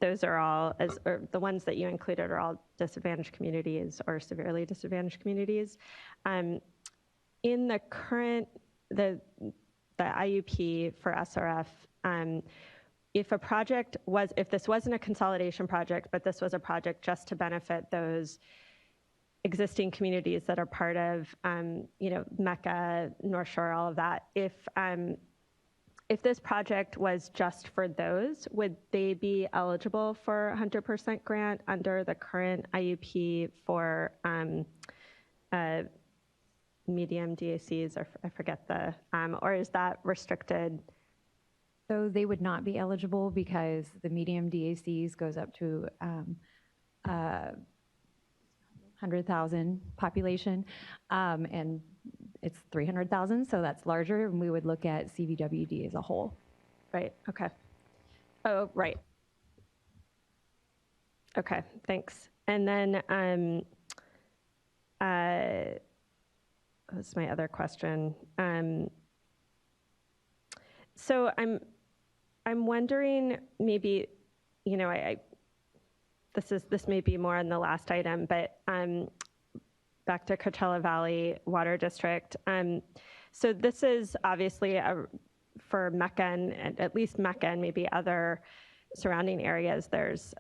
Speaker 12: Those are all, or the ones that you included are all disadvantaged communities or severely disadvantaged communities. In the current, the IUP for SRF, if a project was, if this wasn't a consolidation project, but this was a project just to benefit those existing communities that are part of, Mecca, North Shore, all of that, if this project was just for those, would they be eligible for 100% grant under the current IUP for medium DACs, or I forget the, or is that restricted?
Speaker 5: So they would not be eligible because the medium DACs goes up to 100,000 population, and it's 300,000, so that's larger, and we would look at CVWD as a whole.
Speaker 12: Right, okay. Oh, right. Okay, thanks. And then, that's my other question. So I'm wondering, maybe, this may be more on the last item, but back to Coachella Valley Water District. So this is obviously for Mecca, and at least Mecca and maybe other surrounding areas, there's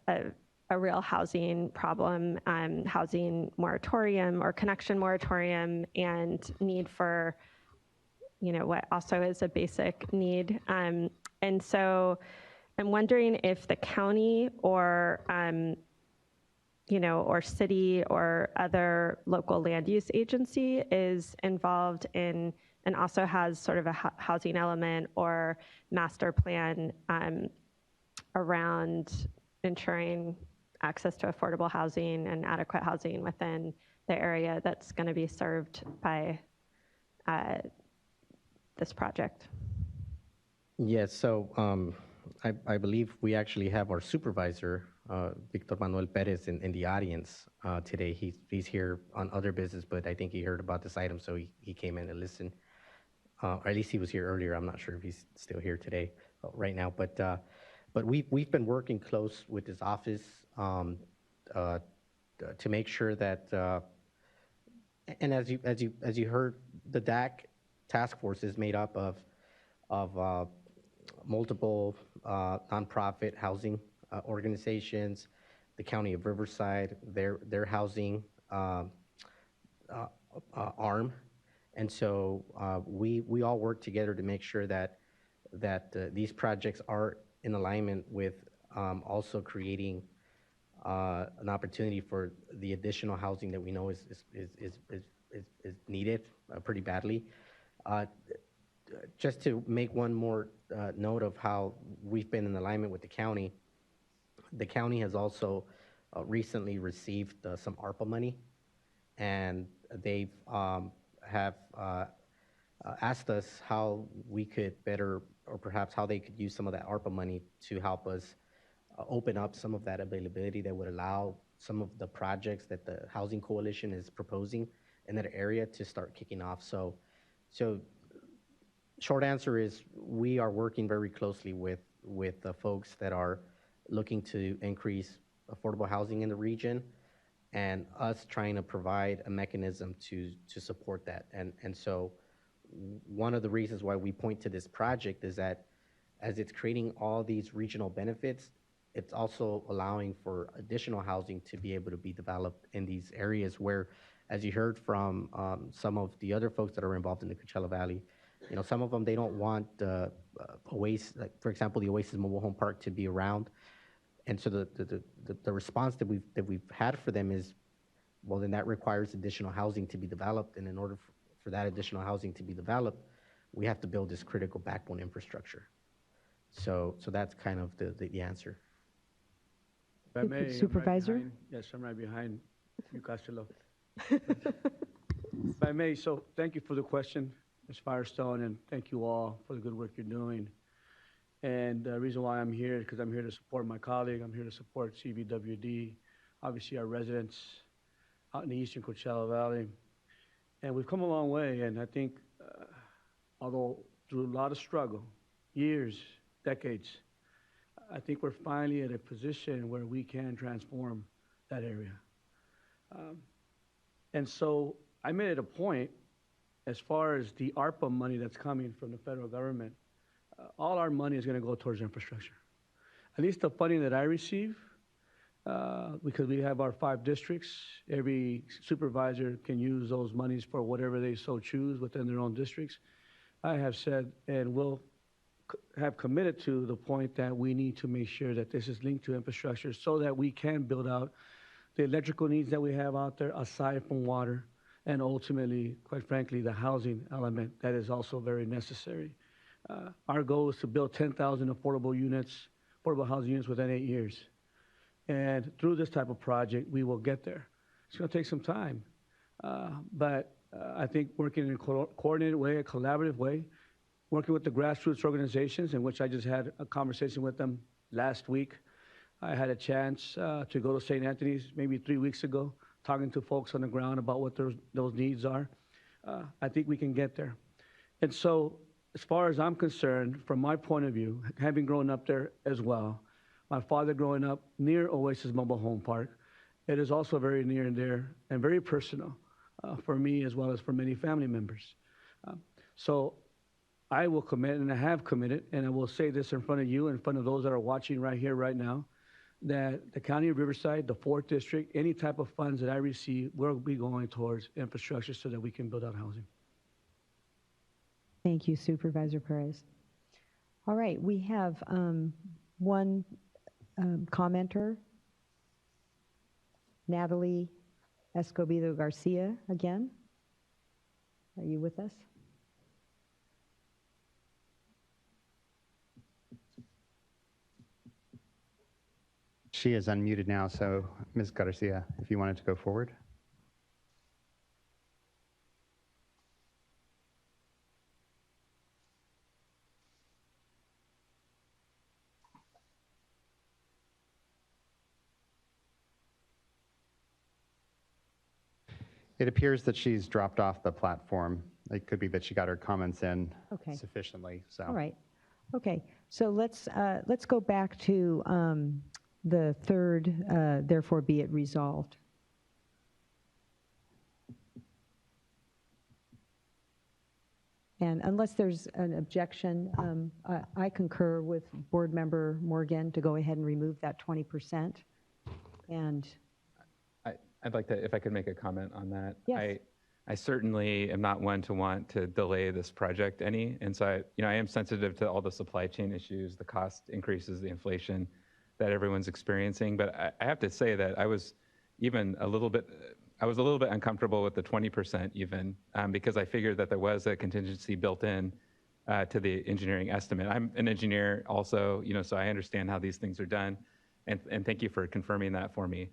Speaker 12: a real housing problem, housing moratorium or connection moratorium, and need for, what also is a basic need. And so I'm wondering if the county or, or city or other local land use agency is involved in, and also has sort of a housing element or master plan around ensuring access to affordable housing and adequate housing within the area that's going to be served by this project.
Speaker 14: Yes, so I believe we actually have our supervisor, Victor Manuel Perez, in the audience today. He's here on other business, but I think he heard about this item, so he came in to listen. Or at least he was here earlier. I'm not sure if he's still here today, right now. But we've been working close with his office to make sure that, and as you heard, the DAC task force is made up of multiple nonprofit housing organizations, the County of Riverside, their housing arm, and so we all work together to make sure that these projects are in alignment with also creating an opportunity for the additional housing that we know is needed pretty badly. Just to make one more note of how we've been in alignment with the county has also recently received some ARPA money, and they've have asked us how we could better, or perhaps how they could use some of that ARPA money to help us open up some of that availability that would allow some of the projects that the Housing Coalition is proposing in that area to start kicking off. So short answer is we are working very closely with the folks that are looking to increase affordable housing in the region, and us trying to provide a mechanism to support that. And so one of the reasons why we point to this project is that as it's creating all these regional benefits, it's also allowing for additional housing to be able to be developed in these areas where, as you heard from some of the other folks that are involved in the Coachella Valley, you know, some of them, they don't want Oasis, like for example, the Oasis Mobile Home Park to be around. And so the response that we've had for them is, well, then that requires additional housing to be developed. And in order for that additional housing to be developed, we have to build this critical backbone infrastructure. So that's kind of the answer.
Speaker 17: If I may,
Speaker 1: Supervisor?
Speaker 17: Yes, I'm right behind you, Costello. If I may, so thank you for the question, Ms. Firestone, and thank you all for the good work you're doing. And the reason why I'm here is because I'm here to support my colleague. I'm here to support CVWD, obviously our residents out in the eastern Coachella Valley. And we've come a long way, and I think, although through a lot of struggle, years, decades, I think we're finally at a position where we can transform that area. And so I made it a point, as far as the ARPA money that's coming from the federal government, all our money is going to go towards infrastructure. At least the funding that I receive, because we have our 5 districts, every supervisor can use those monies for whatever they so choose within their own districts. I have said and will have committed to the point that we need to make sure that this is linked to infrastructure so that we can build out the electrical needs that we have out there aside from water, and ultimately, quite frankly, the housing element that is also very necessary. Our goal is to build 10,000 affordable housing units within 8 years. And through this type of project, we will get there. It's going to take some time, but I think working in a coordinated way, a collaborative way, working with the grassroots organizations, in which I just had a conversation with them last week. I had a chance to go to St. Anthony's maybe 3 weeks ago, talking to folks on the ground about what those needs are. I think we can get there. And so, as far as I'm concerned, from my point of view, having grown up there as well, my father growing up near Oasis Mobile Home Park, it is also very near and dear and very personal for me as well as for many family members. So I will commit, and I have committed, and I will say this in front of you, in front of those that are watching right here, right now, that the County of Riverside, the 4th District, any type of funds that I receive will be going towards infrastructure so that we can build out housing.
Speaker 1: Thank you, Supervisor Perez. All right, we have one commenter, Natalie Escobedo Garcia again. Are you with us?
Speaker 13: She is unmuted now, so Ms. Garcia, if you wanted to go forward. It appears that she's dropped off the platform. It could be that she got her comments in sufficiently. So.
Speaker 1: All right. Okay. So let's go back to the third, therefore be it resolved. And unless there's an objection, I concur with Board Member Morgan to go ahead and remove that 20%. And
Speaker 10: I'd like to, if I could make a comment on that.
Speaker 1: Yes.
Speaker 10: I certainly am not one to want to delay this project any. And so I am sensitive to all the supply chain issues, the cost increases, the inflation that everyone's experiencing. But I have to say that I was a little bit uncomfortable with the 20% even, because I figured that there was a contingency built in to the engineering estimate. I'm an engineer also, so I understand how these things are done. And thank you for confirming that for me.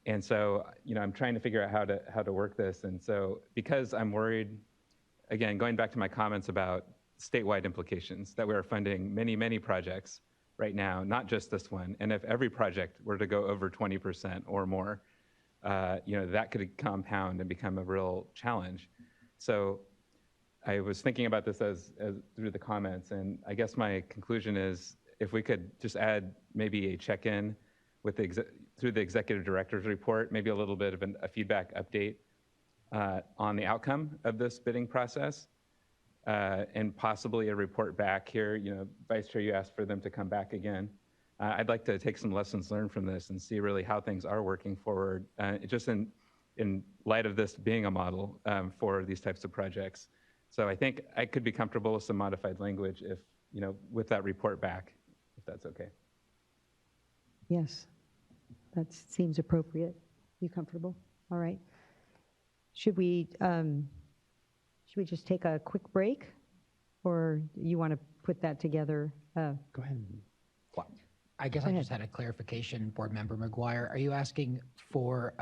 Speaker 10: And so, I'm trying to figure out how to work this. And so, because I'm worried, again, going back to my comments about statewide implications, that we are funding many, many projects right now, not just this one. And if every project were to go over 20% or more, that could compound and become a real challenge. So I was thinking about this as through the comments, and I guess my conclusion is if we could just add maybe a check-in with through the executive director's report, maybe a little bit of a feedback update on the outcome of this bidding process, and possibly a report back here. Vice Chair, you asked for them to come back again. I'd like to take some lessons learned from this and see really how things are working forward, just in light of this being a model for these types of projects. So I think I could be comfortable with some modified language if, with that report back, if that's okay.
Speaker 1: yes, that seems appropriate. You comfortable? All right. Should we just take a quick break, or you want to put that together?
Speaker 13: Go ahead.
Speaker 19: I guess I just had a clarification, Board Member McGuire. Are you asking for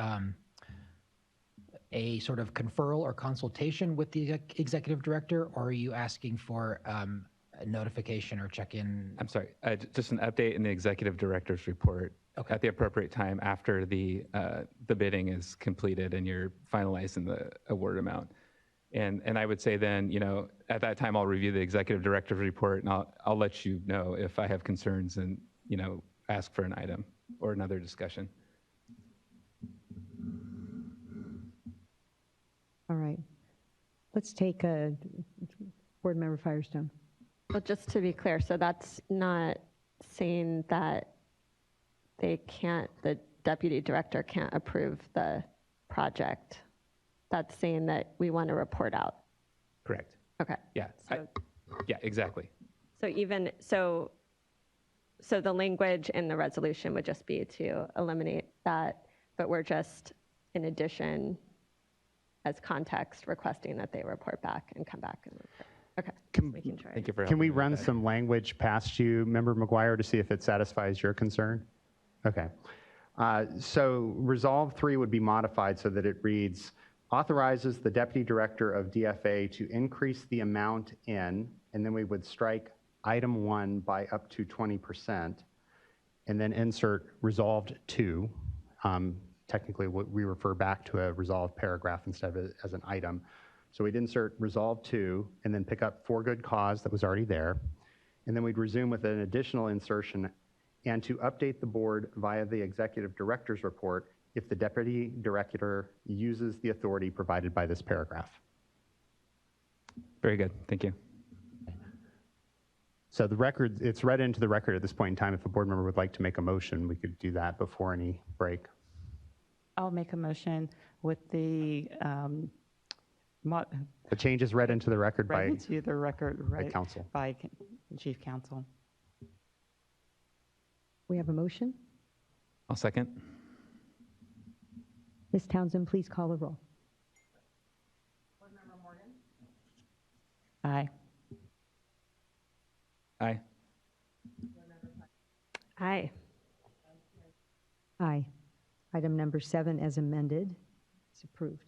Speaker 19: a sort of conferral or consultation with the executive director, or are you asking for a notification or check-in?
Speaker 10: I'm sorry, just an update in the executive director's report at the appropriate time after the bidding is completed and you're finalizing the award amount. And I would say then, at that time, I'll review the executive director's report and I'll let you know if I have concerns and, ask for an item or another discussion.
Speaker 1: All right. Let's take Board Member Firestone.
Speaker 12: Well, just to be clear, so that's not saying that the deputy director can't approve the project. That's saying that we want to report out.
Speaker 10: Correct.
Speaker 12: Okay.
Speaker 10: Yeah. Yeah, exactly.
Speaker 12: So the language in the resolution would just be to eliminate that, but we're just, in addition, as context, requesting that they report back and come back and report. Okay. Making sure.
Speaker 10: Thank you for
Speaker 13: Can we
Speaker 10: helping me
Speaker 13: run
Speaker 10: with that.
Speaker 13: some language past you, Member McGuire, to see if it satisfies your concern? Okay. So Resolve 3 would be modified so that it reads, authorizes the Deputy Director of DFA to increase the amount in, and then we would strike item 1 by up to 20%, and then insert Resolved 2. Technically, we refer back to a resolved paragraph instead of it as an item. So we'd insert Resolve 2 and then pick up for good cause that was already there. And then we'd resume with an additional insertion and to update the board via the executive director's report if the deputy director uses the authority provided by this paragraph.
Speaker 10: Very good. Thank you.
Speaker 13: So the record, it's read into the record at this point in time. If a board member would like to make a motion, we could do that before any break.
Speaker 2: I'll make a motion with the
Speaker 13: The change is read into the record by
Speaker 2: into the record, right,
Speaker 13: council.
Speaker 2: by Chief Counsel.
Speaker 1: We have a motion.
Speaker 10: I'll second.
Speaker 1: Ms. Townsend, please call the roll.
Speaker 22: Board Member Morgan?
Speaker 2: Aye.
Speaker 10: Aye.
Speaker 12: Aye.
Speaker 1: Aye. Item number 7 as amended is approved.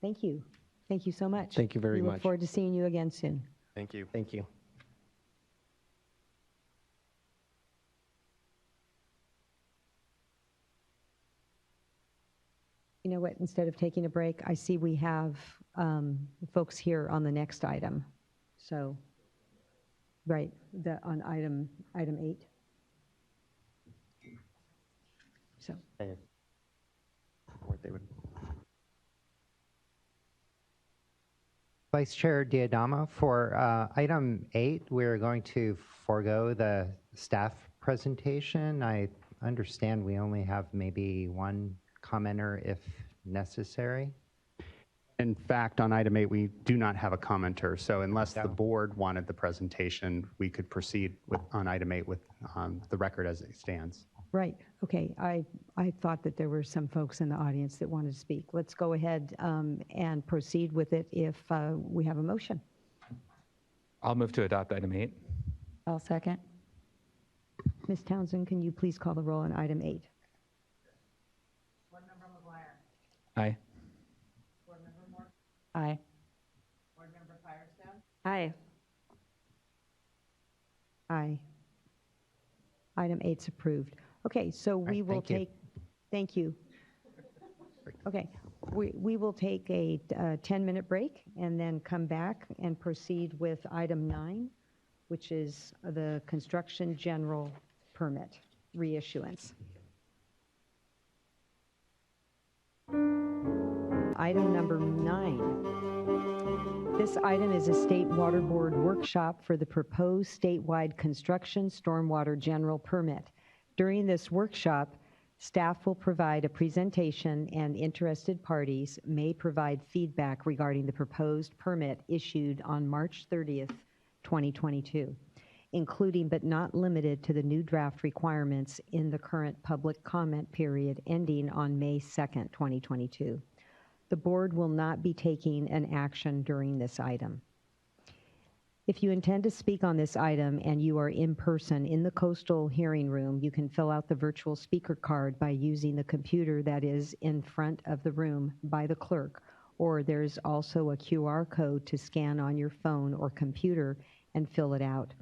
Speaker 1: Thank you. Thank you so much.
Speaker 14: Thank you very
Speaker 1: We
Speaker 14: much.
Speaker 1: look forward to seeing you again soon.
Speaker 15: Thank you.
Speaker 14: Thank you.
Speaker 1: You know what, instead of taking a break, I see we have folks here on the next item. So, right, on item 8. So.
Speaker 13: They would.
Speaker 8: Vice Chair Diadamo, for item 8, we're going to forego the staff presentation. I understand we only have maybe one commenter if necessary.
Speaker 13: In fact, on item 8, we do not have a commenter. So unless the board wanted the presentation, we could proceed on item 8 with the record as it stands.
Speaker 1: Right. Okay. I thought that there were some folks in the audience that wanted to speak. Let's go ahead and proceed with it if we have a motion.
Speaker 10: I'll move to adopt item 8.
Speaker 1: I'll second. Ms. Townsend, can you please call the roll on item 8?
Speaker 18: Board Member McGuire.
Speaker 10: Aye.
Speaker 18: Board Member Moore.
Speaker 12: Aye.
Speaker 18: Board Member Firestone.
Speaker 12: Aye.
Speaker 1: Aye. Item 8's approved. Okay, so we will take, thank you. Okay, we will take a 10-minute break and then come back and proceed with item 9, which is the construction general permit reissuance. Item number 9. This item is a State Water Board workshop for the proposed statewide construction stormwater general permit. During this workshop, staff will provide a presentation and interested parties may provide feedback regarding the proposed permit issued on March 30th, 2022, including but not limited to the new draft requirements in the current public comment period ending on May 2nd, 2022. The board will not be taking an action during this item. If you intend to speak on this item and you are in person in the coastal hearing room, you can fill out the virtual speaker card by using the computer that is in front of the room by the clerk, or there's also a QR code to scan on your phone or computer and fill it out.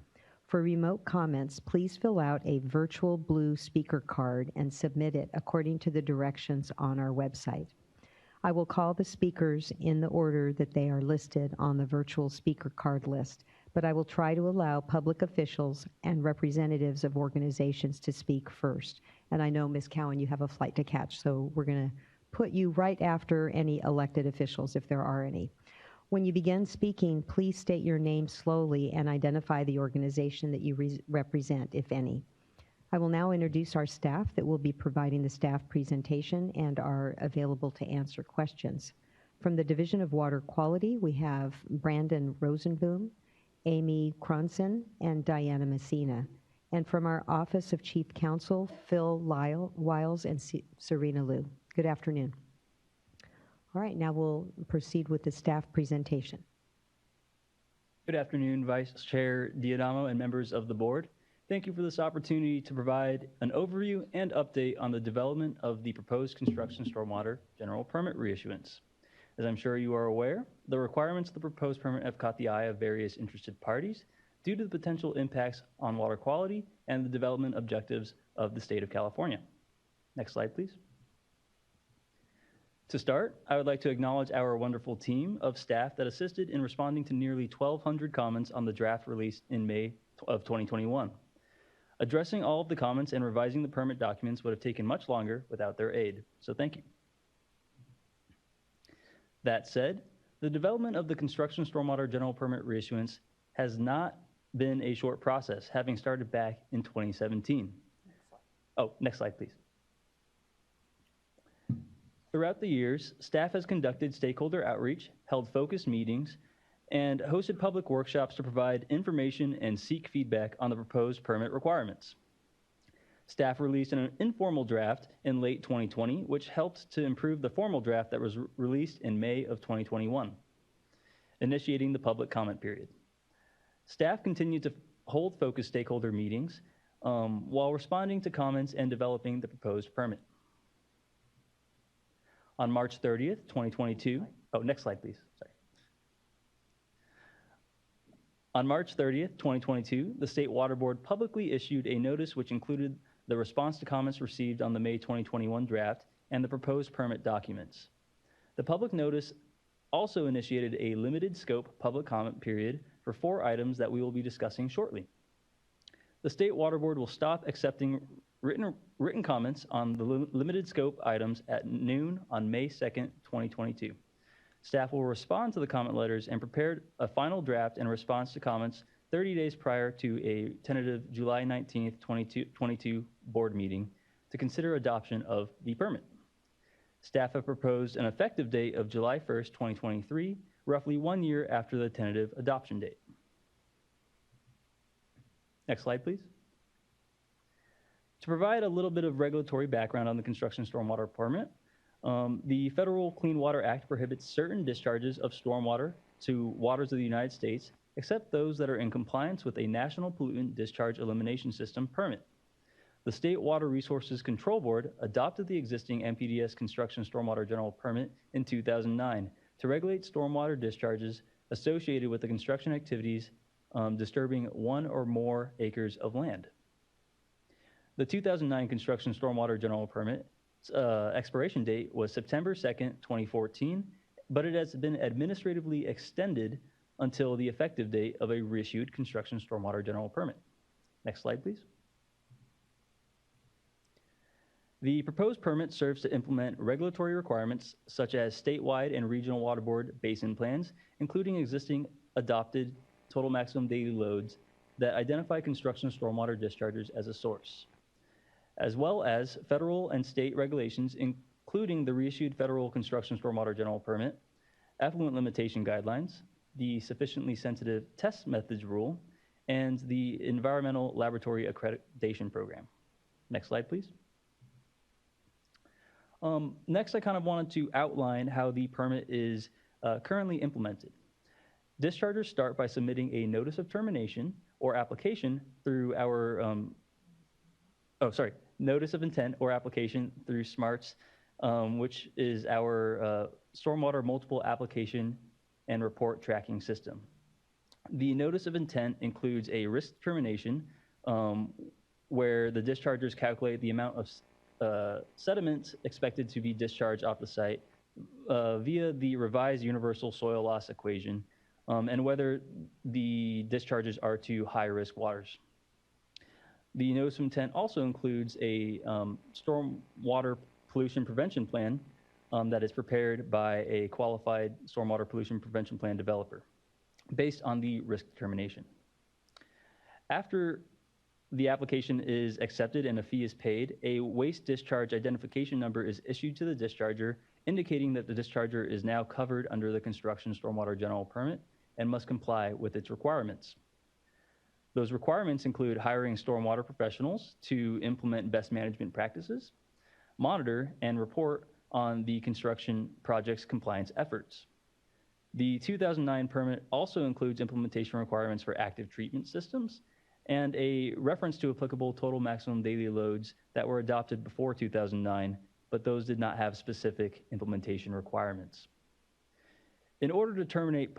Speaker 1: For remote comments, please fill out a virtual blue speaker card and submit it according to the directions on our website. I will call the speakers in the order that they are listed on the virtual speaker card list, but I will try to allow public officials and representatives of organizations to speak first. And I know, Ms. Cowan, you have a flight to catch, so we're going to put you right after any elected officials, if there are any. When you begin speaking, please state your name slowly and identify the organization that you represent, if any. I will now introduce our staff that will be providing the staff presentation and are available to answer questions. From the Division of Water Quality, we have Brandon Rosenboom, Amy Cronson, and Diana Messina. And from our Office of Chief Counsel, Phil Wiles and Serena Liu. Good afternoon. All right, now we'll proceed with the staff presentation.
Speaker 20: Good afternoon, Vice Chair Diadamo and members of the board. Thank you for this opportunity to provide an overview and update on the development of the proposed construction stormwater general permit reissuance. As I'm sure you are aware, the requirements of the proposed permit have caught the eye of various interested parties due to the potential impacts on water quality and the development objectives of the state of California. Next slide, please. To start, I would like to acknowledge our wonderful team of staff that assisted in responding to nearly 1,200 comments on the draft released in May of 2021. Addressing all of the comments and revising the permit documents would have taken much longer without their aid, so thank you. That said, the development of the construction stormwater general permit reissuance has not been a short process, having started back in 2017. Oh, next slide, please. Throughout the years, staff has conducted stakeholder outreach, held focused meetings, and hosted public workshops to provide information and seek feedback on the proposed permit requirements. Staff released an informal draft in late 2020, which helped to improve the formal draft that was released in May of 2021, initiating the public comment period. Staff continued to hold focused stakeholder meetings while responding to comments and developing the proposed permit. On March 30th, 2022, oh, next slide, please, sorry. On March 30th, 2022, the State Water Board publicly issued a notice which included the response to comments received on the May 2021 draft and the proposed permit documents. The public notice also initiated a limited scope public comment period for 4 items that we will be discussing shortly. The State Water Board will stop accepting written comments on the limited scope items at noon on May 2nd, 2022. Staff will respond to the comment letters and prepare a final draft in response to comments 30 days prior to a tentative July 19th, 2022 board meeting to consider adoption of the permit. Staff have proposed an effective date of July 1st, 2023, roughly 1 year after the tentative adoption date. Next slide, please. To provide a little bit of regulatory background on the construction stormwater permit, the Federal Clean Water Act prohibits certain discharges of stormwater to waters of the United States, except those that are in compliance with a National Pollutant Discharge Elimination System permit. The State Water Resources Control Board adopted the existing NPDES Construction Stormwater General Permit in 2009 to regulate stormwater discharges associated with the construction activities disturbing 1 or more acres of land. The 2009 Construction Stormwater General Permit expiration date was September 2nd, 2014, but it has been administratively extended until the effective date of a reissued Construction Stormwater General Permit. Next slide, please. The proposed permit serves to implement regulatory requirements such as statewide and regional water board basin plans, including existing adopted total maximum daily loads that identify construction stormwater discharges as a source, as well as federal and state regulations, including the reissued Federal Construction Stormwater General Permit, effluent limitation guidelines, the Sufficiently Sensitive Test Methods Rule, and the Environmental Laboratory Accreditation Program. Next slide, please. Next, I kind of wanted to outline how the permit is currently implemented. Dischargers start by submitting a notice of termination or application through our, notice of intent or application through SMARTS, which is our stormwater multiple application and report tracking system. The notice of intent includes a risk determination where the dischargers calculate the amount of sediment expected to be discharged off the site via the revised universal soil loss equation, and whether the discharges are to high-risk waters. The notice of intent also includes a stormwater pollution prevention plan that is prepared by a qualified stormwater pollution prevention plan developer based on the risk determination. After the application is accepted and a fee is paid, a waste discharge identification number is issued to the discharger, indicating that the discharger is now covered under the Construction Stormwater General Permit and must comply with its requirements. Those requirements include hiring stormwater professionals to implement best management practices, monitor and report on the construction project's compliance efforts. The 2009 permit also includes implementation requirements for active treatment systems and a reference to applicable total maximum daily loads that were adopted before 2009, but those did not have specific implementation requirements. In order to terminate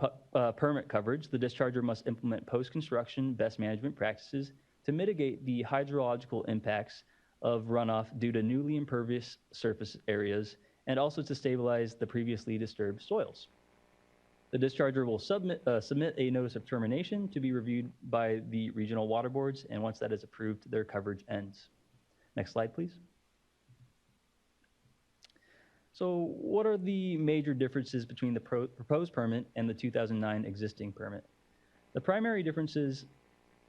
Speaker 20: permit coverage, the discharger must implement post-construction best management practices to mitigate the hydrological impacts of runoff due to newly impervious surface areas, and also to stabilize the previously disturbed soils. The discharger will submit a notice of termination to be reviewed by the regional water boards, and once that is approved, their coverage ends. Next slide, please. So what are the major differences between the proposed permit and the 2009 existing permit? The primary differences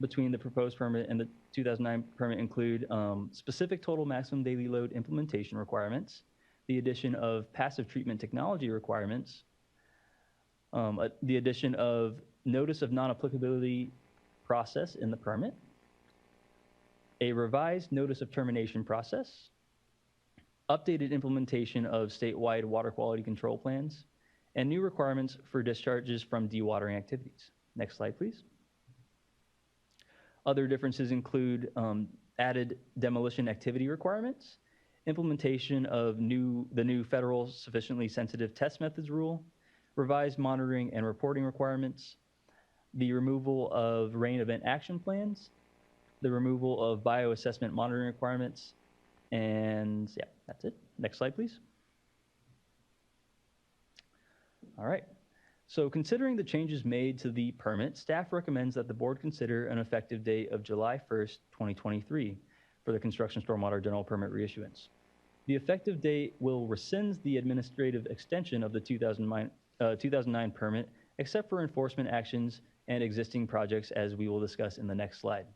Speaker 20: between the proposed permit and the 2009 permit include specific total maximum daily load implementation requirements, the addition of passive treatment technology requirements, the addition of notice of non-applicability process in the permit, a revised notice of termination process, updated implementation of statewide water quality control plans, and new requirements for discharges from dewatering activities. Next slide, please. Other differences include added demolition activity requirements, implementation of the new federal sufficiently sensitive test methods rule, revised monitoring and reporting requirements, the removal of rain event action plans, the removal of bioassessment monitoring requirements, and yeah, that's it. Next slide, please. All right. So considering the changes made to the permit, staff recommends that the board consider an effective date of July 1st, 2023, for the construction stormwater general permit reissuance. The effective date will rescind the administrative extension of the 2009 permit, except for enforcement actions and existing projects, as we will discuss in the next slide.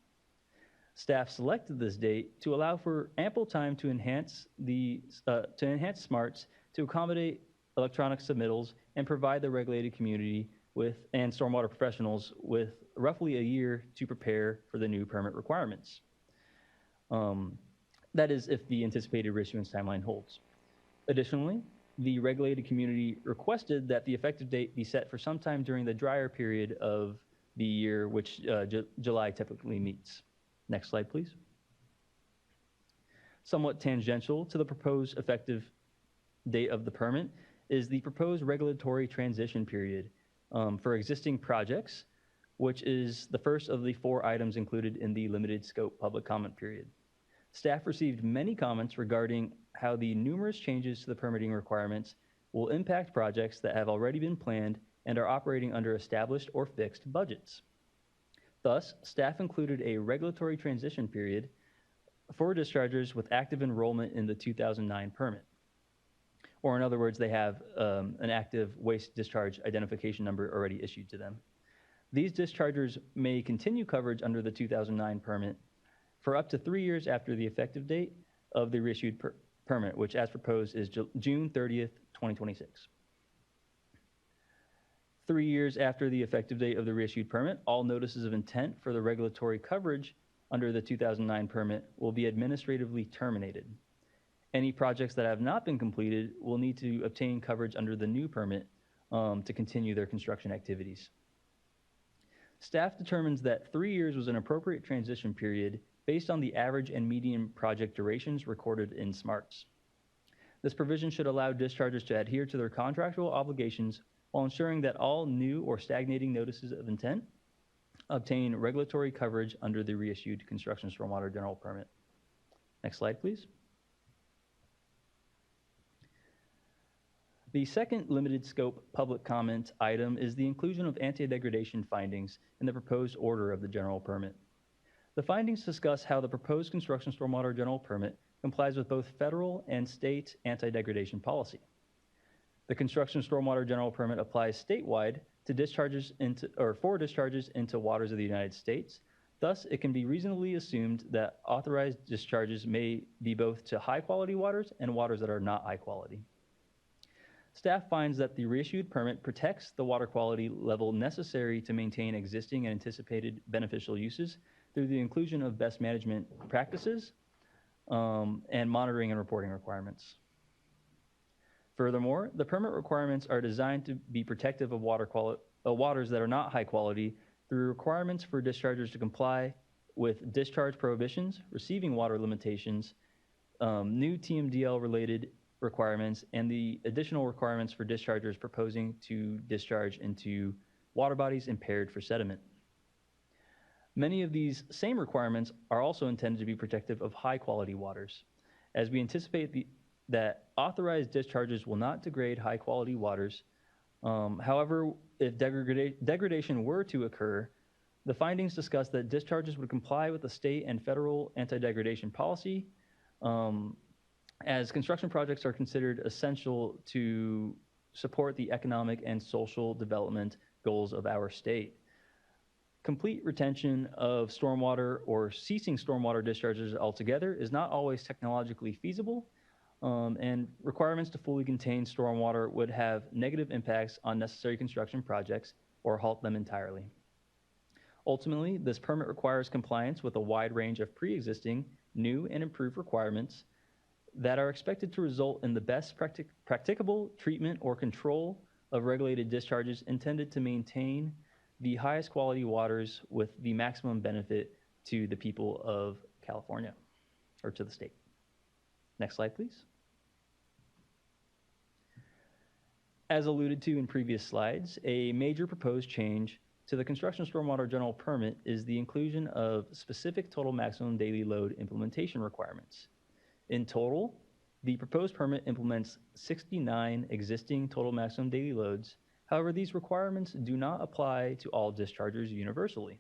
Speaker 20: Staff selected this date to allow for ample time to enhance smarts to accommodate electronic submittals and provide the regulated community and stormwater professionals with roughly a year to prepare for the new permit requirements. That is, if the anticipated reissuance timeline holds. Additionally, the regulated community requested that the effective date be set for sometime during the drier period of the year, which July typically meets. Next slide, please. Somewhat tangential to the proposed effective date of the permit is the proposed regulatory transition period for existing projects, which is the first of the 4 items included in the limited scope public comment period. Staff received many comments regarding how the numerous changes to the permitting requirements will impact projects that have already been planned and are operating under established or fixed budgets. Thus, staff included a regulatory transition period for dischargers with active enrollment in the 2009 permit. Or in other words, they have an active waste discharge identification number already issued to them. These dischargers may continue coverage under the 2009 permit for up to 3 years after the effective date of the reissued permit, which as proposed is June 30th, 2026. 3 years after the effective date of the reissued permit, all notices of intent for the regulatory coverage under the 2009 permit will be administratively terminated. Any projects that have not been completed will need to obtain coverage under the new permit to continue their construction activities. Staff determines that 3 years was an appropriate transition period based on the average and median project durations recorded in SMARTS. This provision should allow dischargers to adhere to their contractual obligations while ensuring that all new or stagnating notices of intent obtain regulatory coverage under the reissued construction stormwater general permit. Next slide, please. The second limited scope public comment item is the inclusion of anti-degradation findings in the proposed order of the general permit. The findings discuss how the proposed construction stormwater general permit complies with both federal and state anti-degradation policy. The construction stormwater general permit applies statewide to discharges for discharges into waters of the United States. Thus, it can be reasonably assumed that authorized discharges may be both to high quality waters and waters that are not high quality. Staff finds that the reissued permit protects the water quality level necessary to maintain existing and anticipated beneficial uses through the inclusion of best management practices and monitoring and reporting requirements. Furthermore, the permit requirements are designed to be protective of waters that are not high quality through requirements for dischargers to comply with discharge prohibitions, receiving water limitations, new TMDL-related requirements, and the additional requirements for dischargers proposing to discharge into water bodies impaired for sediment. Many of these same requirements are also intended to be protective of high-quality waters, as we anticipate that authorized discharges will not degrade high-quality waters. However, if degradation were to occur, the findings discuss that discharges would comply with the state and federal anti-degradation policy, as construction projects are considered essential to support the economic and social development goals of our state. Complete retention of stormwater or ceasing stormwater discharges altogether is not always technologically feasible, and requirements to fully contain stormwater would have negative impacts on necessary construction projects or halt them entirely. Ultimately, this permit requires compliance with a wide range of pre-existing, new, and improved requirements that are expected to result in the best practicable treatment or control of regulated discharges intended to maintain the highest quality waters with the maximum benefit to the people of California, or to the state. Next slide, please. As alluded to in previous slides, a major proposed change to the construction stormwater general permit is the inclusion of specific total maximum daily load implementation requirements. In total, the proposed permit implements 69 existing total maximum daily loads. However, these requirements do not apply to all dischargers universally.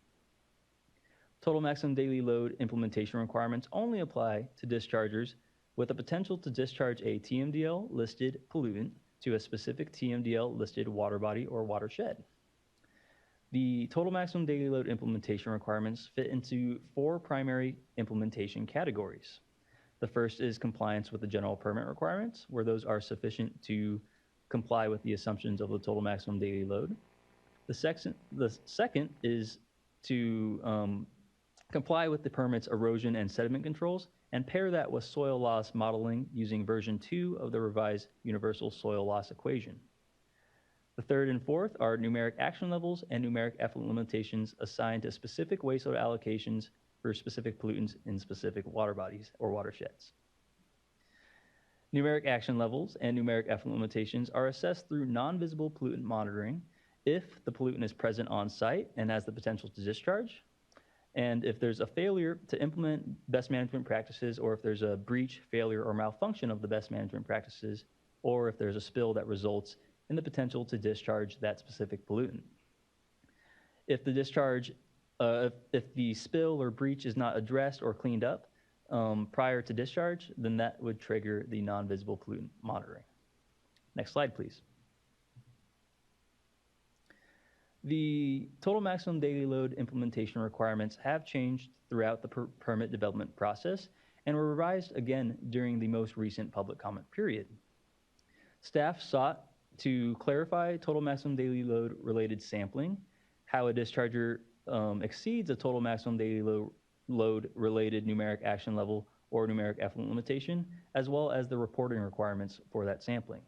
Speaker 20: Total maximum daily load implementation requirements only apply to dischargers with a potential to discharge a TMDL listed pollutant to a specific TMDL listed water body or watershed. The total maximum daily load implementation requirements fit into 4 primary implementation categories. The first is compliance with the general permit requirements, where those are sufficient to comply with the assumptions of the total maximum daily load. The second is to comply with the permit's erosion and sediment controls and pair that with soil loss modeling using version 2 of the revised universal soil loss equation. The third and fourth are numeric action levels and numeric effluent limitations assigned to specific wastewater allocations for specific pollutants in specific water bodies or watersheds. Numeric action levels and numeric effluent limitations are assessed through non-visible pollutant monitoring if the pollutant is present on site and has the potential to discharge, and if there's a failure to implement best management practices, or if there's a breach, failure, or malfunction of the best management practices, or if there's a spill that results in the potential to discharge that specific pollutant. If the discharge, if the spill or breach is not addressed or cleaned up prior to discharge, then that would trigger the non-visible pollutant monitoring. Next slide, please. The total maximum daily load implementation requirements have changed throughout the permit development process and were revised again during the most recent public comment period. Staff sought to clarify total maximum daily load related sampling, how a discharger exceeds a total maximum daily load related numeric action level or numeric effluent limitation, as well as the reporting requirements for that sampling.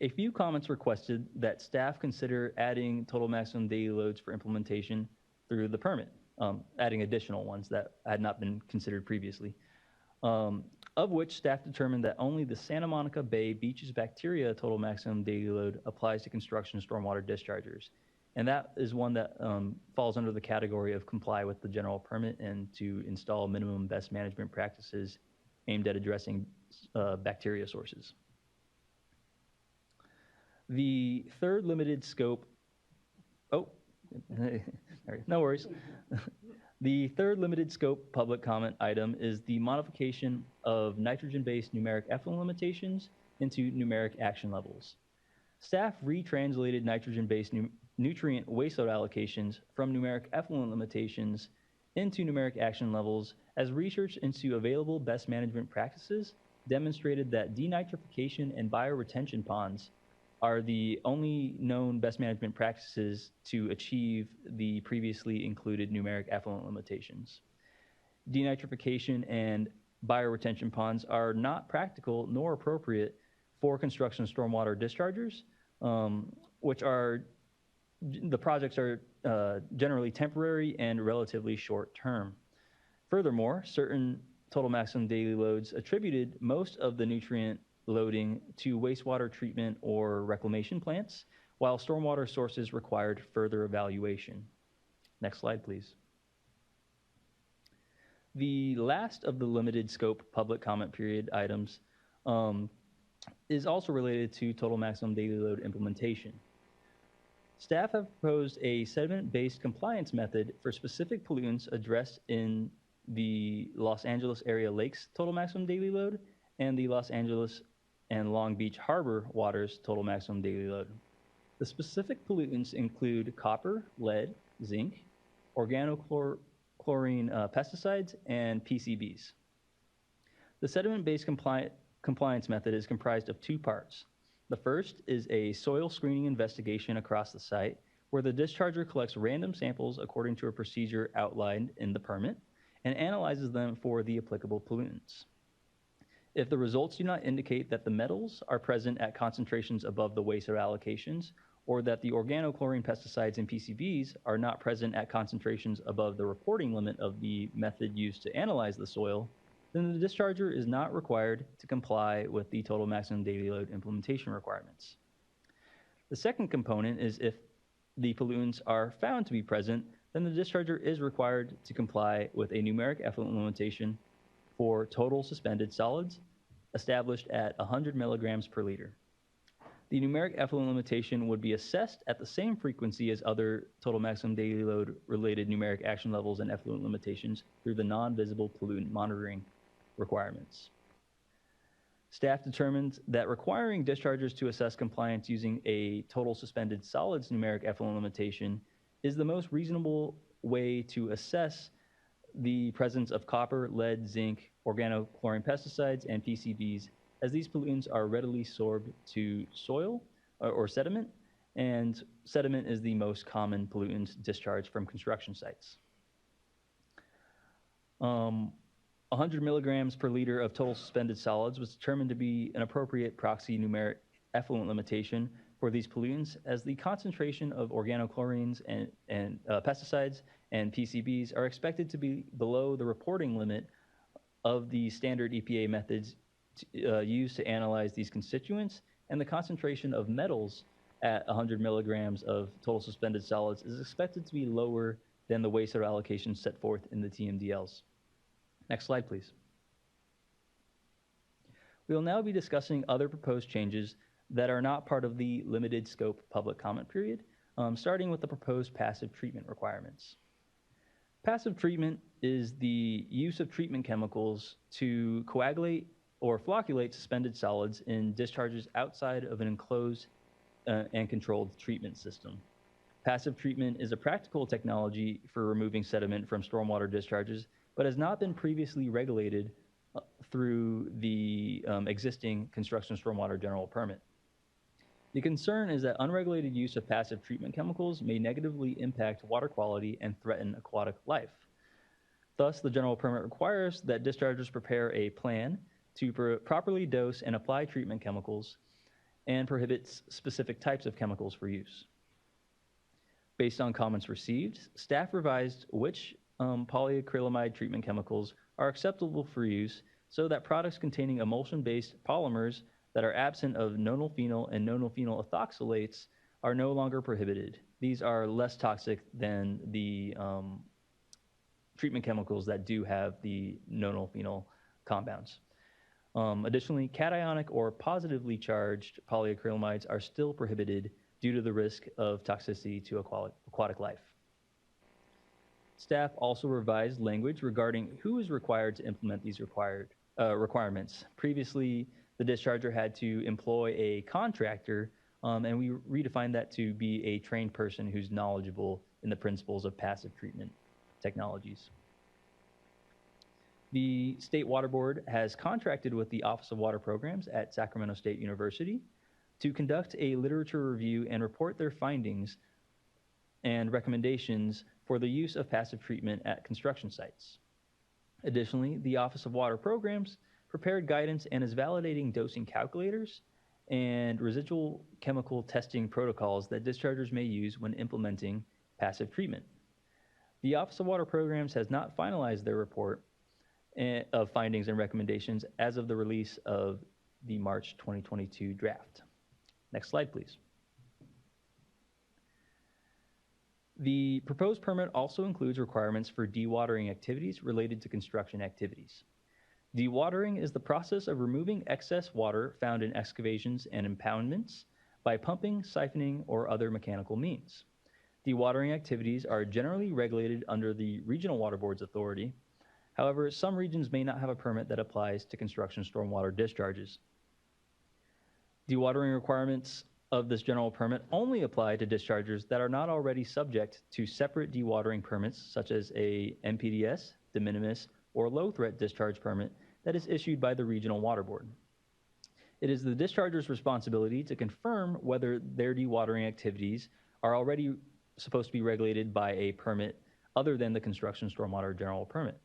Speaker 20: A few comments requested that staff consider adding total maximum daily loads for implementation through the permit, adding additional ones that had not been considered previously, of which staff determined that only the Santa Monica Bay Beaches bacteria total maximum daily load applies to construction stormwater dischargers. And that is one that falls under the category of comply with the general permit and to install minimum best management practices aimed at addressing bacteria sources. The third limited scope, no worries. The third limited scope public comment item is the modification of nitrogen-based numeric effluent limitations into numeric action levels. Staff retranslated nitrogen-based nutrient waste load allocations from numeric effluent limitations into numeric action levels as research into available best management practices demonstrated that denitrification and bioretention ponds are the only known best management practices to achieve the previously included numeric effluent limitations. Denitrification and bioretention ponds are not practical nor appropriate for construction stormwater dischargers, which are, the projects are generally temporary and relatively short term. Furthermore, certain total maximum daily loads attributed most of the nutrient loading to wastewater treatment or reclamation plants, while stormwater sources required further evaluation. Next slide, please. The last of the limited scope public comment period items is also related to total maximum daily load implementation. Staff have proposed a sediment-based compliance method for specific pollutants addressed in the Los Angeles area lakes total maximum daily load and the Los Angeles and Long Beach Harbor waters total maximum daily load. The specific pollutants include copper, lead, zinc, organochlorine pesticides, and PCBs. The sediment-based compliance method is comprised of 2 parts. The first is a soil screening investigation across the site where the discharger collects random samples according to a procedure outlined in the permit and analyzes them for the applicable pollutants. If the results do not indicate that the metals are present at concentrations above the waste load allocations, or that the organochlorine pesticides and PCBs are not present at concentrations above the reporting limit of the method used to analyze the soil, then the discharger is not required to comply with the total maximum daily load implementation requirements. The second component is if the pollutants are found to be present, then the discharger is required to comply with a numeric effluent limitation for total suspended solids established at 100 milligrams per liter. The numeric effluent limitation would be assessed at the same frequency as other total maximum daily load related numeric action levels and effluent limitations through the non-visible pollutant monitoring requirements. Staff determined that requiring dischargers to assess compliance using a total suspended solids numeric effluent limitation is the most reasonable way to assess the presence of copper, lead, zinc, organochlorine pesticides, and PCBs, as these pollutants are readily sorbed to soil or sediment, and sediment is the most common pollutant discharged from construction sites. 100 milligrams per liter of total suspended solids was determined to be an appropriate proxy numeric effluent limitation for these pollutants, as the concentration of organochlorines and pesticides and PCBs are expected to be below the reporting limit of the standard EPA methods used to analyze these constituents, and the concentration of metals at 100 milligrams of total suspended solids is expected to be lower than the waste allocation set forth in the TMDLs. Next slide, please. We will now be discussing other proposed changes that are not part of the limited scope public comment period, starting with the proposed passive treatment requirements. Passive treatment is the use of treatment chemicals to coagulate or flocculate suspended solids in discharges outside of an enclosed and controlled treatment system. Passive treatment is a practical technology for removing sediment from stormwater discharges, but has not been previously regulated through the existing construction stormwater general permit. The concern is that unregulated use of passive treatment chemicals may negatively impact water quality and threaten aquatic life. Thus, the general permit requires that dischargers prepare a plan to properly dose and apply treatment chemicals and prohibits specific types of chemicals for use. Based on comments received, staff revised which polyacrylamide treatment chemicals are acceptable for use so that products containing emulsion-based polymers that are absent of nonylphenol and nonylphenol ethoxylates are no longer prohibited. These are less toxic than the treatment chemicals that do have the nonylphenol compounds. Additionally, cationic or positively charged polyacrylamides are still prohibited due to the risk of toxicity to aquatic life. Staff also revised language regarding who is required to implement these requirements. Previously, the discharger had to employ a contractor, and we redefined that to be a trained person who's knowledgeable in the principles of passive treatment technologies. The State Water Board has contracted with the Office of Water Programs at Sacramento State University to conduct a literature review and report their findings and recommendations for the use of passive treatment at construction sites. Additionally, the Office of Water Programs prepared guidance and is validating dosing calculators and residual chemical testing protocols that dischargers may use when implementing passive treatment. The Office of Water Programs has not finalized their report of findings and recommendations as of the release of the March 2022 draft. Next slide, please. The proposed permit also includes requirements for dewatering activities related to construction activities. Dewatering is the process of removing excess water found in excavations and impoundments by pumping, siphoning, or other mechanical means. Dewatering activities are generally regulated under the Regional Water Board's authority. However, some regions may not have a permit that applies to construction stormwater discharges. Dewatering requirements of this general permit only apply to dischargers that are not already subject to separate dewatering permits, such as a MPDS, de minimis, or low-threat discharge permit that is issued by the Regional Water Board. It is the discharger's responsibility to confirm whether their dewatering activities are already supposed to be regulated by a permit other than the construction stormwater general permit.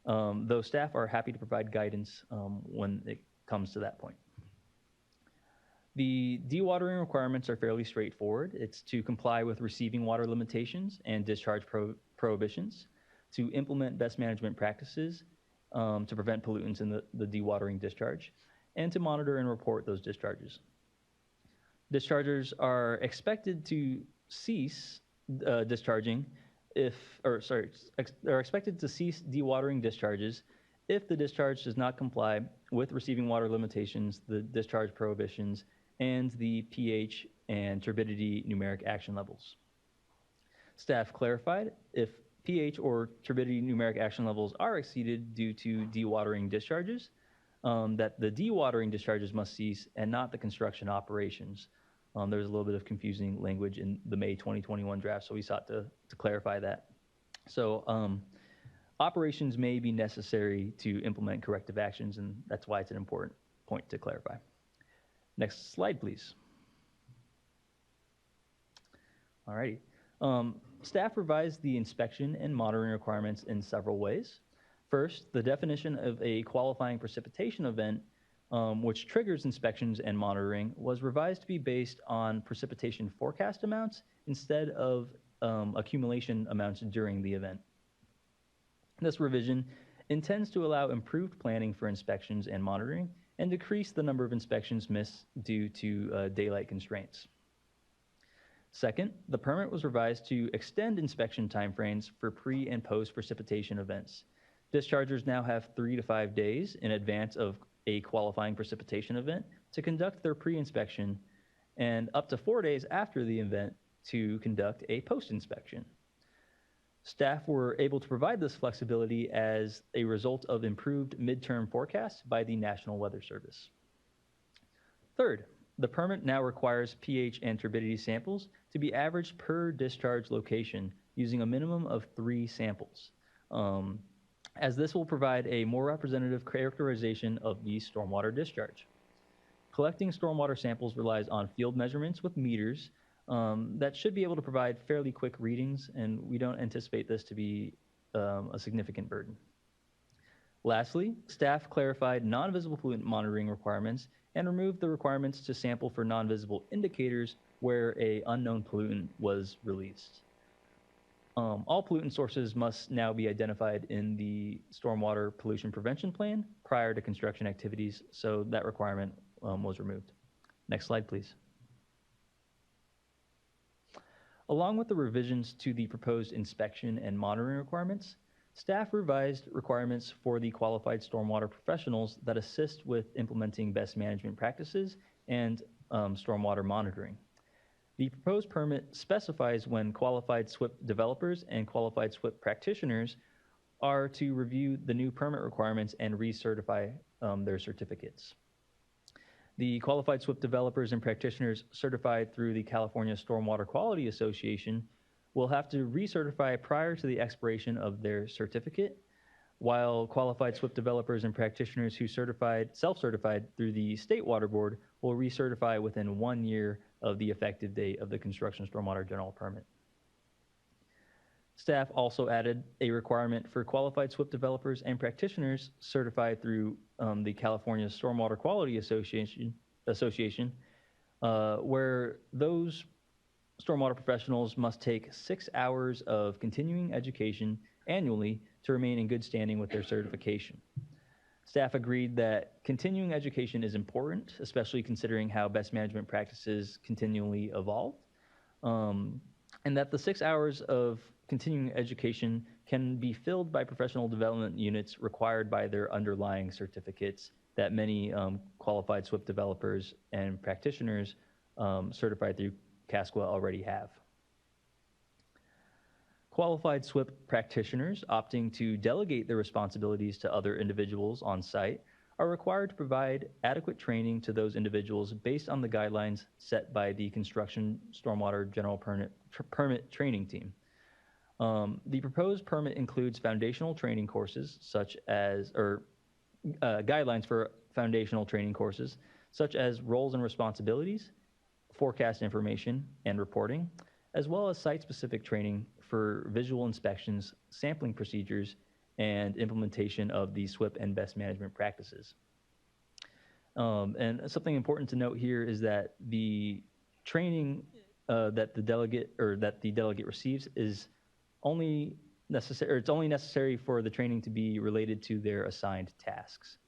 Speaker 20: Though staff are happy to provide guidance when it comes to that point. The dewatering requirements are fairly straightforward. It's to comply with receiving water limitations and discharge prohibitions, to implement best management practices to prevent pollutants in the dewatering discharge, and to monitor and report those discharges. Dischargers are expected to cease discharging are expected to cease dewatering discharges if the discharge does not comply with receiving water limitations, the discharge prohibitions, and the pH and turbidity numeric action levels. Staff clarified if pH or turbidity numeric action levels are exceeded due to dewatering discharges, that the dewatering discharges must cease and not the construction operations. There was a little bit of confusing language in the May 2021 draft, so we sought to clarify that. So operations may be necessary to implement corrective actions, and that's why it's an important point to clarify. Next slide, please. All righty. Staff revised the inspection and monitoring requirements in several ways. First, the definition of a qualifying precipitation event, which triggers inspections and monitoring, was revised to be based on precipitation forecast amounts instead of accumulation amounts during the event. This revision intends to allow improved planning for inspections and monitoring and decrease the number of inspections missed due to daylight constraints. Second, the permit was revised to extend inspection timeframes for pre- and post-precipitation events. Dischargers now have 3 to 5 days in advance of a qualifying precipitation event to conduct their pre-inspection, and up to 4 days after the event to conduct a post-inspection. Staff were able to provide this flexibility as a result of improved midterm forecasts by the National Weather Service. Third, the permit now requires pH and turbidity samples to be averaged per discharge location using a minimum of 3 samples, as this will provide a more representative characterization of the stormwater discharge. Collecting stormwater samples relies on field measurements with meters that should be able to provide fairly quick readings, and we don't anticipate this to be a significant burden. Lastly, staff clarified non-visible pollutant monitoring requirements and removed the requirements to sample for non-visible indicators where an unknown pollutant was released. All pollutant sources must now be identified in the Stormwater Pollution Prevention Plan prior to construction activities, so that requirement was removed. Next slide, please. Along with the revisions to the proposed inspection and monitoring requirements, staff revised requirements for the qualified stormwater professionals that assist with implementing best management practices and stormwater monitoring. The proposed permit specifies when qualified SWIP developers and qualified SWIP practitioners are to review the new permit requirements and recertify their certificates. The qualified SWIP developers and practitioners certified through the California Stormwater Quality Association will have to recertify prior to the expiration of their certificate, while qualified SWIP developers and practitioners who self-certified through the State Water Board will recertify within 1 year of the effective date of the construction stormwater general permit. Staff also added a requirement for qualified SWIP developers and practitioners certified through the California Stormwater Quality Association, where those stormwater professionals must take 6 hours of continuing education annually to remain in good standing with their certification. Staff agreed that continuing education is important, especially considering how best management practices continually evolve, and that the 6 hours of continuing education can be filled by professional development units required by their underlying certificates that many qualified SWIP developers and practitioners certified through CASQA already have. Qualified SWIP practitioners opting to delegate their responsibilities to other individuals on site are required to provide adequate training to those individuals based on the guidelines set by the Construction Stormwater General Permit Training Team. The proposed permit includes foundational training courses guidelines for foundational training courses, such as roles and responsibilities, forecast information and reporting, as well as site-specific training for visual inspections, sampling procedures, and implementation of the SWIP and best management practices. And something important to note here is that the training that the delegate receives is only necessary. It's only necessary for the training to be related to their assigned tasks.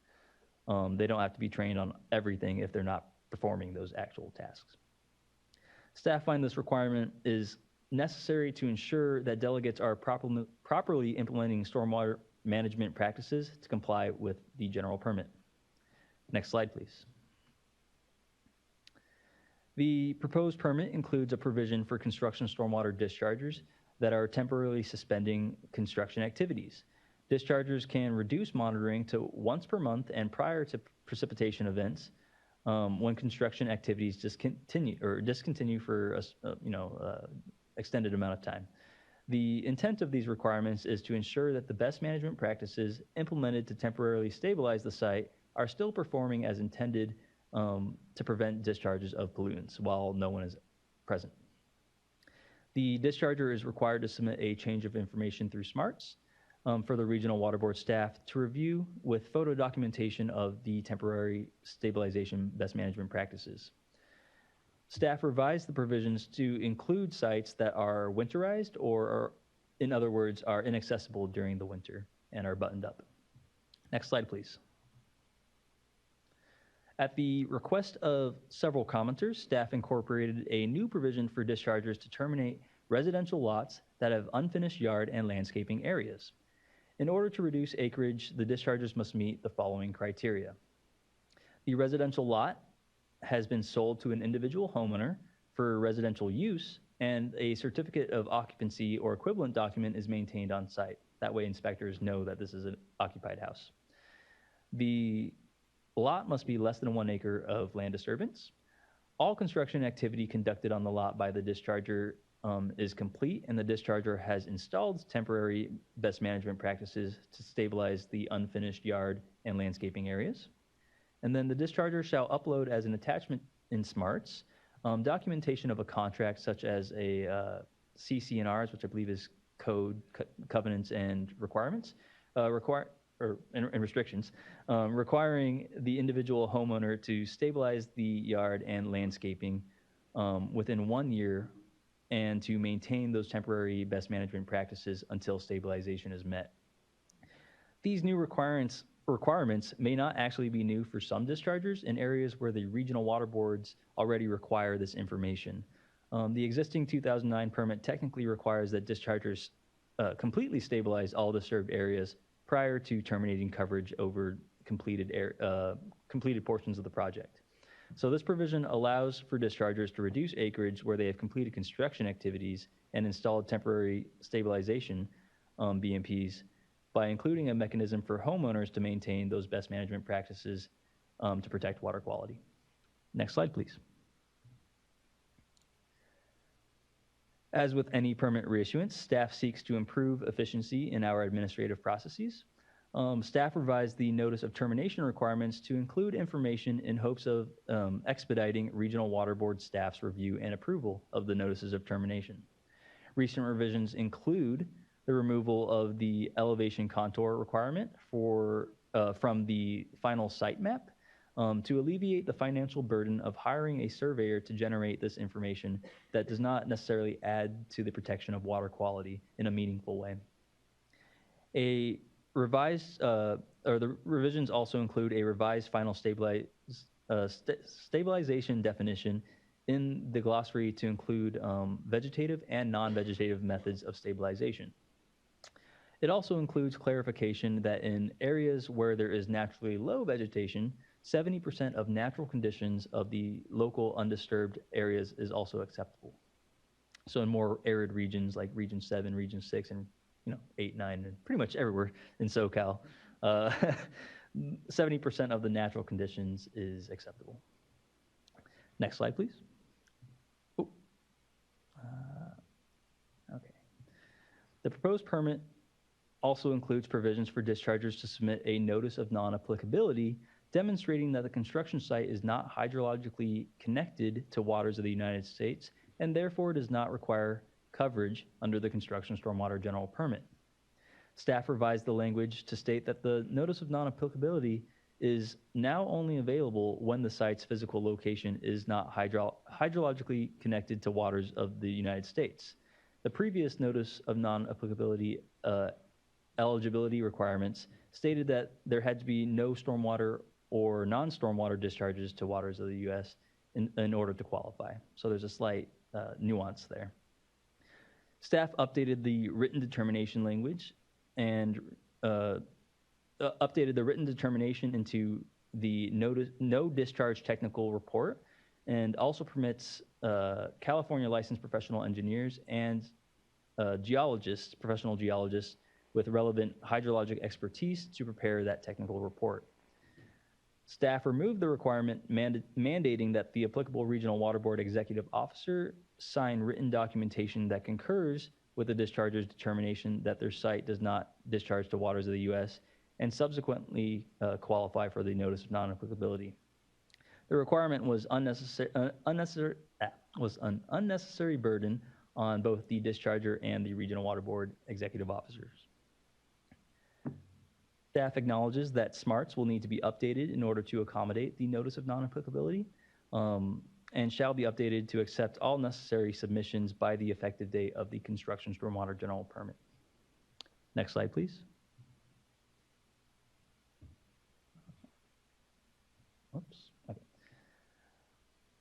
Speaker 20: They don't have to be trained on everything if they're not performing those actual tasks. Staff find this requirement is necessary to ensure that delegates are properly implementing stormwater management practices to comply with the general permit. Next slide, please. The proposed permit includes a provision for construction stormwater dischargers that are temporarily suspending construction activities. Dischargers can reduce monitoring to once per month and prior to precipitation events when construction activities discontinue for a extended amount of time. The intent of these requirements is to ensure that the best management practices implemented to temporarily stabilize the site are still performing as intended to prevent discharges of pollutants while no one is present. The discharger is required to submit a change of information through SMARTS for the regional water board staff to review with photo documentation of the temporary stabilization best management practices. Staff revised the provisions to include sites that are winterized or, in other words, are inaccessible during the winter and are buttoned up. Next slide, please. At the request of several commenters, staff incorporated a new provision for dischargers to terminate residential lots that have unfinished yard and landscaping areas. In order to reduce acreage, the dischargers must meet the following criteria. The residential lot has been sold to an individual homeowner for residential use, and a certificate of occupancy or equivalent document is maintained on site. That way inspectors know that this is an occupied house. The lot must be less than 1 acre of land disturbance. All construction activity conducted on the lot by the discharger is complete, and the discharger has installed temporary best management practices to stabilize the unfinished yard and landscaping areas. And then the discharger shall upload as an attachment in SMARTS documentation of a contract such as a CC&Rs, which I believe is code, covenants, and requirements, and restrictions, requiring the individual homeowner to stabilize the yard and landscaping within 1 year and to maintain those temporary best management practices until stabilization is met. These new requirements may not actually be new for some dischargers in areas where the regional water boards already require this information. The existing 2009 permit technically requires that dischargers completely stabilize all disturbed areas prior to terminating coverage over completed portions of the project. So this provision allows for dischargers to reduce acreage where they have completed construction activities and installed temporary stabilization BMPs by including a mechanism for homeowners to maintain those best management practices to protect water quality. Next slide, please. As with any permit reissuance, staff seeks to improve efficiency in our administrative processes. Staff revised the notice of termination requirements to include information in hopes of expediting regional water board staff's review and approval of the notices of termination. Recent revisions include the removal of the elevation contour requirement from the final site map to alleviate the financial burden of hiring a surveyor to generate this information that does not necessarily add to the protection of water quality in a meaningful way. The revisions also include a revised final stabilization definition in the glossary to include vegetative and non-vegetative methods of stabilization. It also includes clarification that in areas where there is naturally low vegetation, 70% of natural conditions of the local undisturbed areas is also acceptable. So in more arid regions like Region 7, Region 6, and 8, 9, and pretty much everywhere in SoCal, 70% of the natural conditions is acceptable. Next slide, please. Okay. The proposed permit also includes provisions for dischargers to submit a notice of non-applicability demonstrating that the construction site is not hydrologically connected to waters of the United States and therefore does not require coverage under the construction stormwater general permit. Staff revised the language to state that the notice of non-applicability is now only available when the site's physical location is not hydrologically connected to waters of the United States. The previous notice of non-applicability eligibility requirements stated that there had to be no stormwater or non-stormwater discharges to waters of the U.S. in order to qualify. So there's a slight nuance there. Staff updated the written determination language and updated the written determination into the no discharge technical report and also permits California licensed professional engineers and geologists, professional geologists with relevant hydrologic expertise to prepare that technical report. Staff removed the requirement mandating that the applicable regional water board executive officer sign written documentation that concurs with the discharger's determination that their site does not discharge to waters of the U.S. and subsequently qualify for the notice of non-applicability. The requirement was an unnecessary burden on both the discharger and the regional water board executive officers. Staff acknowledges that SMARTs will need to be updated in order to accommodate the notice of non-applicability and shall be updated to accept all necessary submissions by the effective date of the construction stormwater general permit. Next slide, please. Oops. Okay.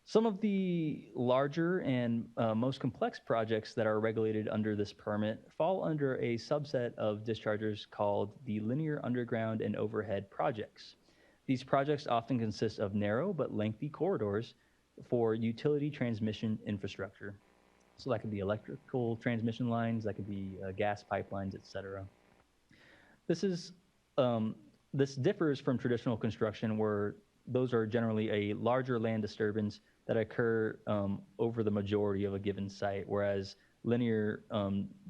Speaker 20: Some of the larger and most complex projects that are regulated under this permit fall under a subset of dischargers called the linear underground and overhead projects. These projects often consist of narrow but lengthy corridors for utility transmission infrastructure. So that could be electrical transmission lines, that could be gas pipelines, et cetera. This differs from traditional construction where those are generally a larger land disturbance that occur over the majority of a given site, whereas linear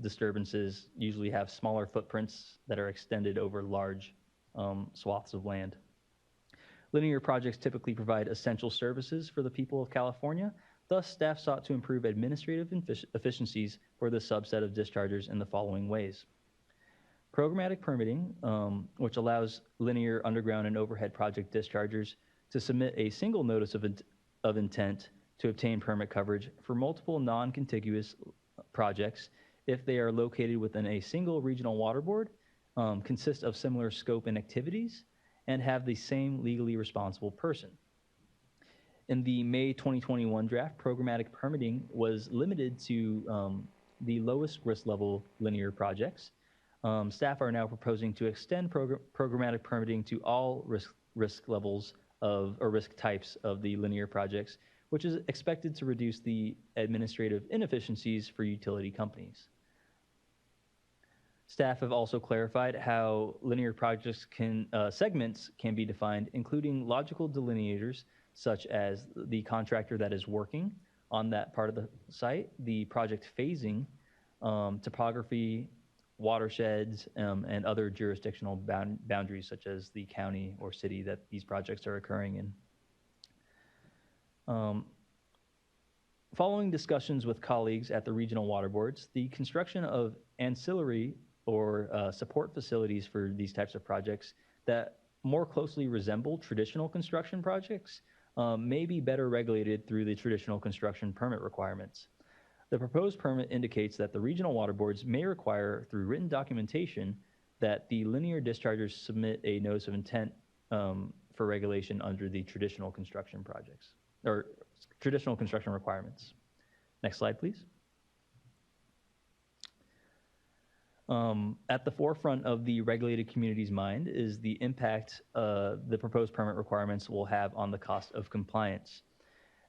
Speaker 20: disturbances usually have smaller footprints that are extended over large swaths of land. Linear projects typically provide essential services for the people of California. Thus, staff sought to improve administrative efficiencies for this subset of dischargers in the following ways. Programmatic permitting, which allows linear underground and overhead project dischargers to submit a single notice of intent to obtain permit coverage for multiple non-contiguous projects if they are located within a single regional water board, consist of similar scope and activities, and have the same legally responsible person. In the May 2021 draft, programmatic permitting was limited to the lowest risk level linear projects. Staff are now proposing to extend programmatic permitting to all risk levels or risk types of the linear projects, which is expected to reduce the administrative inefficiencies for utility companies. Staff have also clarified how linear projects segments can be defined, including logical delineators, such as the contractor that is working on that part of the site, the project phasing, topography, watersheds, and other jurisdictional boundaries, such as the county or city that these projects are occurring in. Following discussions with colleagues at the regional water boards, the construction of ancillary or support facilities for these types of projects that more closely resemble traditional construction projects may be better regulated through the traditional construction permit requirements. The proposed permit indicates that the regional water boards may require, through written documentation, that the linear dischargers submit a notice of intent for regulation under the traditional construction projects, or traditional construction requirements. Next slide, please. At the forefront of the regulated community's mind is the impact the proposed permit requirements will have on the cost of compliance.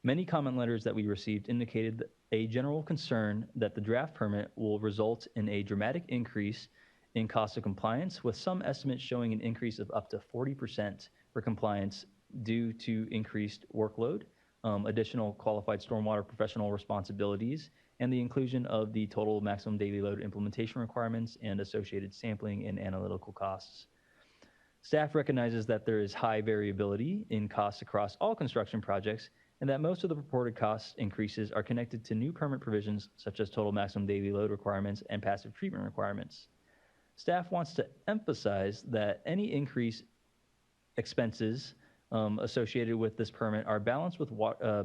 Speaker 20: Many comment letters that we received indicated a general concern that the draft permit will result in a dramatic increase in cost of compliance, with some estimates showing an increase of up to 40% for compliance due to increased workload, additional qualified stormwater professional responsibilities, and the inclusion of the total maximum daily load implementation requirements and associated sampling and analytical costs. Staff recognizes that there is high variability in costs across all construction projects, and that most of the purported cost increases are connected to new permit provisions such as total maximum daily load requirements and passive treatment requirements. Staff wants to emphasize that any increased expenses associated with this permit are balanced with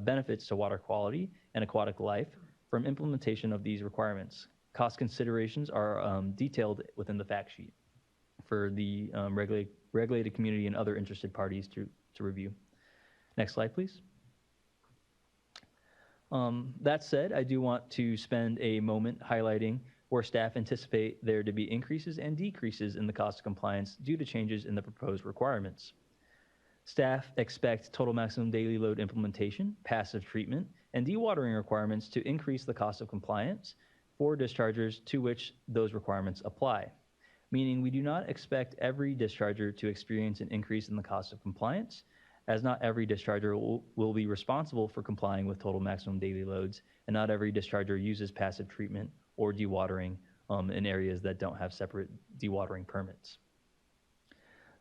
Speaker 20: benefits to water quality and aquatic life from implementation of these requirements. Cost considerations are detailed within the fact sheet for the regulated community and other interested parties to review. Next slide, please. That said, I do want to spend a moment highlighting where staff anticipate there to be increases and decreases in the cost of compliance due to changes in the proposed requirements. Staff expect total maximum daily load implementation, passive treatment, and dewatering requirements to increase the cost of compliance for dischargers to which those requirements apply. Meaning we do not expect every discharger to experience an increase in the cost of compliance, as not every discharger will be responsible for complying with total maximum daily loads, and not every discharger uses passive treatment or dewatering in areas that don't have separate dewatering permits.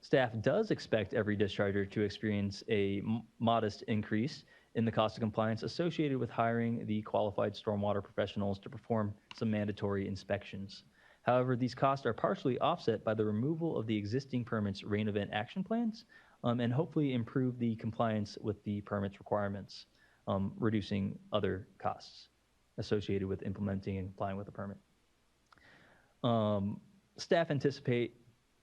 Speaker 20: Staff does expect every discharger to experience a modest increase in the cost of compliance associated with hiring the qualified stormwater professionals to perform some mandatory inspections. However, these costs are partially offset by the removal of the existing permits rain event action plans and hopefully improve the compliance with the permits requirements, reducing other costs associated with implementing and complying with the permit. Staff anticipate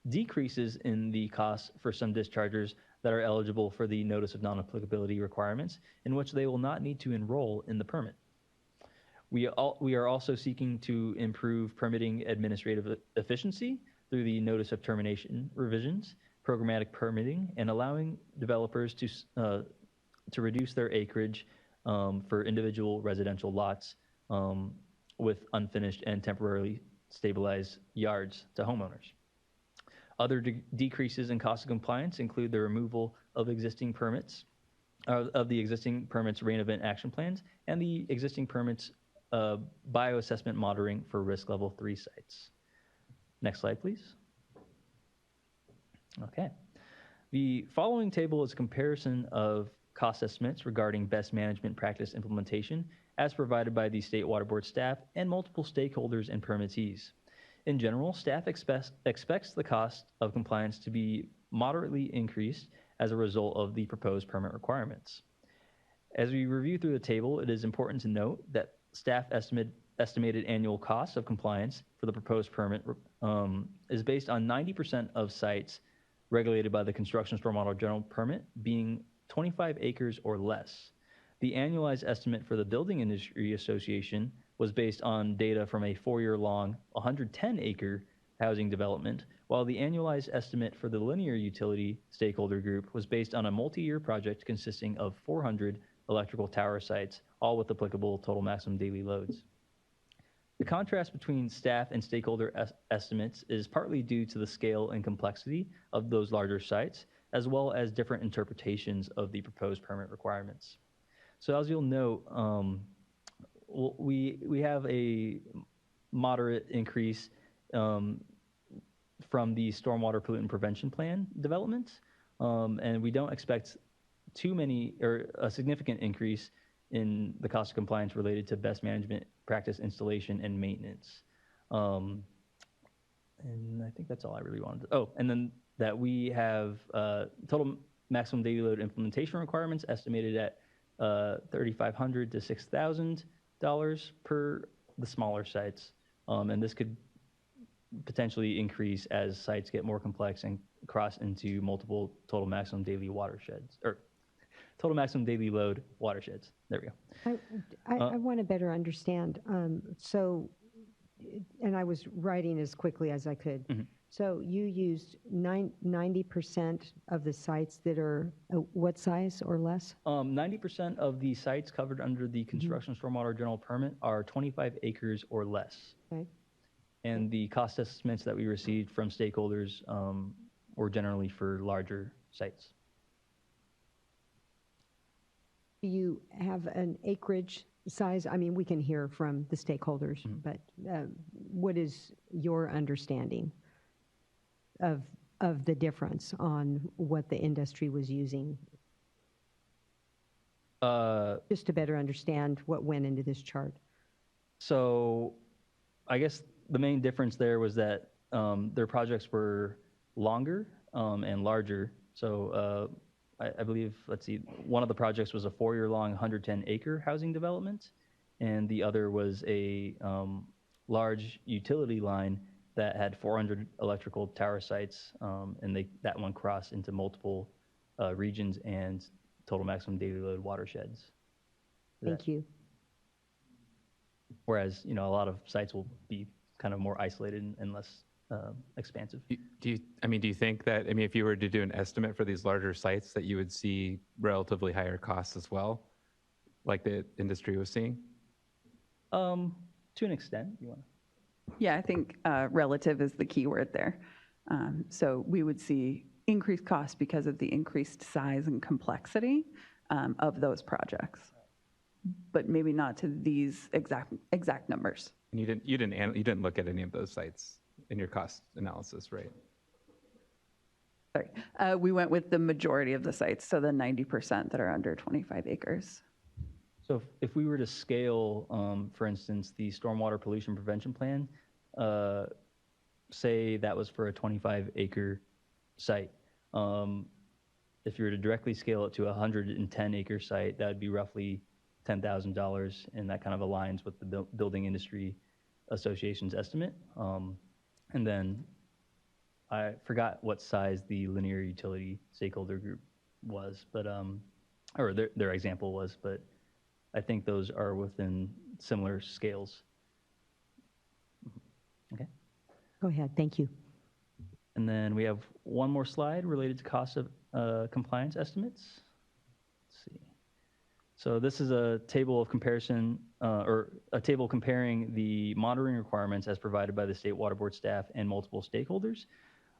Speaker 20: decreases in the costs for some dischargers that are eligible for the notice of non-applicability requirements, in which they will not need to enroll in the permit. We are also seeking to improve permitting administrative efficiency through the notice of termination revisions, programmatic permitting, and allowing developers to reduce their acreage for individual residential lots with unfinished and temporarily stabilized yards to homeowners. Other decreases in cost of compliance include the removal of existing permits, of the existing permits rain event action plans, and the existing permits bioassessment monitoring for risk level 3 sites. Next slide, please. Okay. The following table is a comparison of cost estimates regarding best management practice implementation as provided by the State Water Board staff and multiple stakeholders and permittees. In general, staff expects the cost of compliance to be moderately increased as a result of the proposed permit requirements. As we review through the table, it is important to note that staff estimated annual cost of compliance for the proposed permit is based on 90% of sites regulated by the Construction Stormwater General Permit being 25 acres or less. The annualized estimate for the Building Industry Association was based on data from a 4-year-long 110-acre housing development, while the annualized estimate for the linear utility stakeholder group was based on a multi-year project consisting of 400 electrical tower sites, all with applicable total maximum daily loads. The contrast between staff and stakeholder estimates is partly due to the scale and complexity of those larger sites, as well as different interpretations of the proposed permit requirements. So as you'll note, we have a moderate increase from the stormwater pollutant prevention plan developments, and we don't expect too many or a significant increase in the cost of compliance related to best management practice installation and maintenance. And I think that's all I really wanted to, oh, and then that we have total maximum daily load implementation requirements estimated at $3,500 to $6,000 per the smaller sites. And this could potentially increase as sites get more complex and cross into multiple total maximum daily watersheds, or total maximum daily load watersheds. There we go.
Speaker 1: I want to better understand. And I was writing as quickly as I could.
Speaker 20: Mm-hmm.
Speaker 1: So you used 90% of the sites that are what size or less?
Speaker 20: 90% of the sites covered under the Construction Stormwater General Permit are 25 acres or less.
Speaker 1: Okay.
Speaker 20: And the cost estimates that we received from stakeholders were generally for larger sites.
Speaker 1: Do you have an acreage size? I mean, we can hear from the stakeholders, but what is your understanding of the difference on what the industry was using? Just to better understand what went into this chart.
Speaker 20: So I guess the main difference there was that their projects were longer and larger. So I believe, let's see, one of the projects was a 4-year-long 110-acre housing development, and the other was a large utility line that had 400 electrical tower sites, and that one crossed into multiple regions and total maximum daily load watersheds.
Speaker 1: Thank you.
Speaker 20: Whereas, a lot of sites will be kind of more isolated and less expansive.
Speaker 10: Do you think that, if you were to do an estimate for these larger sites, that you would see relatively higher costs as well, like the industry was seeing?
Speaker 20: To an extent, you want to?
Speaker 4: Yeah, I think relative is the key word there. So we would see increased costs because of the increased size and complexity of those projects, but maybe not to these exact numbers.
Speaker 10: And you didn't look at any of those sites in your cost analysis, right?
Speaker 4: Sorry, we went with the majority of the sites, so the 90% that are under 25 acres.
Speaker 20: So if we were to scale, for instance, the stormwater pollution prevention plan, say that was for a 25-acre site. If you were to directly scale it to a 110-acre site, that would be roughly $10,000, and that kind of aligns with the Building Industry Association's estimate. And then I forgot what size the linear utility stakeholder group was, but or their example was, but I think those are within similar scales. Okay.
Speaker 1: Go ahead, thank you.
Speaker 20: And then we have one more slide related to cost of compliance estimates. Let's see. So this is a table of comparison, or a table comparing the monitoring requirements as provided by the State Water Board staff and multiple stakeholders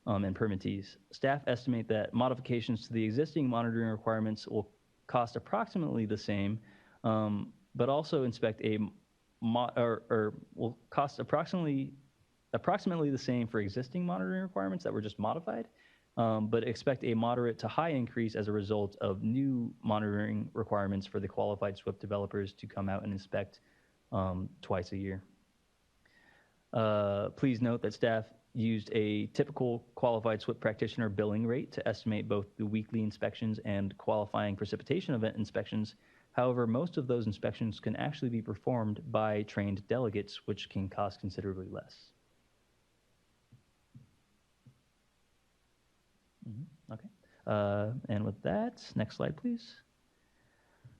Speaker 20: and permittees. Staff estimate that modifications to the existing monitoring requirements will cost approximately the same, but also inspect or will cost approximately the same for existing monitoring requirements that were just modified, but expect a moderate to high increase as a result of new monitoring requirements for the qualified SWIP developers to come out and inspect twice a year. Please note that staff used a typical qualified SWIP practitioner billing rate to estimate both the weekly inspections and qualifying precipitation event inspections. However, most of those inspections can actually be performed by trained delegates, which can cost considerably less. Okay. And with that, next slide, please.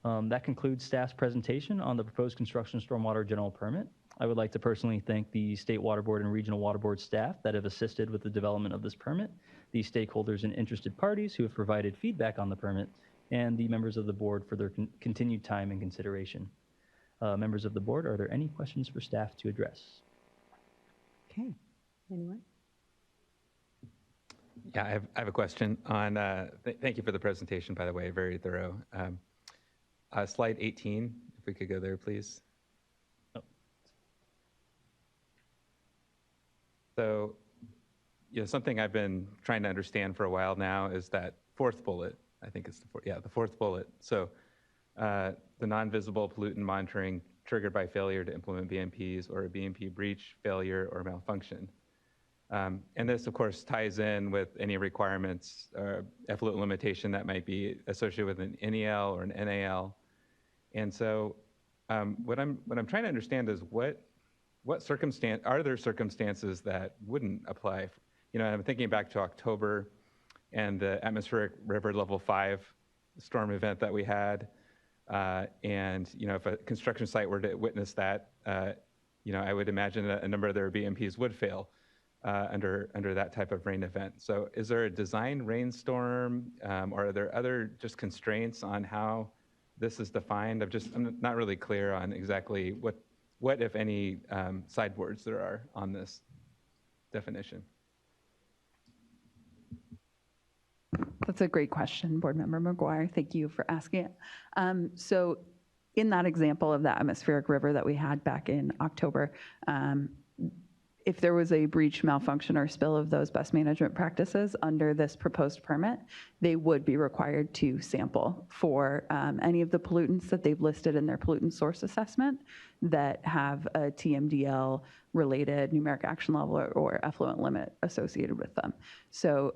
Speaker 20: That concludes staff's presentation on the proposed construction stormwater general permit. I would like to personally thank the State Water Board and Regional Water Board staff that have assisted with the development of this permit, the stakeholders and interested parties who have provided feedback on the permit, and the members of the board for their continued time and consideration. Members of the board, are there any questions for staff to address?
Speaker 1: Okay, anyone?
Speaker 10: Yeah, I have a question on, thank you for the presentation, by the way, very thorough. Slide 18, if we could go there, please. Oh. So, something I've been trying to understand for a while now is that fourth bullet, I think it's the fourth bullet. So the non-visible pollutant monitoring triggered by failure to implement BMPs or a BMP breach, failure, or malfunction. And this, of course, ties in with any requirements, effluent limitation that might be associated with an NEL or an NAL. And so what I'm trying to understand is are there circumstances that wouldn't apply? I'm thinking back to October and the atmospheric river level 5 storm event that we had. And, if a construction site were to witness that, I would imagine that a number of their BMPs would fail under that type of rain event. So is there a design rainstorm, or are there other just constraints on how this is defined? I'm not really clear on exactly what if any, sideboards there are on this definition.
Speaker 4: That's a great question, Board Member McGuire. Thank you for asking it. So in that example of the atmospheric river that we had back in October, if there was a breach, malfunction, or spill of those best management practices under this proposed permit, they would be required to sample for any of the pollutants that they've listed in their pollutant source assessment that have a TMDL related numeric action level or effluent limit associated with them. So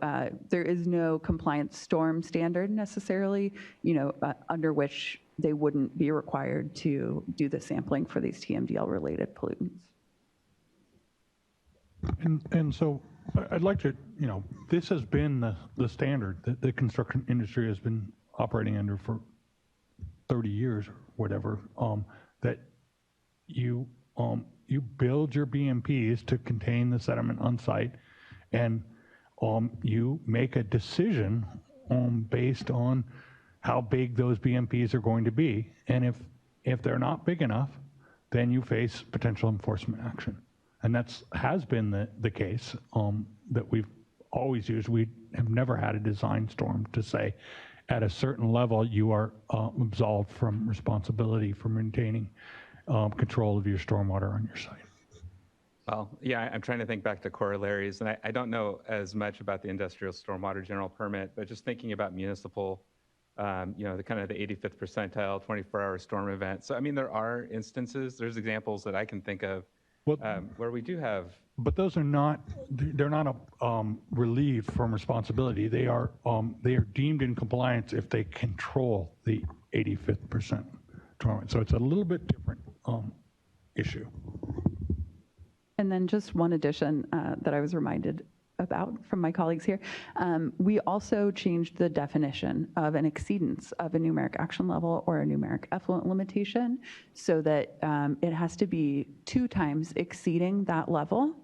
Speaker 4: there is no compliance storm standard necessarily, under which they wouldn't be required to do the sampling for these TMDL related pollutants.
Speaker 6: And so I'd like to, this has been the standard that the construction industry has been operating under for 30 years or whatever, that you build your BMPs to contain the sediment on site, And you make a decision based on how big those BMPs are going to be. And if they're not big enough, then you face potential enforcement action. And has been the case that we've always used. We have never had a design storm to say at a certain level you are absolved from responsibility for maintaining control of your stormwater on your site.
Speaker 10: Well, yeah, I'm trying to think back to corollaries, and I don't know as much about the industrial stormwater general permit, but just thinking about municipal, the kind of the 85th percentile 24-hour storm event. So, I mean, there are instances, there's examples that I can think of where we do have.
Speaker 6: But those are not, they're not relieved from responsibility. They are deemed in compliance if they control the 85th percent. So it's a little bit different issue.
Speaker 4: And then just one addition that I was reminded about from my colleagues here. We also changed the definition of an exceedance of a numeric action level or a numeric effluent limitation so that it has to be 2 times exceeding that level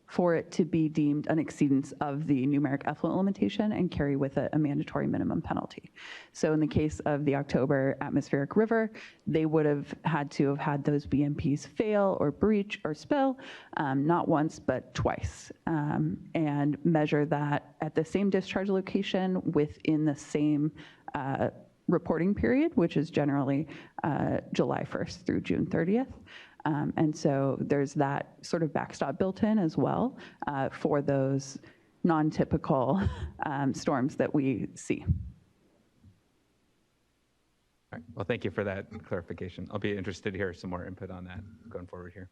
Speaker 4: for it to be deemed an exceedance of the numeric effluent limitation and carry with it a mandatory minimum penalty. So in the case of the October atmospheric river, they would have had to have had those BMPs fail or breach or spill, not once, but twice, and measure that at the same discharge location within the same reporting period, which is generally July 1st through June 30th. And so there's that sort of backstop built in as well for those non-typical storms that we see.
Speaker 10: All right. Well, thank you for that clarification. I'll be interested to hear some more input on that going forward here.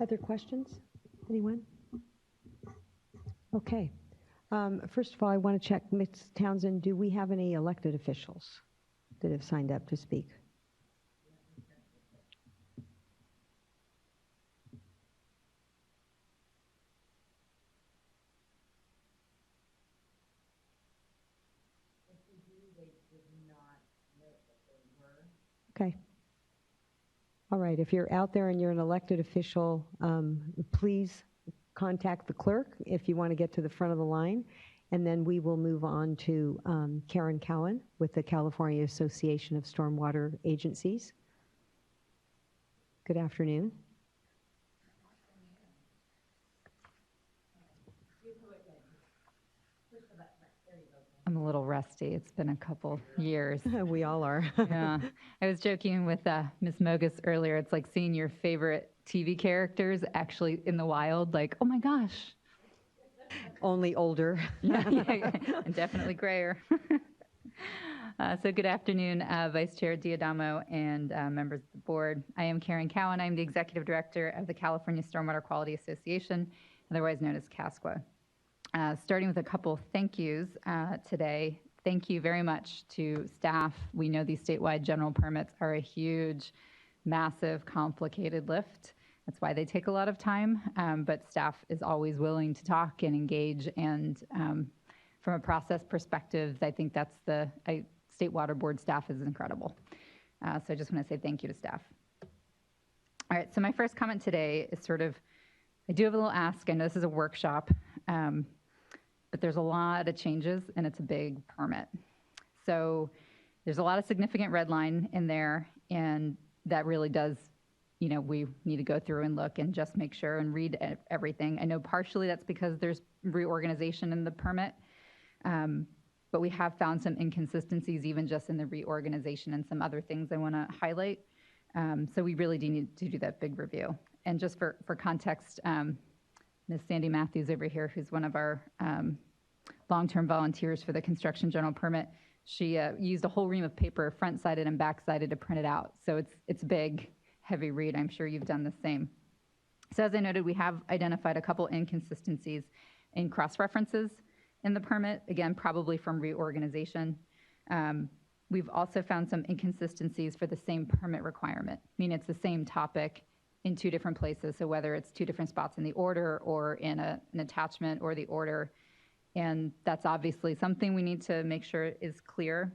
Speaker 1: Other questions? Anyone? Okay. First of all, I want to check, Ms. Townsend, do we have any elected officials that have signed up to speak? Okay. All right, if you're out there and you're an elected official, please contact the clerk if you want to get to the front of the line, and then we will move on to Karen Cowan with the California Association of Stormwater Agencies. Good afternoon.
Speaker 7: I'm a little rusty. It's been a couple years.
Speaker 1: We all are.
Speaker 7: Yeah. I was joking with Ms. Mogus earlier. It's like seeing your favorite TV characters actually in the wild, like, oh my gosh.
Speaker 1: Only older.
Speaker 7: Yeah, and definitely grayer. So good afternoon, Vice Chair Diadamo and members of the board. I am Karen Cowan. I'm the Executive Director of the California Stormwater Quality Association, otherwise known as CASQA. Starting with a couple thank yous today. Thank you very much to staff. We know these statewide general permits are a huge, massive, complicated lift. That's why they take a lot of time, but staff is always willing to talk and engage. And from a process perspective, I think that's State Water Board staff is incredible. So I just want to say thank you to staff. All right, so my first comment today is I do have a little ask. I know this is a workshop. But there's a lot of changes and it's a big permit. So there's a lot of significant red line in there, and that really does, we need to go through and look and just make sure and read everything. I know partially that's because there's reorganization in the permit, but we have found some inconsistencies even just in the reorganization and some other things I want to highlight. So we really do need to do that big review. And just for context, Ms. Sandy Matthews over here, who's one of our long-term volunteers for the construction general permit, she used a whole ream of paper, front-sided and back-sided, to print it out. So it's big, heavy read. I'm sure you've done the same. So as I noted, we have identified a couple inconsistencies in cross-references in the permit, again, probably from reorganization. We've also found some inconsistencies for the same permit requirement, meaning it's the same topic in 2 different places. So whether it's 2 different spots in the order or in an attachment or the order, and that's obviously something we need to make sure is clear.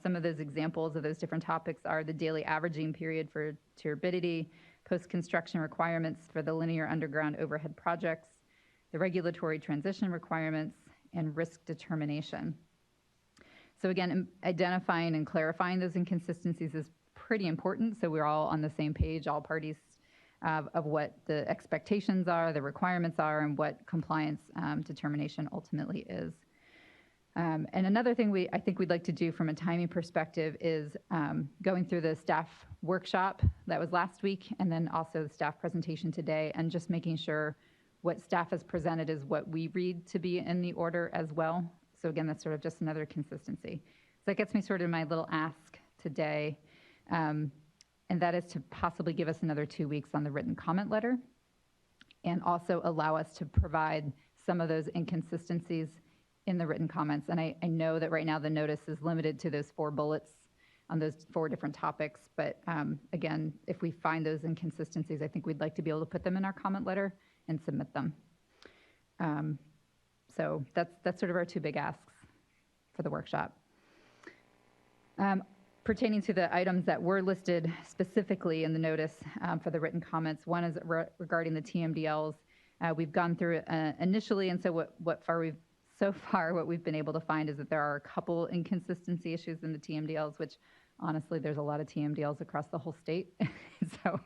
Speaker 7: Some of those examples of those different topics are the daily averaging period for turbidity, post-construction requirements for the linear underground overhead projects, the regulatory transition requirements, and risk determination. So again, identifying and clarifying those inconsistencies is pretty important, so we're all on the same page, all parties, of what the expectations are, the requirements are, and what compliance determination ultimately is. And another thing I think we'd like to do from a timing perspective is going through the staff workshop that was last week, and then also the staff presentation today, and just making sure what staff has presented is what we read to be in the order as well. So again, that's sort of just another consistency. So that gets me sort of my little ask today, and that is to possibly give us another 2 weeks on the written comment letter, and also allow us to provide some of those inconsistencies in the written comments. And I know that right now the notice is limited to those 4 bullets on those 4 different topics, but again, if we find those inconsistencies, I think we'd like to be able to put them in our comment letter and submit them. So that's sort of our 2 big asks for the workshop. Pertaining to the items that were listed specifically in the notice for the written comments, one is regarding the TMDLs. We've gone through it initially, and so what we've been able to find is that there are a couple inconsistency issues in the TMDLs, which honestly, there's a lot of TMDLs across the whole state. So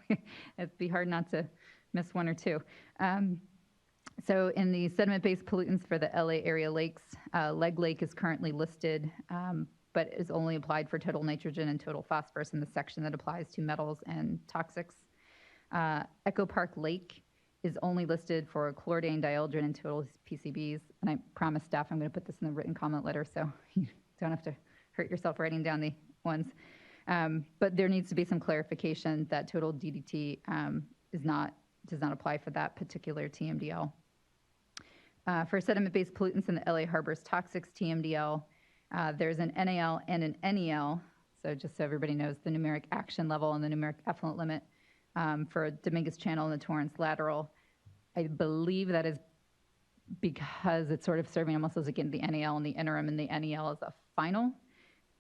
Speaker 7: it'd be hard not to miss 1 or 2. So in the sediment-based pollutants for the LA area lakes, Leg Lake is currently listed, but is only applied for total nitrogen and total phosphorus in the section that applies to metals and toxics. Echo Park Lake is only listed for chlordane, dieldrin, and total PCBs. And I promise staff I'm going to put this in the written comment letter, so you don't have to hurt yourself writing down the ones. But there needs to be some clarification that total DDT does not apply for that particular TMDL. For sediment-based pollutants in the LA Harbors Toxics TMDL, there's an NAL and an NEL, so just so everybody knows, the numeric action level and the numeric effluent limit for Dominguez Channel and the Torrance Lateral. I believe that is because it's sort of serving almost as again the NAL and the interim, and the NEL is a final,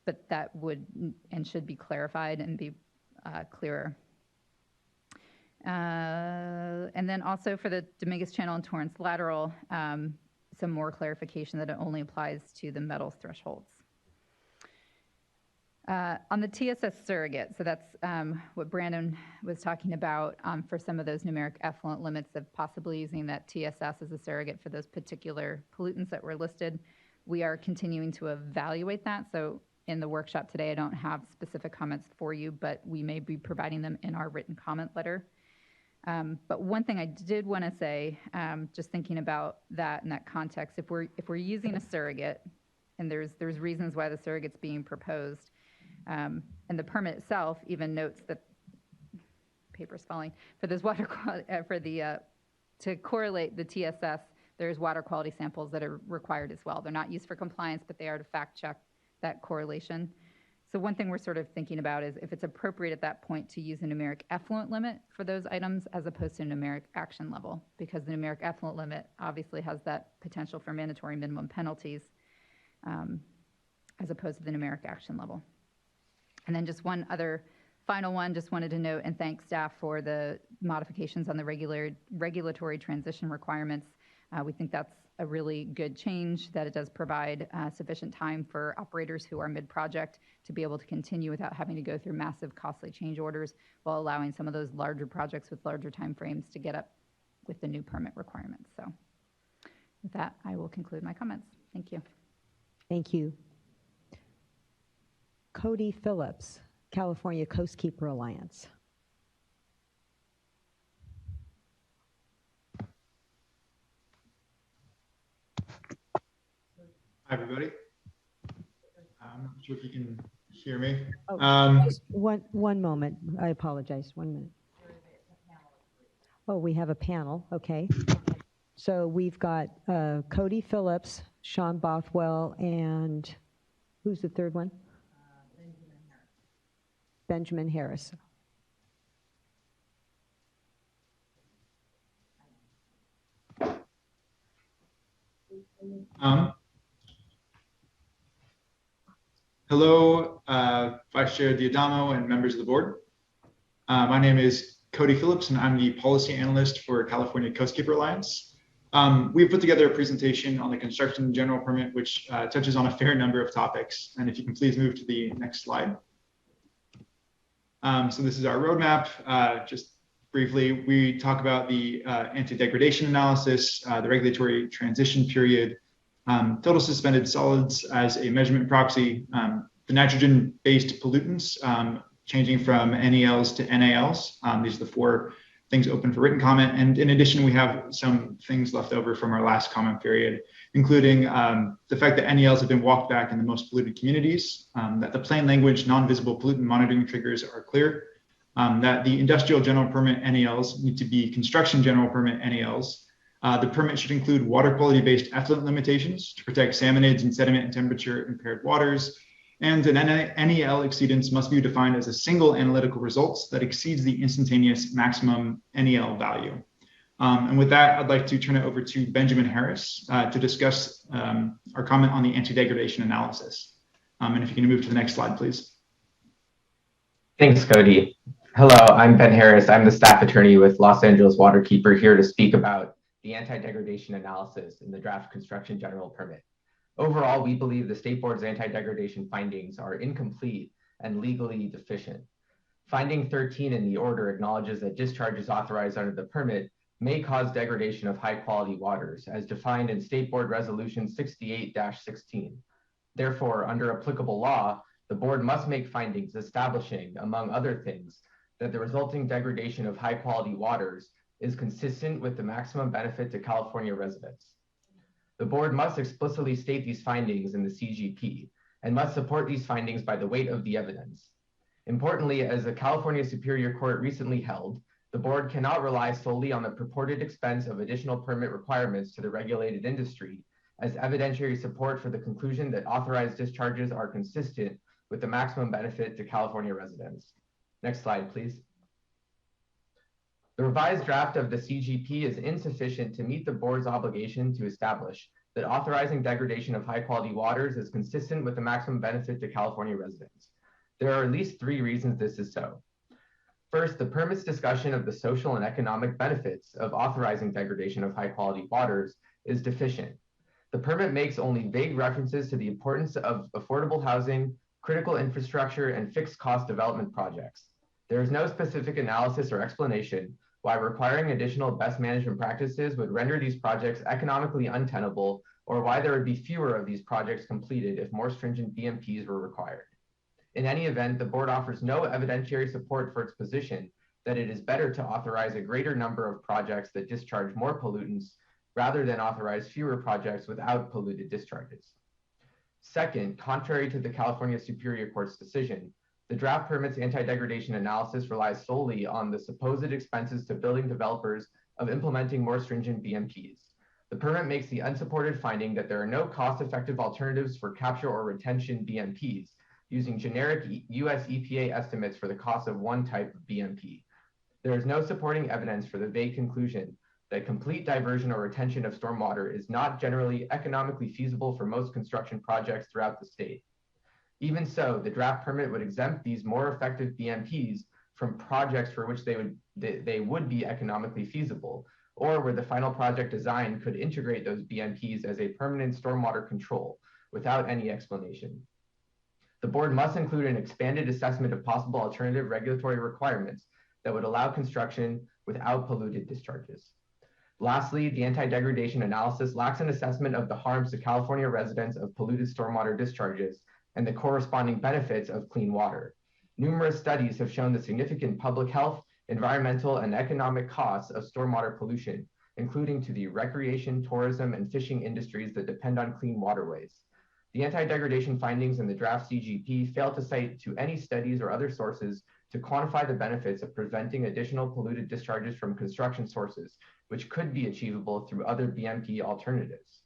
Speaker 7: but that would and should be clarified and be clearer. And then also for the Dominguez Channel and Torrance Lateral, some more clarification that it only applies to the metals thresholds. On the TSS surrogate, so that's what Brandon was talking about for some of those numeric effluent limits of possibly using that TSS as a surrogate for those particular pollutants that were listed. We are continuing to evaluate that. So in the workshop today, I don't have specific comments for you, but we may be providing them in our written comment letter. But one thing I did want to say, just thinking about that in that context, if we're using a surrogate, and there's reasons why the surrogate's being proposed, and the permit itself even notes that paper's falling for those water quality to correlate the TSS. There's water quality samples that are required as well. They're not used for compliance, but they are to fact check that correlation. So one thing we're sort of thinking about is if it's appropriate at that point to use a numeric effluent limit for those items as opposed to a numeric action level, because the numeric effluent limit obviously has that potential for mandatory minimum penalties as opposed to the numeric action level. And then just one other final one, just wanted to note and thank staff for the modifications on the regulatory transition requirements. We think that's a really good change, that it does provide sufficient time for operators who are mid-project to be able to continue without having to go through massive costly change orders, while allowing some of those larger projects with larger timeframes to get up with the new permit requirements. So with that, I will conclude my comments. Thank you.
Speaker 1: Thank you. Cody Phillips, California Coastkeeper Alliance.
Speaker 3: Hi, everybody. I'm not sure if you can hear me.
Speaker 1: Just one moment. I apologize. 1 minute. Oh, we have a panel. Okay. So we've got Cody Phillips, Sean Bothwell, and who's the third one? Benjamin Harris.
Speaker 3: Hello, Vice Chair Diadamo and members of the board. My name is Cody Phillips, and I'm the policy analyst for California Coastkeeper Alliance. We've put together a presentation on the construction general permit, which touches on a fair number of topics. And if you can please move to the next slide. So this is our roadmap. Just briefly, we talk about the anti-degradation analysis, the regulatory transition period, total suspended solids as a measurement proxy, the nitrogen-based pollutants, changing from NELs to NALs. These are the 4 things open for written comment. And in addition, we have some things left over from our last comment period, including the fact that NELs have been walked back in the most polluted communities, that the plain language non-visible pollutant monitoring triggers are clear, that the industrial general permit NELs need to be construction general permit NELs. The permit should include water quality-based effluent limitations to protect salmonids and sediment and temperature impaired waters. And an NEL exceedance must be defined as a single analytical result that exceeds the instantaneous maximum NEL value. And with that, I'd like to turn it over to Benjamin Harris to discuss our comment on the anti-degradation analysis. And if you can move to the next slide, please.
Speaker 9: Thanks, Cody. Hello, I'm Ben Harris. I'm the staff attorney with Los Angeles Waterkeeper here to speak about the anti-degradation analysis in the draft construction general permit. Overall, we believe the State Board's anti-degradation findings are incomplete and legally deficient. Finding 13 in the order acknowledges that discharges authorized under the permit may cause degradation of high-quality waters, as defined in State Board Resolution 68-16. Therefore, under applicable law, the board must make findings establishing, among other things, that the resulting degradation of high-quality waters is consistent with the maximum benefit to California residents. The board must explicitly state these findings in the CGP and must support these findings by the weight of the evidence. Importantly, as the California Superior Court recently held, the board cannot rely solely on the purported expense of additional permit requirements to the regulated industry as evidentiary support for the conclusion that authorized discharges are consistent with the maximum benefit to California residents. Next slide, please. The revised draft of the CGP is insufficient to meet the board's obligation to establish that authorizing degradation of high-quality waters is consistent with the maximum benefit to California residents. There are at least 3 reasons this is so. First, the permit's discussion of the social and economic benefits of authorizing degradation of high-quality waters is deficient. The permit makes only vague references to the importance of affordable housing, critical infrastructure, and fixed cost development projects. There is no specific analysis or explanation why requiring additional best management practices would render these projects economically untenable, or why there would be fewer of these projects completed if more stringent BMPs were required. In any event, the board offers no evidentiary support for its position that it is better to authorize a greater number of projects that discharge more pollutants rather than authorize fewer projects without polluted discharges. Second, contrary to the California Superior Court's decision, the draft permit's anti-degradation analysis relies solely on the supposed expenses to building developers of implementing more stringent BMPs. The permit makes the unsupported finding that there are no cost-effective alternatives for capture or retention BMPs, using generic US EPA estimates for the cost of one type of BMP. There is no supporting evidence for the vague conclusion that complete diversion or retention of stormwater is not generally economically feasible for most construction projects throughout the state. Even so, the draft permit would exempt these more effective BMPs from projects for which they would be economically feasible, or where the final project design could integrate those BMPs as a permanent stormwater control without any explanation. The board must include an expanded assessment of possible alternative regulatory requirements that would allow construction without polluted discharges. Lastly, the anti-degradation analysis lacks an assessment of the harms to California residents of polluted stormwater discharges and the corresponding benefits of clean water. Numerous studies have shown the significant public health, environmental, and economic costs of stormwater pollution, including to the recreation, tourism, and fishing industries that depend on clean waterways. The anti-degradation findings in the draft CGP fail to cite to any studies or other sources to quantify the benefits of preventing additional polluted discharges from construction sources, which could be achievable through other BMP alternatives.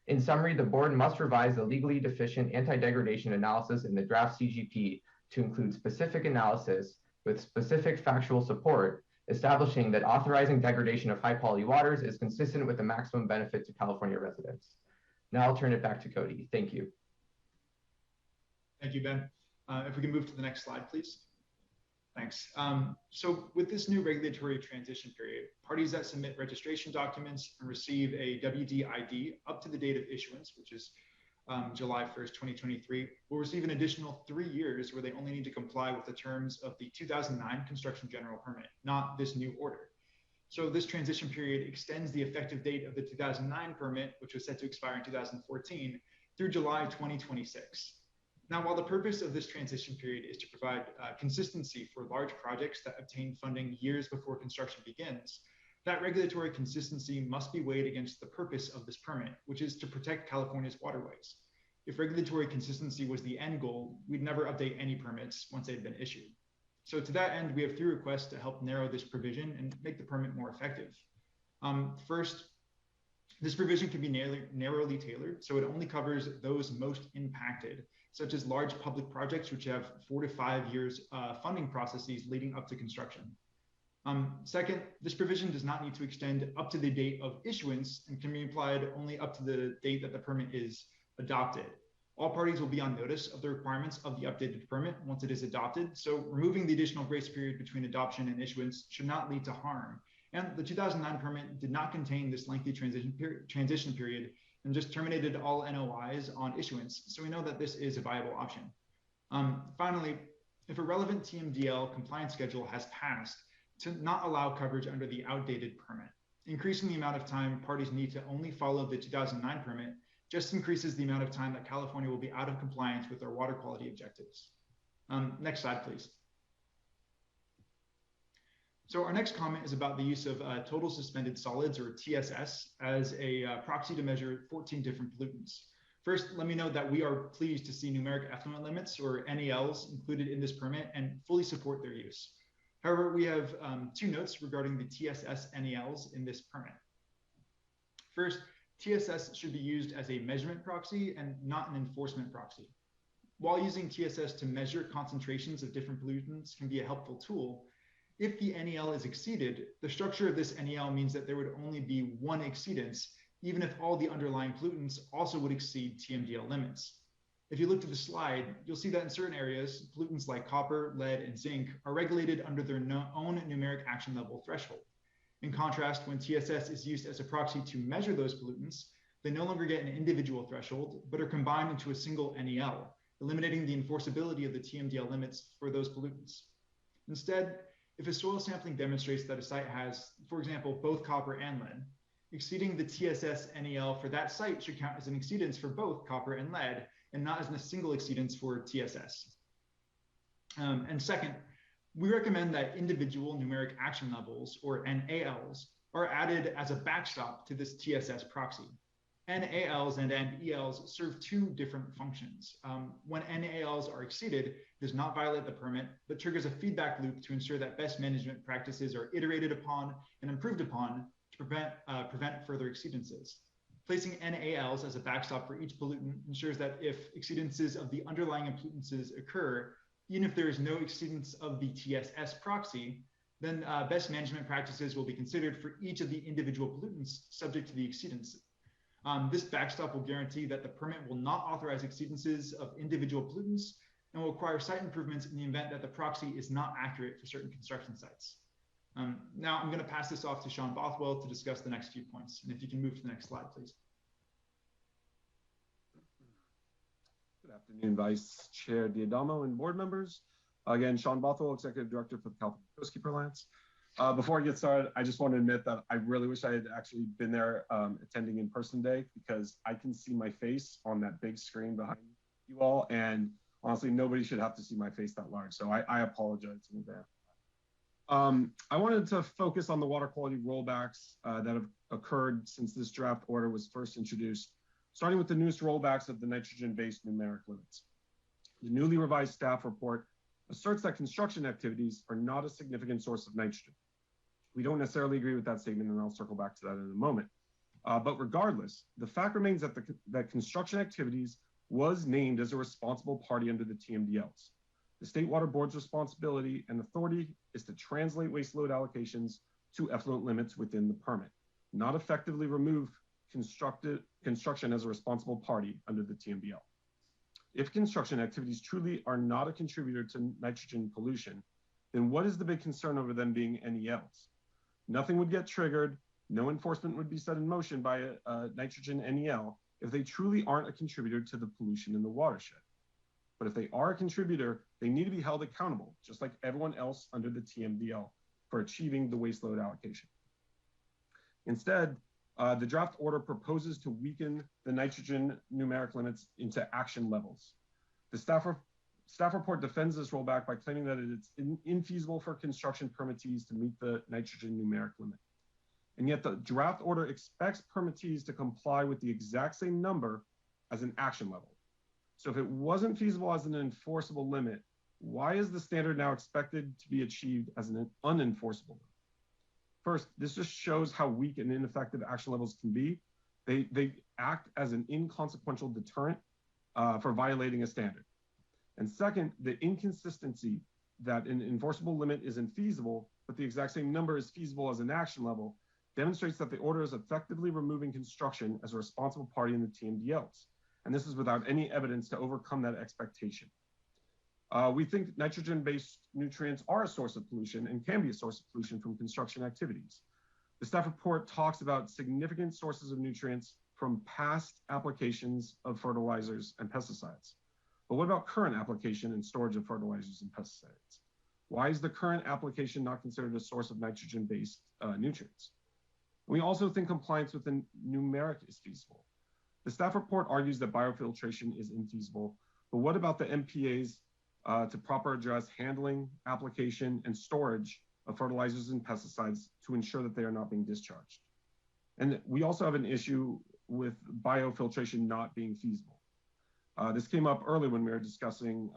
Speaker 9: In summary, the board must revise the legally deficient anti-degradation analysis in the draft CGP to include specific analysis with specific factual support, establishing that authorizing degradation of high-quality waters is consistent with the maximum benefit to California residents. Now I'll turn it back to Cody. Thank you.
Speaker 3: Thank you, Ben. If we can move to the next slide, please. Thanks. So with this new regulatory transition period, parties that submit registration documents and receive a WD ID up to the date of issuance, which is July 1st, 2023, will receive an additional 3 years where they only need to comply with the terms of the 2009 Construction General Permit, not this new order. So this transition period extends the effective date of the 2009 permit, which was set to expire in 2014, through July 2026. Now, while the purpose of this transition period is to provide consistency for large projects that obtain funding years before construction begins, that regulatory consistency must be weighed against the purpose of this permit, which is to protect California's waterways. If regulatory consistency was the end goal, we'd never update any permits once they've been issued. So to that end, we have 3 requests to help narrow this provision and make the permit more effective. First, this provision can be narrowly tailored, so it only covers those most impacted, such as large public projects which have 4 to 5 years funding processes leading up to construction. Second, this provision does not need to extend up to the date of issuance and can be applied only up to the date that the permit is adopted. All parties will be on notice of the requirements of the updated permit once it is adopted, so removing the additional grace period between adoption and issuance should not lead to harm. And the 2009 permit did not contain this lengthy transition period and just terminated all NOIs on issuance, so we know that this is a viable option. Finally, if a relevant TMDL compliance schedule has passed, to not allow coverage under the outdated permit. Increasing the amount of time parties need to only follow the 2009 permit just increases the amount of time that California will be out of compliance with our water quality objectives. Next slide, please. So our next comment is about the use of total suspended solids, or TSS, as a proxy to measure 14 different pollutants. First, let me note that we are pleased to see numeric effluent limits, or NELs, included in this permit and fully support their use. However, we have 2 notes regarding the TSS NELs in this permit. First, TSS should be used as a measurement proxy and not an enforcement proxy. While using TSS to measure concentrations of different pollutants can be a helpful tool, if the NEL is exceeded, the structure of this NEL means that there would only be one exceedance, even if all the underlying pollutants also would exceed TMDL limits. If you look to the slide, you'll see that in certain areas, pollutants like copper, lead, and zinc are regulated under their own numeric action level threshold. In contrast, when TSS is used as a proxy to measure those pollutants, they no longer get an individual threshold, but are combined into a single NEL, eliminating the enforceability of the TMDL limits for those pollutants. Instead, if a soil sampling demonstrates that a site has, for example, both copper and lead, exceeding the TSS NEL for that site should count as an exceedance for both copper and lead, and not as a single exceedance for TSS. And second, we recommend that individual numeric action levels, or NALs, are added as a backstop to this TSS proxy. NALs and NELs serve 2 different functions. When NALs are exceeded, it does not violate the permit, but triggers a feedback loop to ensure that best management practices are iterated upon and improved upon to prevent further exceedances. Placing NALs as a backstop for each pollutant ensures that if exceedances of the underlying pollutances occur, even if there is no exceedance of the TSS proxy, then best management practices will be considered for each of the individual pollutants subject to the exceedance. This backstop will guarantee that the permit will not authorize exceedances of individual pollutants and will require site improvements in the event that the proxy is not accurate for certain construction sites. Now I'm going to pass this off to Sean Bothwell to discuss the next few points. And if you can move to the next slide, please.
Speaker 11: Good afternoon, Vice Chair Diadamo and board members. Again, Sean Bothwell, Executive Director for the California Coastkeeper Alliance. Before I get started, I just want to admit that I really wish I had actually been there attending in person day, because I can see my face on that big screen behind you all. And honestly, nobody should have to see my face that large. So I apologize in advance. I wanted to focus on the water quality rollbacks that have occurred since this draft order was first introduced, starting with the newest rollbacks of the nitrogen-based numeric limits. The newly revised staff report asserts that construction activities are not a significant source of nitrogen. We don't necessarily agree with that statement, and I'll circle back to that in a moment. But regardless, the fact remains that that construction activities was named as a responsible party under the TMDLs. The State Water Board's responsibility and authority is to translate waste load allocations to effluent limits within the permit, not effectively remove construction as a responsible party under the TMDL. If construction activities truly are not a contributor to nitrogen pollution, then what is the big concern over them being NELs? Nothing would get triggered, no enforcement would be set in motion by a nitrogen NEL if they truly aren't a contributor to the pollution in the watershed. But if they are a contributor, they need to be held accountable, just like everyone else under the TMDL, for achieving the waste load allocation. Instead, the draft order proposes to weaken the nitrogen numeric limits into action levels. The staff report defends this rollback by claiming that it's infeasible for construction permittees to meet the nitrogen numeric limit. And yet the draft order expects permittees to comply with the exact same number as an action level. So if it wasn't feasible as an enforceable limit, why is the standard now expected to be achieved as an unenforceable limit? First, this just shows how weak and ineffective action levels can be. They act as an inconsequential deterrent for violating a standard. And second, the inconsistency that an enforceable limit is infeasible, but the exact same number is feasible as an action level, demonstrates that the order is effectively removing construction as a responsible party in the TMDLs. And this is without any evidence to overcome that expectation. We think nitrogen-based nutrients are a source of pollution and can be a source of pollution from construction activities. The staff report talks about significant sources of nutrients from past applications of fertilizers and pesticides. But what about current application and storage of fertilizers and pesticides? Why is the current application not considered a source of nitrogen-based nutrients? We also think compliance with the numeric is feasible. The staff report argues that biofiltration is infeasible, but what about the MPAs to proper address handling, application, and storage of fertilizers and pesticides to ensure that they are not being discharged? And we also have an issue with biofiltration not being feasible. This came up early when we were discussing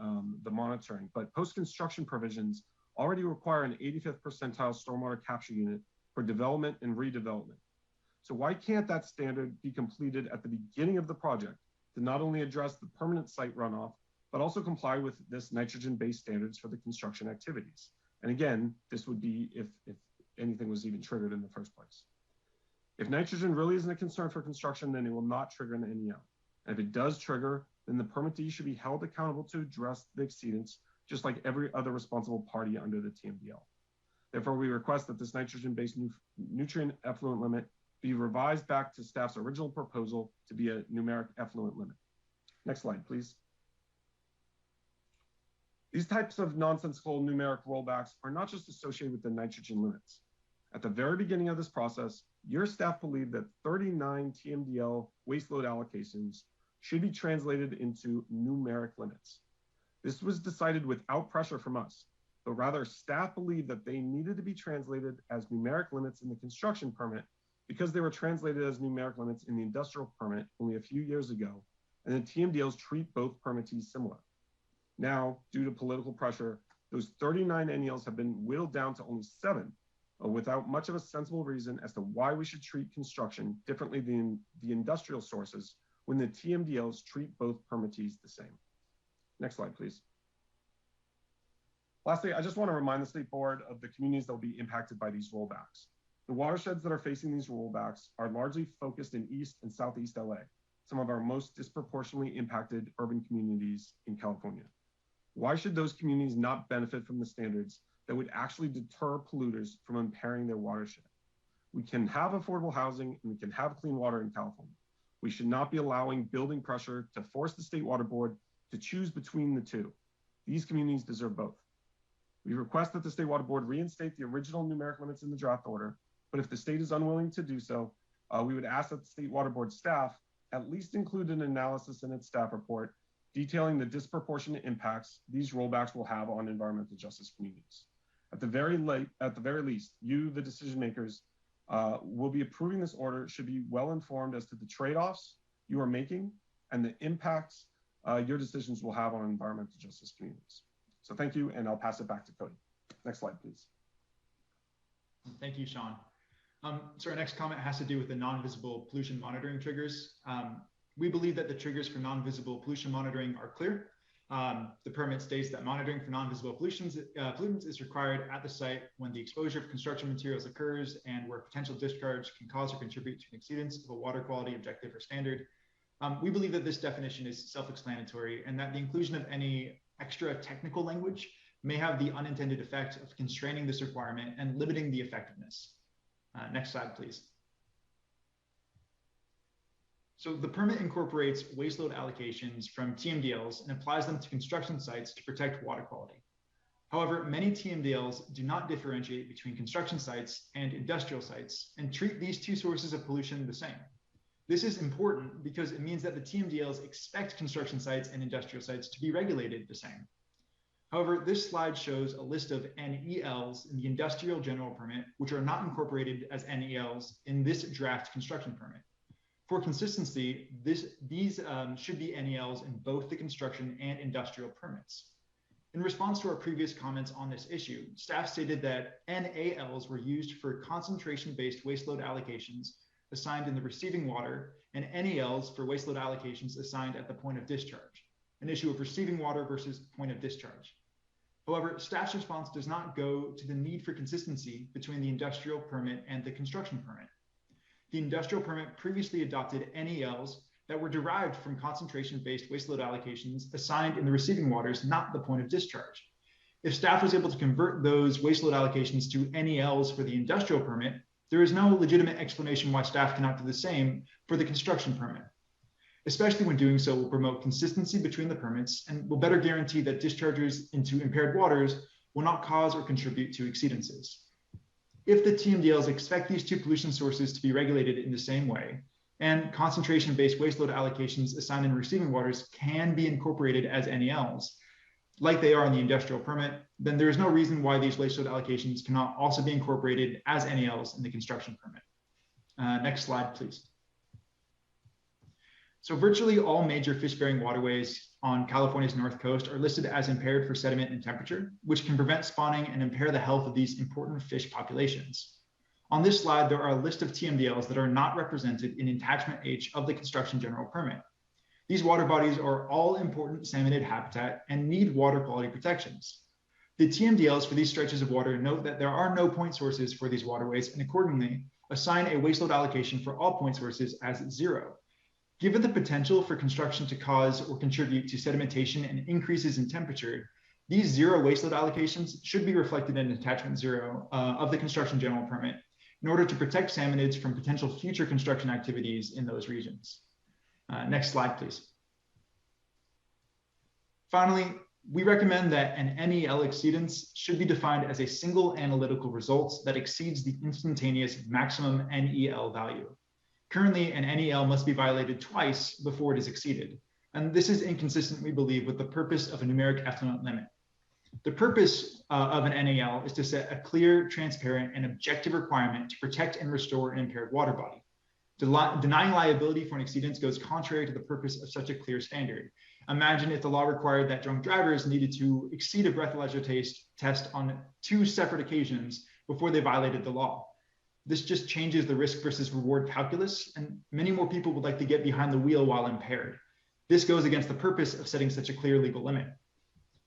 Speaker 11: the monitoring, but post-construction provisions already require an 85th percentile stormwater capture unit for development and redevelopment. So why can't that standard be completed at the beginning of the project to not only address the permanent site runoff, but also comply with this nitrogen-based standards for the construction activities? And again, this would be if anything was even triggered in the first place. If nitrogen really isn't a concern for construction, then it will not trigger an NEL. And if it does trigger, then the permittee should be held accountable to address the exceedance, just like every other responsible party under the TMDL. Therefore, we request that this nitrogen-based nutrient effluent limit be revised back to staff's original proposal to be a numeric effluent limit. Next slide, please. These types of nonsensical numeric rollbacks are not just associated with the nitrogen limits. At the very beginning of this process, your staff believed that 39 TMDL waste load allocations should be translated into numeric limits. This was decided without pressure from us, but rather staff believed that they needed to be translated as numeric limits in the construction permit because they were translated as numeric limits in the industrial permit only a few years ago, and the TMDLs treat both permittees similar. Now, due to political pressure, those 39 NELs have been whittled down to only 7, without much of a sensible reason as to why we should treat construction differently than the industrial sources when the TMDLs treat both permittees the same. Next slide, please. Lastly, I just want to remind the State Board of the communities that will be impacted by these rollbacks. The watersheds that are facing these rollbacks are largely focused in East and Southeast LA, some of our most disproportionately impacted urban communities in California. Why should those communities not benefit from the standards that would actually deter polluters from impairing their watershed? We can have affordable housing and we can have clean water in California. We should not be allowing building pressure to force the State Water Board to choose between the two. These communities deserve both. We request that the State Water Board reinstate the original numeric limits in the draft order, but if the state is unwilling to do so, we would ask that the State Water Board staff at least include an analysis in its staff report detailing the disproportionate impacts these rollbacks will have on environmental justice communities. At the very least, you, the decision makers, will be approving this order should be well informed as to the trade-offs you are making and the impacts your decisions will have on environmental justice communities. So thank you, and I'll pass it back to Cody. Next slide, please.
Speaker 3: Thank you, Sean. So our next comment has to do with the non-visible pollution monitoring triggers. We believe that the triggers for non-visible pollution monitoring are clear. The permit states that monitoring for non-visible pollutants is required at the site when the exposure of construction materials occurs and where potential discharge can cause or contribute to an exceedance of a water quality objective or standard. We believe that this definition is self-explanatory and that the inclusion of any extra technical language may have the unintended effect of constraining this requirement and limiting the effectiveness. Next slide, please. So the permit incorporates waste load allocations from TMDLs and applies them to construction sites to protect water quality. However, many TMDLs do not differentiate between construction sites and industrial sites and treat these two sources of pollution the same. This is important because it means that the TMDLs expect construction sites and industrial sites to be regulated the same. However, this slide shows a list of NELs in the Industrial General Permit, which are not incorporated as NELs in this draft construction permit. For consistency, these should be NELs in both the construction and industrial permits. In response to our previous comments on this issue, staff stated that NALs were used for concentration-based waste load allocations assigned in the receiving water and NELs for waste load allocations assigned at the point of discharge, an issue of receiving water versus point of discharge. However, staff's response does not go to the need for consistency between the industrial permit and the construction permit. The industrial permit previously adopted NELs that were derived from concentration-based waste load allocations assigned in the receiving waters, not the point of discharge. If staff was able to convert those waste load allocations to NELs for the industrial permit, there is no legitimate explanation why staff cannot do the same for the construction permit. Especially when doing so will promote consistency between the permits and will better guarantee that discharges into impaired waters will not cause or contribute to exceedances. If the TMDLs expect these two pollution sources to be regulated in the same way, and concentration-based waste load allocations assigned in receiving waters can be incorporated as NELs, like they are in the industrial permit, then there is no reason why these waste load allocations cannot also be incorporated as NELs in the construction permit. Next slide, please. So virtually all major fish-bearing waterways on California's north coast are listed as impaired for sediment and temperature, which can prevent spawning and impair the health of these important fish populations. On this slide, there are a list of TMDLs that are not represented in attachment H of the construction general permit. These water bodies are all important salmonid habitat and need water quality protections. The TMDLs for these stretches of water note that there are no point sources for these waterways and accordingly assign a waste load allocation for all point sources as 0. Given the potential for construction to cause or contribute to sedimentation and increases in temperature, these 0 waste load allocations should be reflected in attachment 0 of the construction general permit in order to protect salmonids from potential future construction activities in those regions. Next slide, please. Finally, we recommend that an NEL exceedance should be defined as a single analytical result that exceeds the instantaneous maximum NEL value. Currently, an NEL must be violated twice before it is exceeded, and this is inconsistent, we believe, with the purpose of a numeric effluent limit. The purpose of an NEL is to set a clear, transparent, and objective requirement to protect and restore an impaired water body. Denying liability for an exceedance goes contrary to the purpose of such a clear standard. Imagine if the law required that drunk drivers needed to exceed a breathalyzer test on 2 separate occasions before they violated the law. This just changes the risk versus reward calculus, and many more people would like to get behind the wheel while impaired. This goes against the purpose of setting such a clear legal limit.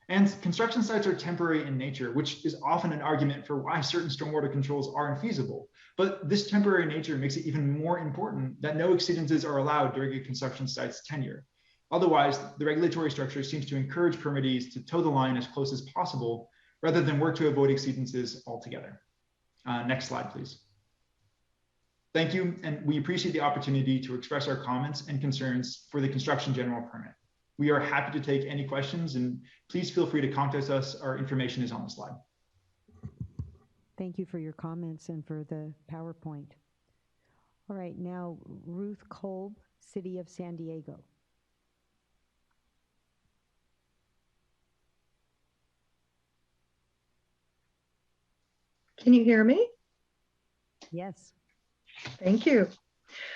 Speaker 3: And construction sites are temporary in nature, which is often an argument for why certain stormwater controls are infeasible. But this temporary nature makes it even more important that no exceedances are allowed during a construction site's tenure. Otherwise, the regulatory structure seems to encourage permittees to toe the line as close as possible, rather than work to avoid exceedances altogether. Next slide, please. Thank you, and we appreciate the opportunity to express our comments and concerns for the construction general permit. We are happy to take any questions, and please feel free to contact us. Our information is on the slide.
Speaker 1: Thank you for your comments and for the PowerPoint. All right, now Ruth Kolb, City of San Diego.
Speaker 16: Can you hear me?
Speaker 1: Yes.
Speaker 16: Thank you.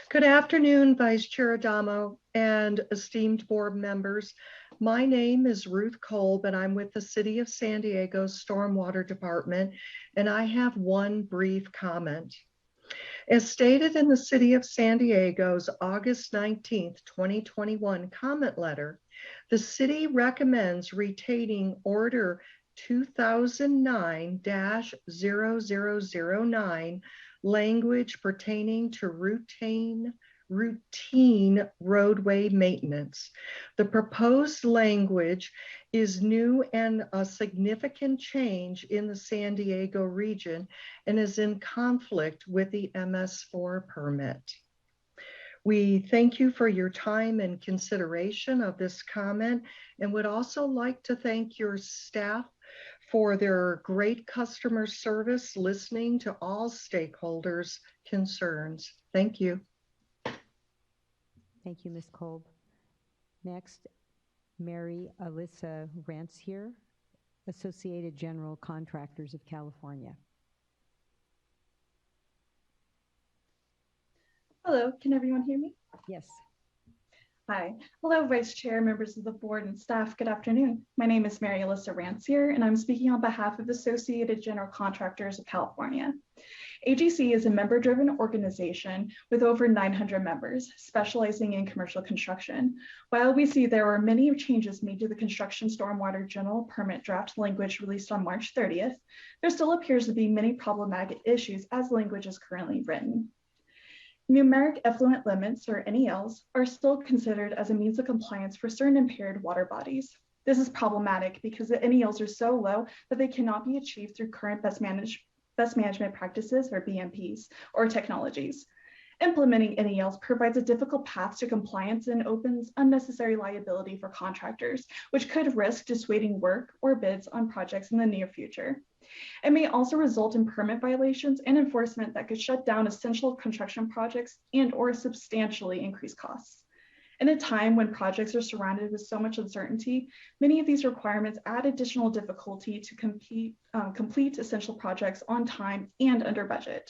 Speaker 16: Good afternoon, Vice Chair Adamo and esteemed board members. My name is Ruth Kolb, and I'm with the City of San Diego's Stormwater Department, and I have one brief comment. As stated in the City of San Diego's August 19th, 2021 comment letter, the city recommends retaining Order 2009-0009 language pertaining to routine routine roadway maintenance. The proposed language is new and a significant change in the San Diego region and is in conflict with the MS4 permit. We thank you for your time and consideration of this comment and would also like to thank your staff for their great customer service, listening to all stakeholders' concerns. Thank you.
Speaker 1: Thank you, Ms. Kolb. Next, Mary Alyssa Rancier, Associated General Contractors of California.
Speaker 5: Hello, can everyone hear me?
Speaker 1: Yes.
Speaker 5: Hi. Hello, Vice Chair, members of the board and staff. Good afternoon. My name is Mary Alyssa Rancier, and I'm speaking on behalf of Associated General Contractors of California. AGC is a member-driven organization with over 900 members, specializing in commercial construction. While we see there were many changes made to the construction stormwater general permit draft language released on March 30th, there still appears to be many problematic issues as language is currently written. Numeric effluent limits, or NELs, are still considered as a means of compliance for certain impaired water bodies. This is problematic because the NELs are so low that they cannot be achieved through current best management practices, or BMPs, or technologies. Implementing NELs provides a difficult path to compliance and opens unnecessary liability for contractors, which could risk dissuading work or bids on projects in the near future. It may also result in permit violations and enforcement that could shut down essential construction projects and/or substantially increase costs. In a time when projects are surrounded with so much uncertainty, many of these requirements add additional difficulty to complete essential projects on time and under budget.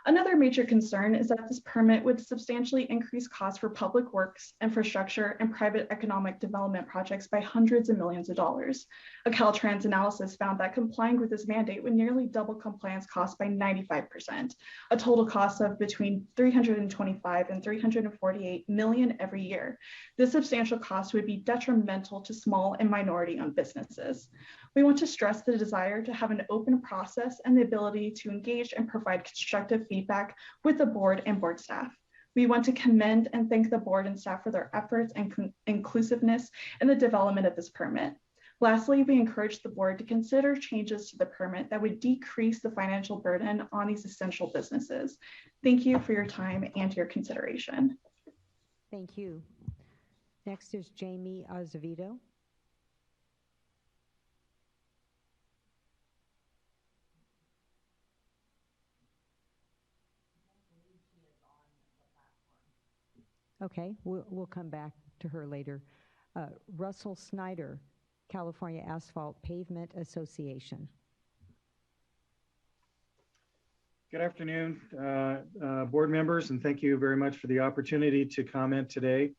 Speaker 5: Another major concern is that this permit would substantially increase costs for public works, infrastructure, and private economic development projects by hundreds of millions of dollars. A Caltrans analysis found that complying with this mandate would nearly double compliance costs by 95%, a total cost of between $325 and $348 million every year. This substantial cost would be detrimental to small and minority-owned businesses. We want to stress the desire to have an open process and the ability to engage and provide constructive feedback with the board and board staff. We want to commend and thank the board and staff for their efforts and inclusiveness in the development of this permit. Lastly, we encourage the board to consider changes to the permit that would decrease the financial burden on these essential businesses. Thank you for your time and your consideration.
Speaker 1: Thank you. Next is Jamie Azevedo. Okay, we'll come back to her later. Russell Snyder, California Asphalt Pavement Association.
Speaker 21: Good afternoon, board members, and thank you very much for the opportunity to comment today.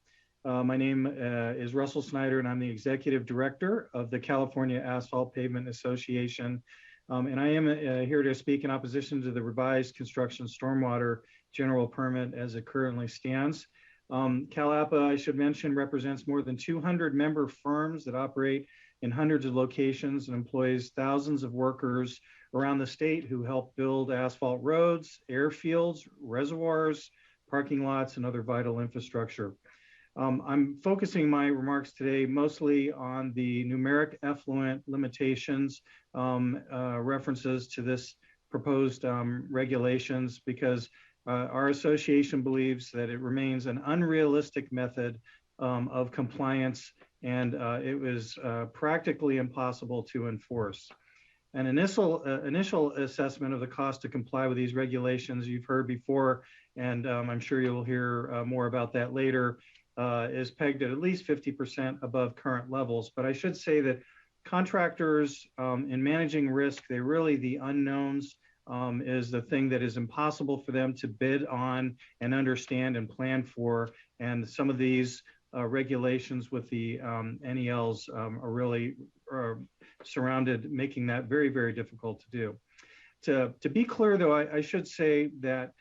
Speaker 21: My name is Russell Snyder, and I'm the Executive Director of the California Asphalt Pavement Association. And I am here to speak in opposition to the revised construction stormwater general permit as it currently stands. CalAPA, I should mention, represents more than 200 member firms that operate in hundreds of locations and employs thousands of workers around the state who help build asphalt roads, airfields, reservoirs, parking lots, and other vital infrastructure. I'm focusing my remarks today mostly on the numeric effluent limitations, references to this proposed regulations, because our association believes that it remains an unrealistic method of compliance, and it was practically impossible to enforce. An initial assessment of the cost to comply with these regulations, you've heard before, and I'm sure you'll hear more about that later, is pegged at least 50% above current levels. But I should say that contractors in managing risk, they're really the unknowns. Is the thing that is impossible for them to bid on and understand and plan for. And some of these regulations with the NELs are really surrounded, making that very, very difficult to do. To be clear, though, I should say that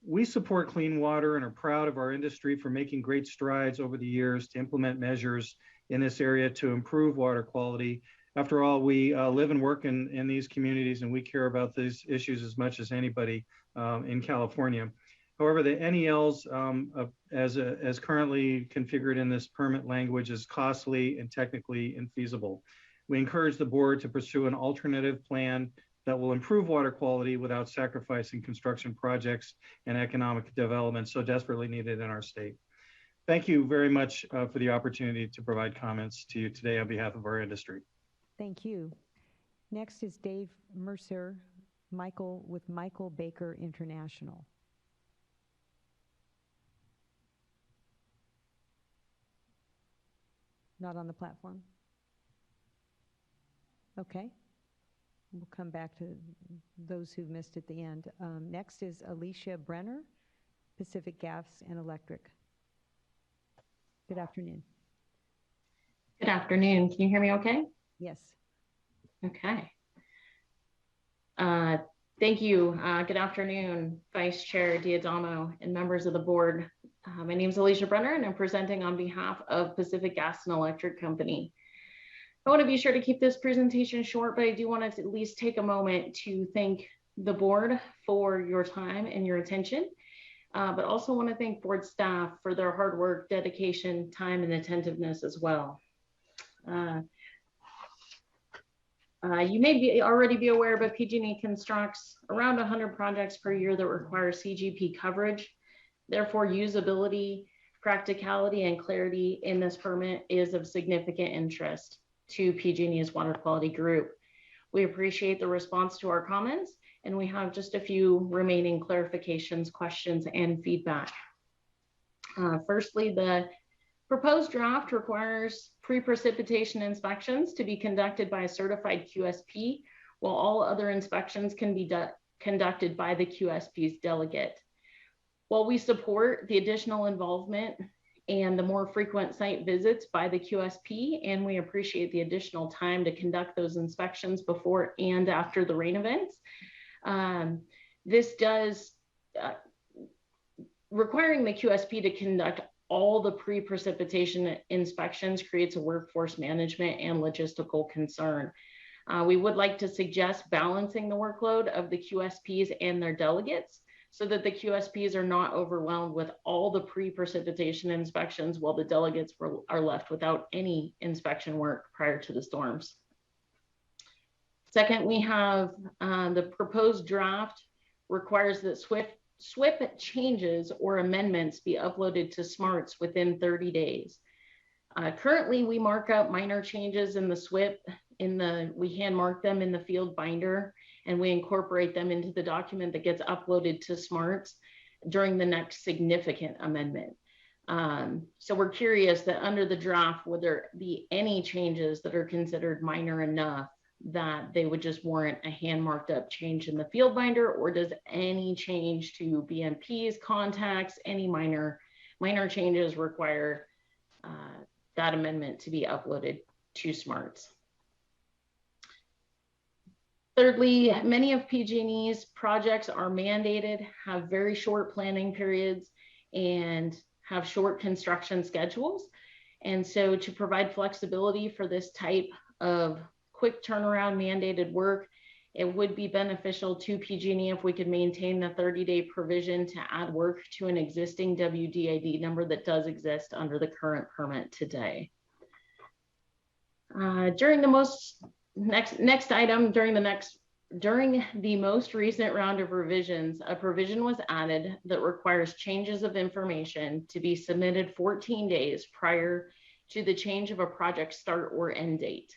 Speaker 21: we support clean water and are proud of our industry for making great strides over the years to implement measures in this area to improve water quality. After all, we live and work in these communities, and we care about these issues as much as anybody in California. However, the NELs as currently configured in this permit language is costly and technically infeasible. We encourage the board to pursue an alternative plan that will improve water quality without sacrificing construction projects and economic development so desperately needed in our state. Thank you very much for the opportunity to provide comments to you today on behalf of our industry.
Speaker 1: Thank you. Next is Dave Mercer, with Michael Baker International. Not on the platform? Okay. We'll come back to those who missed at the end. Next is Alicia Brenner, Pacific Gas and Electric. Good afternoon.
Speaker 17: Good afternoon. Can you hear me okay?
Speaker 1: Yes.
Speaker 17: Okay. Thank you. Good afternoon, Vice Chair Diadamo and members of the board. My name is Alicia Brenner and I'm presenting on behalf of Pacific Gas and Electric Company. I want to be sure to keep this presentation short, but I do want to at least take a moment to thank the board for your time and your attention, but also want to thank board staff for their hard work, dedication, time, and attentiveness as well. You may already be aware, but PG&E constructs around 100 projects per year that require CGP coverage. Therefore, usability, practicality, and clarity in this permit is of significant interest to PG&E's water quality group. We appreciate the response to our comments, and we have just a few remaining clarifications, questions, and feedback. Firstly, the proposed draft requires pre-precipitation inspections to be conducted by a certified QSP, while all other inspections can be conducted by the QSP's delegate. While we support the additional involvement and the more frequent site visits by the QSP, and we appreciate the additional time to conduct those inspections before and after the rain events, this does requiring the QSP to conduct all the pre-precipitation inspections creates a workforce management and logistical concern. We would like to suggest balancing the workload of the QSPs and their delegates so that the QSPs are not overwhelmed with all the pre-precipitation inspections while the delegates are left without any inspection work prior to the storms. Second, we have the proposed draft requires that SWIP changes or amendments be uploaded to SMARTS within 30 days. Currently, we mark up minor changes in the SWIP, we hand mark them in the field binder, and we incorporate them into the document that gets uploaded to SMARTS during the next significant amendment. So we're curious that under the draft, would there be any changes that are considered minor enough that they would just warrant a hand marked up change in the field binder, or does any change to BMPs, contacts, any minor changes require that amendment to be uploaded to SMARTS? Thirdly, many of PG&E's projects are mandated, have very short planning periods, and have short construction schedules. And so to provide flexibility for this type of quick turnaround mandated work, it would be beneficial to PG&E if we could maintain the 30-day provision to add work to an existing WDID number that does exist under the current permit today. During the most recent round of revisions, a provision was added that requires changes of information to be submitted 14 days prior to the change of a project start or end date.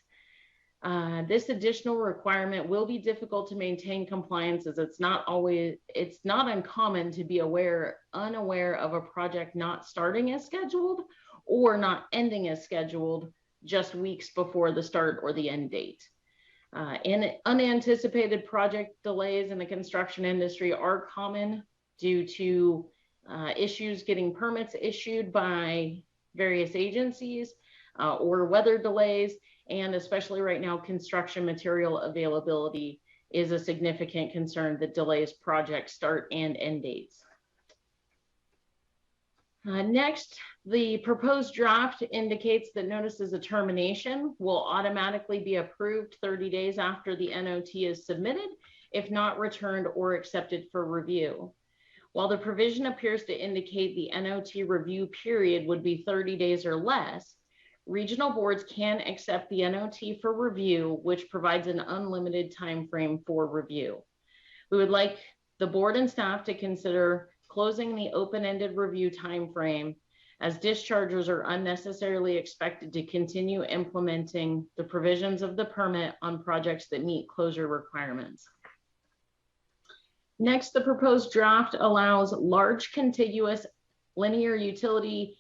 Speaker 17: This additional requirement will be difficult to maintain compliance, as it's not uncommon to be unaware of a project not starting as scheduled or not ending as scheduled just weeks before the start or the end date. And unanticipated project delays in the construction industry are common due to issues getting permits issued by various agencies or weather delays. And especially right now, construction material availability is a significant concern that delays project start and end dates. Next, the proposed draft indicates that notices of termination will automatically be approved 30 days after the NOT is submitted, if not returned or accepted for review. While the provision appears to indicate the NOT review period would be 30 days or less, regional boards can accept the NOT for review, which provides an unlimited time frame for review. We would like the board and staff to consider closing the open-ended review time frame, as dischargers are unnecessarily expected to continue implementing the provisions of the permit on projects that meet closure requirements. Next, the proposed draft allows large contiguous linear utility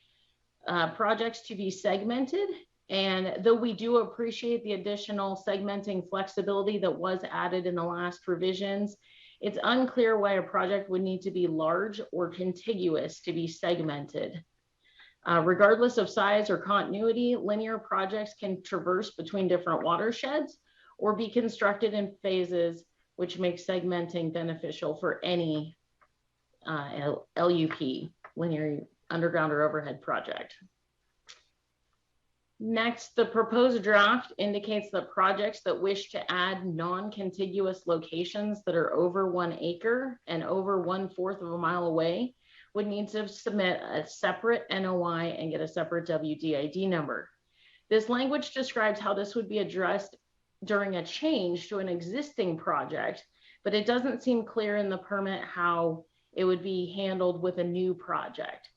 Speaker 17: projects to be segmented. And though we do appreciate the additional segmenting flexibility that was added in the last revisions, it's unclear why a project would need to be large or contiguous to be segmented. Regardless of size or continuity, linear projects can traverse between different watersheds or be constructed in phases, which makes segmenting beneficial for any LUP, linear underground or overhead project. Next, the proposed draft indicates that projects that wish to add non-contiguous locations that are over 1 acre and over 1/4 of a mile away would need to submit a separate NOI and get a separate WDID number. This language describes how this would be addressed during a change to an existing project, but it doesn't seem clear in the permit how it would be handled with a new project.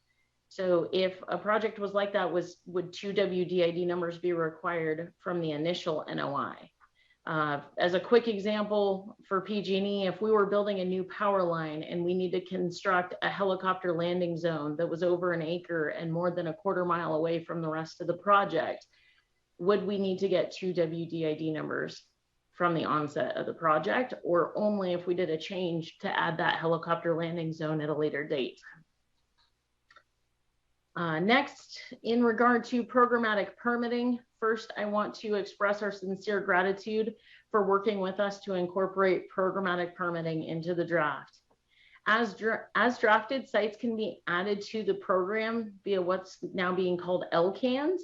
Speaker 17: So if a project was like that, would 2 WDID numbers be required from the initial NOI? As a quick example for PG&E, if we were building a new power line and we need to construct a helicopter landing zone that was over 1 acre and more than 1/4 mile away from the rest of the project, would we need to get 2 WDID numbers from the onset of the project, or only if we did a change to add that helicopter landing zone at a later date? Next, in regard to programmatic permitting, first, I want to express our sincere gratitude for working with us to incorporate programmatic permitting into the draft. As drafted, sites can be added to the program via what's now being called LCANs.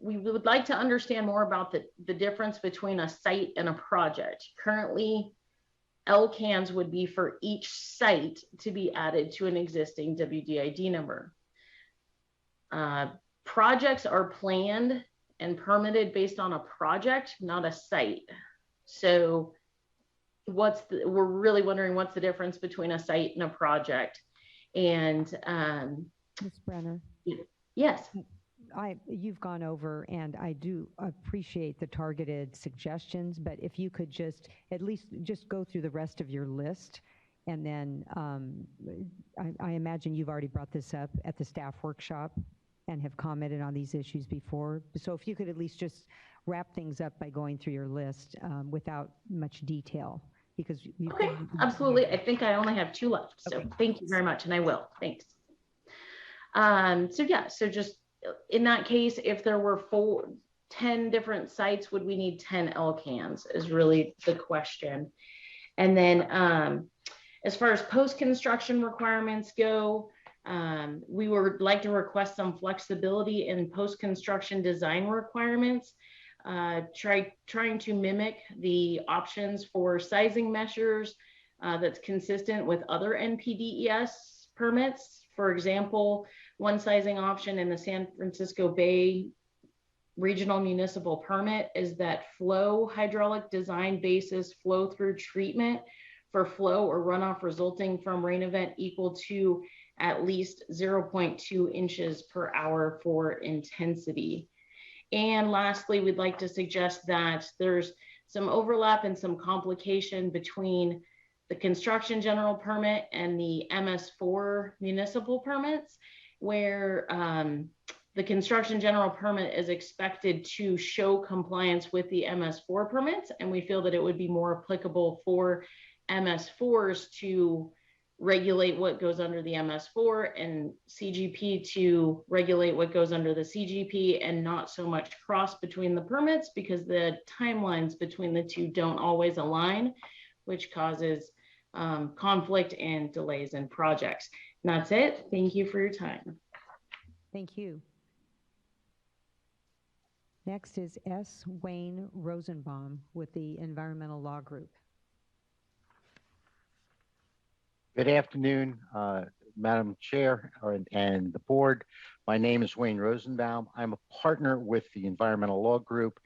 Speaker 17: We would like to understand more about the difference between a site and a project. Currently, LCANs would be for each site to be added to an existing WDID number. Projects are planned and permitted based on a project, not a site. So we're really wondering what's the difference between a site and a project. And
Speaker 1: Ms. Brenner.
Speaker 17: Yes.
Speaker 1: You've gone over, and I do appreciate the targeted suggestions, but if you could just at least just go through the rest of your list, and then I imagine you've already brought this up at the staff workshop and have commented on these issues before. So if you could at least just wrap things up by going through your list without much detail, because
Speaker 17: okay, absolutely. I think I only have 2 left, so okay. Thank you very much, and I will. Thanks. So yeah, so just in that case, if there were 10 different sites, would we need 10 LCANs is really the question. And then as far as post-construction requirements go, we would like to request some flexibility in post-construction design requirements, trying to mimic the options for sizing measures that's consistent with other NPDES permits. For example, one sizing option in the San Francisco Bay Regional Municipal Permit is that flow hydraulic design basis flow through treatment for flow or runoff resulting from rain event equal to at least 0.2 inches per hour for intensity. And lastly, we'd like to suggest that there's some overlap and some complication between the construction general permit and the MS4 municipal permits, where the construction general permit is expected to show compliance with the MS4 permits, and we feel that it would be more applicable for MS4s to regulate what goes under the MS4 and CGP to regulate what goes under the CGP, and not so much cross between the permits because the timelines between the two don't always align, which causes conflict and delays in projects. And that's it. Thank you for your time.
Speaker 1: Thank you. Next is S. Wayne Rosenbaum with the Environmental Law Group.
Speaker 19: Good afternoon, Madam Chair and the board. My name is Wayne Rosenbaum. I'm a partner with the Environmental Law Group,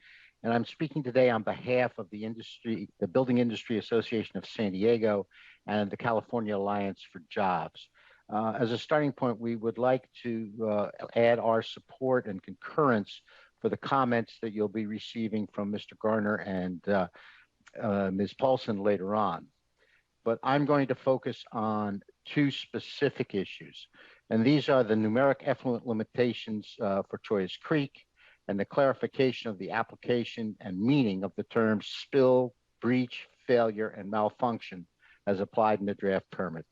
Speaker 19: and I'm speaking today on behalf of the Building Industry Association of San Diego and the California Alliance for Jobs. As a starting point, we would like to add our support and concurrence for the comments that you'll be receiving from Mr. Garner and Ms. Paulson later on. But I'm going to focus on two specific issues. And these are the numeric effluent limitations for Choyas Creek and the clarification of the application and meaning of the terms spill, breach, failure, and malfunction as applied in the draft permit.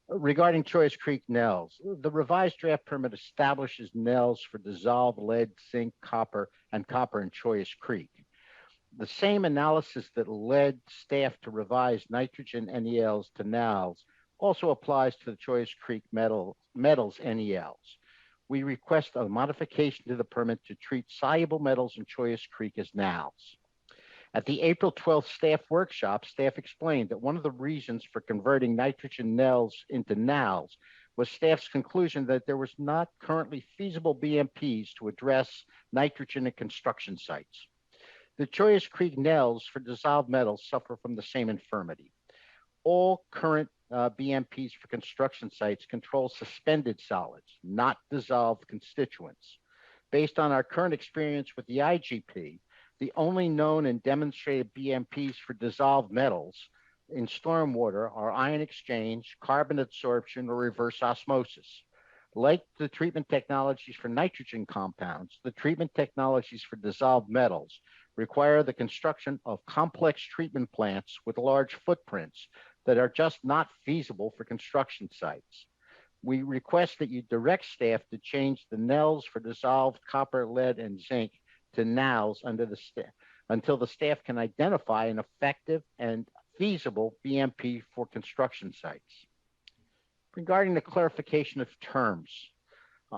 Speaker 19: Regarding Choyas Creek NELs, the revised draft permit establishes NELs for dissolved lead, zinc, copper in Choyas Creek. The same analysis that led staff to revise nitrogen NELs to NALs also applies to the Choyas Creek metals NELs. We request a modification to the permit to treat soluble metals in Choyas Creek as NALs. At the April 12th staff workshop, staff explained that one of the reasons for converting nitrogen NELs into NALs was staff's conclusion that there was not currently feasible BMPs to address nitrogen at construction sites. The Choyas Creek NELs for dissolved metals suffer from the same infirmity. All current BMPs for construction sites control suspended solids, not dissolved constituents. Based on our current experience with the IGP, the only known and demonstrated BMPs for dissolved metals in stormwater are ion exchange, carbon adsorption, or reverse osmosis. Like the treatment technologies for nitrogen compounds, the treatment technologies for dissolved metals require the construction of complex treatment plants with large footprints that are just not feasible for construction sites. We request that you direct staff to change the NELs for dissolved copper, lead, and zinc to NALs until the staff can identify an effective and feasible BMP for construction sites. Regarding the clarification of terms,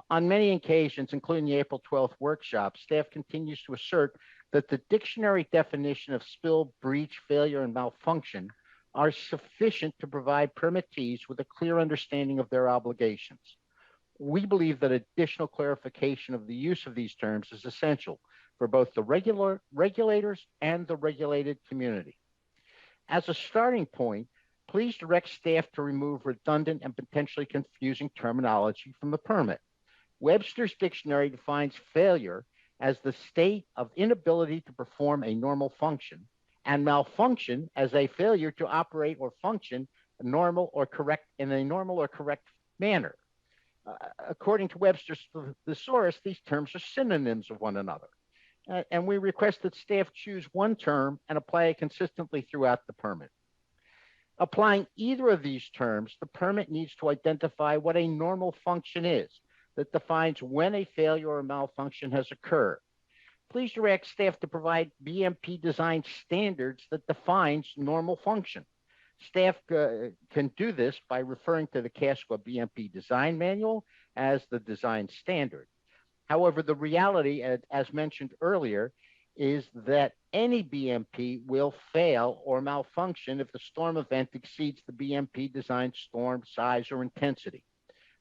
Speaker 19: on many occasions, including the April 12th workshop, staff continues to assert that the dictionary definition of spill, breach, failure, and malfunction are sufficient to provide permittees with a clear understanding of their obligations. We believe that additional clarification of the use of these terms is essential for both the regulators and the regulated community. As a starting point, please direct staff to remove redundant and potentially confusing terminology from the permit. Webster's dictionary defines failure as the state of inability to perform a normal function, and malfunction as a failure to operate or function in a normal or correct manner. According to Webster's thesaurus, these terms are synonyms of one another. And we request that staff choose one term and apply it consistently throughout the permit. Applying either of these terms, the permit needs to identify what a normal function is that defines when a failure or malfunction has occurred. Please direct staff to provide BMP design standards that defines normal function. Staff can do this by referring to the CASCO BMP design manual as the design standard. However, the reality, as mentioned earlier, is that any BMP will fail or malfunction if the storm event exceeds the BMP design storm size or intensity.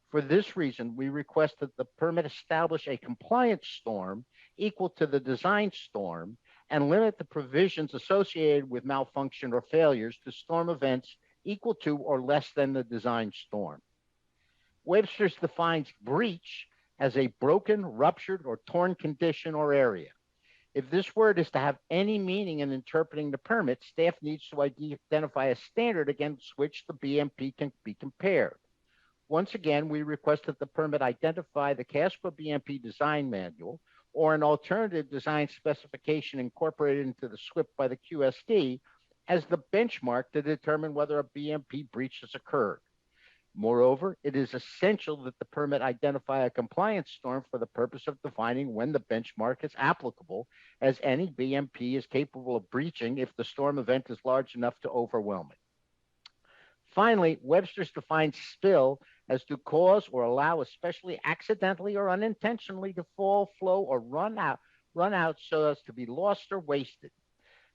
Speaker 19: For this reason, we request that the permit establish a compliance storm equal to the design storm and limit the provisions associated with malfunction or failures to storm events equal to or less than the design storm. Webster's defines breach as a broken, ruptured, or torn condition or area. If this word is to have any meaning in interpreting the permit, staff needs to identify a standard against which the BMP can be compared. Once again, we request that the permit identify the CASPA BMP design manual or an alternative design specification incorporated into the SWIP by the QSD as the benchmark to determine whether a BMP breach has occurred. Moreover, it is essential that the permit identify a compliance storm for the purpose of defining when the benchmark is applicable, as any BMP is capable of breaching if the storm event is large enough to overwhelm it. Finally, Webster's defines spill as to cause or allow, especially accidentally or unintentionally, to fall, flow, or run out so as to be lost or wasted.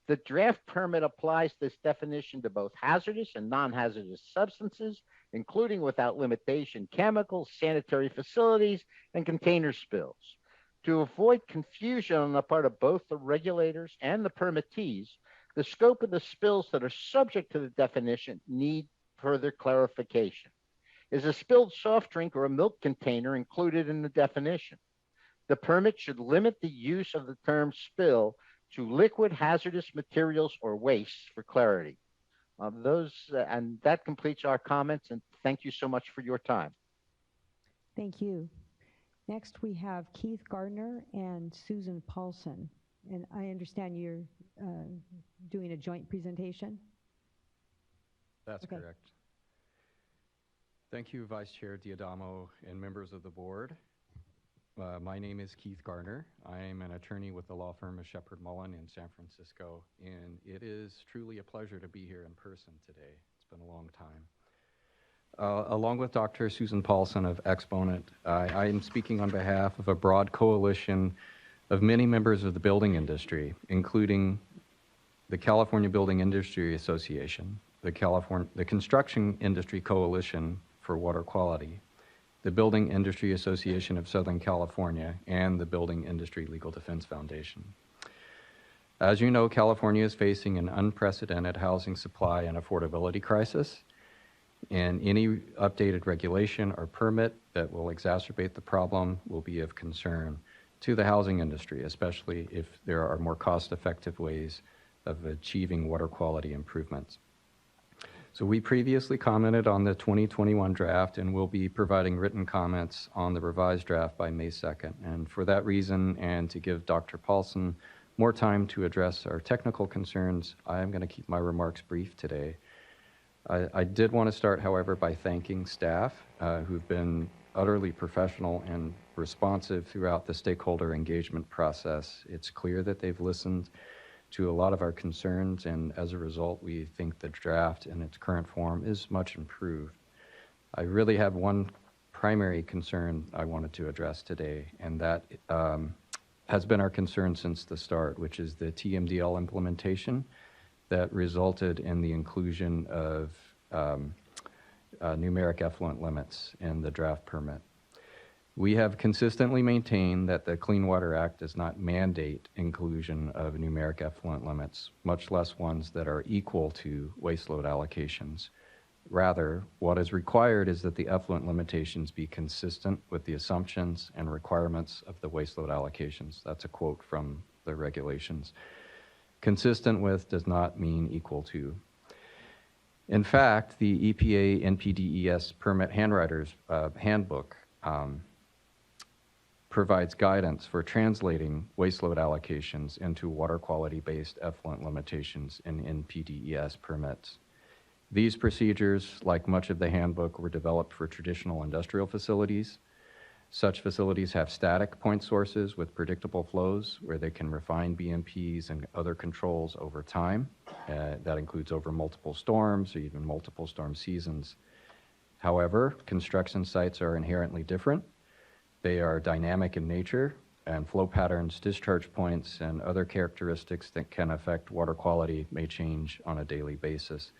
Speaker 19: The draft permit applies this definition to both hazardous and non-hazardous substances, including without limitation chemicals, sanitary facilities, and container spills. To avoid confusion on the part of both the regulators and the permittees, the scope of the spills that are subject to the definition need further clarification. Is a spilled soft drink or a milk container included in the definition? The permit should limit the use of the term spill to liquid hazardous materials or wastes for clarity. And that completes our comments, and thank you so much for your time.
Speaker 1: Thank you. Next, we have Keith Gardner and Susan Paulson. And I understand you're doing a joint presentation?
Speaker 2: That's
Speaker 1: Okay.
Speaker 2: correct. Thank you, Vice Chair Diadamo and members of the board. My name is Keith Gardner. I am an attorney with the law firm of Shepherd Mullen in San Francisco, and it is truly a pleasure to be here in person today. It's been a long time. Along with Dr. Susan Paulson of Exponent, I am speaking on behalf of a broad coalition of many members of the building industry, including the California Building Industry Association, the Construction Industry Coalition for Water Quality, the Building Industry Association of Southern California, and the Building Industry Legal Defense Foundation. As you know, California is facing an unprecedented housing supply and affordability crisis, and any updated regulation or permit that will exacerbate the problem will be of concern to the housing industry, especially if there are more cost-effective ways of achieving water quality improvements. So we previously commented on the 2021 draft and will be providing written comments on the revised draft by May 2nd. And for that reason, and to give Dr. Paulson more time to address our technical concerns, I am going to keep my remarks brief today. I did want to start, however, by thanking staff who've been utterly professional and responsive throughout the stakeholder engagement process. It's clear that they've listened to a lot of our concerns, and as a result, we think the draft in its current form is much improved. I really have one primary concern I wanted to address today, and that has been our concern since the start, which is the TMDL implementation that resulted in the inclusion of numeric effluent limits in the draft permit. We have consistently maintained that the Clean Water Act does not mandate inclusion of numeric effluent limits, much less ones that are equal to waste load allocations. Rather, what is required is that the effluent limitations be consistent with the assumptions and requirements of the waste load allocations. That's a quote from the regulations. Consistent with does not mean equal to. In fact, the EPA NPDES permit handwriters handbook provides guidance for translating waste load allocations into water quality-based effluent limitations in NPDES permits. These procedures, like much of the handbook, were developed for traditional industrial facilities. Such facilities have static point sources with predictable flows where they can refine BMPs and other controls over time. That includes over multiple storms or even multiple storm seasons. However, construction sites are inherently different. They are dynamic in nature, and flow patterns, discharge points, and other characteristics that can affect water quality may change on a daily basis.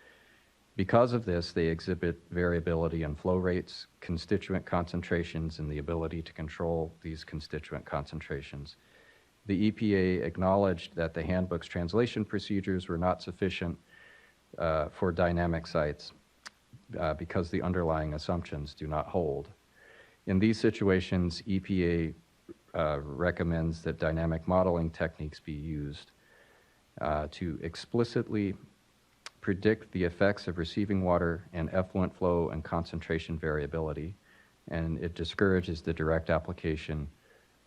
Speaker 2: Because of this, they exhibit variability in flow rates, constituent concentrations, and the ability to control these constituent concentrations. The EPA acknowledged that the handbook's translation procedures were not sufficient for dynamic sites because the underlying assumptions do not hold. In these situations, EPA recommends that dynamic modeling techniques be used to explicitly predict the effects of receiving water and effluent flow and concentration variability, and it discourages the direct application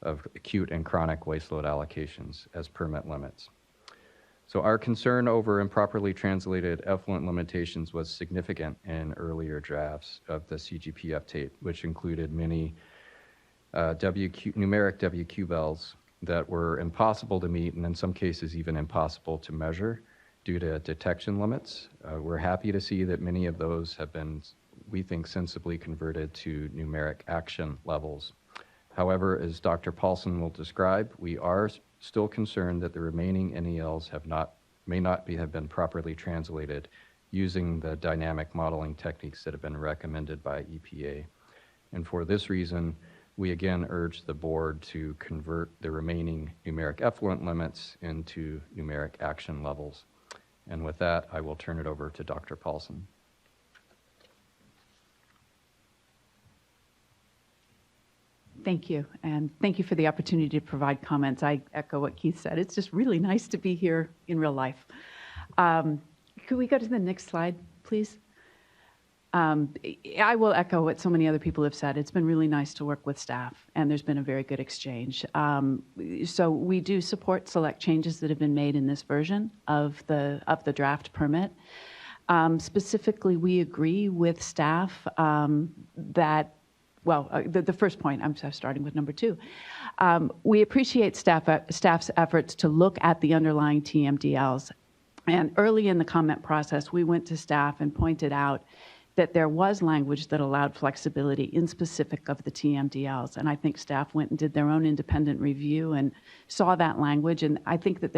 Speaker 2: of acute and chronic waste load allocations as permit limits. So our concern over improperly translated effluent limitations was significant in earlier drafts of the CGP update, which included many numeric WQ bells that were impossible to meet, and in some cases even impossible to measure due to detection limits. We're happy to see that many of those have been, we think, sensibly converted to numeric action levels. However, as Dr. Paulson will describe, we are still concerned that the remaining NELs have not may not have been properly translated using the dynamic modeling techniques that have been recommended by EPA. And for this reason, we again urge the board to convert the remaining numeric effluent limits into numeric action levels. And with that, I will turn it over to Dr. Paulson.
Speaker 4: Thank you, and thank you for the opportunity to provide comments. I echo what Keith said. It's just really nice to be here in real life. Could we go to the next slide, please? I will echo what so many other people have said. It's been really nice to work with staff, and there's been a very good exchange. So we do support select changes that have been made in this version of the draft permit. Specifically, we agree with staff that, well, the first point, I'm starting with number 2. We appreciate staff's efforts to look at the underlying TMDLs. And early in the comment process, we went to staff and pointed out that there was language that allowed flexibility in specific of the TMDLs. And I think staff went and did their own independent review and saw that language. And I think that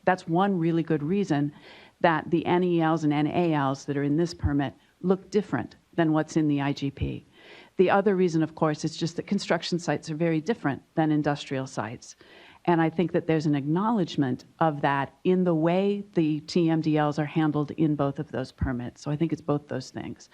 Speaker 4: that's one really good reason that the NELs and NALs that are in this permit look different than what's in the IGP. The other reason, of course, is just that construction sites are very different than industrial sites. And I think that there's an acknowledgement of that in the way the TMDLs are handled in both of those permits. So I think it's both those things.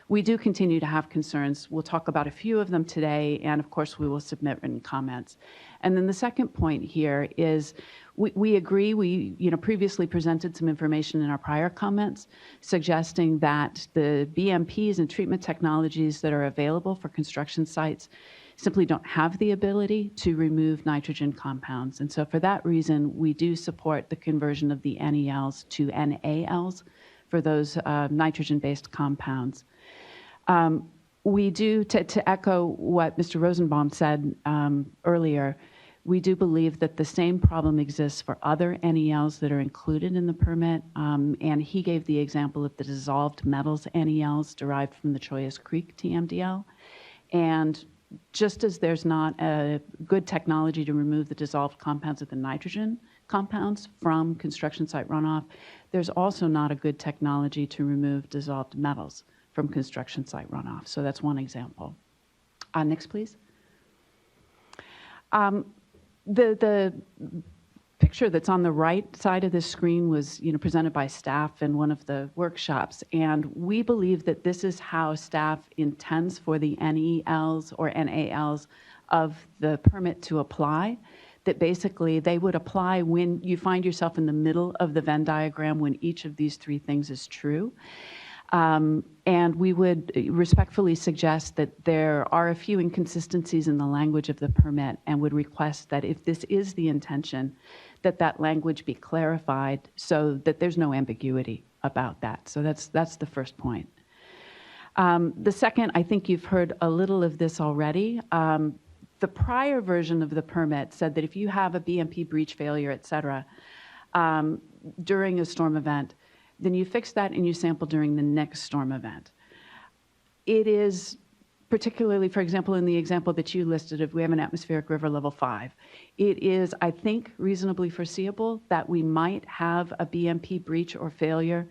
Speaker 4: We do continue to have concerns. We'll talk about a few of them today, and of course we will submit written comments. And then the second point here is we agree. We previously presented some information in our prior comments suggesting that the BMPs and treatment technologies that are available for construction sites simply don't have the ability to remove nitrogen compounds. And so for that reason, we do support the conversion of the NELs to NALs for those nitrogen-based compounds. We do, to echo what Mr. Rosenbaum said earlier, we do believe that the same problem exists for other NELs that are included in the permit. And he gave the example of the dissolved metals NELs derived from the Choyas Creek TMDL. And just as there's not a good technology to remove the dissolved compounds of the nitrogen compounds from construction site runoff, there's also not a good technology to remove dissolved metals from construction site runoff. So that's one example. Next, please. The picture that's on the right side of the screen was presented by staff in one of the workshops, and we believe that this is how staff intends for the NELs or NALs of the permit to apply, that basically they would apply when you find yourself in the middle of the Venn diagram when each of these 3 things is true. And we would respectfully suggest that there are a few inconsistencies in the language of the permit and would request that if this is the intention, that that language be clarified so that there's no ambiguity about that. So that's the first point. The second, I think you've heard a little of this already. The prior version of the permit said that if you have a BMP breach failure, et cetera, during a storm event, then you fix that and you sample during the next storm event. It is particularly, for example, in the example that you listed, if we have an atmospheric river level 5, it is, I think, reasonably foreseeable that we might have a BMP breach or failure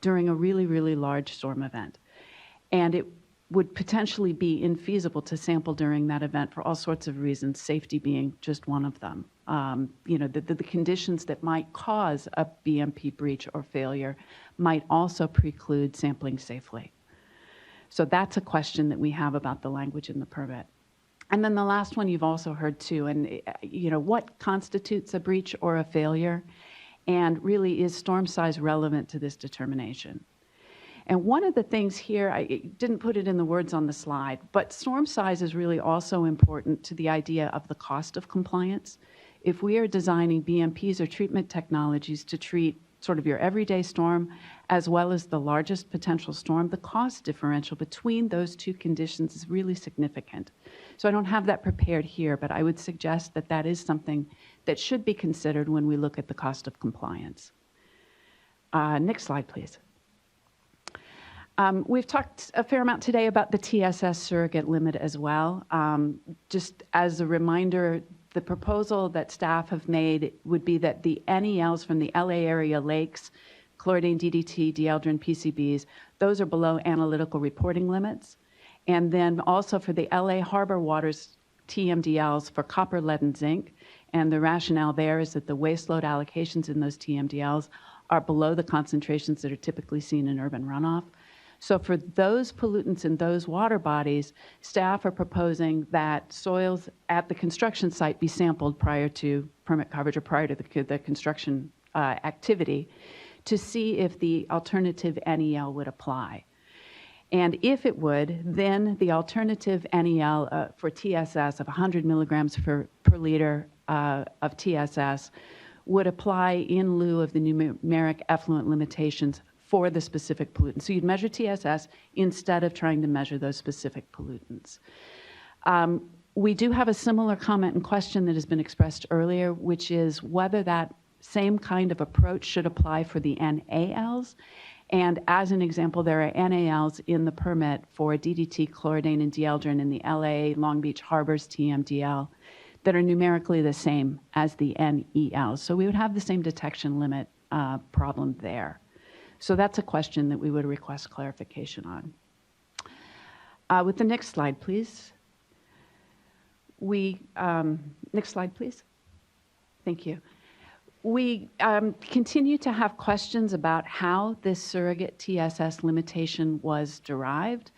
Speaker 4: during a really, really large storm event. And it would potentially be infeasible to sample during that event for all sorts of reasons, safety being just one of them. The conditions that might cause a BMP breach or failure might also preclude sampling safely. So that's a question that we have about the language in the permit. And then the last one you've also heard too, and what constitutes a breach or a failure? And really, is storm size relevant to this determination? And one of the things here, I didn't put it in the words on the slide, but storm size is really also important to the idea of the cost of compliance. If we are designing BMPs or treatment technologies to treat sort of your everyday storm, as well as the largest potential storm, the cost differential between those 2 conditions is really significant. So I don't have that prepared here, but I would suggest that that is something that should be considered when we look at the cost of compliance. Next slide, please. We've talked a fair amount today about the TSS surrogate limit as well. Just as a reminder, the proposal that staff have made would be that the NELs from the LA area lakes, chlordane, DDT, dieldrin, PCBs, those are below analytical reporting limits. And then also for the LA harbor waters, TMDLs for copper, lead, and zinc. And the rationale there is that the waste load allocations in those TMDLs are below the concentrations that are typically seen in urban runoff. So for those pollutants in those water bodies, staff are proposing that soils at the construction site be sampled prior to permit coverage or prior to the construction activity to see if the alternative NEL would apply. And if it would, then the alternative NEL for TSS of 100 milligrams per liter of TSS would apply in lieu of the numeric effluent limitations for the specific pollutants. So you'd measure TSS instead of trying to measure those specific pollutants. We do have a similar comment and question that has been expressed earlier, which is whether that same kind of approach should apply for the NALs. And as an example, there are NALs in the permit for DDT, chlordane, and dieldrin in the LA Long Beach Harbors TMDL that are numerically the same as the NELs. So we would have the same detection limit problem there. So that's a question that we would request clarification on. With the next slide, please. Next slide, please. Thank you. We continue to have questions about how this surrogate TSS limitation was derived.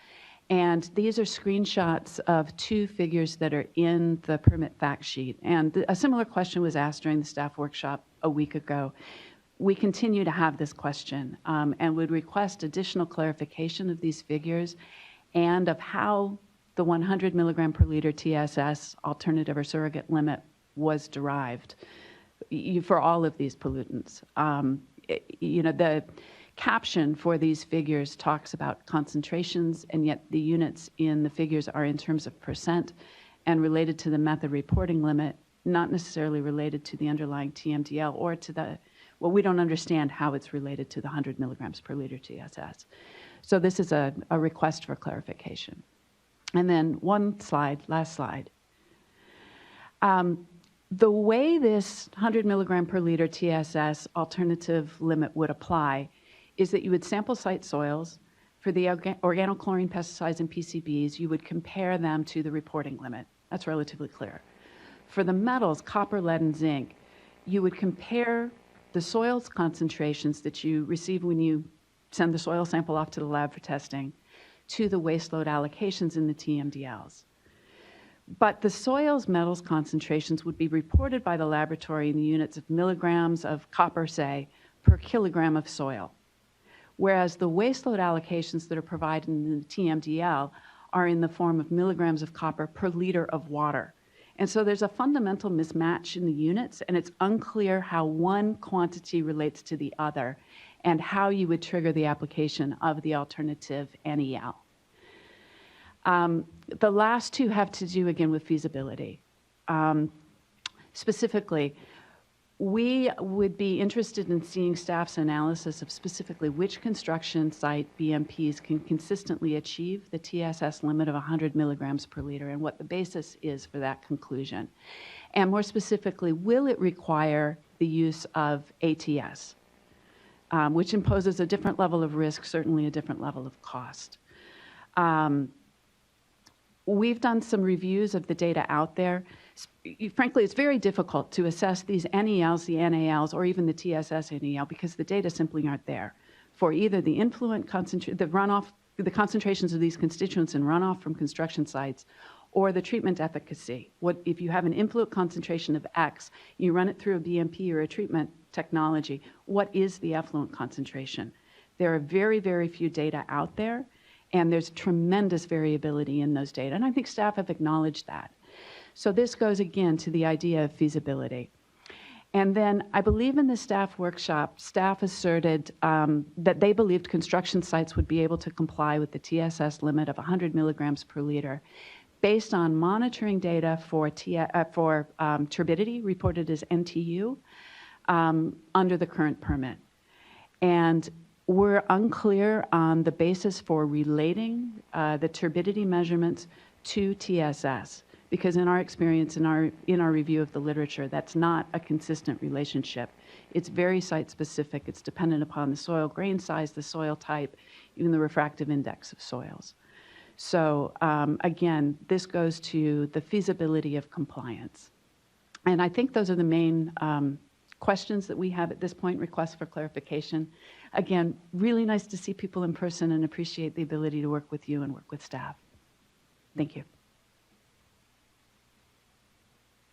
Speaker 4: And these are screenshots of two figures that are in the permit fact sheet. And a similar question was asked during the staff workshop a week ago. We continue to have this question and would request additional clarification of these figures and of how the 100 milligram per liter TSS alternative or surrogate limit was derived for all of these pollutants. The caption for these figures talks about concentrations, and yet the units in the figures are in terms of percent and related to the method reporting limit, not necessarily related to the underlying TMDL or to the, well, we don't understand how it's related to the 100 milligrams per liter TSS. So this is a request for clarification. And then one slide, last slide. The way this 100 milligram per liter TSS alternative limit would apply is that you would sample site soils for the organochlorine pesticides and PCBs. You would compare them to the reporting limit. That's relatively clear. For the metals, copper, lead, and zinc, you would compare the soils concentrations that you receive when you send the soil sample off to the lab for testing to the waste load allocations in the TMDLs. But the soils metals concentrations would be reported by the laboratory in the units of milligrams of copper, say, per kilogram of soil. Whereas the waste load allocations that are provided in the TMDL are in the form of milligrams of copper per liter of water. And so there's a fundamental mismatch in the units, and it's unclear how one quantity relates to the other and how you would trigger the application of the alternative NEL. The last two have to do, again, with feasibility. Specifically, we would be interested in seeing staff's analysis of specifically which construction site BMPs can consistently achieve the TSS limit of 100 milligrams per liter and what the basis is for that conclusion. And more specifically, will it require the use of ATS, which imposes a different level of risk, certainly a different level of cost. We've done some reviews of the data out there. Frankly, it's very difficult to assess these NELs, the NALs, or even the TSS NEL because the data simply aren't there for either the influent the concentrations of these constituents in runoff from construction sites or the treatment efficacy. What if you have an influent concentration of X, you run it through a BMP or a treatment technology, what is the effluent concentration? There are very, very few data out there, and there's tremendous variability in those data, and I think staff have acknowledged that. So this goes again to the idea of feasibility. And then I believe in the staff workshop, staff asserted that they believed construction sites would be able to comply with the TSS limit of 100 milligrams per liter based on monitoring data for turbidity reported as NTU under the current permit. And we're unclear on the basis for relating the turbidity measurements to TSS
Speaker 15: because in our experience, in our review of the literature, that's not a consistent relationship. It's very site-specific. It's dependent upon the soil grain size, the soil type, even the refractive index of soils. So again, this goes to the feasibility of compliance. And I think those are the main questions that we have at this point, requests for clarification. Again, really nice to see people in person and appreciate the ability to work with you and work with staff. Thank you.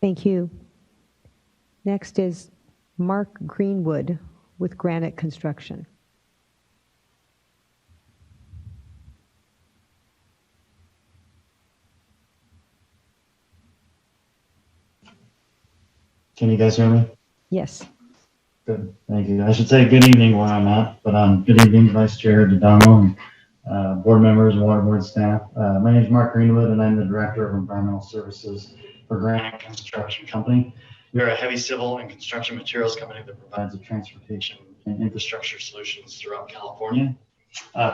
Speaker 1: Thank you. Next is Mark Greenwood with Granite Construction.
Speaker 22: Can you guys hear me?
Speaker 1: Yes.
Speaker 22: Good, thank you. I should say good evening where I'm at, but good evening, Vice Chair D'Adamo and board members and water board staff. My name is Mark Greenwood and I'm the Director of Environmental Services for Granite Construction Company. We are a heavy civil and construction materials company that provides the transportation and infrastructure solutions throughout California.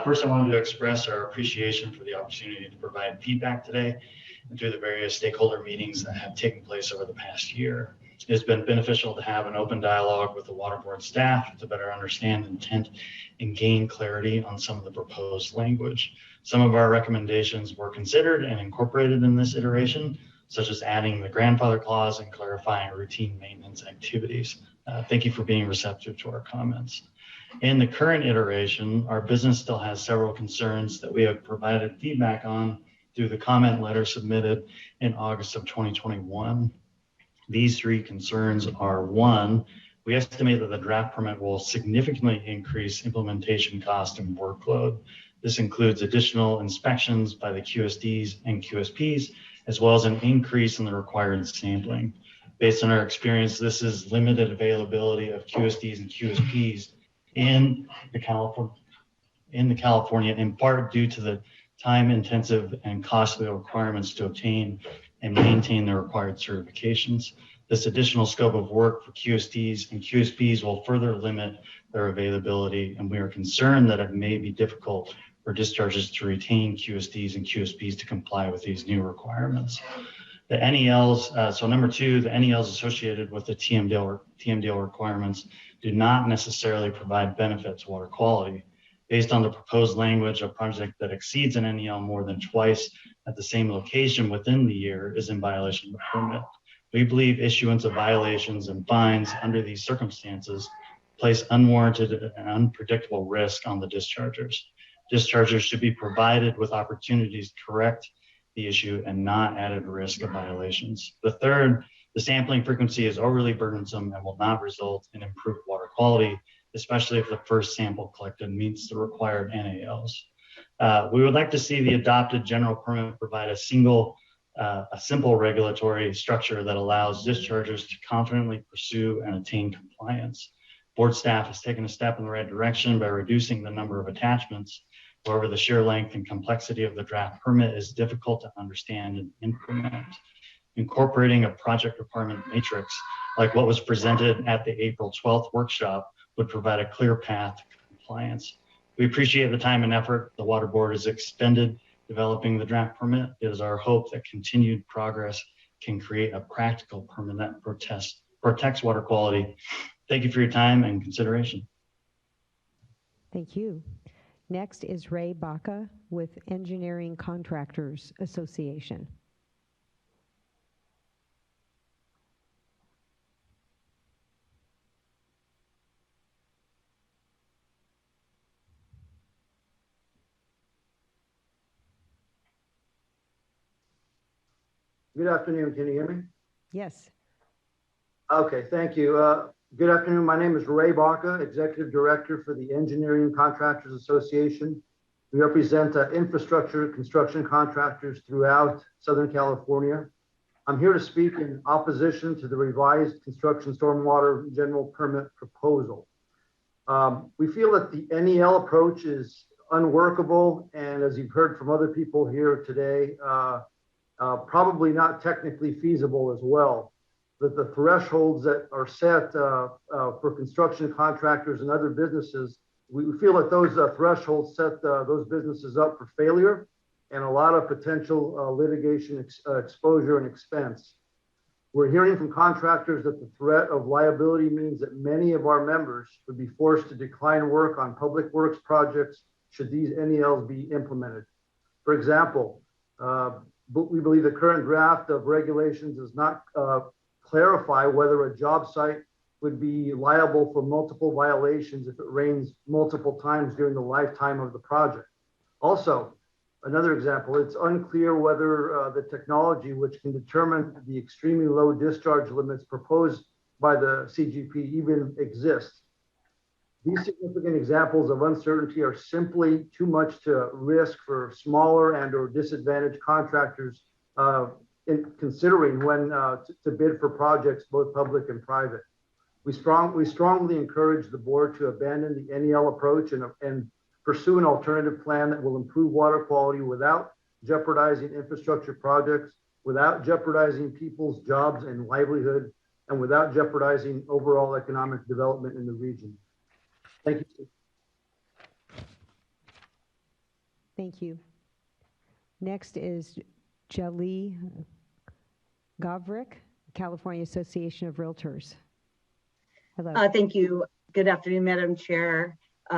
Speaker 22: First, I wanted to express our appreciation for the opportunity to provide feedback today and through the various stakeholder meetings that have taken place over the past year. It has been beneficial to have an open dialogue with the water board staff to better understand intent and gain clarity on some of the proposed language. Some of our recommendations were considered and incorporated in this iteration, such as adding the grandfather clause and clarifying routine maintenance activities. Thank you for being receptive to our comments. In the current iteration, our business still has several concerns that we have provided feedback on through the comment letter submitted in August of 2021. These three concerns are: one, we estimate that the draft permit will significantly increase implementation cost and workload. This includes additional inspections by the QSDs and QSPs, as well as an increase in the required sampling. Based on our experience, this is limited availability of QSDs and QSPs in California, in part due to the time-intensive and costly requirements to obtain and maintain the required certifications. This additional scope of work for QSDs and QSPs will further limit their availability, and we are concerned that it may be difficult for discharges to retain QSDs and QSPs to comply with these new requirements. The NELs, so number two, the NELs associated with the TMDL requirements do not necessarily provide benefit to water quality. Based on the proposed language, a project that exceeds an NEL more than twice at the same location within the year is in violation of the permit. We believe issuance of violations and fines under these circumstances place unwarranted and unpredictable risk on the dischargers. Dischargers should be provided with opportunities to correct the issue and not added risk of violations. The third, the sampling frequency is overly burdensome and will not result in improved water quality, especially if the first sample collected meets the required NALs. We would like to see the adopted general permit provide a simple regulatory structure that allows dischargers to confidently pursue and attain compliance. Board staff has taken a step in the right direction by reducing the number of attachments. However, the sheer length and complexity of the draft permit is difficult to understand and implement. Incorporating a project requirement matrix like what was presented at the April 12th workshop would provide a clear path to compliance. We appreciate the time and effort the Water Board has expended developing the draft permit. It is our hope that continued progress can create a practical permit that protects water quality. Thank you for your time and consideration.
Speaker 1: Thank you. Next is Ray Baca with Engineering Contractors Association.
Speaker 23: Good afternoon. Can you hear me?
Speaker 1: Yes.
Speaker 23: Okay, thank you. Good afternoon. My name is Ray Baca, Executive Director for the Engineering Contractors Association. We represent infrastructure construction contractors throughout Southern California. I'm here to speak in opposition to the revised construction stormwater general permit proposal. We feel that the NEL approach is unworkable, and as you've heard from other people here today, probably not technically feasible as well. That the thresholds that are set for construction contractors and other businesses, we feel that those thresholds set those businesses up for failure. and a lot of potential litigation exposure and expense. We're hearing from contractors that the threat of liability means that many of our members would be forced to decline work on public works projects should these NELs be implemented. For example, we believe the current draft of regulations does not clarify whether a job site would be liable for multiple violations if it rains multiple times during the lifetime of the project. Also, another example, it's unclear whether the technology which can determine the extremely low discharge limits proposed by the CGP even exists. These significant examples of uncertainty are simply too much to risk for smaller and or disadvantaged contractors in considering when to bid for projects, both public and private. We strongly encourage the board to abandon the NEL approach and pursue an alternative plan that will improve water quality without jeopardizing infrastructure projects, without jeopardizing people's jobs and livelihood, and without jeopardizing overall economic development in the region. Thank you.
Speaker 1: Thank you. Next is Jali Gavrik, California Association of Realtors. Hello.
Speaker 8: Thank you. Good afternoon, Madam Chair,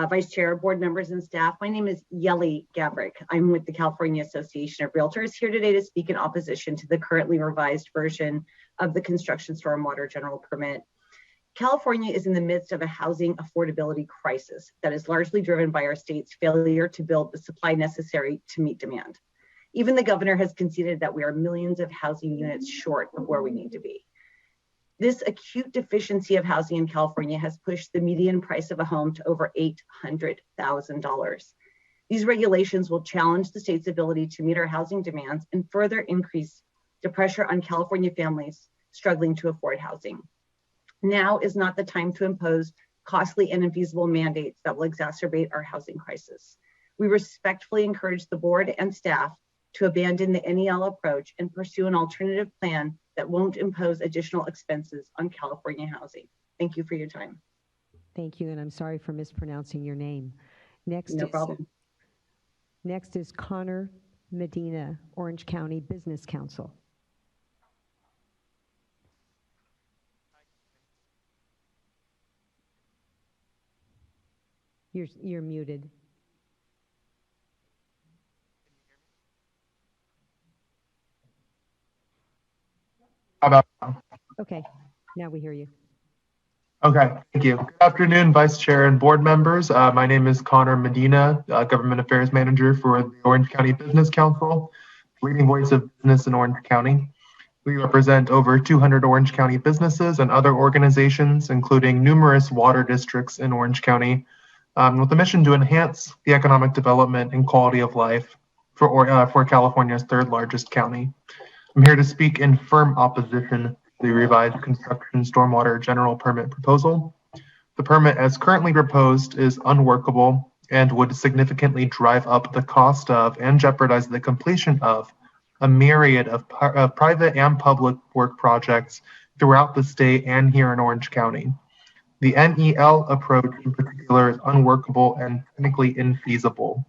Speaker 8: Vice Chair, board members, and staff. My name is Yeli Gavrik. I'm with the California Association of Realtors, here today to speak in opposition to the currently revised version of the construction stormwater general permit. California is in the midst of a housing affordability crisis that is largely driven by our state's failure to build the supply necessary to meet demand. Even the governor has conceded that we are millions of housing units short of where we need to be. This acute deficiency of housing in California has pushed the median price of a home to over $800,000. These regulations will challenge the state's ability to meet our housing demands and further increase the pressure on California families struggling to afford housing. Now is not the time to impose costly and infeasible mandates that will exacerbate our housing crisis. We respectfully encourage the board and staff to abandon the NEL approach and pursue an alternative plan that won't impose additional expenses on California housing. Thank you for your time.
Speaker 1: Thank you, and I'm sorry for mispronouncing your name.
Speaker 8: No problem.
Speaker 1: Next is Connor Medina, Orange County Business Council. You're muted.
Speaker 13: How about now?
Speaker 1: Okay, now we hear you.
Speaker 13: Okay, thank you. Good afternoon, Vice Chair and board members. My name is Connor Medina, Government Affairs Manager for the Orange County Business Council, leading voice of business in Orange County. We represent over 200 Orange County businesses and other organizations, including numerous water districts in Orange County, with the mission to enhance the economic development and quality of life for California's third largest county. I'm here to speak in firm opposition to the revised construction stormwater general permit proposal. The permit as currently proposed is unworkable and would significantly drive up the cost of and jeopardize the completion of a myriad of private and public work projects throughout the state and here in Orange County. The NEL approach in particular is unworkable and technically infeasible.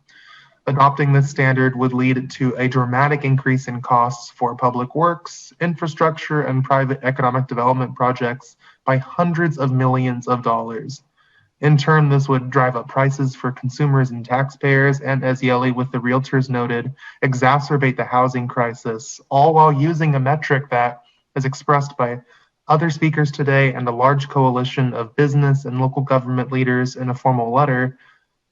Speaker 13: Adopting this standard would lead to a dramatic increase in costs for public works, infrastructure, and private economic development projects by hundreds of millions of dollars. In turn, this would drive up prices for consumers and taxpayers, and as Yeli with the realtors noted, exacerbate the housing crisis, all while using a metric that, as expressed by other speakers today and a large coalition of business and local government leaders in a formal letter,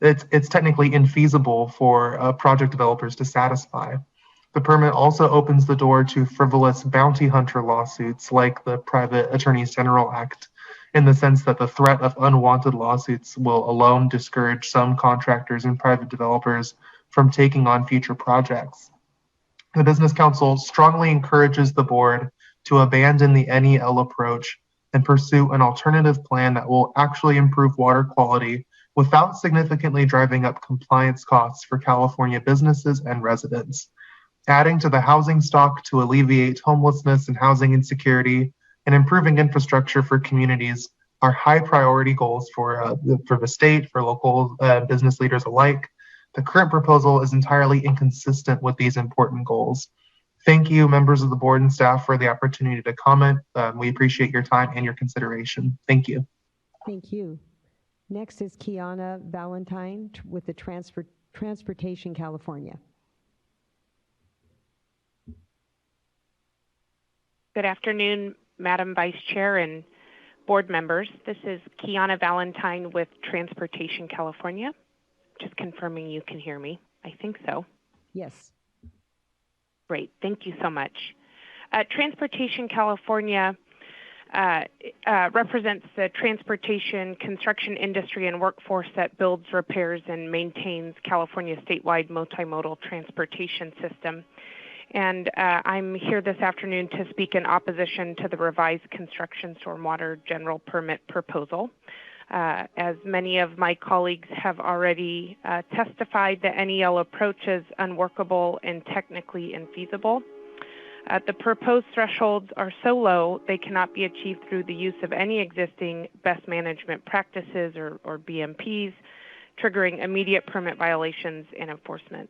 Speaker 13: it's technically infeasible for project developers to satisfy. The permit also opens the door to frivolous bounty hunter lawsuits like the Private Attorneys General Act, in the sense that the threat of unwanted lawsuits will alone discourage some contractors and private developers from taking on future projects. The Business Council strongly encourages the board to abandon the NEL approach and pursue an alternative plan that will actually improve water quality without significantly driving up compliance costs for California businesses and residents. Adding to the housing stock to alleviate homelessness and housing insecurity, and improving infrastructure for communities are high priority goals for the state, for local business leaders alike. The current proposal is entirely inconsistent with these important goals. Thank you, members of the board and staff, for the opportunity to comment. We appreciate your time and your consideration. Thank you.
Speaker 1: Thank you. Next is Kiana Valentine with the Transportation California.
Speaker 12: Good afternoon, Madam Vice Chair and board members. This is Kiana Valentine with Transportation California. Just confirming you can hear me. I think so.
Speaker 1: Yes.
Speaker 12: Great. Thank you so much. Transportation California represents the transportation, construction industry, and workforce that builds, repairs, and maintains California's statewide multimodal transportation system. And I'm here this afternoon to speak in opposition to the revised construction stormwater general permit proposal. As many of my colleagues have already testified, the NEL approach is unworkable and technically infeasible. The proposed thresholds are so low they cannot be achieved through the use of any existing best management practices or BMPs, triggering immediate permit violations and enforcement.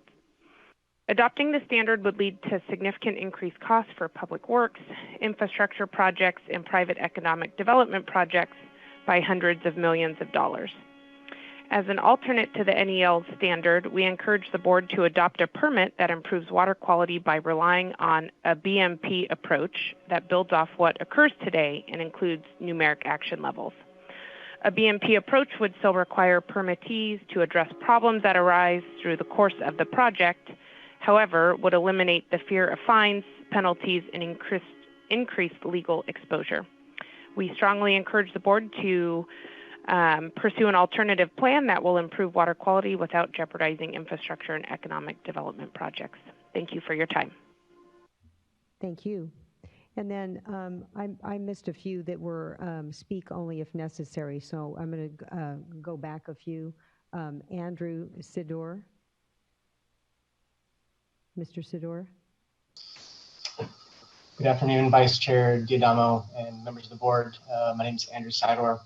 Speaker 12: Adopting the standard would lead to significant increased costs for public works, infrastructure projects, and private economic development projects by hundreds of millions of dollars. As an alternate to the NEL standard, we encourage the board to adopt a permit that improves water quality by relying on a BMP approach that builds off what occurs today and includes numeric action levels. A BMP approach would still require permittees to address problems that arise through the course of the project, however, would eliminate the fear of fines, penalties, and increased legal exposure. We strongly encourage the board to pursue an alternative plan that will improve water quality without jeopardizing infrastructure and economic development projects. Thank you for your time.
Speaker 1: Thank you. And then I missed a few that were speak only if necessary, so I'm going to go back a few. Andrew Sidor. Mr. Sidor.
Speaker 14: Good afternoon, Vice Chair Diadamo and members of the board. My name is Andrew Sidor.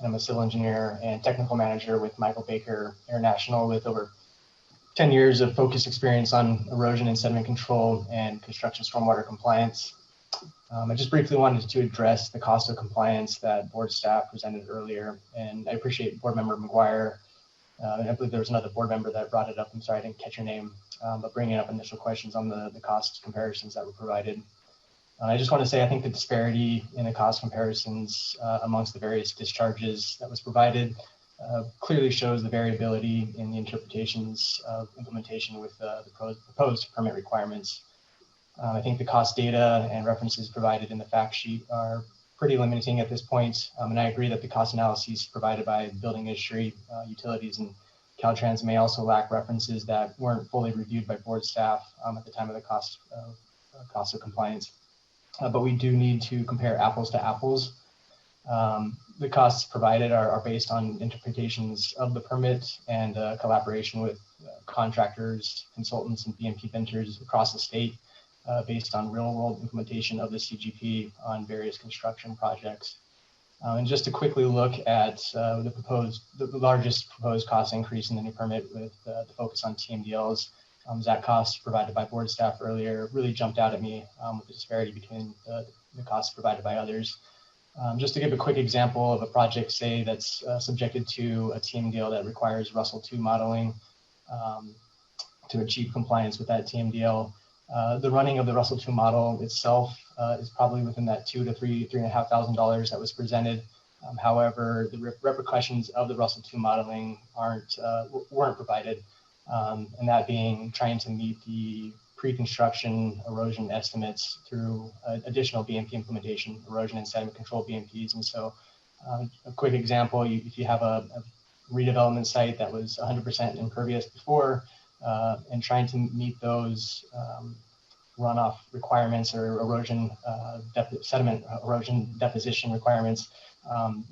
Speaker 14: I'm a civil engineer and technical manager with Michael Baker International with over 10 years of focused experience on erosion and sediment control and construction stormwater compliance. I just briefly wanted to address the cost of compliance that board staff presented earlier, and I appreciate Board Member McGuire. And I believe there was another board member that brought it up. I'm sorry, I didn't catch your name, but bringing up initial questions on the cost comparisons that were provided. I just want to say I think the disparity in the cost comparisons amongst the various discharges that was provided clearly shows the variability in the interpretations of implementation with the proposed permit requirements. I think the cost data and references provided in the fact sheet are pretty limiting at this point, and I agree that the cost analyses provided by building industry, utilities, and Caltrans may also lack references that weren't fully reviewed by board staff at the time of the cost of compliance. But we do need to compare apples to apples. The costs provided are based on interpretations of the permit and collaboration with contractors, consultants, and BMP vendors across the state based on real-world implementation of the CGP on various construction projects. And just to quickly look at the largest proposed cost increase in the new permit with the focus on TMDLs, that cost provided by board staff earlier really jumped out at me with the disparity between the costs provided by others. Just to give a quick example of a project, say, that's subjected to a TMDL that requires Russell II modeling to achieve compliance with that TMDL. The running of the Russell II model itself is probably within that $2,000 to $3,500 that was presented. However, the repercussions of the Russell II modeling weren't provided. And that being trying to meet the pre-construction erosion estimates through additional BMP implementation, erosion and sediment control BMPs. And so a quick example, if you have a redevelopment site that was 100% impervious before and trying to meet those runoff requirements or erosion sediment erosion deposition requirements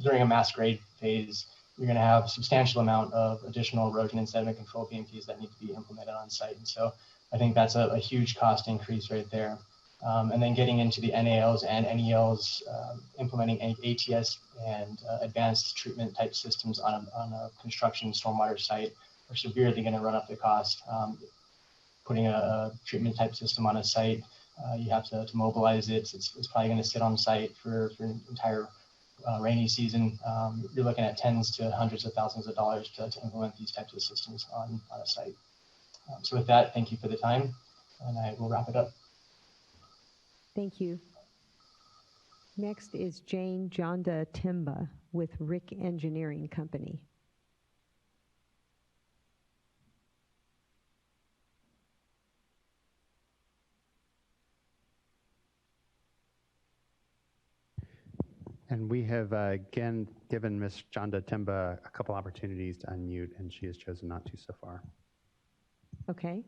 Speaker 14: during a mass grade phase, you're going to have a substantial amount of additional erosion and sediment control BMPs that need to be implemented on site. And so I think that's a huge cost increase right there. And then getting into the NALs and NELs, implementing ATS and advanced treatment type systems on a construction stormwater site severely going to run up the cost. Putting a treatment type system on a site, you have to mobilize it. It's probably going to sit on site for an entire rainy season. You're looking at tens to hundreds of thousands of dollars to implement these types of systems on a site. So with that, thank you for the time, and I will wrap it up.
Speaker 1: Thank you. Next is Jane Jonda Timba with Rick Engineering Company.
Speaker 6: And we have again given Ms. Jonda Timba a couple opportunities to unmute, and she has chosen not to so far.
Speaker 1: Okay.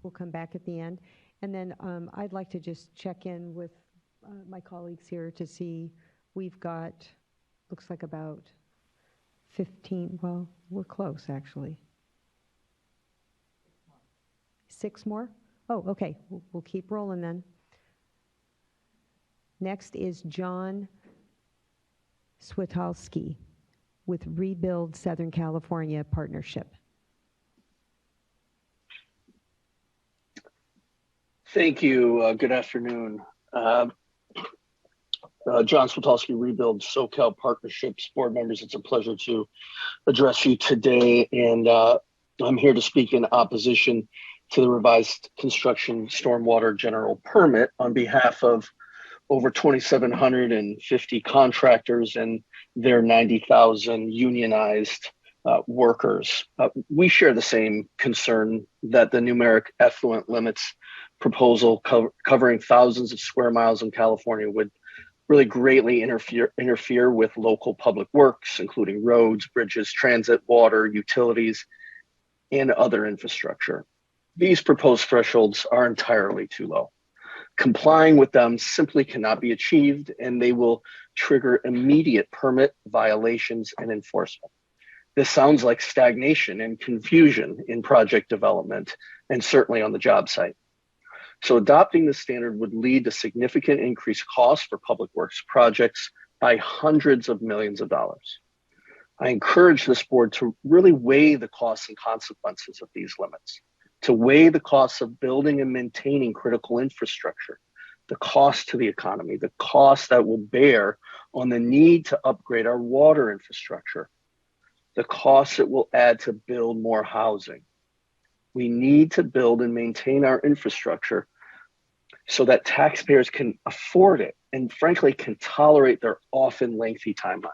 Speaker 1: We'll come back at the end. And then I'd like to just check in with my colleagues here to see, we've got, looks like about 15, well, we're close actually. 6 more? Oh, okay, we'll keep rolling then. Next is John Switalski with Rebuild Southern California Partnership.
Speaker 18: Thank you. Good afternoon. John Switalski, Rebuild SoCal Partnerships board members. It's a pleasure to address you today, and I'm here to speak in opposition to the revised construction stormwater general permit on behalf of over 2,750 contractors and their 90,000 unionized workers. We share the same concern that the numeric effluent limits proposal covering thousands of square miles in California would really greatly interfere with local public works, including roads, bridges, transit, water, utilities, and other infrastructure. These proposed thresholds are entirely too low. Complying with them simply cannot be achieved, and they will trigger immediate permit violations and enforcement. This sounds like stagnation and confusion in project development, and certainly on the job site. So adopting this standard would lead to significant increased costs for public works projects by hundreds of millions of dollars. I encourage this board to really weigh the costs and consequences of these limits, to weigh the costs of building and maintaining critical infrastructure, the cost to the economy, the cost that will bear on the need to upgrade our water infrastructure, the costs it will add to build more housing. We need to build and maintain our infrastructure so that taxpayers can afford it and frankly can tolerate their often lengthy timeline.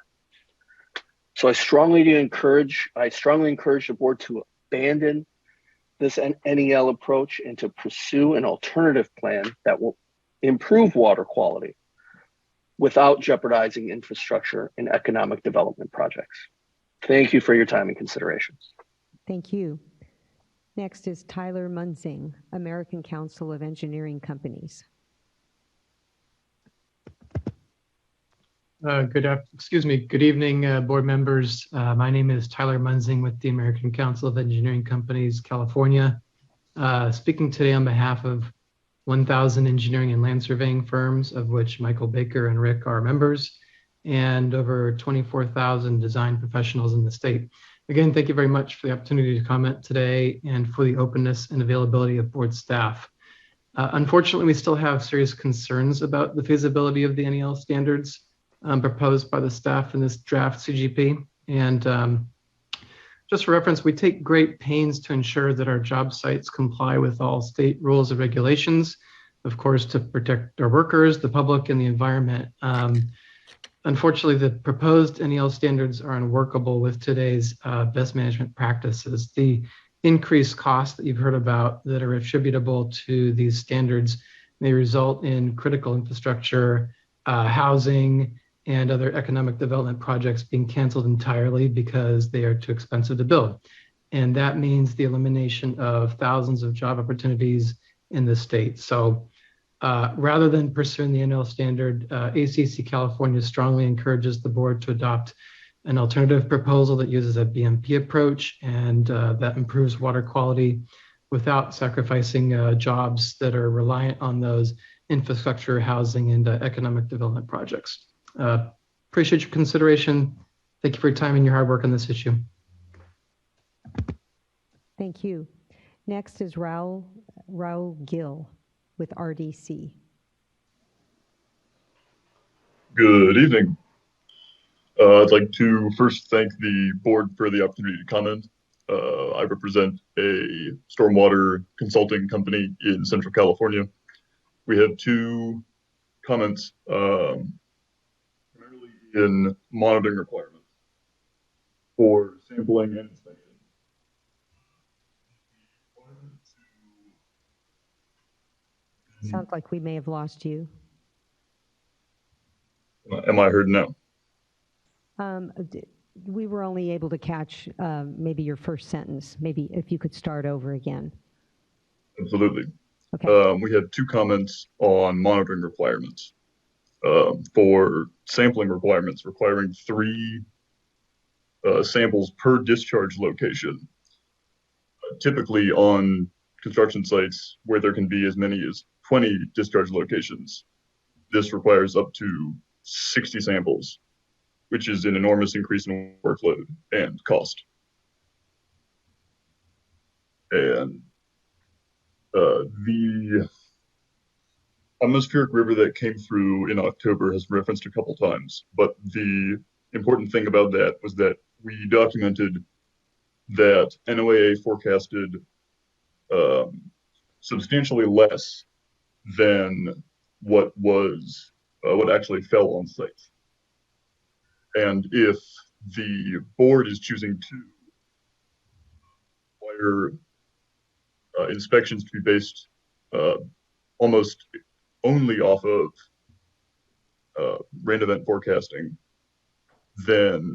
Speaker 18: So I strongly encourage the board to abandon this NEL approach and to pursue an alternative plan that will improve water quality without jeopardizing infrastructure and economic development projects. Thank you for your time and considerations.
Speaker 1: Thank you. Next is Tyler Munzing, American Council of Engineering Companies.
Speaker 20: Good evening, board members. My name is Tyler Munzing with the American Council of Engineering Companies, California. Speaking today on behalf of 1,000 engineering and land surveying firms, of which Michael Baker and Rick are members, and over 24,000 design professionals in the state. Again, thank you very much for the opportunity to comment today and for the openness and availability of board staff. Unfortunately, we still have serious concerns about the feasibility of the NEL standards proposed by the staff in this draft CGP. And just for reference, we take great pains to ensure that our job sites comply with all state rules and regulations, of course, to protect our workers, the public, and the environment. Unfortunately, the proposed NEL standards are unworkable with today's best management practices. The increased costs that you've heard about that are attributable to these standards may result in critical infrastructure, housing, and other economic development projects being canceled entirely because they are too expensive to build. And that means the elimination of thousands of job opportunities in the state. So rather than pursuing the NL standard, ACC California strongly encourages the board to adopt an alternative proposal that uses a BMP approach and that improves water quality without sacrificing jobs that are reliant on those infrastructure, housing, and economic development projects. Appreciate your consideration. Thank you for your time and your hard work on this issue.
Speaker 1: Thank you. Next is Raul Gill with RDC.
Speaker 7: Good evening. I'd like to first thank the board for the opportunity to comment. I represent a stormwater consulting company in Central California. We have two comments, primarily in monitoring requirements for sampling and inspection.
Speaker 1: Sounds like we may have lost you.
Speaker 7: Am I heard now?
Speaker 1: We were only able to catch maybe your first sentence. Maybe if you could start over again.
Speaker 7: Absolutely.
Speaker 1: Okay.
Speaker 7: We had two comments on monitoring requirements. For sampling requirements, requiring 3 samples per discharge location. Typically on construction sites where there can be as many as 20 discharge locations, this requires up to 60 samples, which is an enormous increase in workload and cost. And the atmospheric river that came through in October has been referenced a couple times, but the important thing about that was that we documented that NOAA forecasted substantially less than what actually fell on site. And if the board is choosing to require inspections to be based almost only off of rain event forecasting, then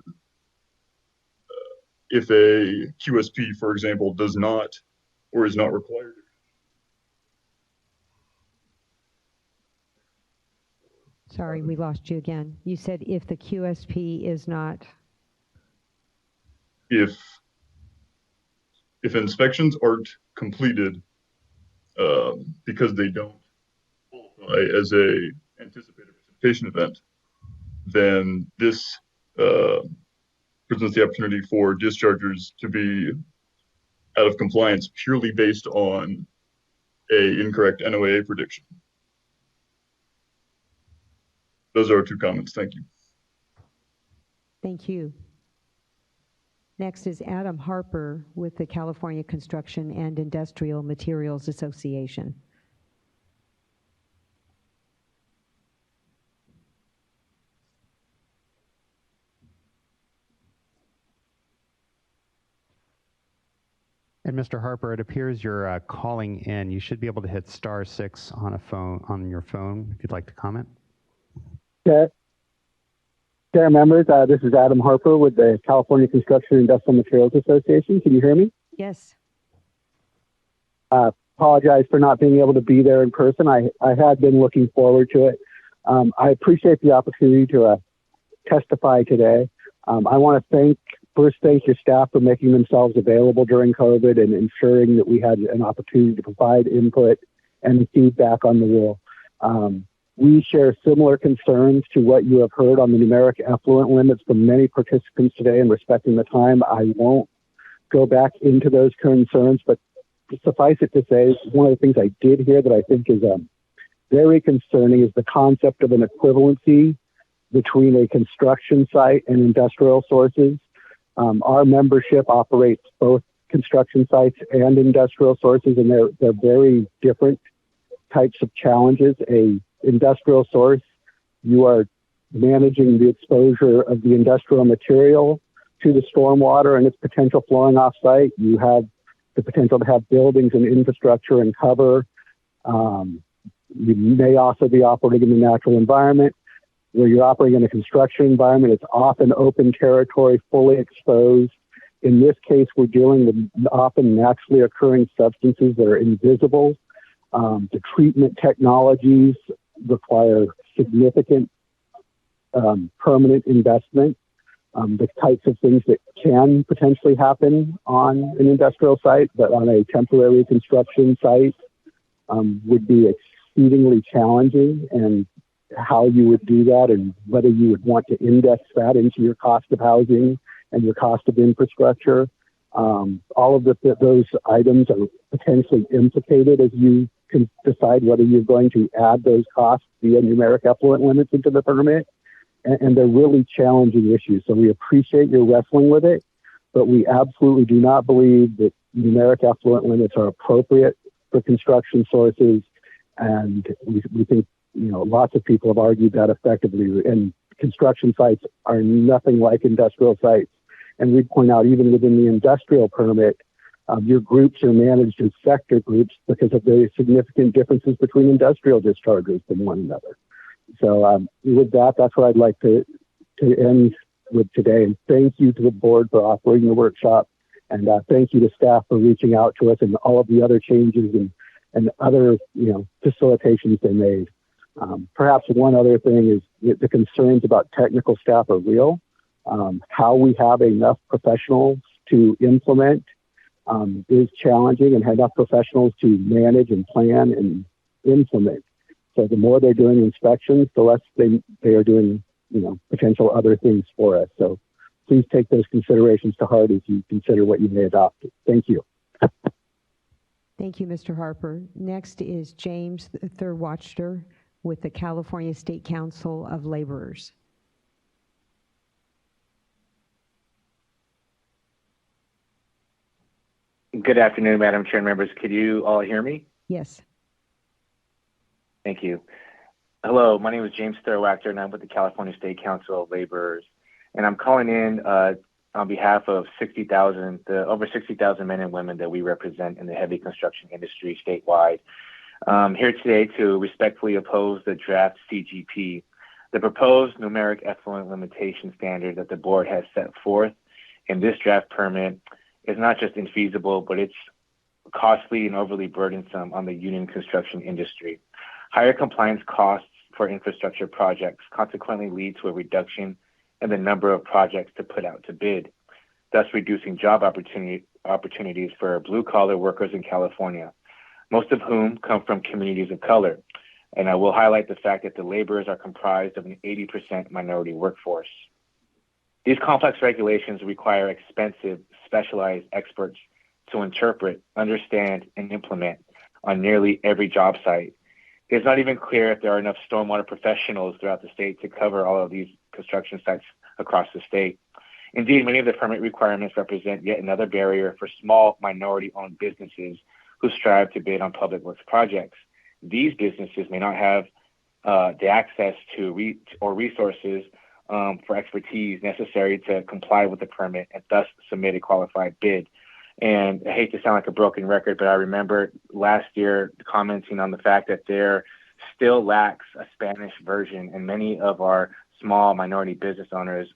Speaker 7: if a QSP, for example, does not or is not required.
Speaker 1: Sorry, we lost you again. You said if the QSP is not.
Speaker 7: If inspections aren't completed because they don't qualify as a anticipated precipitation event, then this presents the opportunity for dischargers to be out of compliance purely based on a incorrect NOAA prediction. Those are our two comments. Thank you.
Speaker 1: Thank you. Next is Adam Harper with the California Construction and Industrial Materials Association.
Speaker 6: And Mr. Harper, it appears you're calling in. You should be able to hit *6 on your phone if you'd like to comment.
Speaker 9: Chair members, this is Adam Harper with the California Construction and Industrial Materials Association. Can you hear me?
Speaker 1: Yes.
Speaker 9: Apologize for not being able to be there in person. I had been looking forward to it. I appreciate the opportunity to testify today. I want to first thank your staff for making themselves available during COVID and ensuring that we had an opportunity to provide input and feedback on the rule. We share similar concerns to what you have heard on the numeric effluent limits from many participants today, and respecting the time, I won't go back into those concerns, but suffice it to say, one of the things I did hear that I think is very concerning is the concept of an equivalency between a construction site and industrial sources. Our membership operates both construction sites and industrial sources, and they're very different types of challenges. A industrial source, you are managing the exposure of the industrial material to the stormwater and its potential flowing off site. You have the potential to have buildings and infrastructure and cover. You may also be operating in the natural environment. Where you're operating in a construction environment, it's often open territory, fully exposed. In this case, we're dealing with often naturally occurring substances that are invisible. The treatment technologies require significant permanent investment. The types of things that can potentially happen on an industrial site, but on a temporary construction site would be exceedingly challenging, and how you would do that and whether you would want to index that into your cost of housing and your cost of infrastructure All of those items are potentially implicated as you can decide whether you're going to add those costs via numeric effluent limits into the permit. And they're really challenging issues. So we appreciate your wrestling with it, but we absolutely do not believe that numeric effluent limits are appropriate for construction sources. And we think, lots of people have argued that effectively. And construction sites are nothing like industrial sites. And we point out, even within the industrial permit, your groups are managed as sector groups because of the significant differences between industrial discharges than one another. So with that, that's what I'd like to end with today. And thank you to the board for operating the workshop. And thank you to staff for reaching out to us and all of the other changes and other, facilitations they made. Perhaps one other thing is the concerns about technical staff are real. How we have enough professionals to implement is challenging, and have enough professionals to manage and plan and implement. So the more they're doing inspections, the less they are doing, potential other things for us. So please take those considerations to heart as you consider what you may adopt. Thank you.
Speaker 1: Thank you, Mr. Harper. Next is James Thurwachter with the California State Council of Laborers.
Speaker 3: Good afternoon, Madam Chair and members. Could you all hear me?
Speaker 1: Yes.
Speaker 3: Thank you. Hello, my name is James Thurwachter, and I'm with the California State Council of Laborers. And I'm calling in on behalf of over 60,000 men and women that we represent in the heavy construction industry statewide. Here today to respectfully oppose the draft CGP, the proposed numeric effluent limitation standard that the board has set forth in this draft permit is not just infeasible, but it's costly and overly burdensome on the union construction industry. Higher compliance costs for infrastructure projects consequently lead to a reduction in the number of projects to put out to bid, thus reducing job opportunities for blue-collar workers in California, most of whom come from communities of color. And I will highlight the fact that the laborers are comprised of an 80% minority workforce. These complex regulations require expensive, specialized experts to interpret, understand, and implement on nearly every job site. It's not even clear if there are enough stormwater professionals throughout the state to cover all of these construction sites across the state. Indeed, many of the permit requirements represent yet another barrier for small minority-owned businesses who strive to bid on public works projects. These businesses may not have the access to or resources for expertise necessary to comply with the permit and thus submit a qualified bid. And I hate to sound like a broken record, but I remember last year commenting on the fact that there still lacks a Spanish version, and many of our small minority business owners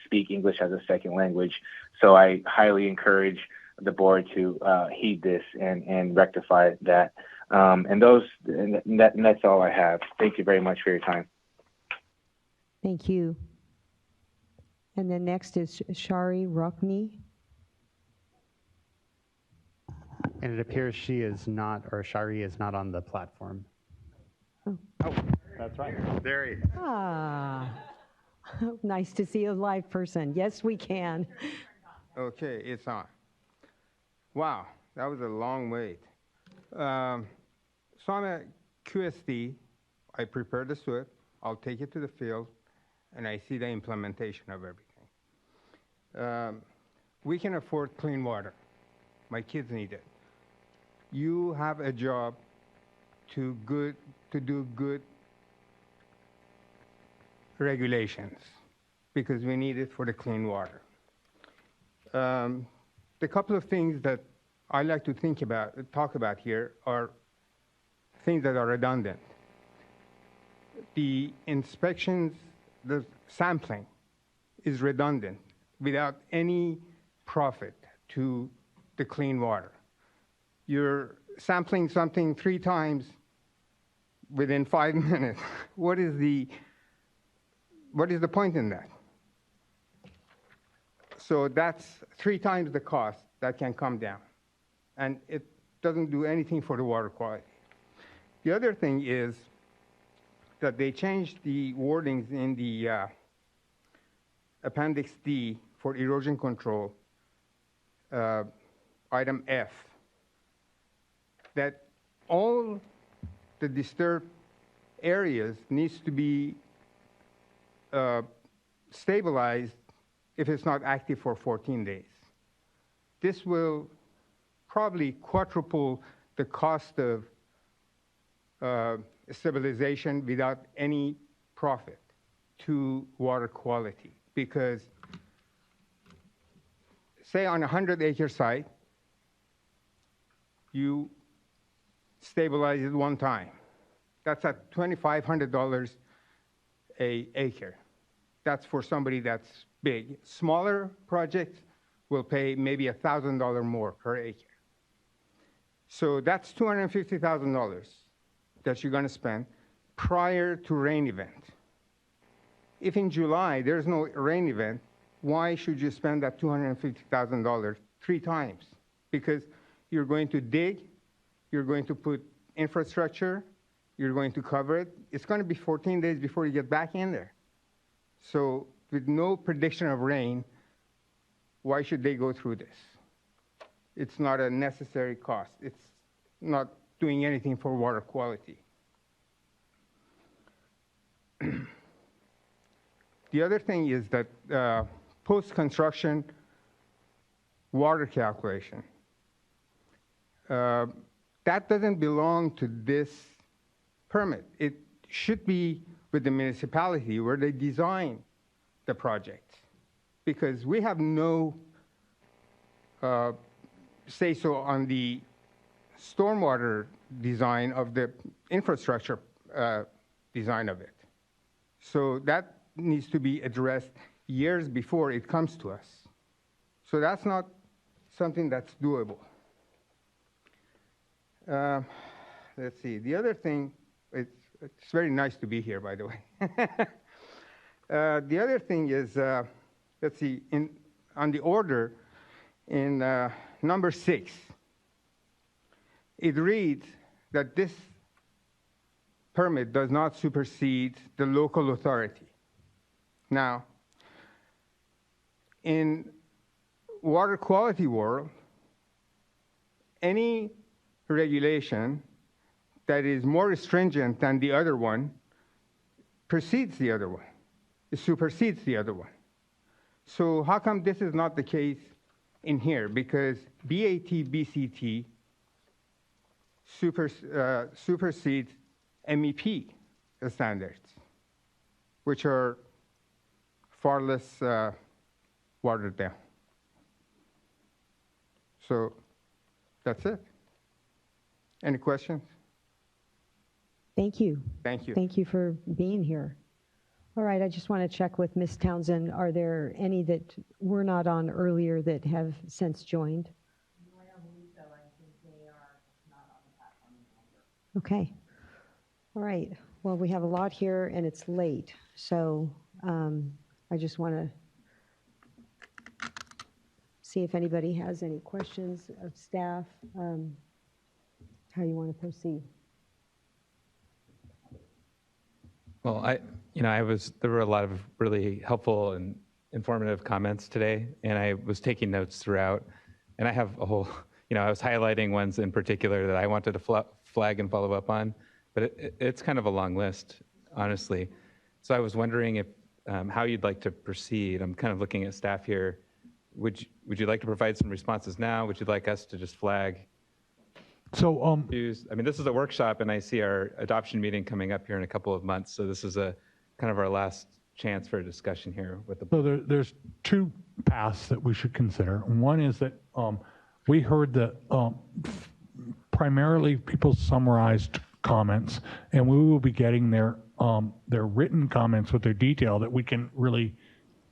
Speaker 3: speak English as a second language. So I highly encourage the board to heed this and rectify that. And that's all I have. Thank you very much for your time.
Speaker 1: Thank you. And then next is Shari Rockney.
Speaker 6: And it appears Shari is not on the platform.
Speaker 1: Oh,
Speaker 6: that's right. There he is.
Speaker 1: Nice to see a live person. Yes, we can.
Speaker 10: Okay, it's on. Wow, that was a long wait. So I'm at QSD. I prepare the SWIP. I'll take it to the field, and I see the implementation of everything. We can afford clean water. My kids need it. You have a job to do good regulations, because we need it for the clean water. The couple of things that I like to talk about here are things that are redundant. The inspections, the sampling is redundant without any profit to the clean water. You're sampling something 3 times within 5 minutes. What is the point in that? So that's 3 times the cost that can come down. And it doesn't do anything for the water quality. The other thing is that they changed the wordings in the Appendix D for erosion control item F, that all the disturbed areas needs to be stabilized if it's not active for 14 days. This will probably quadruple the cost of stabilization without any profit to water quality. Because say on a 100-acre site, you stabilize it one time. That's at $2,500 an acre. That's for somebody that's big. Smaller projects will pay maybe $1,000 more per acre. So that's $250,000 that you're going to spend prior to rain event. If in July there's no rain event, why should you spend that $250,000 three times? Because you're going to dig, you're going to put infrastructure, you're going to cover it. It's going to be 14 days before you get back in there. So with no prediction of rain, why should they go through this? It's not a necessary cost. It's not doing anything for water quality. The other thing is that post-construction water calculation, that doesn't belong to this permit. It should be with the municipality where they design the project, because we have no say-so on the stormwater design of the infrastructure design of it. So that needs to be addressed years before it comes to us. So that's not something that's doable. Let's see, the other thing, it's very nice to be here, by the way. The other thing is, let's see, on the order in number 6, it reads that this permit does not supersede the local authority. Now, in water quality world, any regulation that is more stringent than the other one precedes the other one. It supersedes the other one. So how come this is not the case in here? Because BAT, BCT supersedes MEP standards, which are far less watered down. So that's it. Any questions?
Speaker 1: Thank you.
Speaker 10: Thank you.
Speaker 1: Thank you for being here. All right, I just want to check with Ms. Townsend. Are there any that were not on earlier that have since joined?
Speaker 5: I don't believe so. I think they are not on the platform longer.
Speaker 1: Okay. All right. Well, we have a lot here and it's late. So I just want to see if anybody has any questions of staff, how you want to proceed.
Speaker 11: Well, there were a lot of really helpful and informative comments today, and I was taking notes throughout, and I have a whole, I was highlighting ones in particular that I wanted to flag and follow up on, but it's kind of a long list, honestly. So I was wondering if how you'd like to proceed. I'm kind of looking at staff here. Would you like to provide some responses now? Would you like us to just flag?
Speaker 16: So,
Speaker 11: I mean, this is a workshop, and I see our adoption meeting coming up here in a couple of months. So this is a kind of our last chance for a discussion here with the.
Speaker 16: So there's two paths that we should consider. One is that we heard that primarily people summarized comments, and we will be getting their written comments with their detail that we can really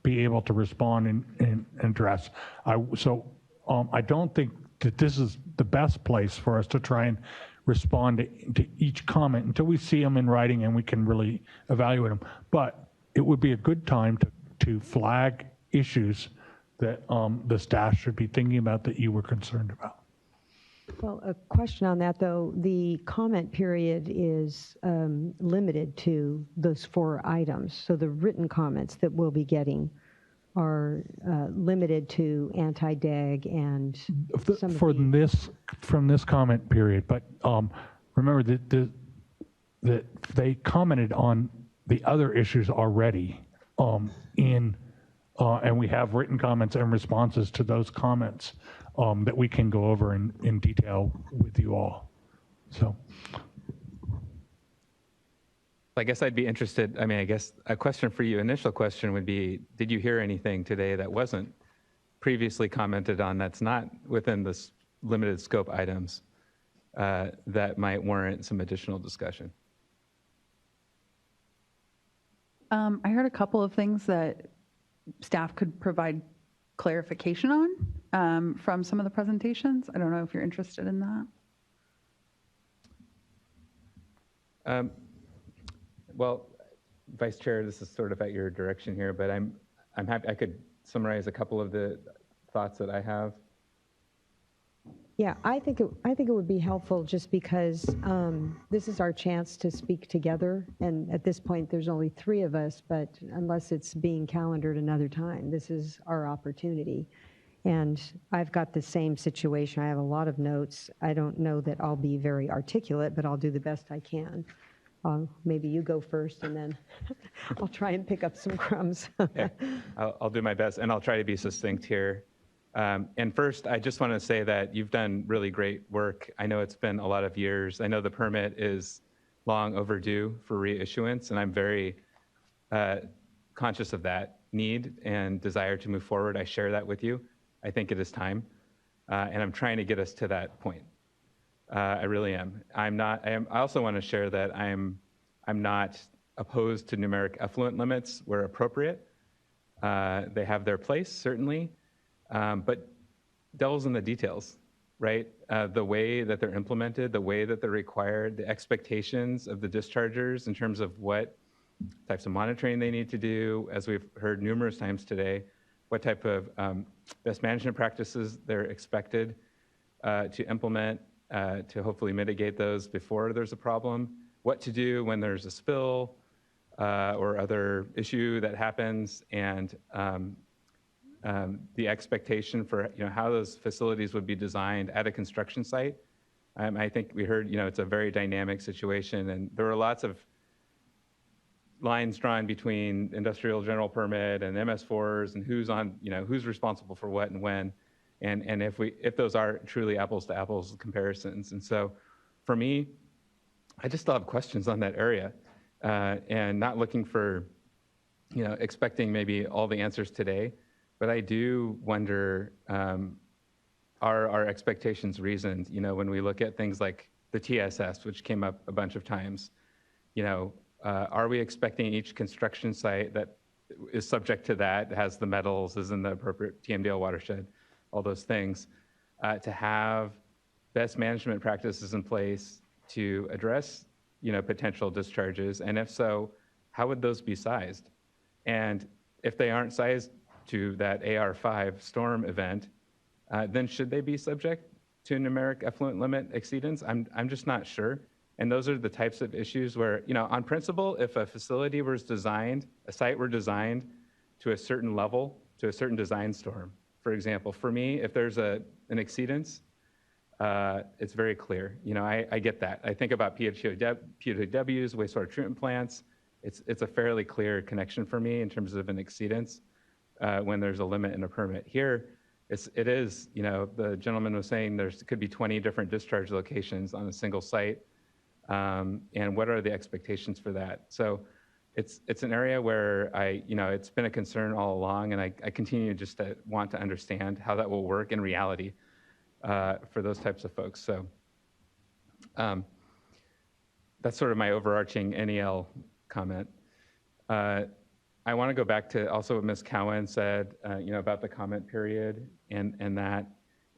Speaker 16: be able to respond and address. I don't think that this is the best place for us to try and respond to each comment until we see them in writing and we can really evaluate them. But it would be a good time to flag issues that the staff should be thinking about that you were concerned about.
Speaker 1: Well, a question on that, though. The comment period is limited to those 4 items. So the written comments that we'll be getting are limited to anti-deg and some
Speaker 16: For
Speaker 1: of the,
Speaker 16: this, from this comment period, but remember that they commented on the other issues already and we have written comments and responses to those comments that we can go over in detail with you all. So.
Speaker 11: I guess I'd be interested, I mean, I guess a question for you, initial question would be, did you hear anything today that wasn't previously commented on that's not within the limited scope items that might warrant some additional discussion?
Speaker 4: I heard a couple of things that staff could provide clarification on from some of the presentations. I don't know if you're interested in that.
Speaker 11: Well, Vice Chair, this is sort of at your direction here, but I'm happy I could summarize a couple of the thoughts that I have.
Speaker 1: yeah, I think it would be helpful just because this is our chance to speak together. And at this point, there's only 3 of us, but unless it's being calendared another time, this is our opportunity. And I've got the same situation. I have a lot of notes. I don't know that I'll be very articulate, but I'll do the best I can. Maybe you go first, and then I'll try and pick up some crumbs.
Speaker 11: Yeah, I'll do my best, and I'll try to be succinct here. And first, I just want to say that you've done really great work. I know it's been a lot of years. I know the permit is long overdue for reissuance, and I'm very conscious of that need and desire to move forward. I share that with you. I think it is time, and I'm trying to get us to that point. I really am. I also want to share that I'm not opposed to numeric effluent limits where appropriate. They have their place, certainly, but devil's in the details, right? The way that they're implemented, the way that they're required, the expectations of the dischargers in terms of what types of monitoring they need to do, as we've heard numerous times today, what type of best management practices they're expected to implement to hopefully mitigate those before there's a problem, what to do when there's a spill or other issue that happens, and the expectation for how those facilities would be designed at a construction site. I think we heard it's a very dynamic situation, and there were lots of lines drawn between industrial general permit and MS4s and who's responsible for what and when, and if those are truly apples to apples comparisons. And so for me, I just still have questions on that area, and not looking for expecting maybe all the answers today, but I do wonder, are our expectations reasoned? When we look at things like the TSS, which came up a bunch of times, are we expecting each construction site that is subject to that, has the metals, is in the appropriate TMDL watershed, all those things, to have best management practices in place to address, potential discharges? And if so, how would those be sized? And if they aren't sized to that AR5 storm event, then should they be subject to numeric effluent limit exceedance? I'm just not sure. And those are the types of issues where, on principle, if a facility was designed, a site were designed to a certain level, to a certain design storm, for example, for me, if there's an exceedance, it's very clear. I get that. I think about POWs, wastewater treatment plants. It's a fairly clear connection for me in terms of an exceedance when there's a limit in a permit. Here, it is, the gentleman was saying could be 20 different discharge locations on a single site. And what are the expectations for that? So it's an area where it's been a concern all along, and I continue just to want to understand how that will work in reality for those types of folks. So that's sort of my overarching NEL comment. I want to go back to also what Ms. Cowan said, about the comment period and that.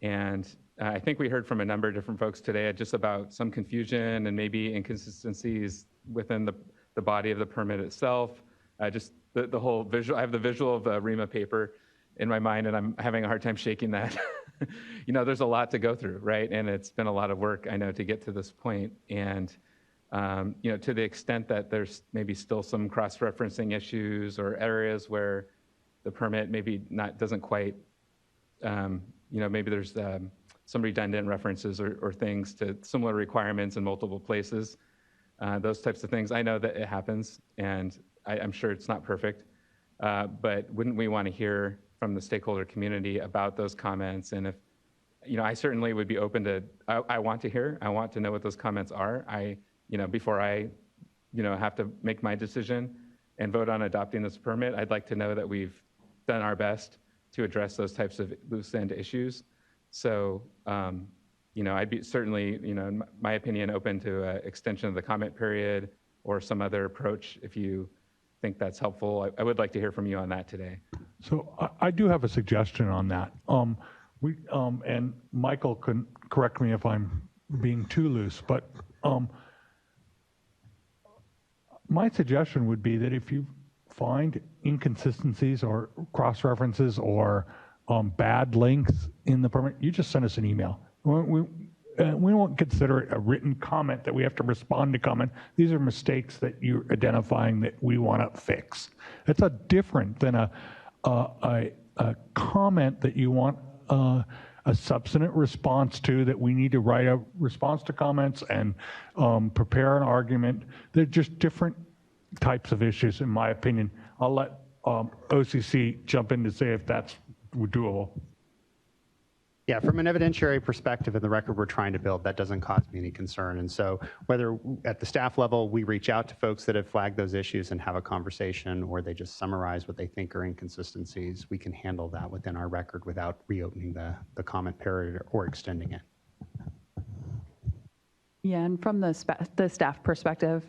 Speaker 11: And I think we heard from a number of different folks today just about some confusion and maybe inconsistencies within the body of the permit itself. Just the whole visual, I have the visual of the REMA paper in my mind, and I'm having a hard time shaking that. There's a lot to go through, right? And it's been a lot of work, I know, to get to this point. And, to the extent that there's maybe still some cross-referencing issues or areas where the permit maybe doesn't quite, maybe there's some redundant references or things to similar requirements in multiple places. Those types of things. I know that it happens, and I'm sure it's not perfect, but wouldn't we want to hear from the stakeholder community about those comments? And if, I certainly would be open to, I want to know what those comments are. Before I, have to make my decision and vote on adopting this permit, I'd like to know that we've done our best to address those types of loose end issues. So, I'd be certainly, in my opinion, open to an extension of the comment period or some other approach if you think that's helpful. I would like to hear from you on that today.
Speaker 16: So I do have a suggestion on that. And Michael can correct me if I'm being too loose, but my suggestion would be that if you find inconsistencies or cross-references or bad links in the permit, you just send us an email. We won't consider it a written comment that we have to respond to comment. These are mistakes that you're identifying that we want to fix. It's different than a comment that you want a substantive response to, that we need to write a response to comments and prepare an argument. They're just different types of issues, in my opinion. I'll let OCC jump in to say if that's doable.
Speaker 6: Yeah, from an evidentiary perspective and the record we're trying to build, that doesn't cause me any concern. And so whether at the staff level, we reach out to folks that have flagged those issues and have a conversation, or they just summarize what they think are inconsistencies, we can handle that within our record without reopening the comment period or extending it.
Speaker 4: Yeah, and from the staff perspective,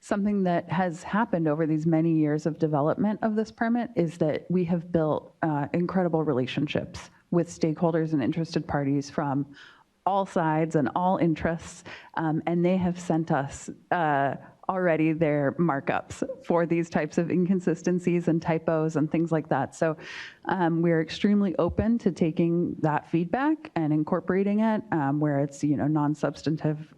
Speaker 4: something that has happened over these many years of development of this permit is that we have built incredible relationships with stakeholders and interested parties from all sides and all interests, and they have sent us already their markups for these types of inconsistencies and typos and things like that. So we're extremely open to taking that feedback and incorporating it where it's non-substantive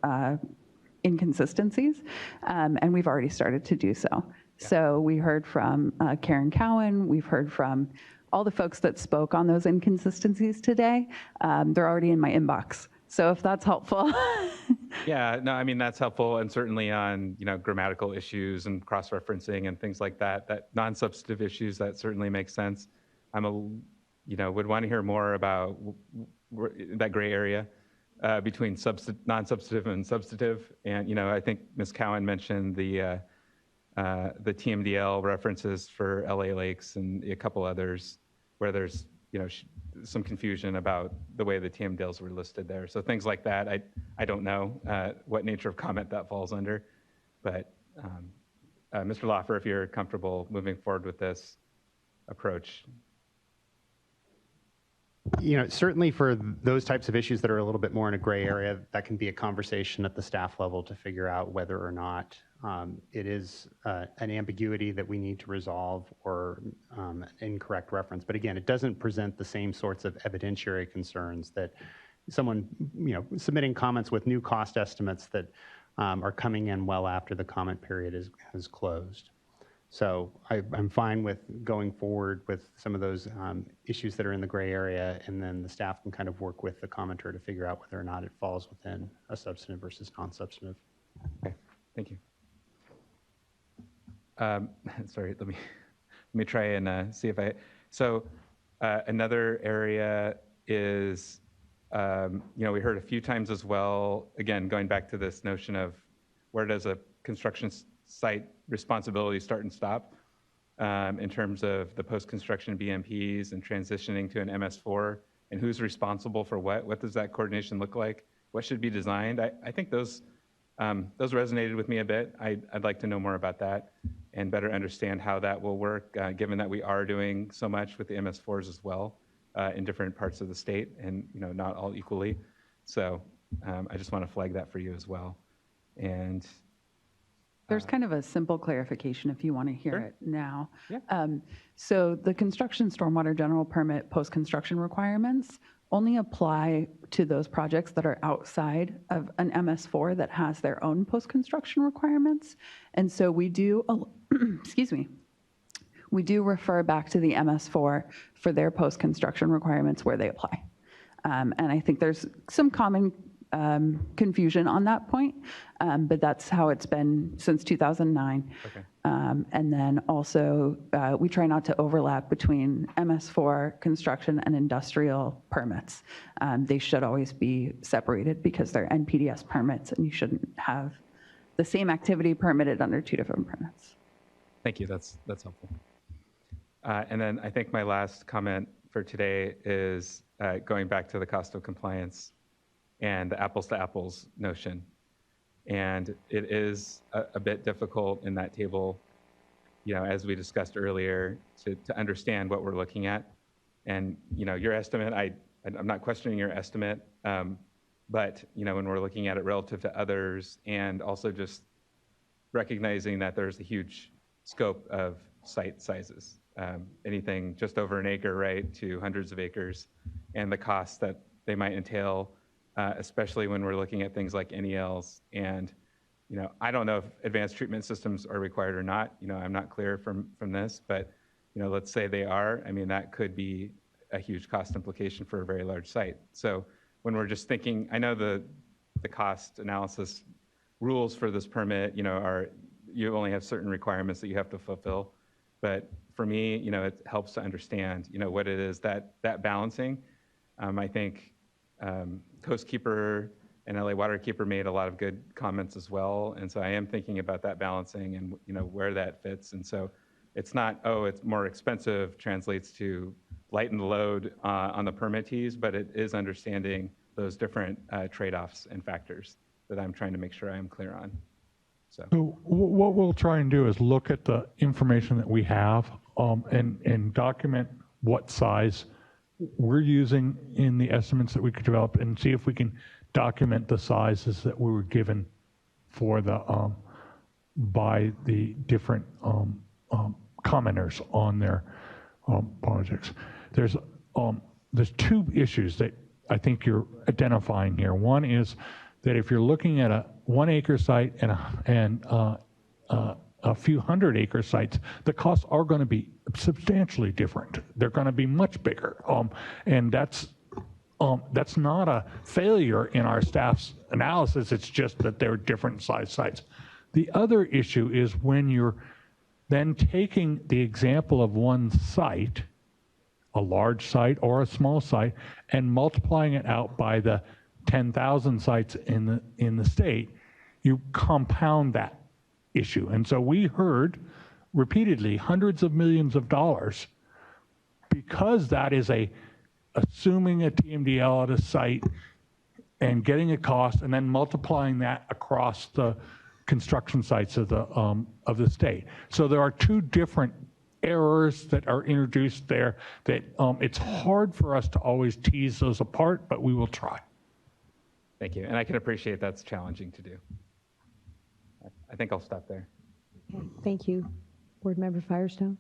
Speaker 4: inconsistencies, and we've already started to do so. Yeah. So we heard from Karen Cowan, we've heard from all the folks that spoke on those inconsistencies today. They're already in my inbox. So if that's helpful.
Speaker 11: Yeah, no, I mean, that's helpful. And certainly on, grammatical issues and cross-referencing and things like that non-substantive issues, that certainly makes sense. Would want to hear more about that gray area between non-substantive and substantive. And, I think Ms. Cowan mentioned the TMDL references for LA Lakes and a couple others where there's, some confusion about the way the TMDLs were listed there. So things like that, I don't know what nature of comment that falls under. But Mr. Loffer, if you're comfortable moving forward with this approach.
Speaker 6: Certainly for those types of issues that are a little bit more in a gray area, that can be a conversation at the staff level to figure out whether or not it is an ambiguity that we need to resolve or an incorrect reference. But again, it doesn't present the same sorts of evidentiary concerns that someone, submitting comments with new cost estimates that are coming in well after the comment period is closed. So I'm fine with going forward with some of those issues that are in the gray area, and then the staff can kind of work with the commenter to figure out whether or not it falls within a substantive versus non-substantive.
Speaker 11: Okay, thank you. Sorry, let me try and see if so another area is, we heard a few times as well, again, going back to this notion of where does a construction site responsibility start and stop in terms of the post-construction BMPs and transitioning to an MS4, and who's responsible for what does that coordination look like? What should be designed? I think those resonated with me a bit. I'd like to know more about that and better understand how that will work, given that we are doing so much with the MS4s as well in different parts of the state and not all equally. So I just want to flag that for you as well. And
Speaker 4: there's kind of a simple clarification if you want to hear
Speaker 11: Sure.
Speaker 4: it now.
Speaker 11: Yeah.
Speaker 4: So the construction stormwater general permit post-construction requirements only apply to those projects that are outside of an MS4 that has their own post-construction requirements. And so we do, excuse me, we do refer back to the MS4 for their post-construction requirements where they apply. And I think there's some common confusion on that point, but that's how it's been since 2009.
Speaker 11: Okay.
Speaker 4: And then also, we try not to overlap between MS4 construction and industrial permits. They should always be separated because they're NPDES permits, and you shouldn't have the same activity permitted under two different permits.
Speaker 11: Thank you. That's helpful. And then I think my last comment for today is going back to the cost of compliance and the apples to apples notion. And it is a bit difficult in that table, as we discussed earlier, to understand what we're looking at. And, your estimate, I'm not questioning your estimate, but, when we're looking at it relative to others and also just recognizing that there's a huge scope of site sizes, anything just over an acre, right, to hundreds of acres, and the costs that they might entail, especially when we're looking at things like NELs. And, I don't know if advanced treatment systems are required or not. I'm not clear from this, but, let's say they are. I mean, that could be a huge cost implication for a very large site. So when we're just thinking, I know the cost analysis rules for this permit, are you only have certain requirements that you have to fulfill. But for me, it helps to understand, what it is that balancing. I think Coastkeeper and LA Waterkeeper made a lot of good comments as well. And so I am thinking about that balancing and, where that fits. And so it's not, it's more expensive translates to lighten the load on the permittees, but it is understanding those different trade-offs and factors that I'm trying to make sure I am clear on. So
Speaker 16: what we'll try and do is look at the information that we have and document what size we're using in the estimates that we could develop, and see if we can document the sizes that we were given for the by the different commenters on their projects. There's two issues that I think you're identifying here. One is that if you're looking at a 1 acre site and a few hundred acre sites, the costs are going to be substantially different. They're going to be much bigger, and that's not a failure in our staff's analysis. It's just that they're different size sites. The other issue is when you're then taking the example of one site, a large site or a small site, and multiplying it out by the 10,000 sites in the state, you compound that issue. And so we heard repeatedly hundreds of millions of dollars, because that is assuming a TMDL at a site and getting a cost and then multiplying that across the construction sites of the state. So there are two different errors that are introduced there that it's hard for us to always tease those apart, but we will try.
Speaker 11: Thank you. And I can appreciate that's challenging to do. I think I'll stop there.
Speaker 1: Okay, thank you. Board Member Firestone.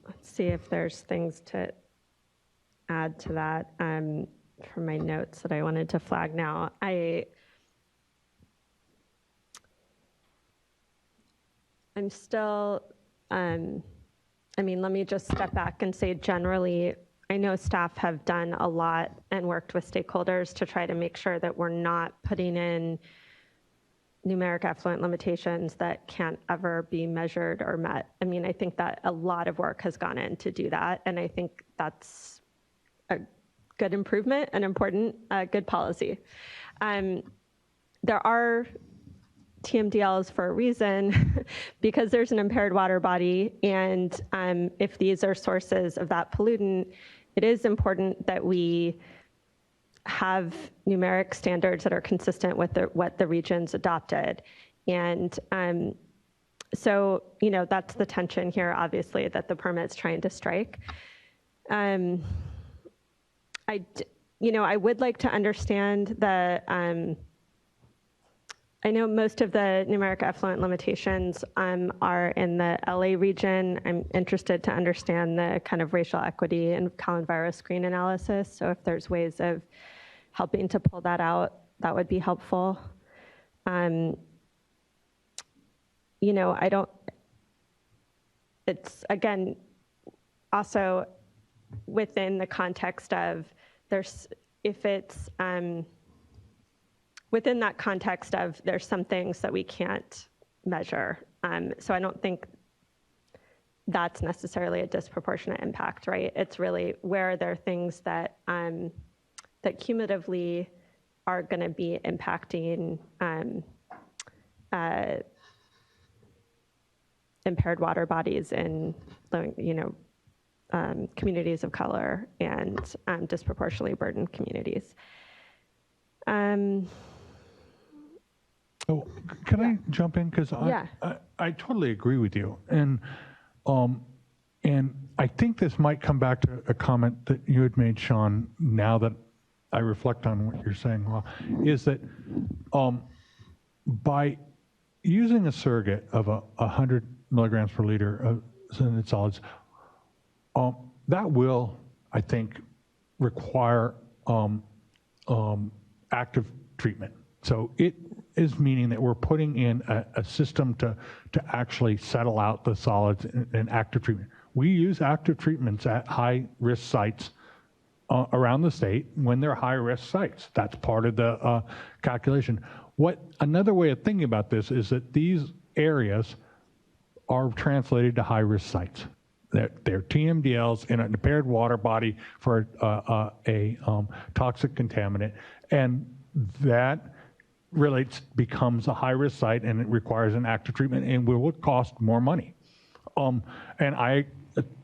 Speaker 17: Let's see if there's things to add to that from my notes that I wanted to flag now. I'm still, let me just step back and say generally, I know staff have done a lot and worked with stakeholders to try to make sure that we're not putting in numeric effluent limitations that can't ever be measured or met. I think that a lot of work has gone in to do that, and I think that's a good improvement and important, good policy. There are TMDLs for a reason because there's an impaired water body, and if these are sources of that pollutant, it is important that we have numeric standards that are consistent with what the region's adopted. And so, that's the tension here, obviously, that the permit's trying to strike. I would like to understand I know most of the numeric effluent limitations are in the LA region. I'm interested to understand the kind of racial equity and Collin virus screen analysis. So if there's ways of helping to pull that out, that would be helpful. You know, I don't, it's again, also within the context of there's, if it's within that context of there's some things that we can't measure. So I don't think that's necessarily a disproportionate impact, right? It's really where there are things that that cumulatively are going to be impacting impaired water bodies in, you know, communities of color and disproportionately burdened communities.
Speaker 16: So can I jump in? Because I totally agree with you. And I think this might come back to a comment that you had made, Sean, now that I reflect on what you're saying, well, is that by using a surrogate of 100 milligrams per liter of synthetic solids, that will, I think, require active treatment. So it is meaning that we're putting in a system to actually settle out the solids in active treatment. We use active treatments at high-risk sites around the state when they're high-risk sites. That's part of the calculation. Another way of thinking about this is that these areas are translated to high-risk sites. They're TMDLs in an impaired water body for a toxic contaminant, and that becomes a high-risk site, and it requires an active treatment, and will cost more money. And I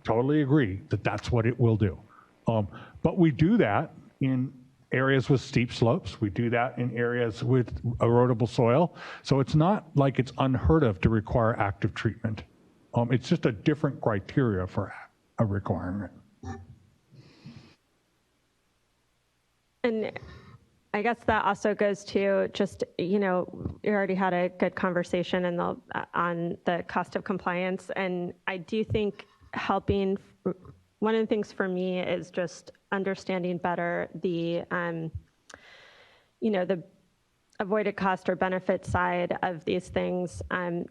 Speaker 16: totally agree that that's what it will do. But we do that in areas with steep slopes. We do that in areas with erodible soil. So it's not like it's unheard of to require active treatment. It's just a different criteria for a requirement.
Speaker 17: And I guess that also goes to just, you know, we already had a good conversation on the cost of compliance. And I do think helping, one of the things for me is just understanding better the, you know, the avoided cost or benefit side of these things,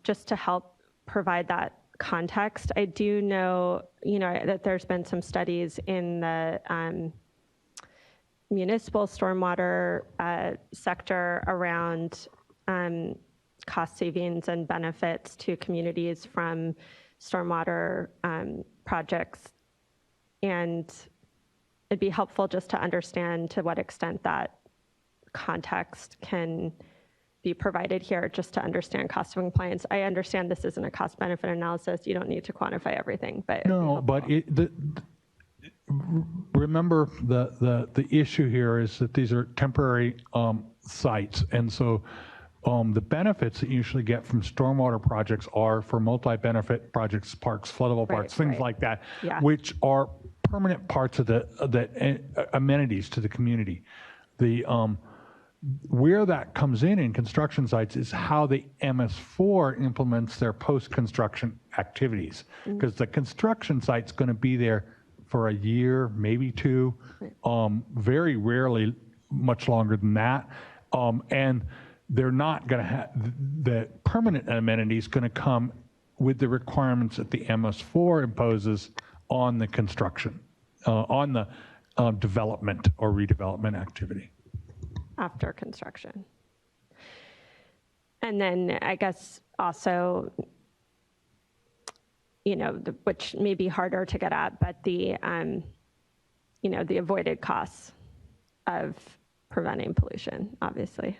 Speaker 17: just to help provide that context. I do know, you know, that there's been some studies in the municipal stormwater sector around cost savings and benefits to communities from stormwater projects. And it'd be helpful just to understand to what extent that context can be provided here, just to understand cost of compliance. I understand this isn't a cost benefit analysis. You don't need to quantify everything, but
Speaker 16: no, but remember the issue here is that these are temporary sites, and so the benefits that you usually get from stormwater projects are for multi-benefit projects, parks, floodable parks, things like that, which are permanent parts of the amenities to the community. Where that comes in construction sites is how the MS4 implements their post-construction activities, because the construction site's going to be there for a year, maybe two, very rarely much longer than that. And they're not going to have, the permanent amenities going to come with the requirements that the MS4 imposes on the construction, on the development or redevelopment activity.
Speaker 17: After construction. And then I guess also, you know, which may be harder to get at, but the, you know, the avoided costs of preventing pollution, obviously.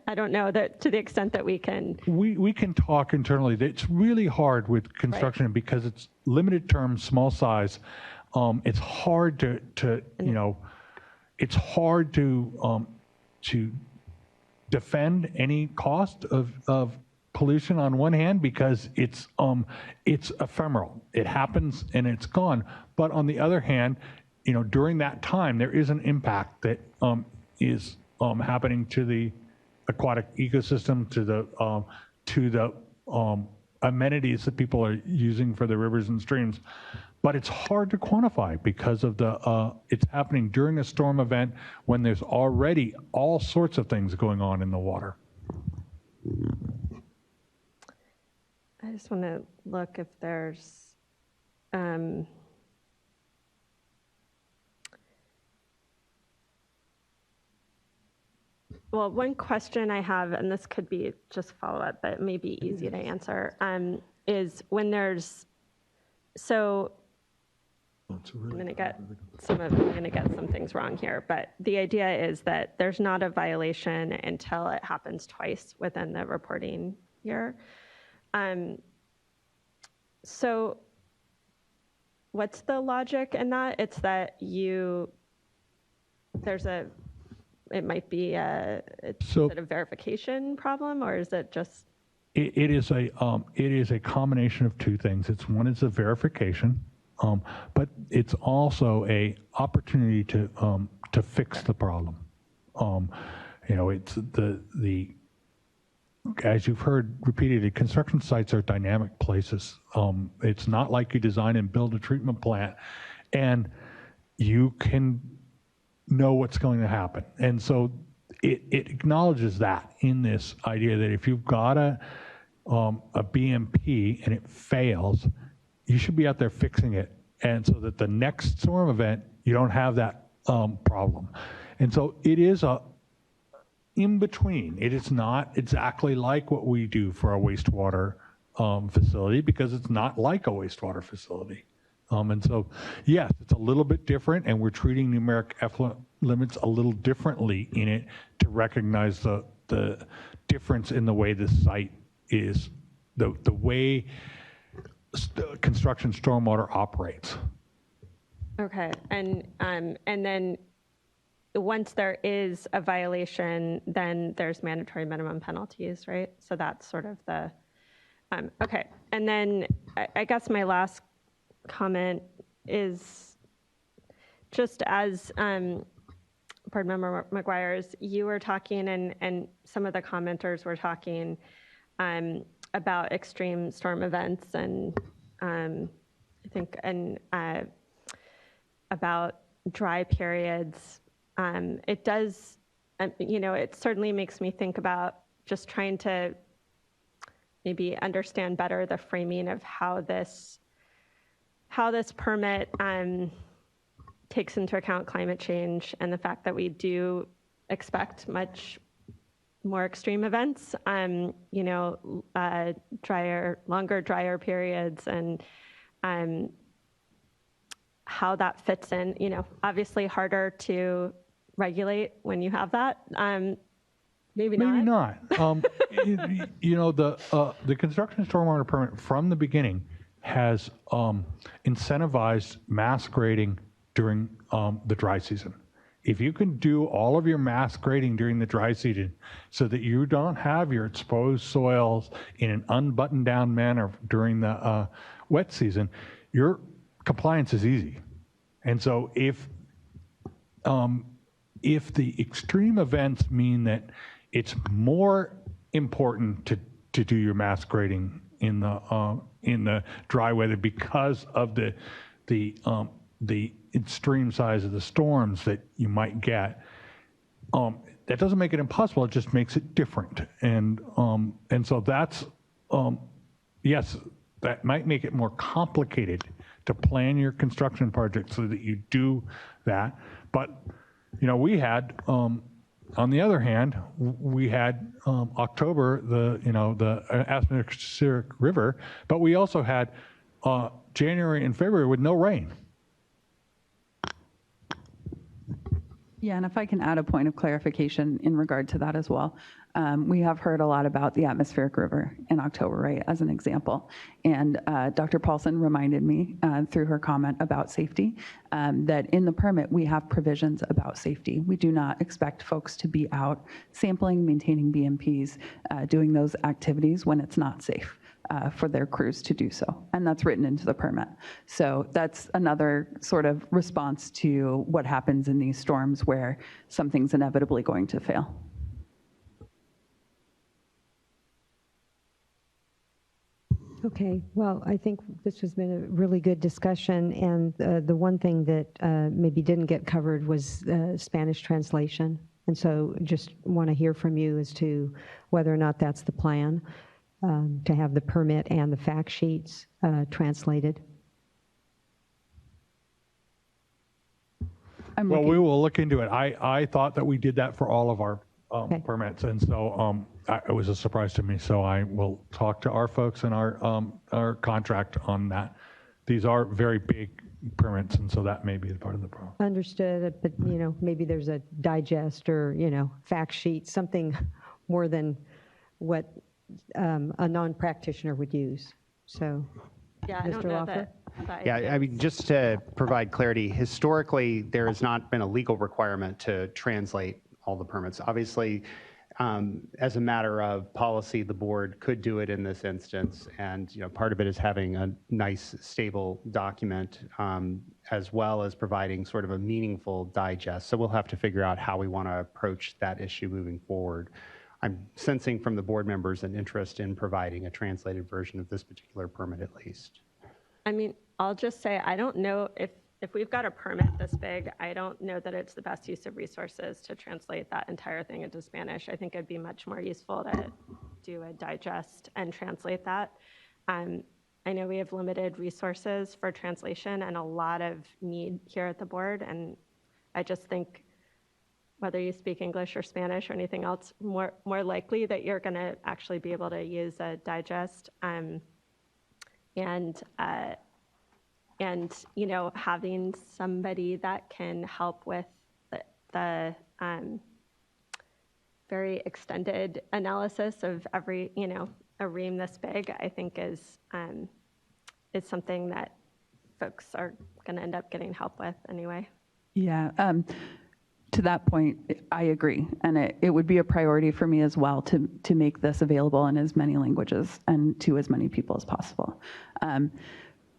Speaker 17: I don't know that to the extent that we can.
Speaker 16: We can talk internally. It's really hard with construction because it's limited term, small size. It's hard to you know, it's hard to defend any cost of pollution on one hand because it's ephemeral. It happens and it's gone. But on the other hand, you know, during that time there is an impact that is happening to the aquatic ecosystem, to the amenities that people are using for the rivers and streams. But it's hard to quantify because of it's happening during a storm event when there's already all sorts of things going on in the water.
Speaker 17: I just want to look if there's, well, one question I have, and this could be just follow-up, but it may be easy to answer, is when there's, so I'm going to get some things wrong here, but the idea is that there's not a violation until it happens twice within the reporting year. So what's the logic in that? It's that it might be is it a verification problem, or is it just?
Speaker 16: It is a combination of two things. One is a verification, but it's also a opportunity to fix the problem. It's the as you've heard repeatedly, construction sites are dynamic places. It's not like you design and build a treatment plant and you can know what's going to happen. And so it acknowledges that in this idea that if you've got a BMP and it fails, you should be out there fixing it. And so that the next storm event, you don't have that problem. And so it is in between. It is not exactly like what we do for a wastewater facility, because it's not like a wastewater facility. And so, yes, it's a little bit different, and we're treating numeric effluent limits a little differently in it to recognize the difference in the way the site is, the way construction stormwater operates.
Speaker 17: Okay, and then once there is a violation, then there's mandatory minimum penalties, right? So that's sort of the, okay. And then I guess my last comment is just as Board Member McGuire, you were talking and some of the commenters were talking about extreme storm events and I think about dry periods. It does, it certainly makes me think about just trying to maybe understand better the framing of how this permit takes into account climate change and the fact that we do expect much more extreme events, longer, drier periods, and how that fits in, obviously harder to regulate when you have that. Maybe not.
Speaker 16: The construction stormwater permit from the beginning has incentivized mass grading during the dry season. If you can do all of your mass grading during the dry season so that you don't have your exposed soils in an unbuttoned down manner during the wet season, your compliance is easy. And so if the extreme events mean that it's more important to do your mass grading in the dry weather because of the extreme size of the storms that you might get, that doesn't make it impossible. It just makes it different. And so that's, yes, that might make it more complicated to plan your construction project so that you do that. But, we had, on the other hand, we had October, the SWRCB River, but we also had January and February with no rain.
Speaker 4: Yeah, and if I can add a point of clarification in regard to that as well. We have heard a lot about the atmospheric river in October, right, as an example. And Dr. Paulson reminded me through her comment about safety that in the permit we have provisions about safety. We do not expect folks to be out sampling, maintaining BMPs, doing those activities when it's not safe for their crews to do so. And that's written into the permit. So that's another sort of response to what happens in these storms where something's inevitably going to fail.
Speaker 1: Okay, well, I think this has been a really good discussion, and the one thing that maybe didn't get covered was Spanish translation. And so just want to hear from you as to whether or not that's the plan, to have the permit and the fact sheets translated.
Speaker 16: Well, we will look into it. I thought that we did that for all of our permits, and so it was a surprise to me. So I will talk to our folks and our contract on that. These are very big permits, and so that may be part of the problem.
Speaker 1: Understood, but maybe there's a digest or fact sheet, something more than what a non-practitioner would use. So,
Speaker 17: yeah, I don't
Speaker 1: Mr.
Speaker 17: know
Speaker 1: Lawfer?
Speaker 6: Yeah, I mean, just to provide clarity, historically, there has not been a legal requirement to translate all the permits. Obviously, as a matter of policy, the board could do it in this instance, and part of it is having a nice, stable document, as well as providing sort of a meaningful digest. So we'll have to figure out how we want to approach that issue moving forward. I'm sensing from the board members an interest in providing a translated version of this particular permit, at least.
Speaker 17: I mean, I'll just say, I don't know if we've got a permit this big, I don't know that it's the best use of resources to translate that entire thing into Spanish. I think it'd be much more useful to do a digest and translate that. I know we have limited resources for translation and a lot of need here at the board, and I just think whether you speak English or Spanish or anything else, more likely that you're going to actually be able to use a digest. And having somebody that can help with the very extended analysis of every, a ream this big, I think is something that folks are going to end up getting help with anyway.
Speaker 4: Yeah. To that point, I agree. And it would be a priority for me as well to make this available in as many languages and to as many people as possible.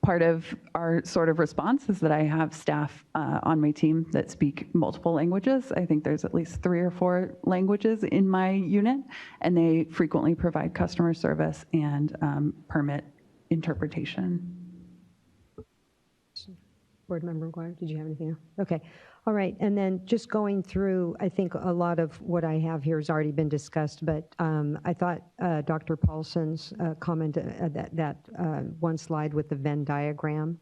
Speaker 4: Part of our sort of response is that I have staff on my team that speak multiple languages. I think there's at least 3 or 4 languages in my unit, and they frequently provide customer service and permit interpretation.
Speaker 1: Board Member McGuire, did you have anything else? Okay. All right. And then just going through, I think a lot of what I have here has already been discussed, but I thought Dr. Paulson's comment, that one slide with the Venn diagram,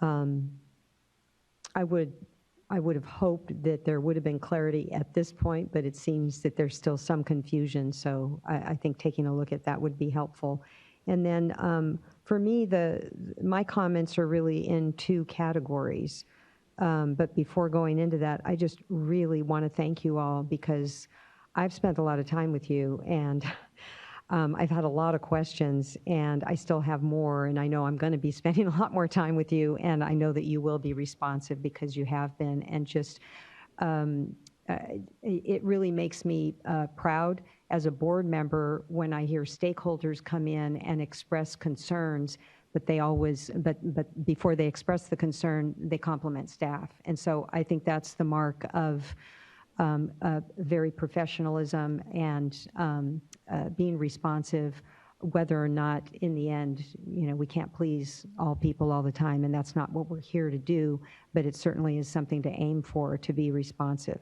Speaker 1: I would have hoped that there would have been clarity at this point, but it seems that there's still some confusion. So I think taking a look at that would be helpful. And then for me, my comments are really in 2 categories. But before going into that, I just really want to thank you all, because I've spent a lot of time with you, and I've had a lot of questions, and I still have more, and I know I'm going to be spending a lot more time with you, and I know that you will be responsive because you have been, and just it really makes me proud as a board member when I hear stakeholders come in and express concerns, but they always, but before they express the concern, they compliment staff. And so I think that's the mark of very professionalism and being responsive, whether or not in the end, we can't please all people all the time, and that's not what we're here to do, but it certainly is something to aim for, to be responsive.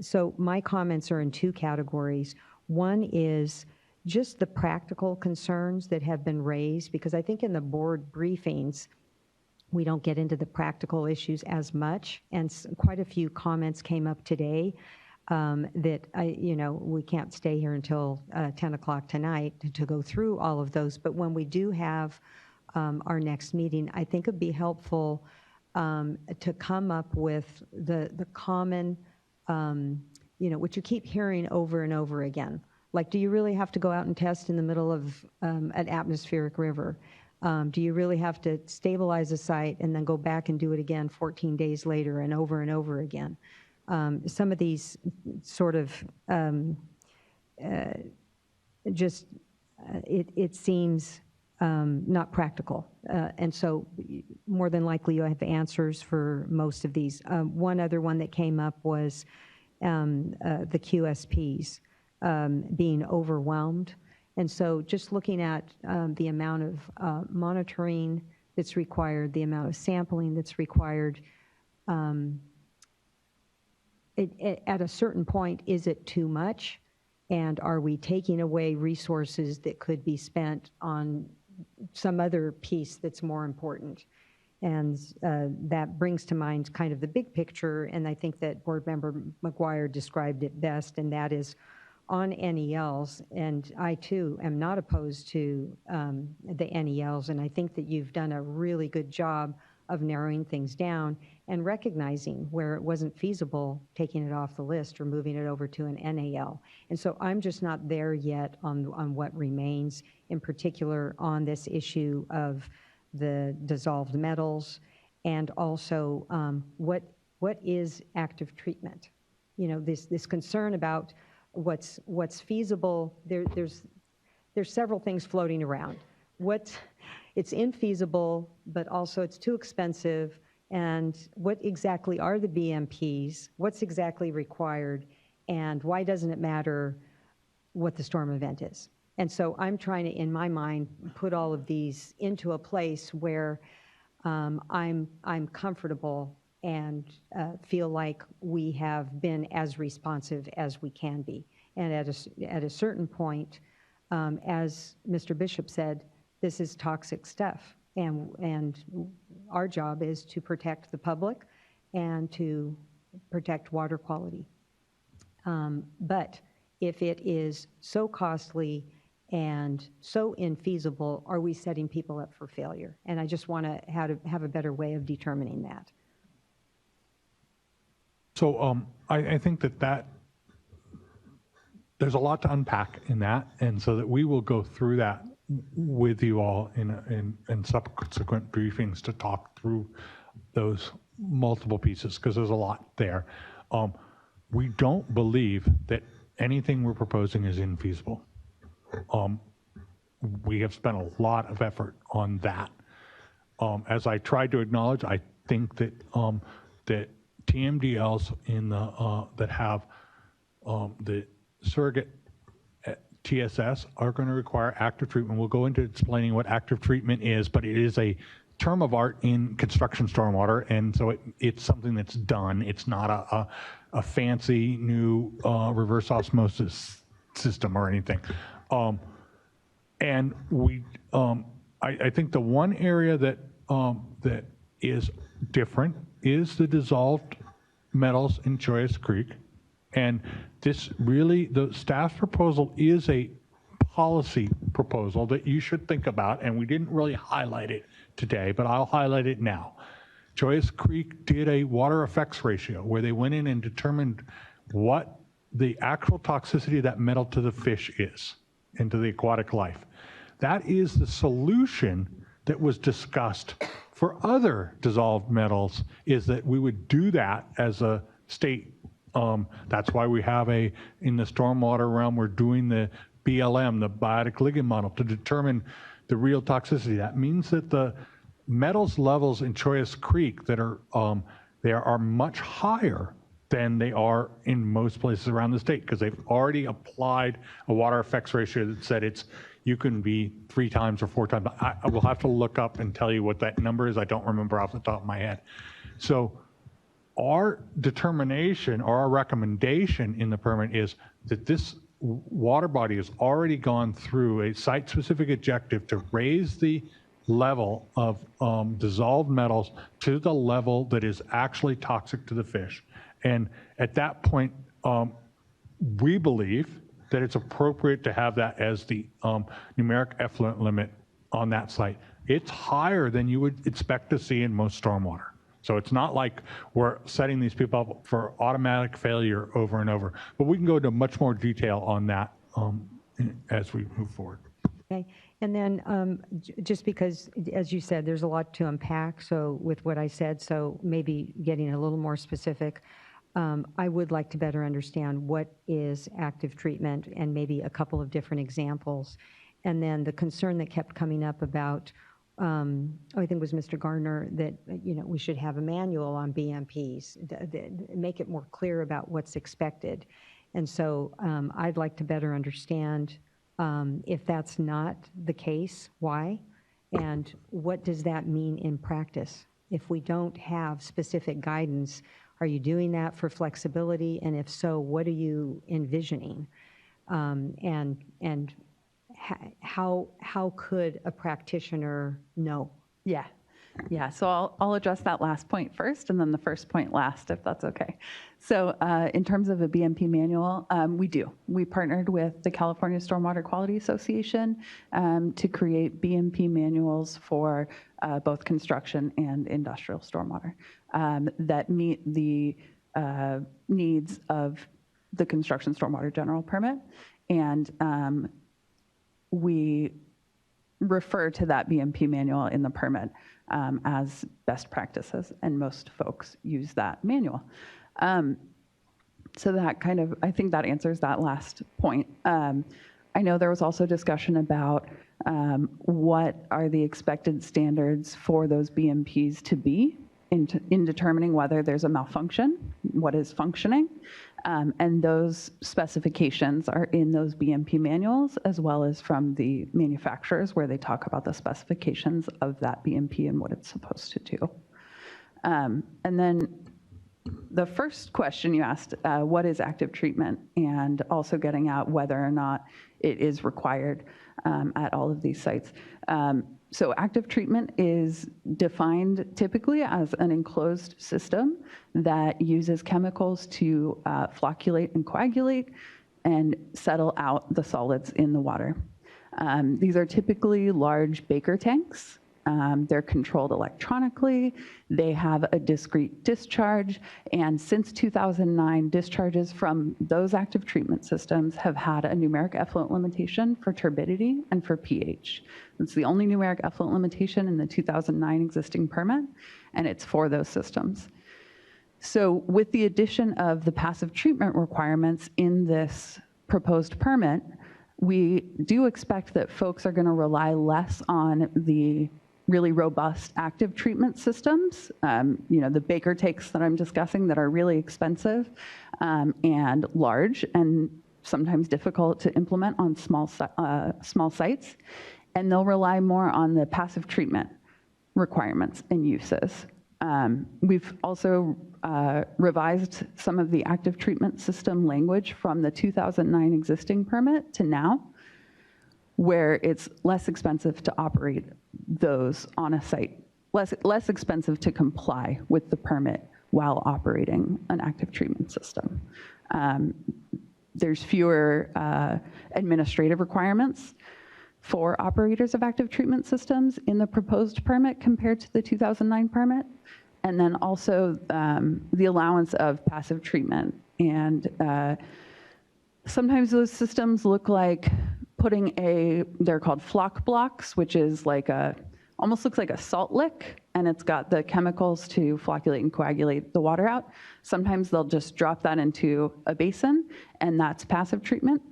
Speaker 1: So my comments are in 2 categories. One is just the practical concerns that have been raised, because I think in the board briefings, we don't get into the practical issues as much, and quite a few comments came up today that we can't stay here until 10 o'clock tonight to go through all of those. But when we do have our next meeting, I think it'd be helpful to come up with the common, what you keep hearing over and over again. Like, do you really have to go out and test in the middle of an atmospheric river? Do you really have to stabilize a site and then go back and do it again 14 days later and over again? Some of these sort of it seems not practical. And so more than likely you'll have answers for most of these. One other one that came up was the QSPs being overwhelmed. And so just looking at the amount of monitoring that's required, the amount of sampling that's required, at a certain point, is it too much? And are we taking away resources that could be spent on some other piece that's more important? And that brings to mind kind of the big picture, and I think that Board Member McGuire described it best, and that is on NELs, and I too am not opposed to the NELs, and I think that you've done a really good job of narrowing things down and recognizing where it wasn't feasible, taking it off the list or moving it over to an NAL. And so I'm just not there yet on what remains, in particular on this issue of the dissolved metals, and also what is active treatment? You know, this concern about what's feasible. There's several things floating around. It's infeasible, but also it's too expensive. And what exactly are the BMPs? What's exactly required? And why doesn't it matter what the storm event is? And so I'm trying to, in my mind, put all of these into a place where I'm comfortable and feel like we have been as responsive as we can be. And at a certain point, as Mr. Bishop said, this is toxic stuff. And our job is to protect the public and to protect water quality. But if it is so costly and so infeasible, are we setting people up for failure? And I just want to have a better way of determining that.
Speaker 16: So I think that there's a lot to unpack in that, and so that we will go through that with you all in subsequent briefings to talk through those multiple pieces, because there's a lot there. We don't believe that anything we're proposing is infeasible. We have spent a lot of effort on that. As I tried to acknowledge, I think that that TMDLs in the that have the surrogate TSS are going to require active treatment. We'll go into explaining what active treatment is, but it is a term of art in construction stormwater, and so it's something that's done. It's not a fancy new reverse osmosis system or anything. And I think the one area that that is different is the dissolved metals in Joyous Creek. And this really, the staff's proposal is a policy proposal that you should think about, and we didn't really highlight it today, but I'll highlight it now. Joyous Creek did a water effects ratio where they went in and determined what the actual toxicity of that metal to the fish is and to the aquatic life. That is the solution that was discussed for other dissolved metals, is that we would do that as a state. That's why we have in the stormwater realm, we're doing the BLM, the biotic ligand model, to determine the real toxicity. That means that the metals levels in Joyous Creek that are, they are much higher than they are in most places around the state, because they've already applied a water effects ratio that said you can be 3 times or 4 times. I will have to look up and tell you what that number is. I don't remember off the top of my head. So our determination or our recommendation in the permit is that this water body has already gone through a site-specific objective to raise the level of dissolved metals to the level that is actually toxic to the fish. And at that point, we believe that it's appropriate to have that as the numeric effluent limit on that site. It's higher than you would expect to see in most stormwater. So it's not like we're setting these people up for automatic failure over and over. But we can go into much more detail on that as we move forward.
Speaker 1: Okay. And then just because, as you said, there's a lot to unpack, so with what I said, so maybe getting a little more specific, I would like to better understand what is active treatment and maybe a couple of different examples. And then the concern that kept coming up about, I think it was Mr. Gardner, that we should have a manual on BMPs, make it more clear about what's expected. And so I'd like to better understand if that's not the case, why, and what does that mean in practice? If we don't have specific guidance, Are you doing that for flexibility? And if so, what are you envisioning? And how could a practitioner know?
Speaker 4: Yeah. Yeah, so I'll address that last point first and then the first point last, if that's okay. So in terms of a BMP manual, we do. We partnered with the California Stormwater Quality Association to create BMP manuals for both construction and industrial stormwater that meet the needs of the construction stormwater general permit. And we refer to that BMP manual in the permit as best practices, and most folks use that manual. So that kind of, I think that answers that last point. I know there was also discussion about what are the expected standards for those BMPs to be in determining whether there's a malfunction, what is functioning. And those specifications are in those BMP manuals, as well as from the manufacturers, where they talk about the specifications of that BMP and what it's supposed to do. And then the first question you asked, what is active treatment? And also getting at whether or not it is required at all of these sites. So active treatment is defined typically as an enclosed system that uses chemicals to flocculate and coagulate and settle out the solids in the water. These are typically large Baker tanks. They're controlled electronically. They have a discrete discharge. And since 2009, discharges from those active treatment systems have had a numeric effluent limitation for turbidity and for pH. It's the only numeric effluent limitation in the 2009 existing permit, and it's for those systems. So with the addition of the passive treatment requirements in this proposed permit, we do expect that folks are going to rely less on the really robust active treatment systems, the Baker tanks that I'm discussing that are really expensive and large and sometimes difficult to implement on small sites. And they'll rely more on the passive treatment requirements and uses. We've also revised some of the active treatment system language from the 2009 existing permit to now, where it's less expensive to operate those on a site, less expensive to comply with the permit while operating an active treatment system. There's fewer administrative requirements for operators of active treatment systems in the proposed permit compared to the 2009 permit. And then also the allowance of passive treatment. And sometimes those systems look like putting they're called flock blocks, which is like almost looks like a salt lick, and it's got the chemicals to flocculate and coagulate the water out. Sometimes they'll just drop that into a basin, and that's passive treatment.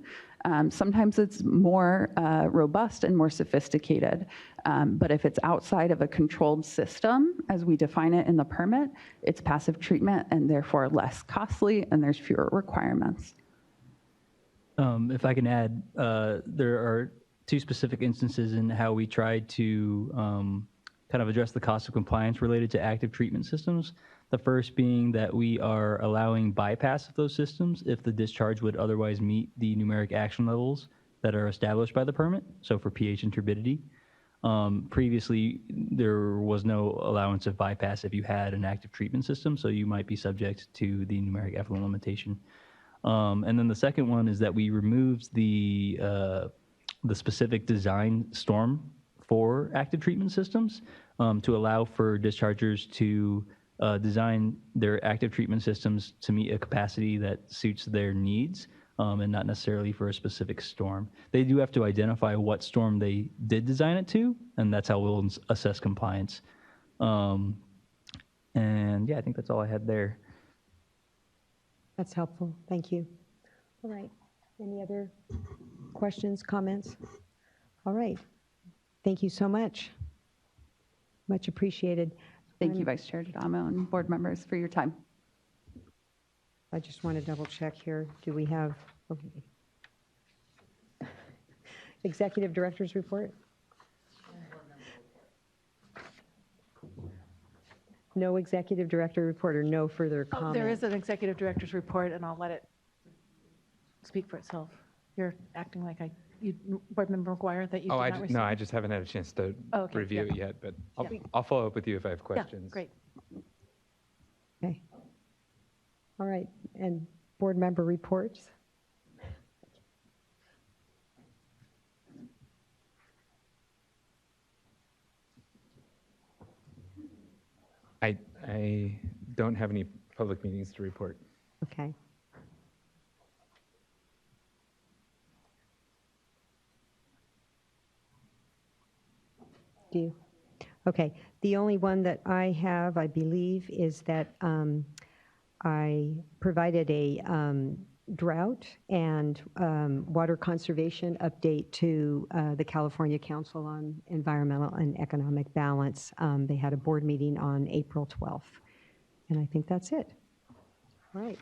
Speaker 4: Sometimes it's more robust and more sophisticated. But if it's outside of a controlled system, as we define it in the permit, it's passive treatment and therefore less costly, and there's fewer requirements.
Speaker 2: If I can add, there are two specific instances in how we tried to kind of address the cost of compliance related to active treatment systems. The first being that we are allowing bypass of those systems if the discharge would otherwise meet the numeric action levels that are established by the permit, so for pH and turbidity. Previously, there was no allowance of bypass if you had an active treatment system, so you might be subject to the numeric effluent limitation. And then the second one is that we removed the specific design storm for active treatment systems to allow for dischargers to design their active treatment systems to meet a capacity that suits their needs and not necessarily for a specific storm. They do have to identify what storm they did design it to, and that's how we'll assess compliance. And yeah, I think that's all I had there.
Speaker 1: That's helpful. Thank you. All right. Any other questions, comments? All right. Thank you so much. Much appreciated.
Speaker 4: Thank you, Vice Chair D'Adamo and board members for your time.
Speaker 1: I just want to double check here. Do we have Executive Director's report? No executive director report or no further
Speaker 15: Oh,
Speaker 1: comment?
Speaker 15: there is an executive director's report, and I'll let it speak for itself. You're acting like Board Member McGuire, that you did not receive?
Speaker 11: No, I just haven't had a chance to
Speaker 15: Okay,
Speaker 11: review
Speaker 15: yeah.
Speaker 11: it yet, but
Speaker 15: Yeah.
Speaker 11: I'll follow up with you if I have questions.
Speaker 15: Yeah, great.
Speaker 1: Okay. All right, and board member reports?
Speaker 11: I don't have any public meetings to report.
Speaker 1: Okay. Do you? Okay. The only one that I have, I believe, is that I provided a drought and water conservation update to the California Council on Environmental and Economic Balance. They had a board meeting on April 12th. And I think that's it. All right.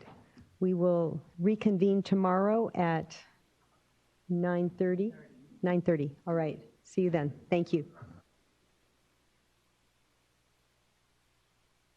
Speaker 1: We will reconvene tomorrow at 9:30. 9:30. All right. See you then. Thank you.